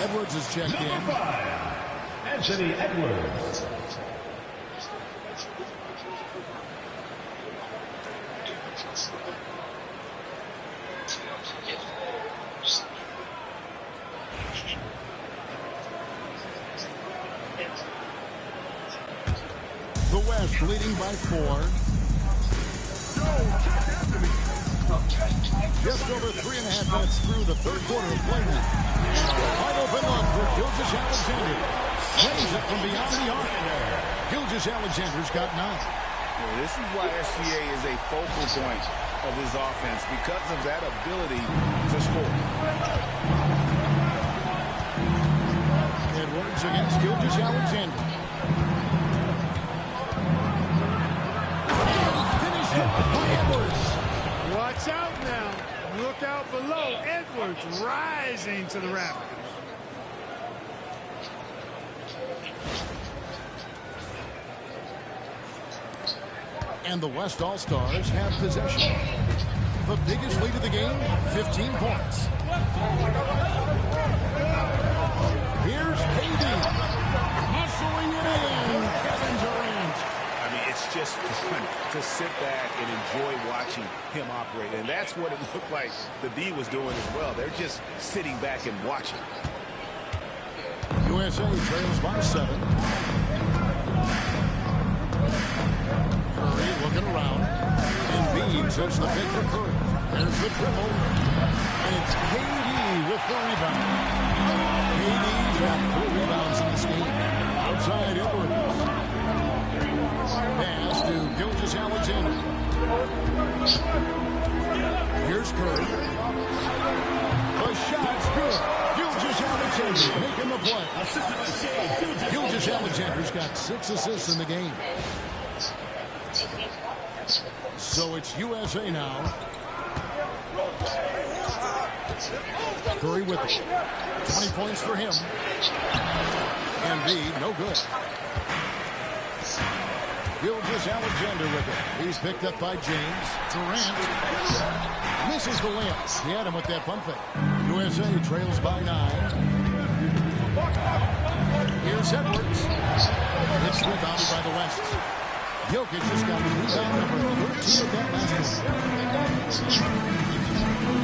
Edwards is checked in. Number 5, Anthony Edwards. The West leading by 4. Just over 3.5 minutes through the third quarter of play now. Wide open look for Gilgeous-Alexander. Plays it from beyond the arc. Gilgeous-Alexander's got 9. Yeah, this is why SGA is a focal point of his offense, because of that ability to score. Edwards against Gilgeous-Alexander. Finished by Edwards. Watch out now. Look out below. Edwards rising to the rafters. And the West All-Stars have possession. The biggest lead of the game, 15 points. Here's KD. Muscling it in. Kevin Durant. I mean, it's just fun to sit back and enjoy watching him operate. And that's what it looked like the D was doing as well. They're just sitting back and watching. USA trails by 7. Curry looking around. Embiid sets the pick for Curry. There's the dribble. And it's KD with the rebound. KD's got 4 rebounds in this game. Outside Edwards. Pass to Gilgeous-Alexander. Here's Curry. The shot's good. Gilgeous-Alexander making the play. Gilgeous-Alexander's got 6 assists in the game. So it's USA now. Curry with it. 20 points for him. Embiid, no good. Gilgeous-Alexander with it. He's picked up by James. Durant misses the layup. He had him with that pump fake. USA trails by 9. Here's Edwards. It's rebounded by the West. Jokic has got rebound number 13 of that last one.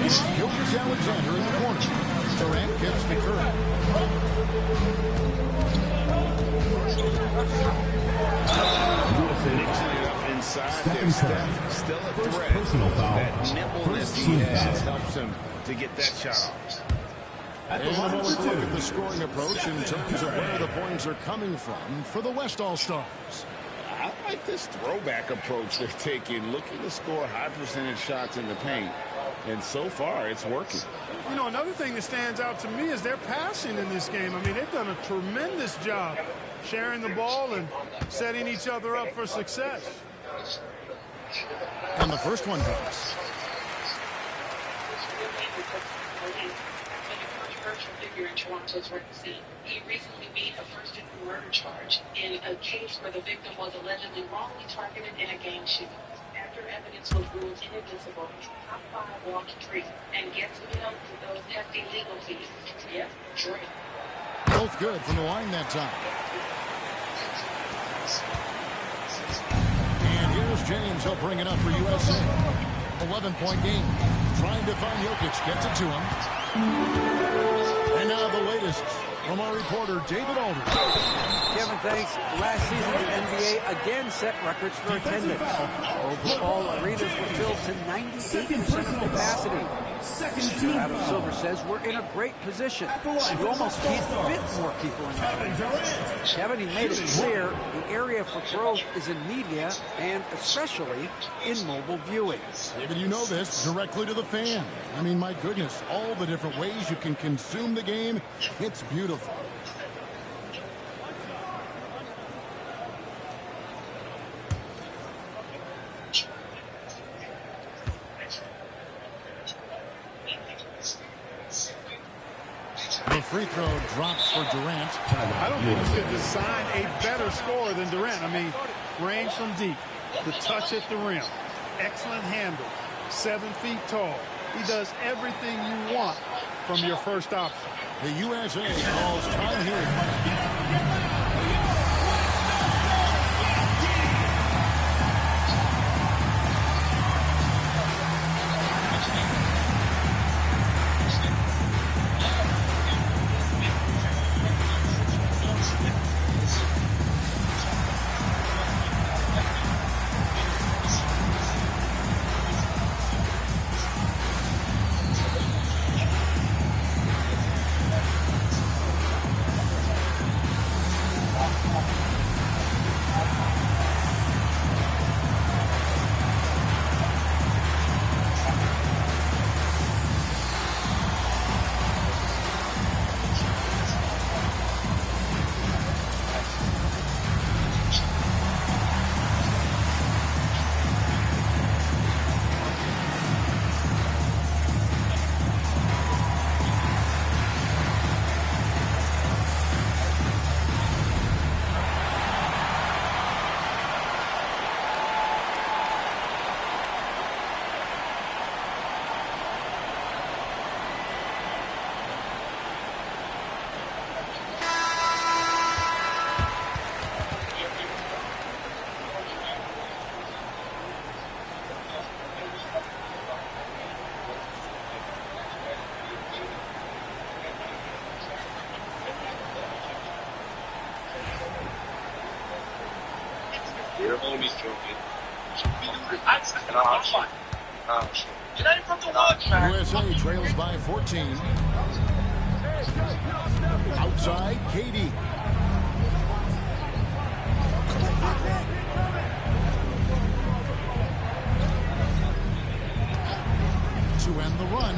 It's Gilgeous-Alexander in the corner. Durant gets to Curry. Mixing it up inside there, Steph. Still a threat. That nimbleness he has helps him to get that shot off. And let's look at the scoring approach in terms of where the points are coming from for the West All-Stars. I like this throwback approach they're taking, looking to score high percentage shots in the paint. And so far, it's working. You know, another thing that stands out to me is their passing in this game. I mean, they've done a tremendous job sharing the ball and setting each other up for success. And the first one drops. Figure in Toronto's rec scene. He recently made a first-degree murder charge in a case where the victim was allegedly wrongly targeted in a gang shooting. After evidence was ruled inadmissible, top 5 walked free and gets to help with those hefty legal fees. Yep, Dre. Both good from the line that time. And here's James. He'll bring it up for USA. 11-point game. Trying to find Jokic. Gets it to him. And now the latest from our reporter, David Aldridge. Kevin, thanks. Last season, the NBA again set records for attendance. Overall, arenas were filled to 98% of capacity. Adam Silver says we're in a great position. We almost can't fit more people in there. Kevin, he made it clear the area for growth is in media and especially in mobile viewing. David, you know this, directly to the fan. I mean, my goodness, all the different ways you can consume the game. It's beautiful. The free throw drops for Durant. I don't think you could design a better scorer than Durant. I mean, range from deep, the touch at the rim, excellent handle, 7 feet tall. He does everything you want from your first option. The USA calls time here. USA trails by 14. Outside, KD. To end the run.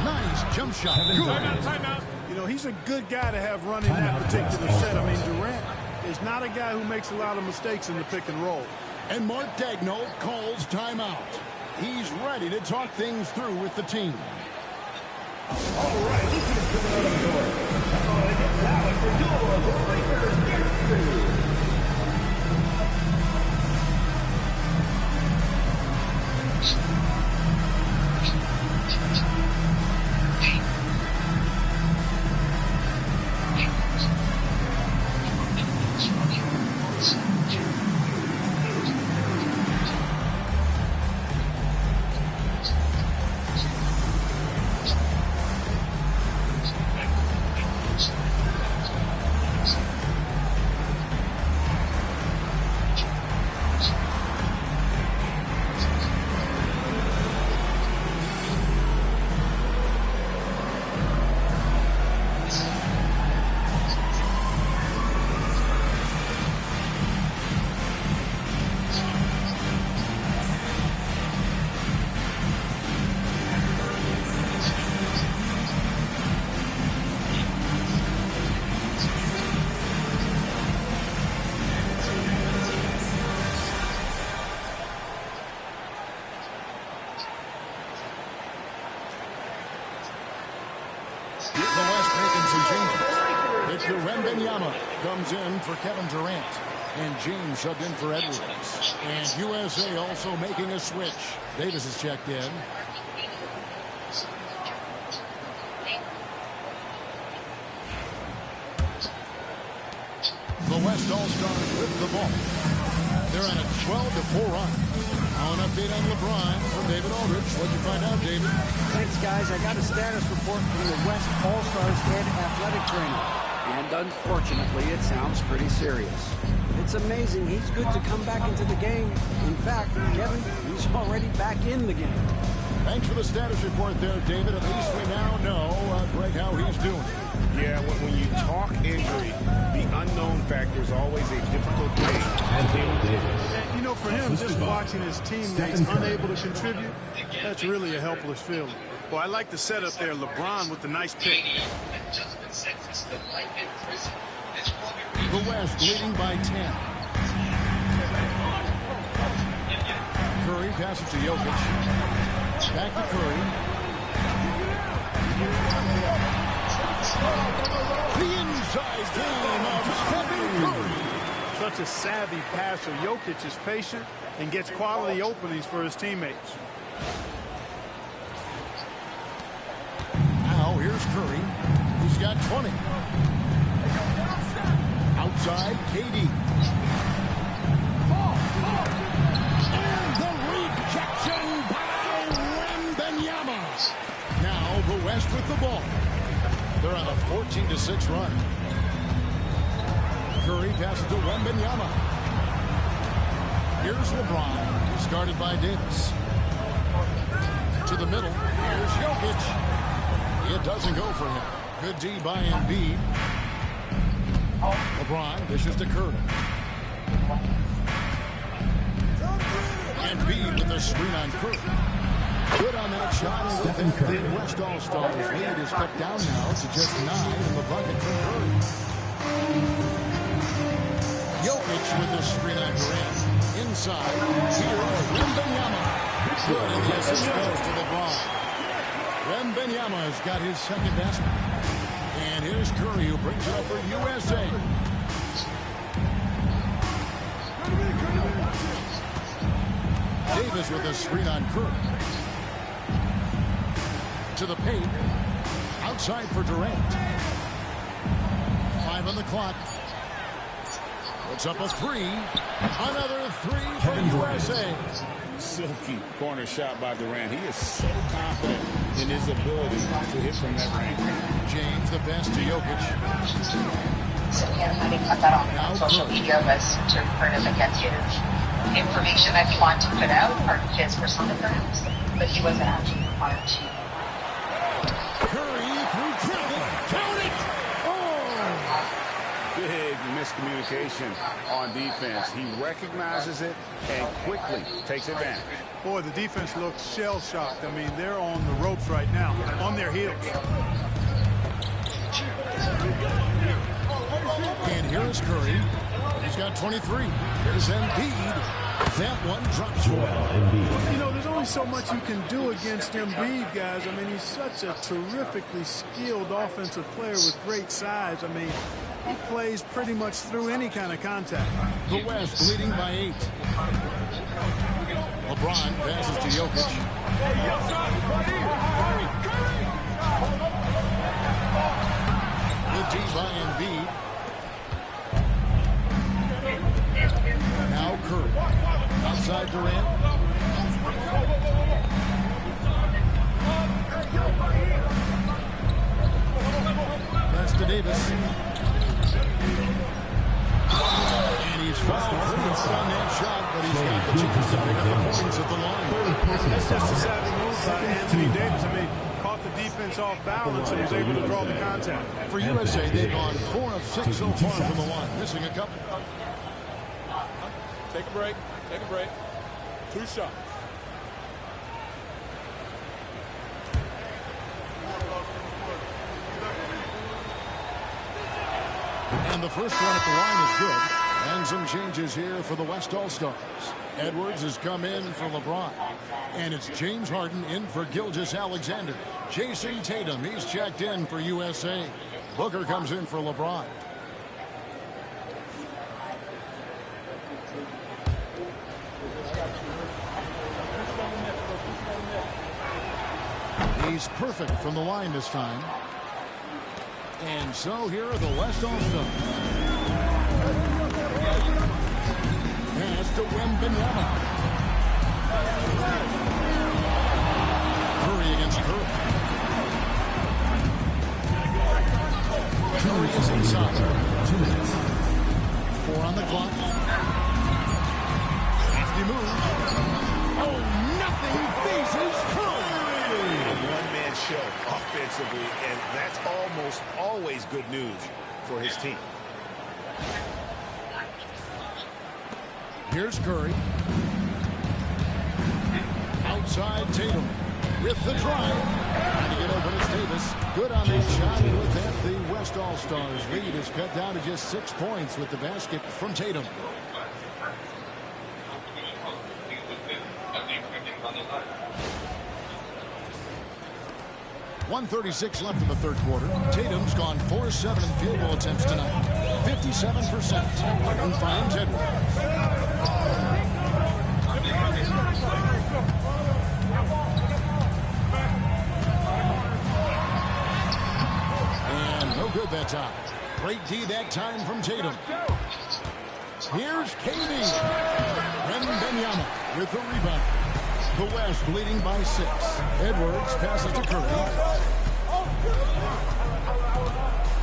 Nice jump shot. Timeout. You know, he's a good guy to have running that particular set. I mean, Durant is not a guy who makes a lot of mistakes in the pick and roll. And Mark Daigneault calls timeout. He's ready to talk things through with the team. All right, this is coming out of the door. Now for your Lakers victory. Wembanyama comes in for Kevin Durant. And James subbed in for Edwards. And USA also making a switch. Davis is checked in. The West All-Stars with the ball. They're on a 12-4 run. Now an update on LeBron from David Aldridge. What'd you find out, David? Thanks, guys. I got a status report from the West All-Stars head athletic trainer. And unfortunately, it sounds pretty serious. It's amazing he's good to come back into the game. In fact, Kevin, he's already back in the game. Thanks for the status report there, David. At least we now know, Greg, how he's doing. Yeah, when you talk injury, the unknown factor is always a difficult thing. And, you know, for him, just watching his teammates unable to contribute, that's really a helpless feeling. Well, I like the setup there, LeBron with the nice pick. The West leading by 10. Curry passes to Jokic. Back to Curry. The inside game of Stephen Curry. Such a savvy passer. Jokic is patient and gets quality openings for his teammates. Now here's Curry. He's got 20. Outside, KD. And the rejection by Wembanyama. Now the West with the ball. They're on a 14-6 run. Curry passes to Wembanyama. Here's LeBron. He's guarded by Davis. To the middle. Here's Jokic. It doesn't go for him. Good D by Embiid. LeBron dishes to Curry. Embiid with a screen on Curry. Good on that shot. The West All-Stars lead is cut down now to just 9 in the bucket for Curry. Jokic with the screen on Durant. Inside. Here's Wembanyama. Good, and the assist goes to LeBron. Wembanyama has got his second basket. And here's Curry, who brings it up for USA. Davis with a screen on Curry. To the paint. Outside for Durant. 5 on the clock. Puts up a 3. Another 3 for USA. Silky corner shot by Durant. He is so confident in his ability to hit from that range. James, the pass to Jokic. So him having put that on social media was to kind of against information that he wanted to put out, part of his persona perhaps, but he wasn't actually required to. Curry through trouble. Count it! Oh! Big miscommunication on defense. He recognizes it and quickly takes advantage. Boy, the defense looks shell-shocked. I mean, they're on the ropes right now, on their heels. And here's Curry. He's got 23. Here's Embiid. That one drops one. You know, there's only so much you can do against Embiid, guys. I mean, he's such a terrifically skilled offensive player with great size. I mean, he plays pretty much through any kind of contact. The West leading by 8. LeBron passes to Jokic. Good D by Embiid. Now Curry. Outside Durant. Pass to Davis. And he's fouled on that shot, but he's got the chance to pick up the points at the line. That's just a savvy move by Anthony Davis. I mean, caught the defense off balance and was able to draw the contact. For USA, they've gone 4 of 6 so far from the line, missing a couple. Take a break. Take a break. 2 shots. And the first one at the line is good. And some changes here for the West All-Stars. Edwards has come in for LeBron. And it's James Harden in for Gilgeous-Alexander. Jason Tatum, he's checked in for USA. Booker comes in for LeBron. He's perfect from the line this time. And so here are the West All-Stars. Pass to Wembanyama. Curry against Curry. Curry is inside. 2 minutes. 4 on the clock. Hefty move. Oh, nothing phases Curry. A one-man show offensively, and that's almost always good news for his team. Here's Curry. Outside Tatum with the drive. Trying to get open is Davis. Good on the shot, and with that, the West All-Stars lead is cut down to just 6 points with the basket from Tatum. .136 left in the third quarter. Tatum's gone 4-7 in field goal attempts tonight. 57%. And finds Edwards. And no good that time. Great D that time from Tatum. Here's KD. Wembanyama with the rebound. The West leading by 6. Edwards passes to Curry.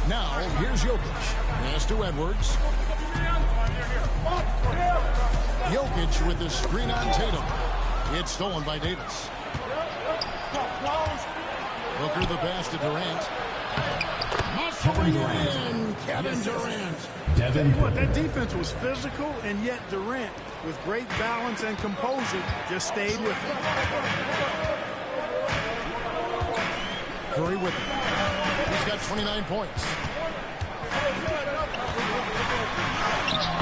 Now, here's Jokic. Pass to Edwards. Jokic with the screen on Tatum. It's stolen by Davis. Booker the pass to Durant. Muscling in, Kevin Durant. That defense was physical, and yet Durant, with great balance and composure, just stayed with it. Curry with it. He's got 29 points.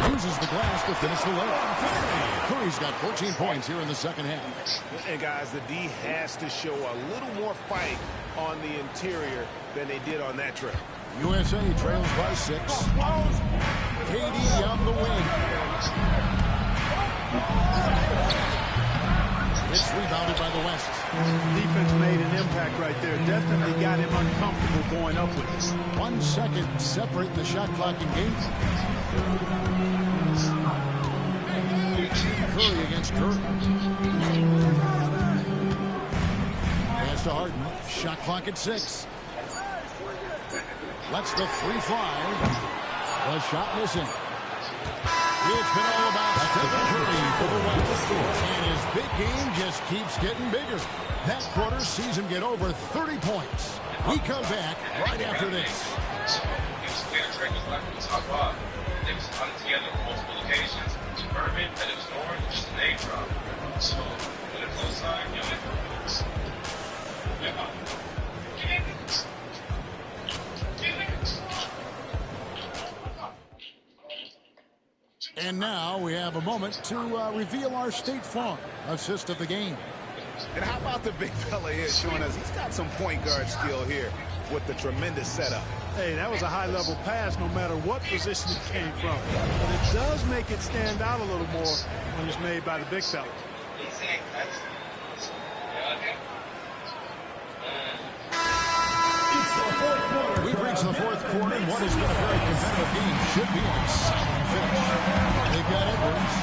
Uses the glass to finish the layup. Curry's got 14 points here in the second half. And guys, the D has to show a little more fight on the interior than they did on that trip. USA trails by 6. KD on the wing. It's rebounded by the West. Defense made an impact right there. Definitely got him uncomfortable going up with it. 1 second separating the shot clock in game. Curry against Curry. Pass to Harden. Shot clock at 6. Lets the 3 fly. The shot missing. It's been all about Stephen Curry for the West. And his big game just keeps getting bigger. That quarter sees him get over 30 points. We come back right after this. And now we have a moment to reveal our State Farm assist of the game. And how about the big fella here showing us he's got some point guard skill here with the tremendous setup. Hey, that was a high-level pass no matter what position it came from. But it does make it stand out a little more when it's made by the big fella. We've reached the fourth quarter, and what has been a very competitive game should be an exciting finish. They've got Edwards.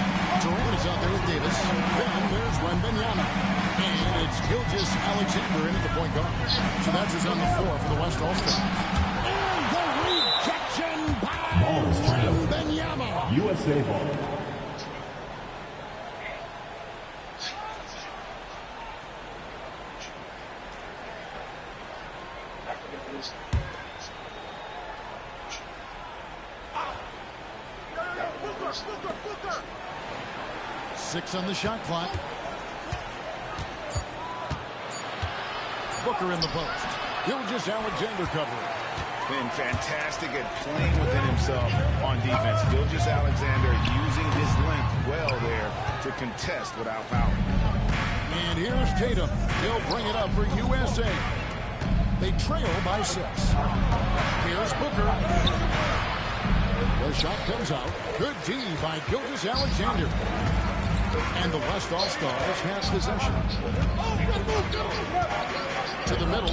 Durant is out there with Davis. Then there's Wembanyama. And it's Gilgeous-Alexander in at the point guard. So that's his on the floor for the West All-Stars. And the rejection by Wembanyama. USA ball. Six on the shot clock. Booker in the post. Gilgeous-Alexander covering. Been fantastic at playing within himself on defense. Gilgeous-Alexander using his length well there to contest without fouling. And here's Tatum. He'll bring it up for USA. They trail by 6. Here's Booker. The shot comes out. Good D by Gilgeous-Alexander. And the West All-Stars have possession. To the middle.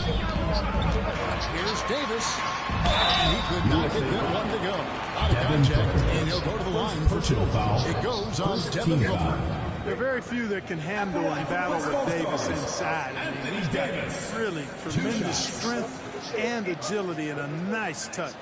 Here's Davis. And he could not get that one to go. Out of contact, and he'll go to the line for two. It goes on Devin Booker. There are very few that can handle and battle with Davis inside. I mean, he's got really tremendous strength and agility and a nice touch.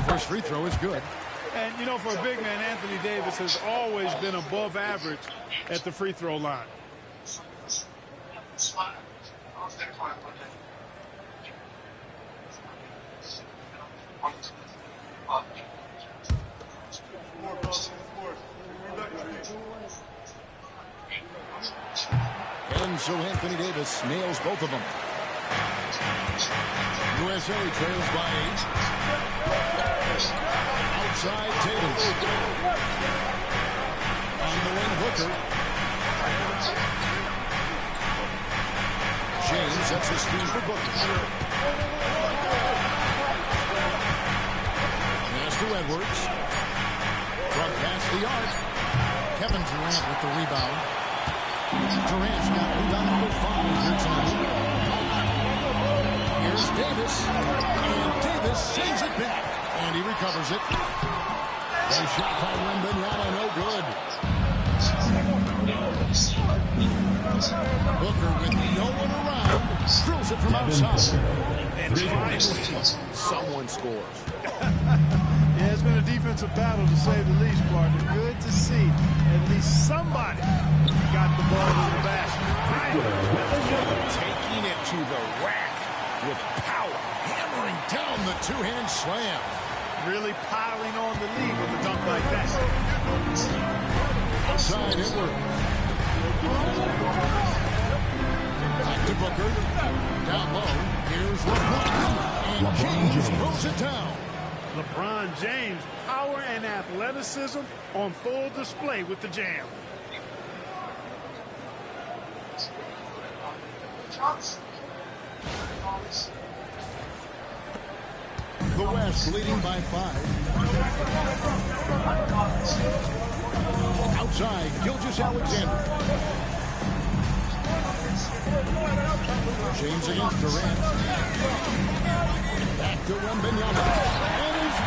First free throw is good. And, you know, for a big man, Anthony Davis has always been above average at the free throw line. And so Anthony Davis nails both of them. USA trails by 8. Outside Tatum. On the wing, Booker. James sets the screen for Booker. Pass to Edwards. From past the arc. Kevin Durant with the rebound. Durant's got rebound number 5 here tonight. Here's Davis. And Davis sends it back. And he recovers it. And shot by Wembanyama, no good. Booker with no one around. Drills it from outside. And finally, someone scores. Yeah, it's been a defensive battle to say the least, partner. Good to see at least somebody got the ball in the basket. Taking it to the rack with power. Hammering down the two-hand slam. Really piling on the lead with a dunk like that. Outside Edwards. Back to Booker. Down low. Here's LeBron. And James throws it down. LeBron James, power and athleticism on full display with the jam. The West leading by 5. Outside, Gilgeous-Alexander. James against Durant. Back to Wembanyama. And he's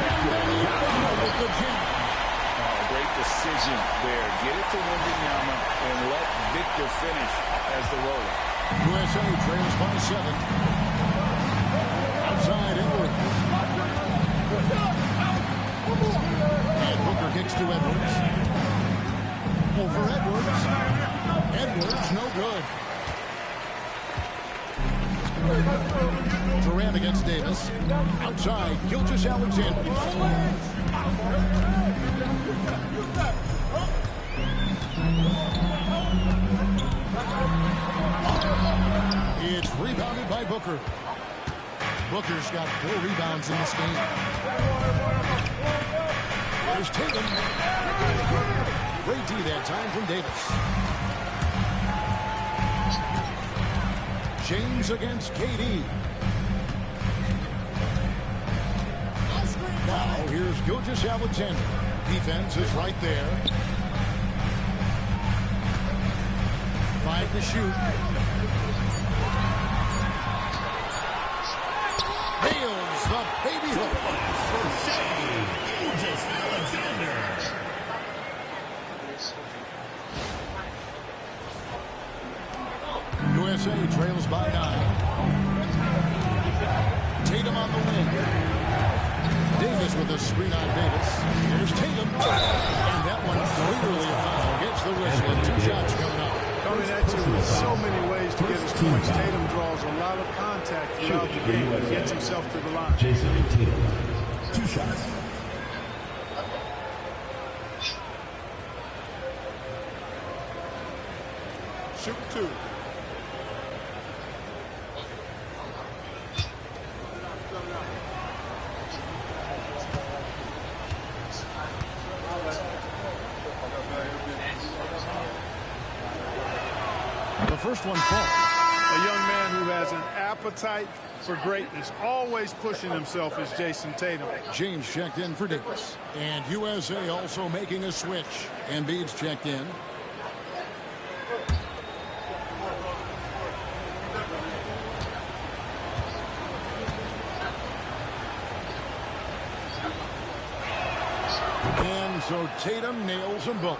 with the jam. Great decision there. Get it to Wembanyama and let Victor finish as the roller. USA trails by 7. Outside Edwards. And Booker kicks to Edwards. Over Edwards. Edwards, no good. Durant against Davis. Outside, Gilgeous-Alexander. It's rebounded by Booker. Booker's got 4 rebounds in this game. There's Tatum. Great D that time from Davis. James against KD. Now here's Gilgeous-Alexander. Defense is right there. 5 to shoot. Nails the baby hook. Gilgeous-Alexander. USA trails by 9. Tatum on the wing. Davis with a screen on Davis. Here's Tatum. And that one clearly a foul. Gets the whistle and 2 shots coming up. Coming at you with so many ways to get his points. Tatum draws a lot of contact throughout the game and gets himself to the line. Jason Tatum. 2 shots. Shoot 2. first one falls. A young man who has an appetite for greatness, always pushing himself, is Jason Tatum. James checked in for Davis. And USA also making a switch. Embiid's checked in. And so Tatum nails them both.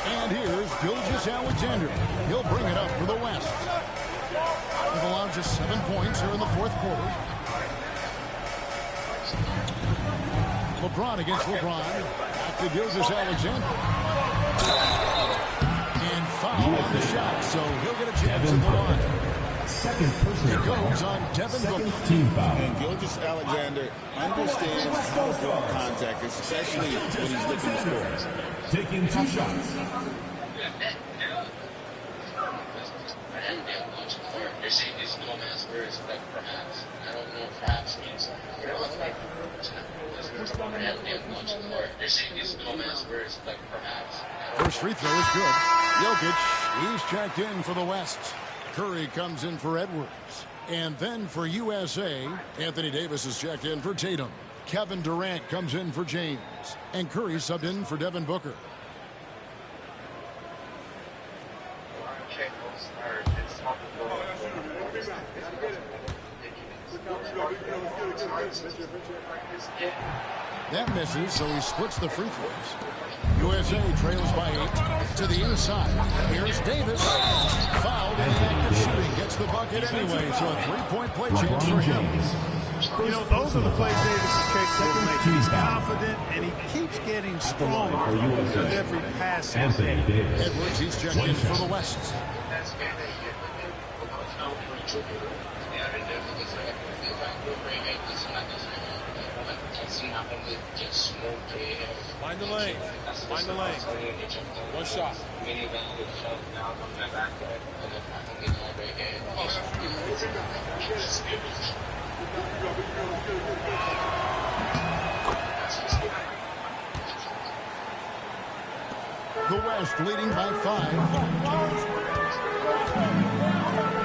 And here's Gilgeous-Alexander. He'll bring it up for the West. They've allowed just 7 points here in the fourth quarter. LeBron against LeBron. Back to Gilgeous-Alexander. And foul on the shot, so he'll get a chance at the line. Second personal It goes on Devin Booker. Team foul. And Gilgeous-Alexander understands how to draw contact, especially when he's looking to score. Taking 2 shots. They're saying this no man's words, like perhaps. I don't know if perhaps means. They're saying this no man's words, like perhaps. First free throw is good. Jokic, he's checked in for the West. Curry comes in for Edwards. And then for USA, Anthony Davis is checked in for Tatum. Kevin Durant comes in for James. And Curry subbed in for Devin Booker. That misses, so he splits the free throws. USA trails by 8 to the inside. Here's Davis. Fouled in the act of shooting. Gets the bucket anyway, so a 3-point play chance for him. You know, those are the plays Davis is capable of making. He's confident, and he keeps getting stronger with every pass. Anthony Davis. Edwards, he's checked in for the West. Find the lane. Find the lane. One shot. The West leading by 5.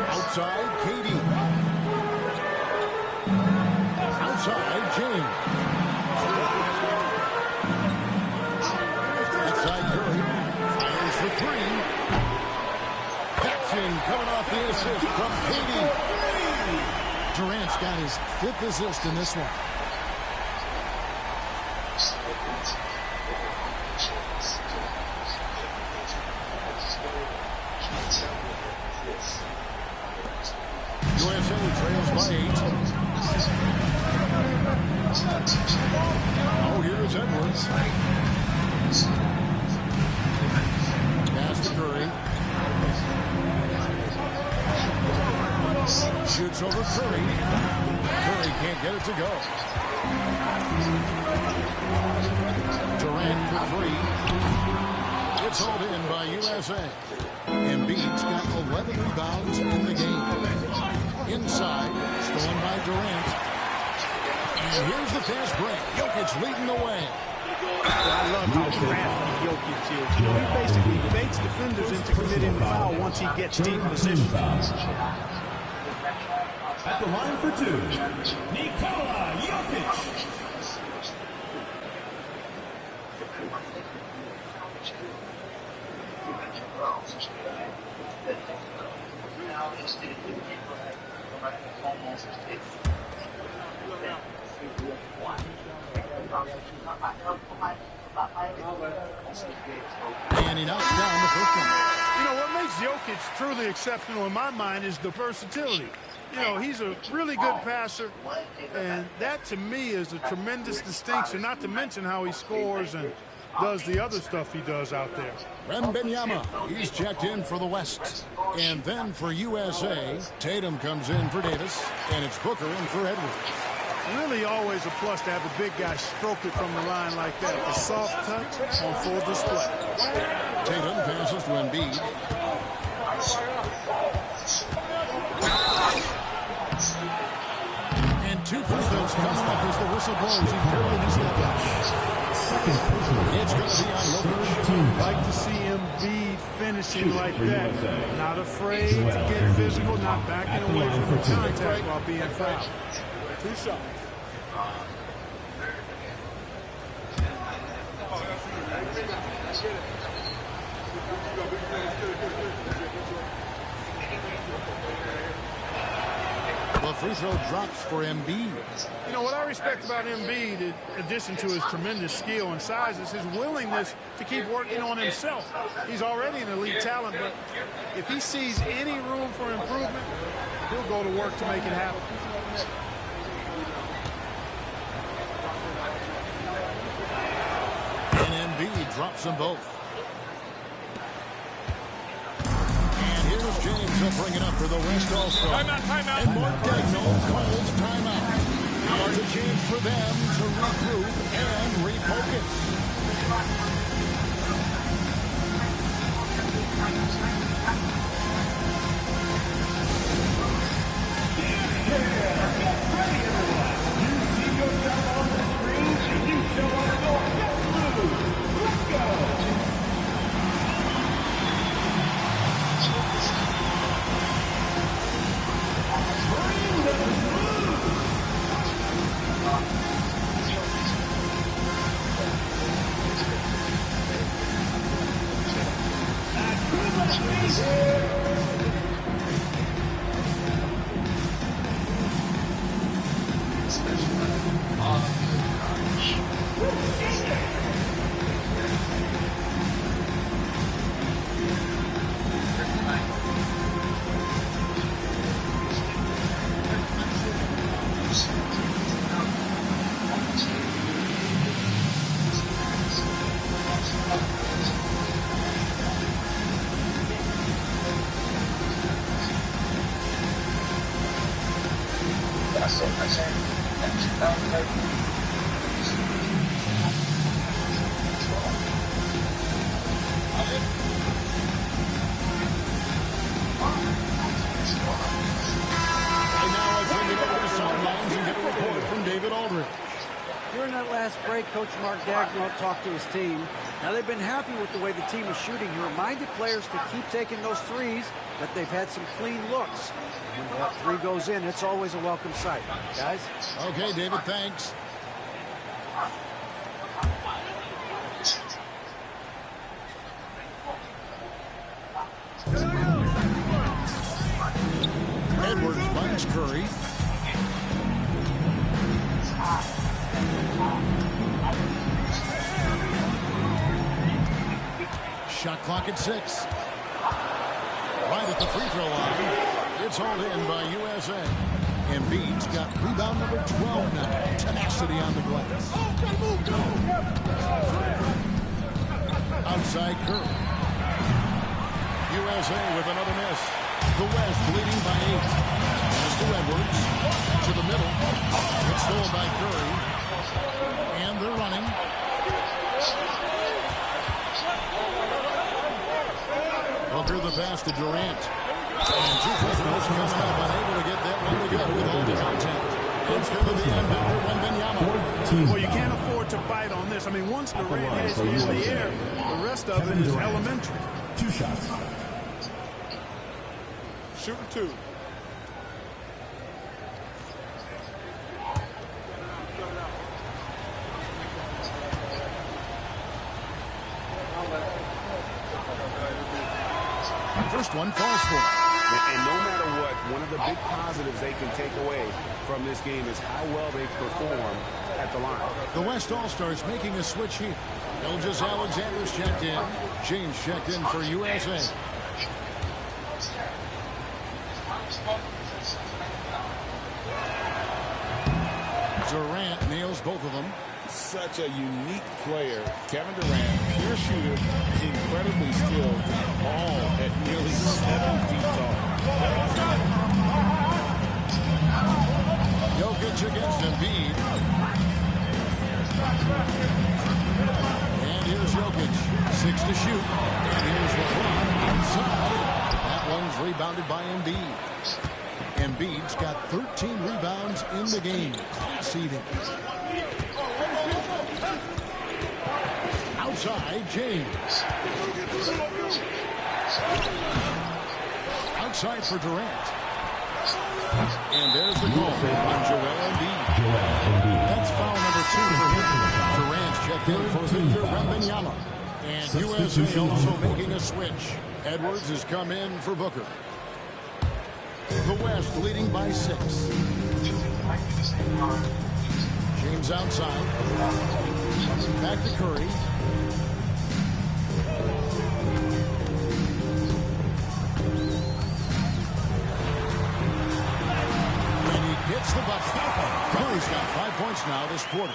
Outside, Katie. Outside, James. Outside, Curry. Fires for 3. Paxson coming off the assist from Katie. Durant's got his 5th assist in this one. USA trails by 8. Oh, here's Edwards. Pass to Curry. Shoots over Curry. Curry can't get it to go. Durant for 3. It's hauled in by USA. Embiid's got 11 rebounds in the game. Inside, stolen by Durant. And here's the fast break. Jokic leading the way. I love how crafty Jokic is. You know, he basically baits defenders into committing the foul once he gets deep position. At the line for 2, Nikola Jokic. And he knocks down the first one. You know, what makes Jokic truly exceptional in my mind is the versatility. You know, he's a really good passer, and that to me is a tremendous distinction, not to mention how he scores and does the other stuff he does out there. Wembanyama, he's checked in for the West. And then for USA, Tatum comes in for Davis, and it's Booker in for Edwards. Really always a plus to have a big guy stroke it from the line like that. The soft touch on full display. Tatum passes to Embiid. And 2 free throws coming up as the whistle blows. He barely missed that. Second personal. It's going to be on Jokic. Like to see Embiid finishing like that. Not afraid to get physical, not backing away from the contact while being fouled. 2 shots. The free throw drops for Embiid. You know, what I respect about Embiid, in addition to his tremendous skill and size, is his willingness to keep working on himself. He's already an elite talent, but if he sees any room for improvement, he'll go to work to make it happen. And Embiid drops them both. Here's James. He'll bring it up for the West All-Star. Timeout. And Mark Daigneault calls timeout. Now it's a chance for them to regroup and refocus. Get ready, everyone. You see yourself on the screen, and you show us your best moves. Let's go. Coach Mark Daigneault talked to his team. Now they've been happy with the way the team is shooting. He reminded players to keep taking those threes, that they've had some clean looks. When that three goes in, it's always a welcome sight. Guys? Okay, David, thanks. Edwards finds Curry. Shot clock at 6. Right at the free throw line. It's hauled in by USA. Embiid's got rebound number 12 now. Tenacity on the glass. Outside Curry. USA with another miss. The West leading by 8. As to Edwards. To the middle. It's stolen by Curry. And they're running. Hooker the pass to Durant. And 2 free throws coming up, unable to get that one to go with all the contact. It's going to be Victor Wembanyama. Well, you can't afford to bite on this. I mean, once Durant hits you in the air, the rest of it is elementary. 2 shots. Shooting 2. First one falls for him. And no matter what, one of the big positives they can take away from this game is how well they perform at the line. The West All-Stars making a switch here. Elgis Alexander's checked in. James checked in for USA. Durant nails both of them. Such a unique player. Kevin Durant, pure shooter, incredibly skilled, all at nearly 7 feet tall. Jokic against Embiid. And here's Jokic. 6 to shoot. And here's LeBron outside. That one's rebounded by Embiid. Embiid's got 13 rebounds in the game. Seeding. inside, James. Outside for Durant. And there's the call on Joel Embiid. That's foul number 2 for him. Durant's checked in for Victor Wembanyama. And USA also making a switch. Edwards has come in for Booker. The West leading by 6. James outside. Back to Curry. And he hits the bucket. Curry's got 5 points now this quarter.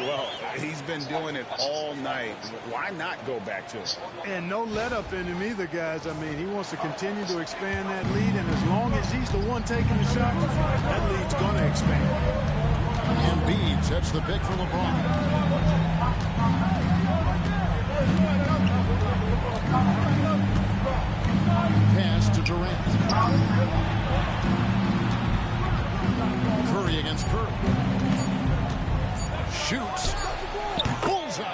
Well, he's been doing it all night. Why not go back to it? And no let up in him either, guys. I mean, he wants to continue to expand that lead, and as long as he's the one taking the shot, that lead's going to expand. Embiid sets the pick for LeBron. Pass to Durant. Curry against Curry. Shoots. Bullseye.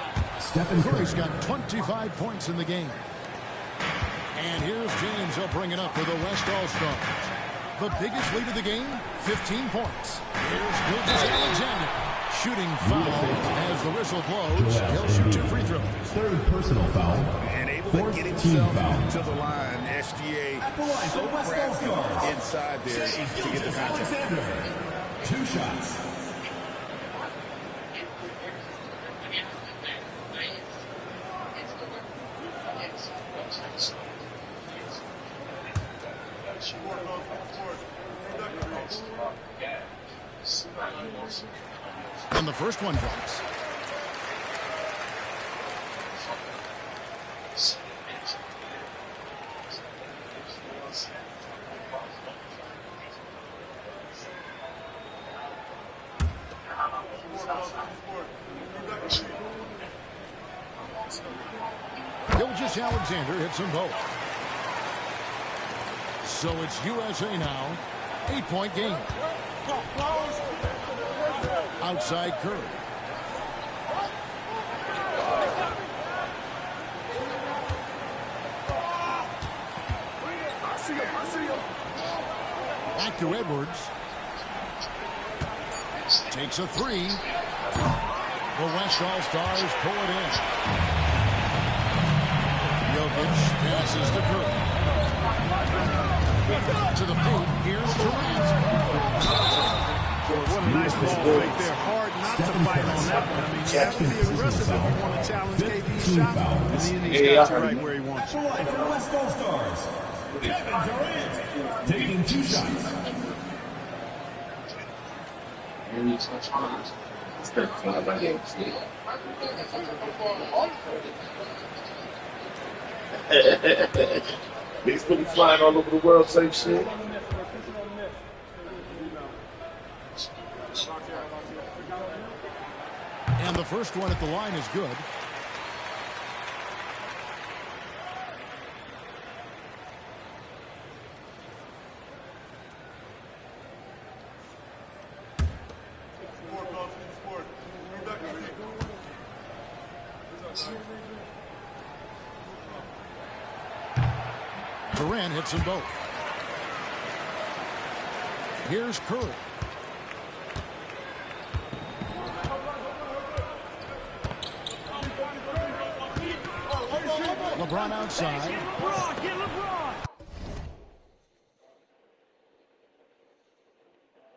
Curry's got 25 points in the game. And here's James. He'll bring it up for the West All-Stars. The biggest lead of the game, 15 points. Here's Gilgeous-Alexander. Shooting foul as the whistle blows. He'll shoot 2 free throws. Third personal foul. And able to get himself to the line. SGA so crafty inside there to get the contact. 2 shots. And the first one drops. Gilgeous-Alexander hits them both. So it's USA now. 8-point game. Outside Curry. Back to Edwards. Takes a 3. The West All-Stars pull it in. Jokic passes to Curry. To the paint. Here's Durant. What a nice ball fake there. Hard not to fight on that one. I mean, you have to be aggressive if you want to challenge KD's shot. And he's got to right where he wants it. For the West All-Stars, Kevin Durant taking 2 shots. He's really flying all over the world, same shit. And the first one at the line is good. Durant hits them both. Here's Curry. LeBron outside.